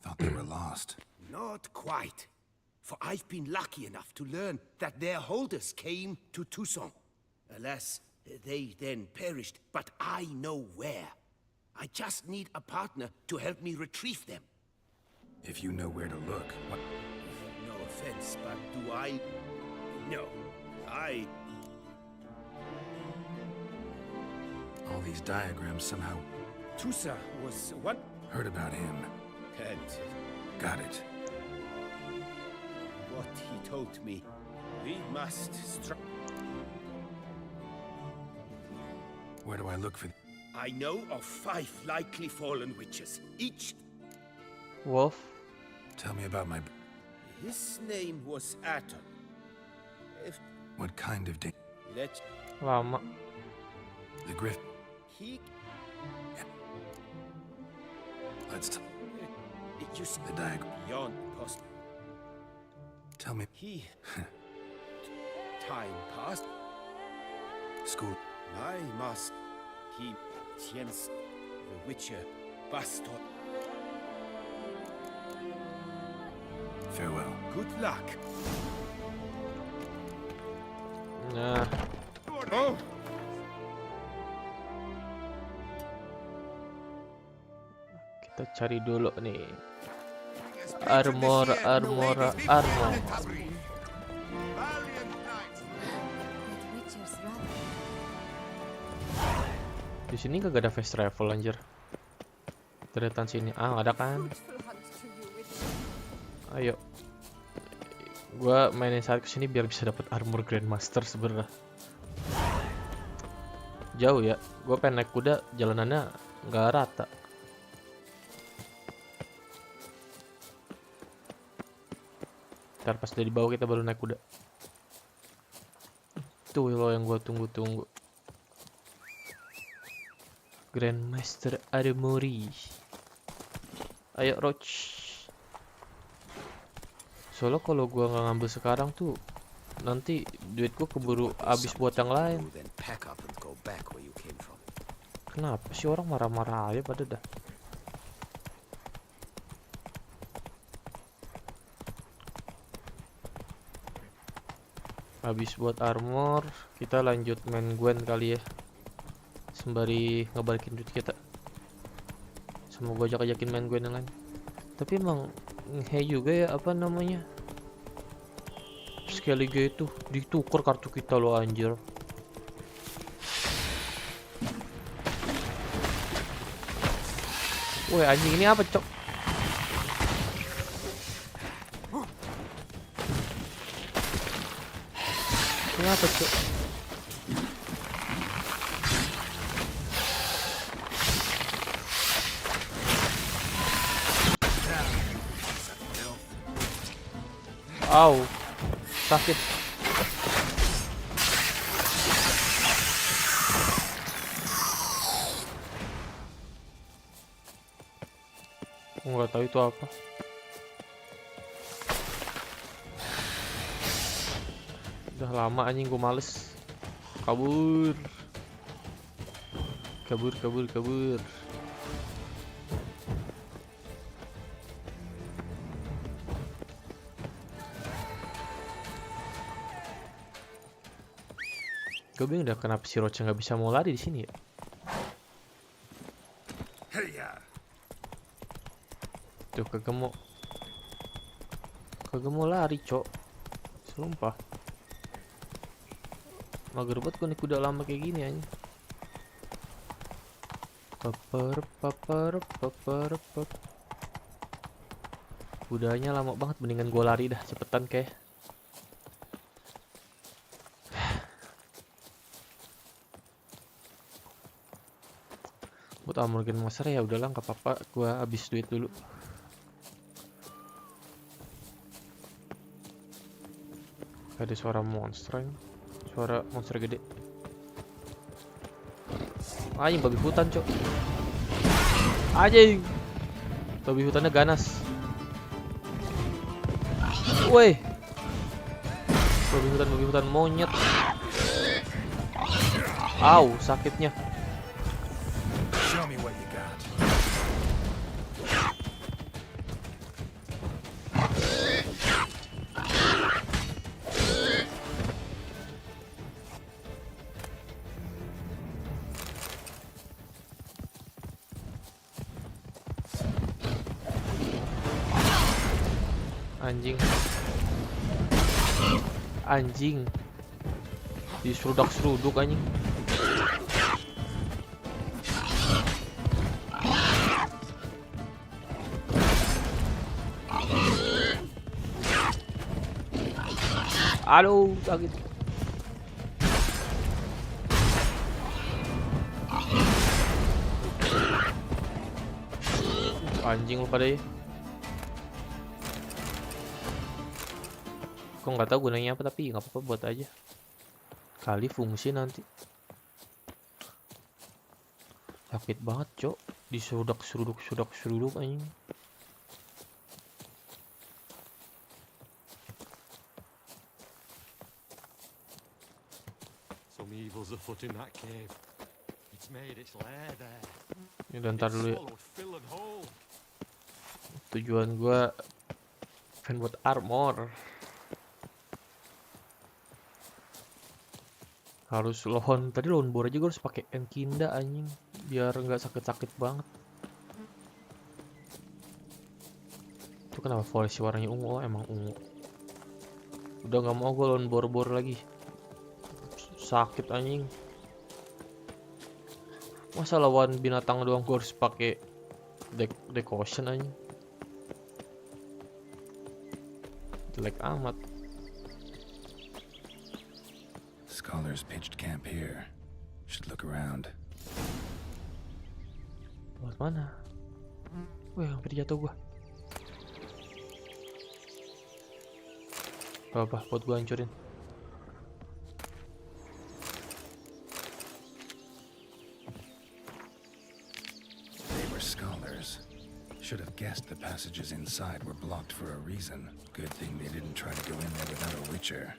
Thought they were lost. Not quite. For I've been lucky enough to learn that their holders came to Toussaint. Alas, they then perished, but I know where. I just need a partner to help me retrieve them. If you know where to look, what... No offense, but do I... No, I... All these diagrams somehow... Toussaint was what? Heard about him. And Got it. what he told me, we must Where do I look for... I know of 5 likely fallen witches, each... Wolf. Tell me about my... His name was Atom. If... What kind of... Let... Lama. The Griff... He... Let's... You see The diagram... beyond post... Tell me... He... Time passed. School... I must... He... Jens... The Witcher... Bastard... Farewell. Good luck. Nah. Oh! Kita cari dulu nih. Armor. Di sini kagak ada fast travel anjir. Deretan sini. Ah, ada kan? Ayo. Gua mainin saat kesini biar bisa dapat armor Grandmaster sebenarnya. Jauh ya. Gua pengen naik kuda, jalanannya nggak rata. Ntar pas udah di bawah kita baru naik kuda. Tuh loh yang gua tunggu-tunggu. Grandmaster Armory. Ayo Roach. Soalnya kalau gua nggak ngambil sekarang tuh nanti duit gua keburu habis buat yang lain. Kenapa sih orang marah-marah aja pada dah? Habis buat armor, kita lanjut main Gwen kali ya. Sembari ngebalikin duit kita. Semoga ajak-ajakin main Gwen yang lain. Tapi emang hey juga ya apa namanya? Sekali gitu ditukar kartu kita lo anjir. Woi anjing ini apa cok? Ini apa cok? Au, sakit. Nggak tahu itu apa. Udah lama anjing gue males. Kabur. Kabur. Gue bingung dah kenapa si Roach nggak bisa mau lari di sini ya. Tuh kagak mau lari cok. Sumpah. Mager banget gue nih kuda lama kayak gini aja. Paper. Kudanya lama banget, mendingan gue lari dah cepetan kayak. Buat armor Grandmaster ya udahlah nggak apa-apa, gue habis duit dulu. Ada suara monster ini. Suara monster gede. Anjing babi hutan cok. Anjing babi hutannya ganas. Woi babi hutan monyet. Au sakitnya. Show me what you got. Anjing diseruduk anjing. Aduh sakit. Anjing lu pada ya. Kok nggak tahu gunanya apa, tapi nggak apa-apa buat aja. Kali fungsi nanti. Sakit banget cok, diseruduk anjing. Some evil's afoot in that cave. It's made its lair there. Ini ntar dulu ya. Swallowed Phil and whole. Tujuan gua pengen buat armor. Harus lohon, tadi lohon bor aja gue harus pakai enkinda anjing biar nggak sakit-sakit banget. Itu kenapa forest warnanya ungu? Oh, emang ungu. Udah nggak mau gue lohon bor lagi. Sakit anjing. Masa lawan binatang doang gue harus pakai decoration anjing. jelek amat. Scholars pitched camp here. Should look around. Buat mana? Wih, hampir jatuh gua. Apa buat gua hancurin. They were scholars. Should have guessed the passages inside were blocked for a reason. Good thing they didn't try to go in there without a witcher.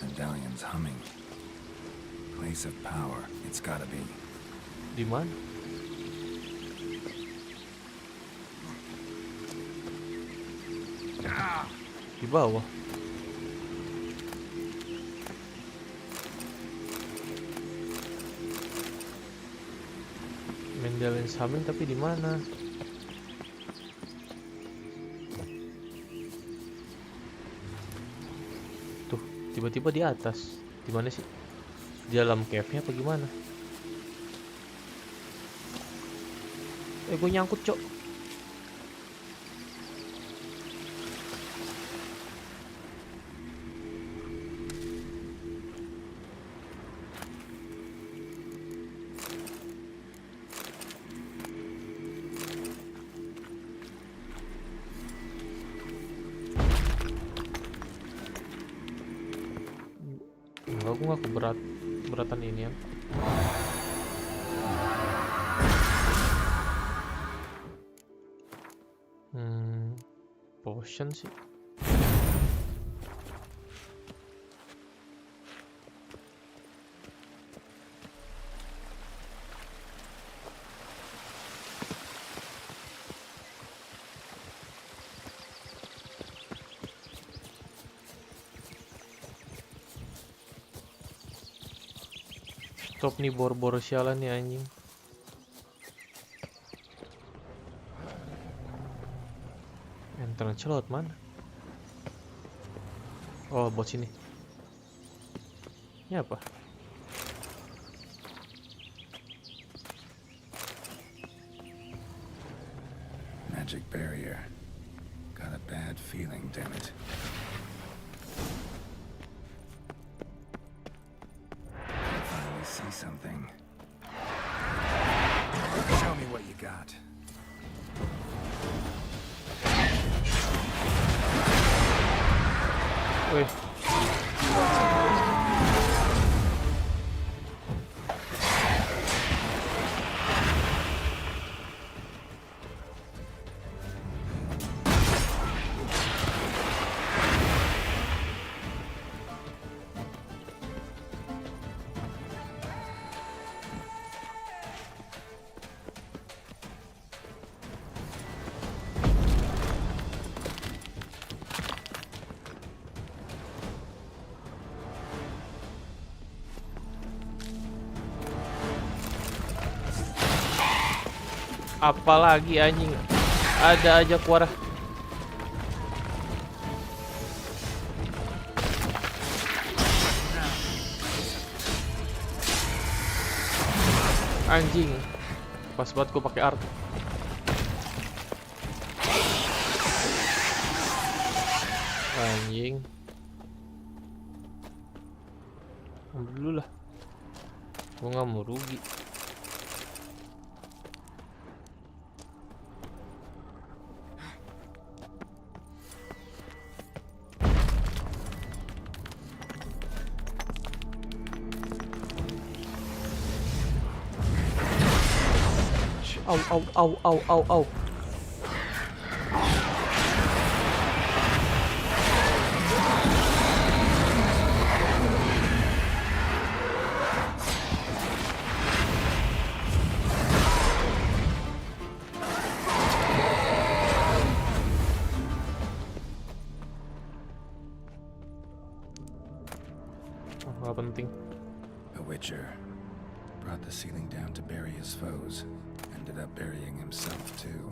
Medallion's humming. Place of power. It's gotta be. Di mana? Di bawah. Medallion humming tapi di mana? Tuh, tiba-tiba di atas. Di mana sih? Di dalam cave-nya apa gimana? Gue nyangkut, Cok. Enggak, gue gak keberatan ini ya. Potion sih. Stop nih bor-bor sialan nih anjing. Entrance laut mana? Oh, buat sini. Ini apa? Magic barrier. Got a bad feeling, damn it. I finally see something. Show me what you got. Wih. Apalagi anjing, ada aja kuara. Anjing, pas banget gue pakai art. Anjing, ambil dulu lah, gue nggak mau rugi. Au au au au au au. Nggak penting. A witcher brought the ceiling down to bury his foes. Ended up burying himself too.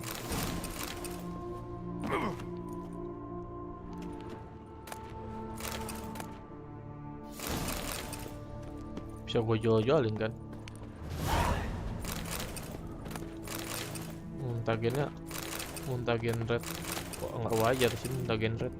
Bisa gue jual-jualin kan? Muntagen red. Kok nggak wajar sih muntagen red.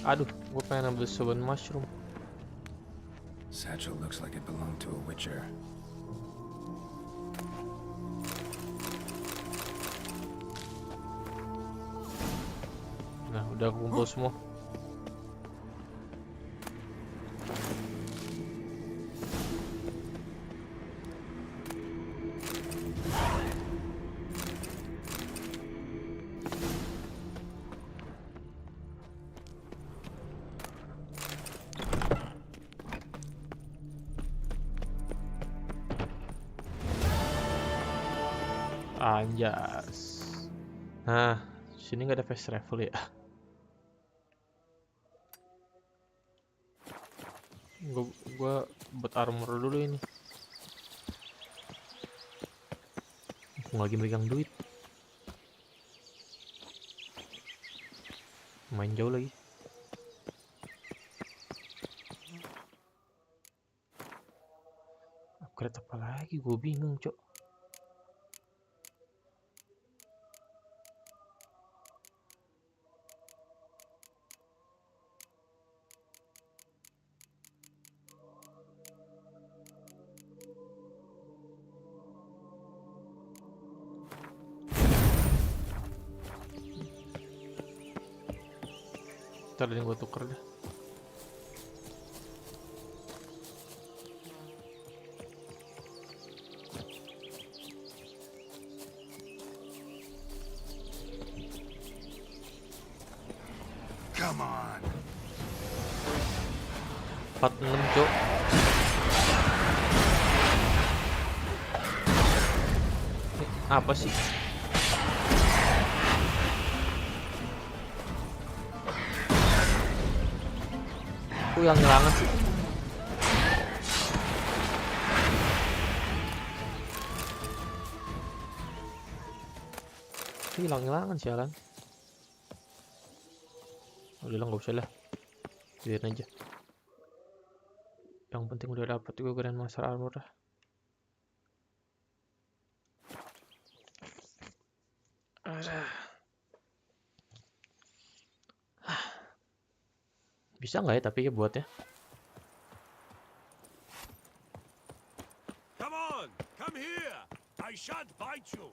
Aduh, gue pengen ambil summon mushroom. Satchel looks like it belonged to a witcher. Nah, udah kumpul semua. Anjas. Nah, sini nggak ada fast travel ya. Gua buat armor dulu ini. Aku lagi megang duit. Main jauh lagi. Upgrade apa lagi? Gue bingung, Cok. Ntar yang gue tuker dah. Come on. 46, Cok. Apa sih? Aku yang ngelangan sih. Hilang-hilangan sialan. Udah lah, nggak usah lah. Biarin aja. Yang penting udah dapet gue Grandmaster Armor dah. Bisa nggak ya tapi ya buatnya? Come on, come here. I shan't bite you.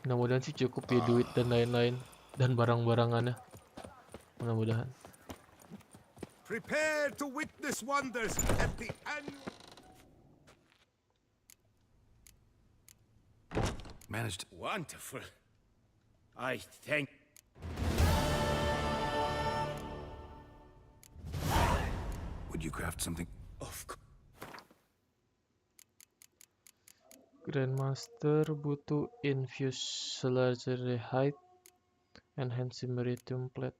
Mudah-mudahan sih cukup ya duit dan lain-lain dan barang-barangannya. Mudah-mudahan. Prepare to witness wonders at the end. Managed. Wonderful. I thank. Would you craft something? Of course. Grandmaster butuh infuse Solarity Height, enhance Meridium Plate.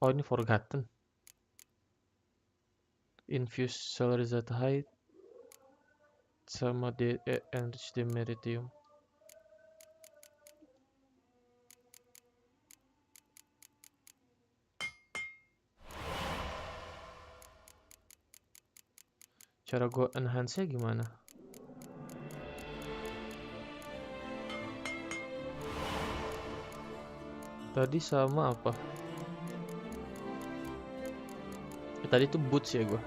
Oh, ini Forgotten. Infuse Solarity Height sama enrich the Meridium. Cara gue enhance-nya gimana? Tadi sama apa? Tadi tuh boots ya gue.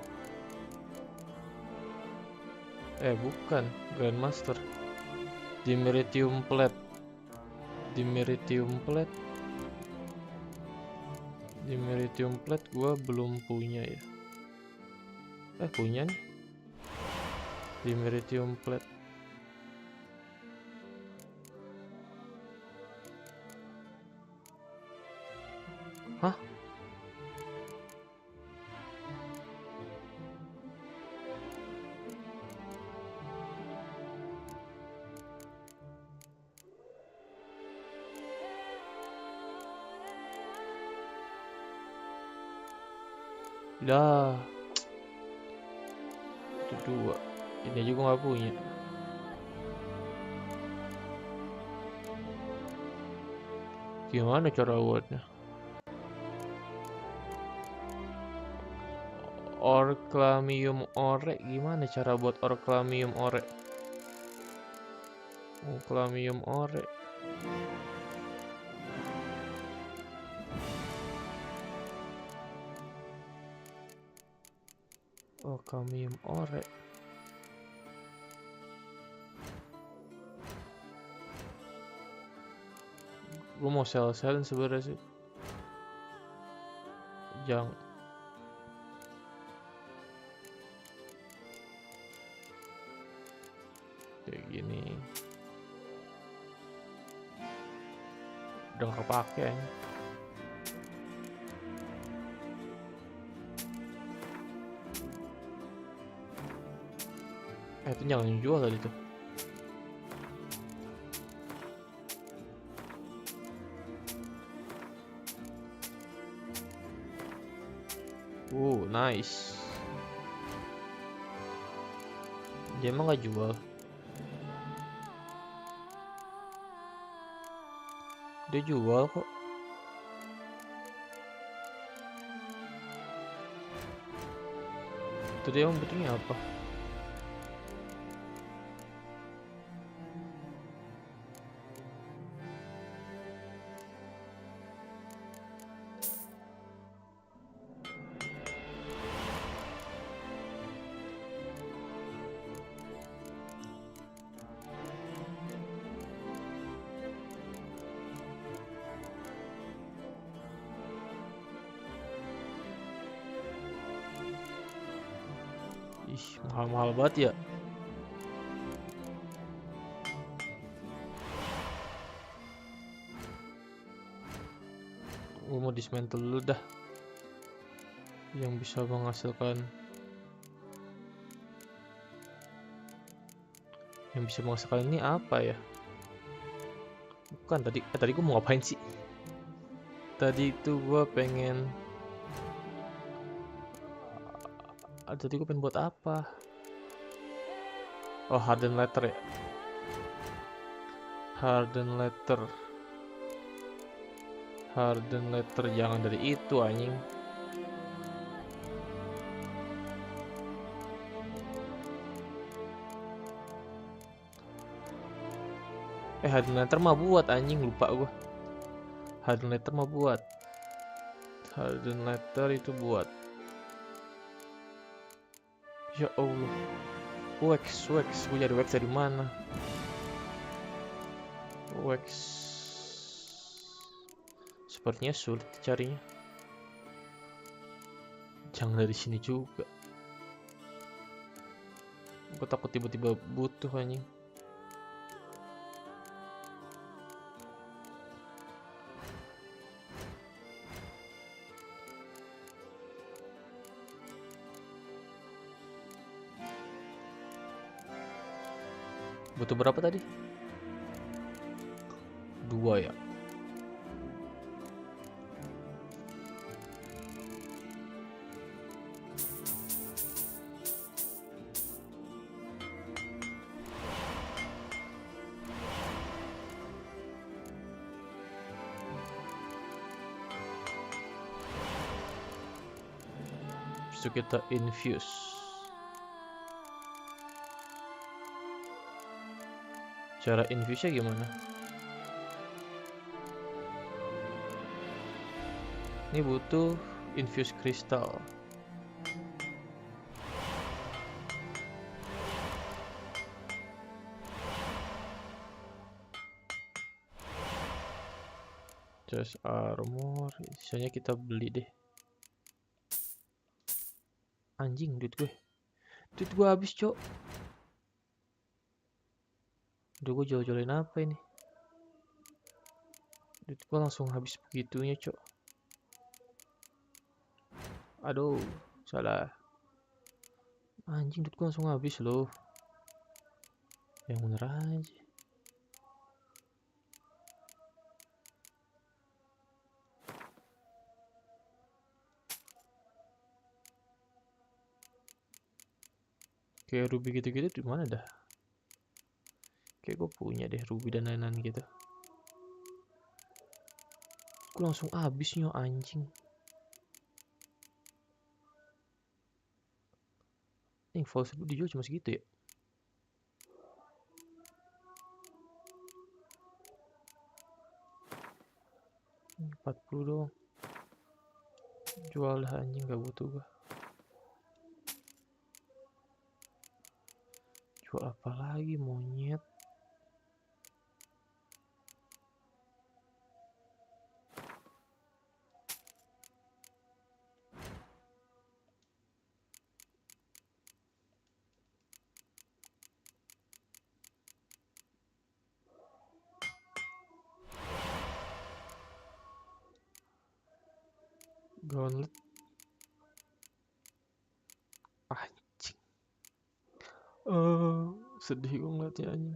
Bukan Grandmaster. Di Meridium Plate. Di Meridium Plate gue belum punya ya. Punya nih. Di Meridium Plate. Hah? Dah. Itu 2. Ini juga nggak punya. Gimana cara buatnya? Orklamium ore, gimana cara buat orklamium ore? Orklamium ore. Orklamium ore. Gue mau sel-selin sebenarnya sih. Jangan. Kayak gini. Udah gak kepake ya. Itu jangan jual tadi tuh. Nice. Dia emang gak jual. Dia jual kok. Itu dia emang butuhnya apa? Ih, mahal-mahal banget ya. Gue mau dismantle dulu dah. Yang bisa menghasilkan ini apa ya? Bukan tadi gue mau ngapain sih? Tadi itu gue pengen buat apa? Oh, harden letter ya. Harden letter jangan dari itu anjing. Harden letter mah buat anjing, lupa gua. Harden letter mah buat. Harden letter itu buat. Ya Allah. Wax. Gue cari wax dari mana? Wax. Sepertinya sulit carinya. Jangan dari sini juga. Gue takut tiba-tiba butuh anjing. Butuh berapa tadi? 2 ya. So kita infuse. Cara infuse-nya gimana? Ini butuh infuse kristal. Chest armor, sisanya kita beli deh. Anjing, duit gue habis, cok. Udah gue jual-jualin apa ini? Duit gue langsung habis begitunya, cok. Aduh, salah. Anjing, duit gue langsung habis loh. Yang bener aja. Kayak ruby gitu-gitu di mana dah? Kayak gue punya deh ruby dan lain-lain gitu. Duitku langsung habisnya anjing. Full sebut dijual cuma segitu ya. 40 doang. Jual dah anjing, gak butuh gua. Jual apa lagi monyet? Gauntlet. Anjing. Sedih gue ngeliatnya anjing.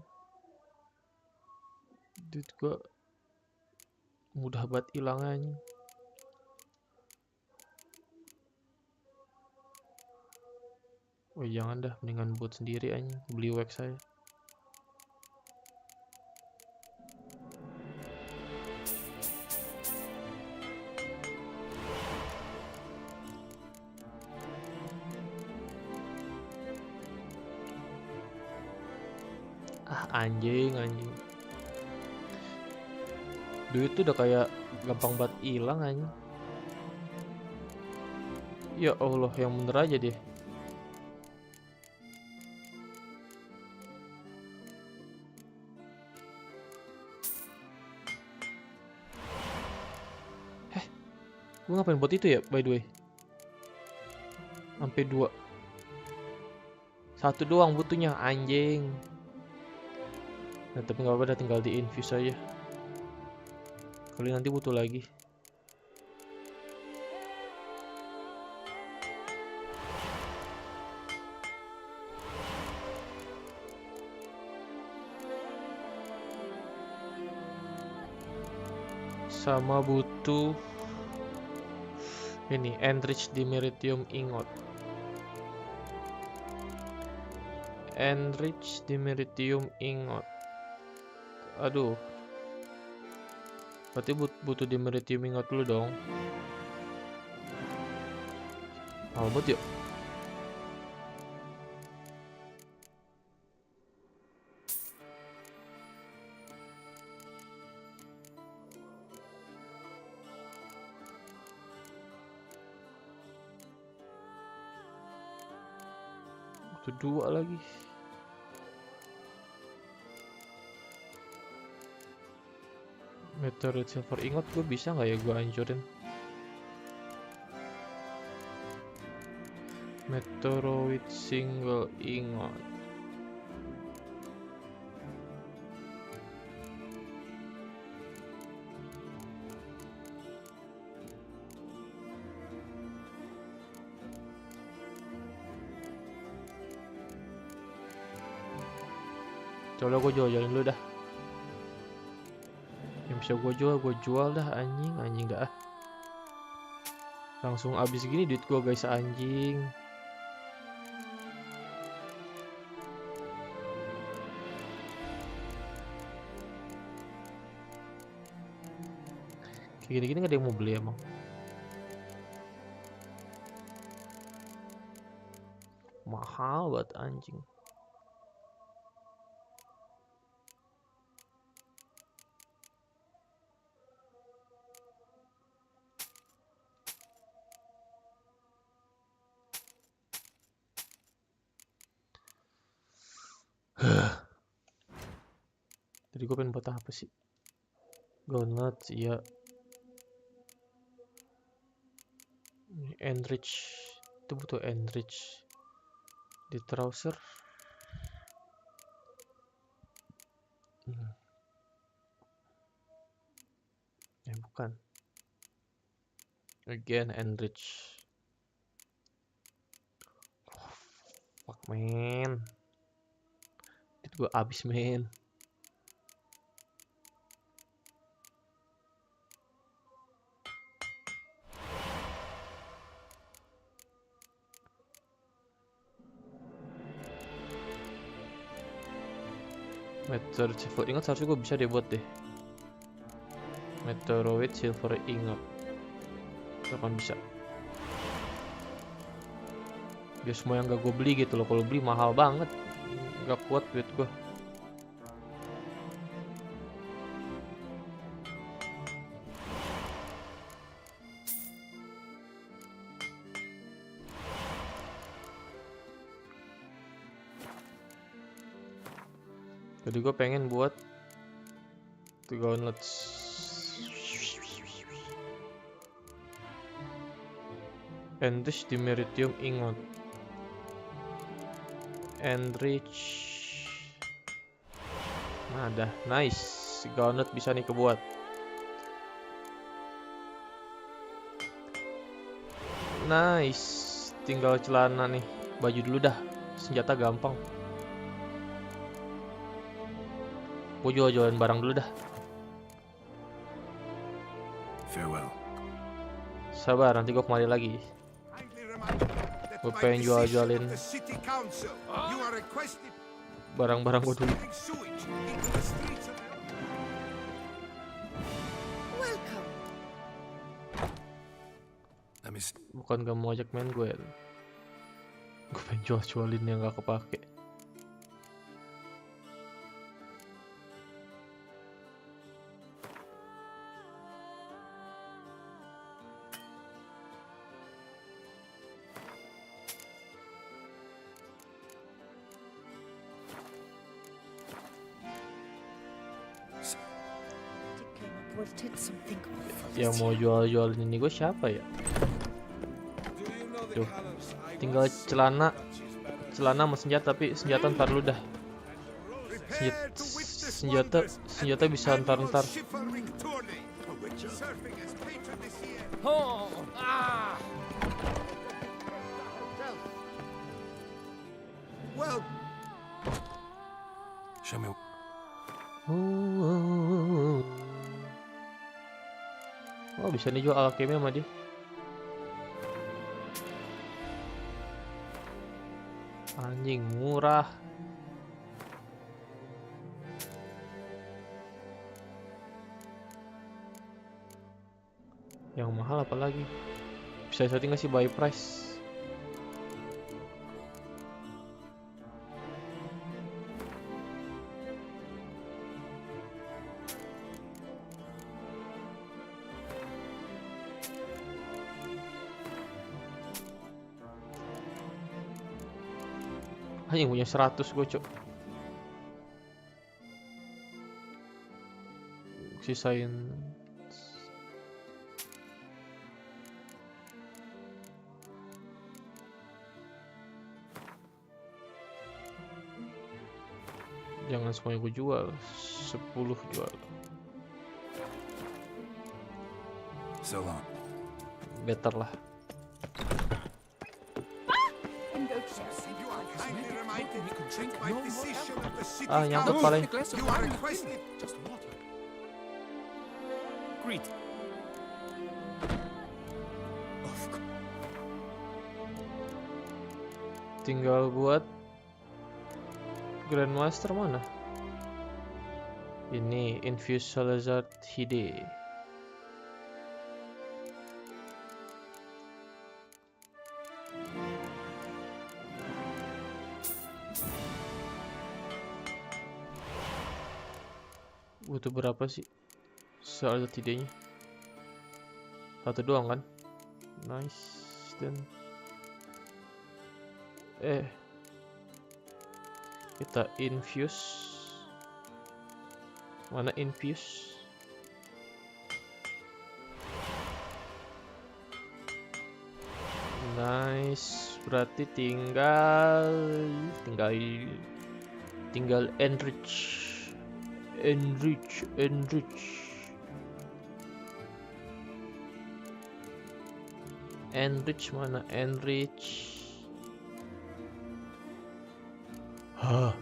Duit gua mudah banget hilang anjing. Oh jangan dah, mendingan buat sendiri anjing, beli wax saya. Anjing. Duit tuh udah kayak gampang banget hilang anjing. Ya Allah, yang bener aja deh. Gue ngapain buat itu ya, by the way? Sampai 2. 1 doang butuhnya, anjing. Nah, tapi nggak apa-apa, tinggal di infuse aja. Kali nanti butuh lagi. Sama butuh ini enrich dimeritium ingot. Enrich dimeritium ingot. Aduh. Berarti butuh dimeritium ingot dulu dong. Mahal banget yuk. Butuh 2 lagi. Meteorite silver ingot gue bisa nggak ya gue hancurin? Meteorite single ingot. Coba gue jual-jualin dulu dah. Yang bisa gue jual dah anjing dah. Langsung habis gini duit gue guys anjing. Kayak gini-gini gak ada yang mau beli emang. Mahal banget anjing. Tadi gue pengen buat apa sih? Gauntlet, iya. Enrich, itu butuh enrich. Di trouser. Bukan. Again enrich. Fuck man. Duit gue abis man. Meteor silver ingat seharusnya gue bisa deh buat deh. Meteoroid silver ingot. Kapan bisa? Dia semua yang gak gue beli gitu loh. Kalau beli mahal banget, gak kuat duit gue. Jadi gue pengen buat 3 gauntlets. Enrich di Meritium ingot. Enrich. Nah dah, nice. Gauntlet bisa nih kebuat. Nice. Tinggal celana nih. Baju dulu dah. Senjata gampang. Gue jual-jualan barang dulu dah. Farewell. Sabar, nanti gue kembali lagi. Gue pengen jual-jualin barang-barang gue dulu. Bukan gak mau ajak main gue ya. Gue pengen jual-jualin yang gak kepake. Yang mau jual-jualin ini gue siapa ya? Tuh, tinggal celana sama senjata, tapi senjata ntar lu dah. Senjata bisa ntar. Well, show me. Oh, bisa nih jual alchemy sama dia. Anjing murah. Yang mahal apa lagi? Bisa setting nggak sih buy price? Hanya punya 100 gue cok. Sisain jangan semuanya gue jual. 10 jual. So long. Better lah. Ah, nyangkut paling. Greet. Tinggal buat Grandmaster mana? Ini Infuse Salazar Hide. Butuh berapa sih Salazar Hide-nya? 1 doang kan? Nice. Dan kita infuse. Mana infuse? Nice. Berarti tinggal enrich. Enrich mana? Enrich. Hah.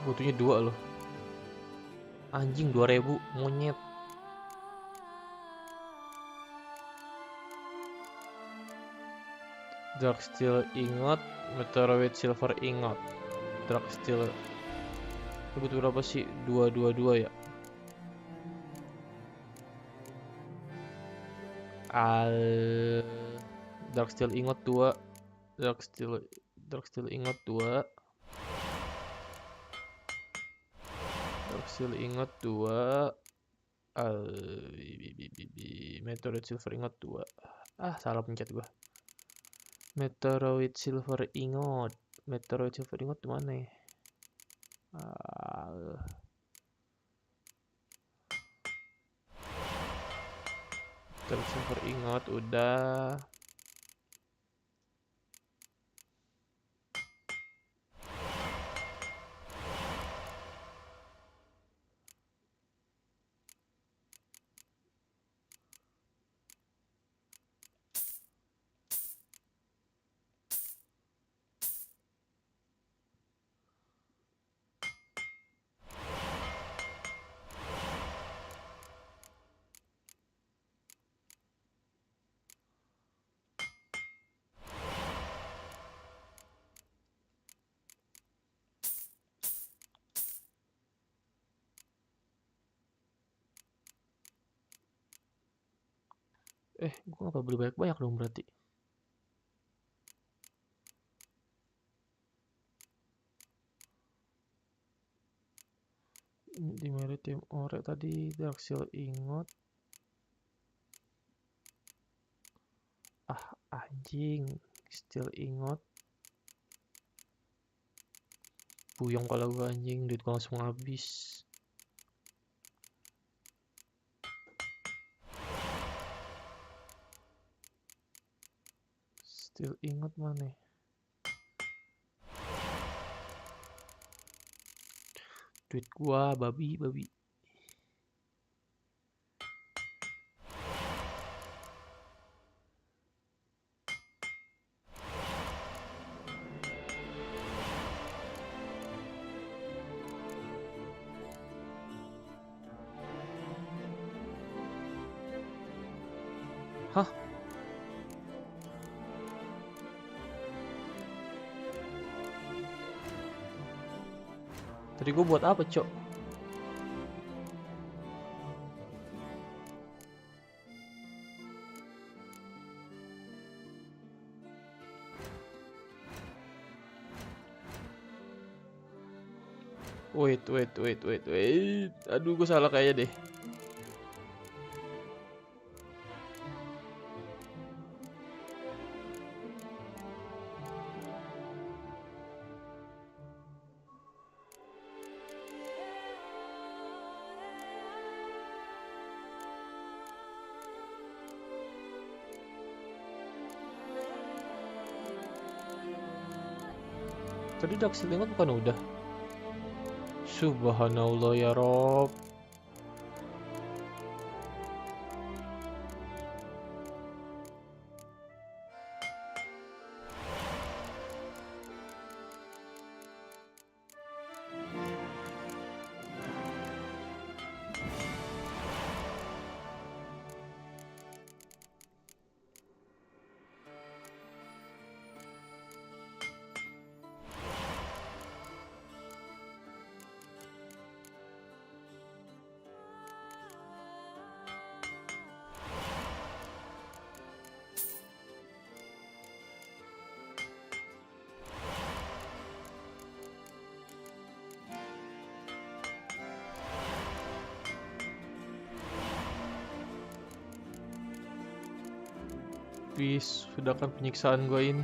Butuhnya 2 loh. Anjing 2000 monyet. Dark Steel ingot, Meteoroid silver ingot. Dark Steel Dapat berapa sih? 222 ya. Darksteel ingot 2. Darksteel ingot 2. Darksteel ingot 2. Meteoroid silver ingot 2. Salah pencet gua. Meteoroid silver ingot. Meteoroid silver ingot mana ya? Meteoroid silver ingot udah. Gua nggak beli banyak-banyak dong berarti. Di Maritime Ore tadi Darksteel ingot. Anjing, steel ingot. Puyeng kalau gua anjing, duit gua langsung habis. Steel ingot mana? Duit gua babi. Hah? Tadi gua buat apa, Cok? Wait. Aduh, gue salah kayaknya deh. Tadi Darksteel ingot bukan udah? Subhanallah ya Rob. Please, sudahkan penyiksaan gue ini.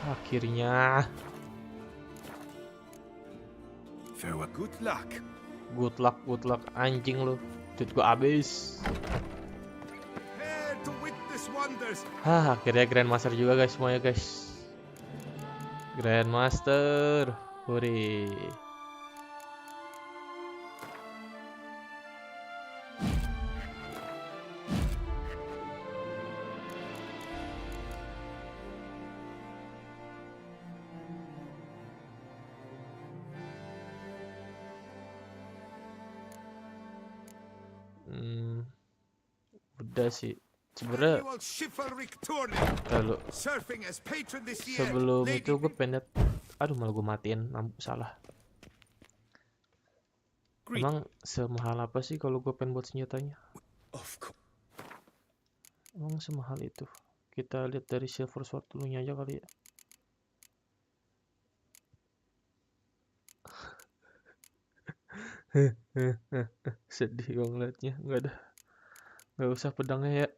Akhirnya. Farewell. Good luck. Good luck anjing lu. Duit gue habis. Akhirnya Grandmaster juga guys semuanya guys. Grandmaster. Hore. Udah sih sebenarnya kalau sebelum itu gue pengen, aduh malah gue matiin salah. Emang semahal apa sih kalau gue pengen buat senjatanya? Of course. Emang semahal itu? Kita lihat dari silver sword dulunya aja kali ya. Sedih gue ngeliatnya. Nggak usah pedangnya ya.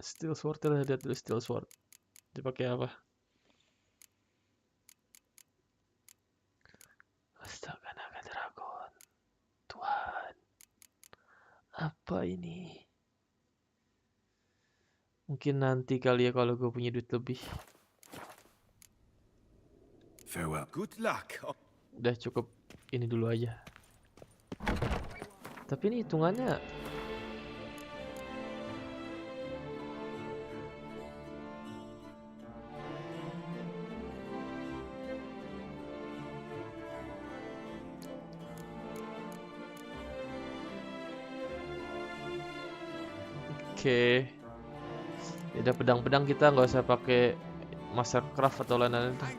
Steel sword, lihat dulu steel sword. Dipakai apa? Astaga, naga dragon. Tuhan. Apa ini? Mungkin nanti kali ya kalau gue punya duit lebih. Farewell. Good luck. Udah cukup ini dulu aja. Tapi ini hitungannya oke. Udah pedang-pedang kita nggak usah pakai mastercraft atau lain-lain tuh.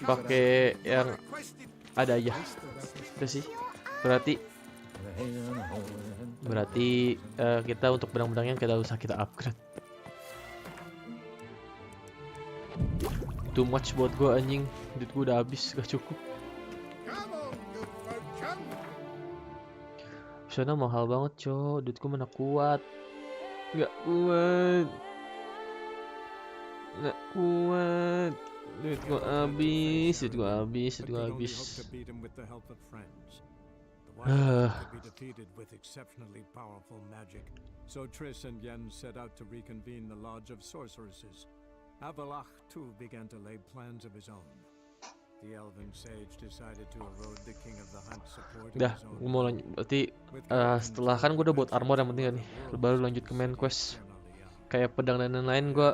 Pakai yang ada aja. Itu sih. Berarti kita untuk pedang-pedangnya kita usah kita upgrade. Too much buat gue anjing. Duit gue udah habis, gak cukup. Sana mahal banget cow, duitku mana kuat. Gak kuat. Duit gua habis. Could be defeated with exceptionally powerful magic, so Triss and Yen set out to reconvene the Lodge of Sorceresses. Avalach too began to lay plans of his own. The elven sage decided to erode the king of the hunt support. Dah, gue mau lanjut. Berarti setelah kan gue udah buat armor yang penting kan nih. Baru lanjut ke main quest. Kayak pedang dan lain-lain gue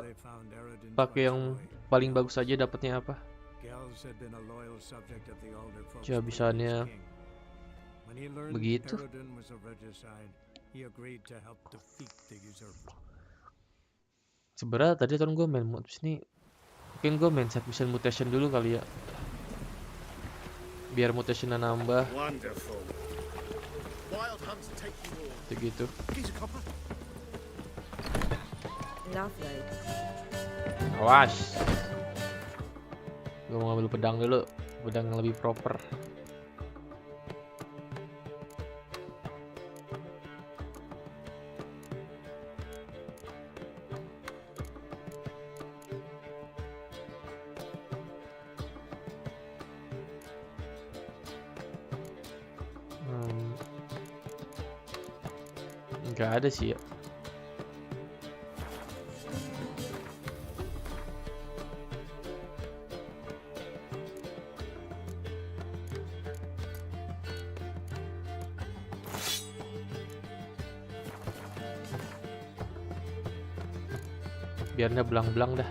pakai yang paling bagus aja, dapatnya apa? Kehabisannya begitu. Sebenarnya tadi kan gue main mod ini, mungkin gue main set mission mutation dulu kali ya, biar mutationnya nambah. Gitu. Awas. Gue mau ngambil pedang dulu, pedang yang lebih proper. Nggak ada sih ya. Biarnya belang-belang dah,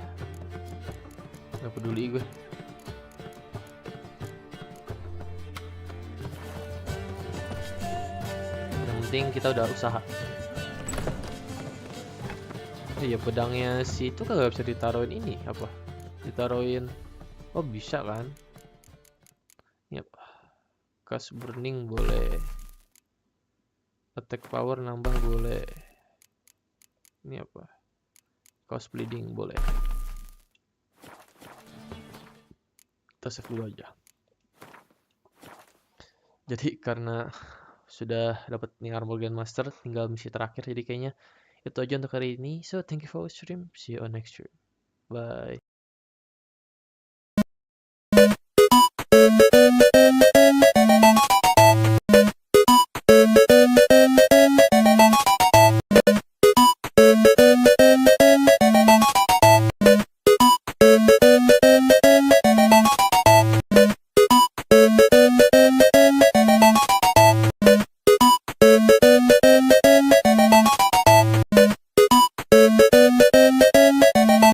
nggak peduli gue. Yang penting kita udah usaha. Iya, pedangnya si itu kagak bisa ditaruhin ini apa? Ditaruhin, oh bisa kan? Yap. Cast burning boleh, attack power nambah boleh. Ini apa? Cast bleeding boleh. Kita save dulu aja. Jadi karena sudah dapat nih armor Grandmaster, tinggal misi terakhir, jadi kayaknya itu aja untuk hari ini. So thank you for watching. See you on next stream. Bye.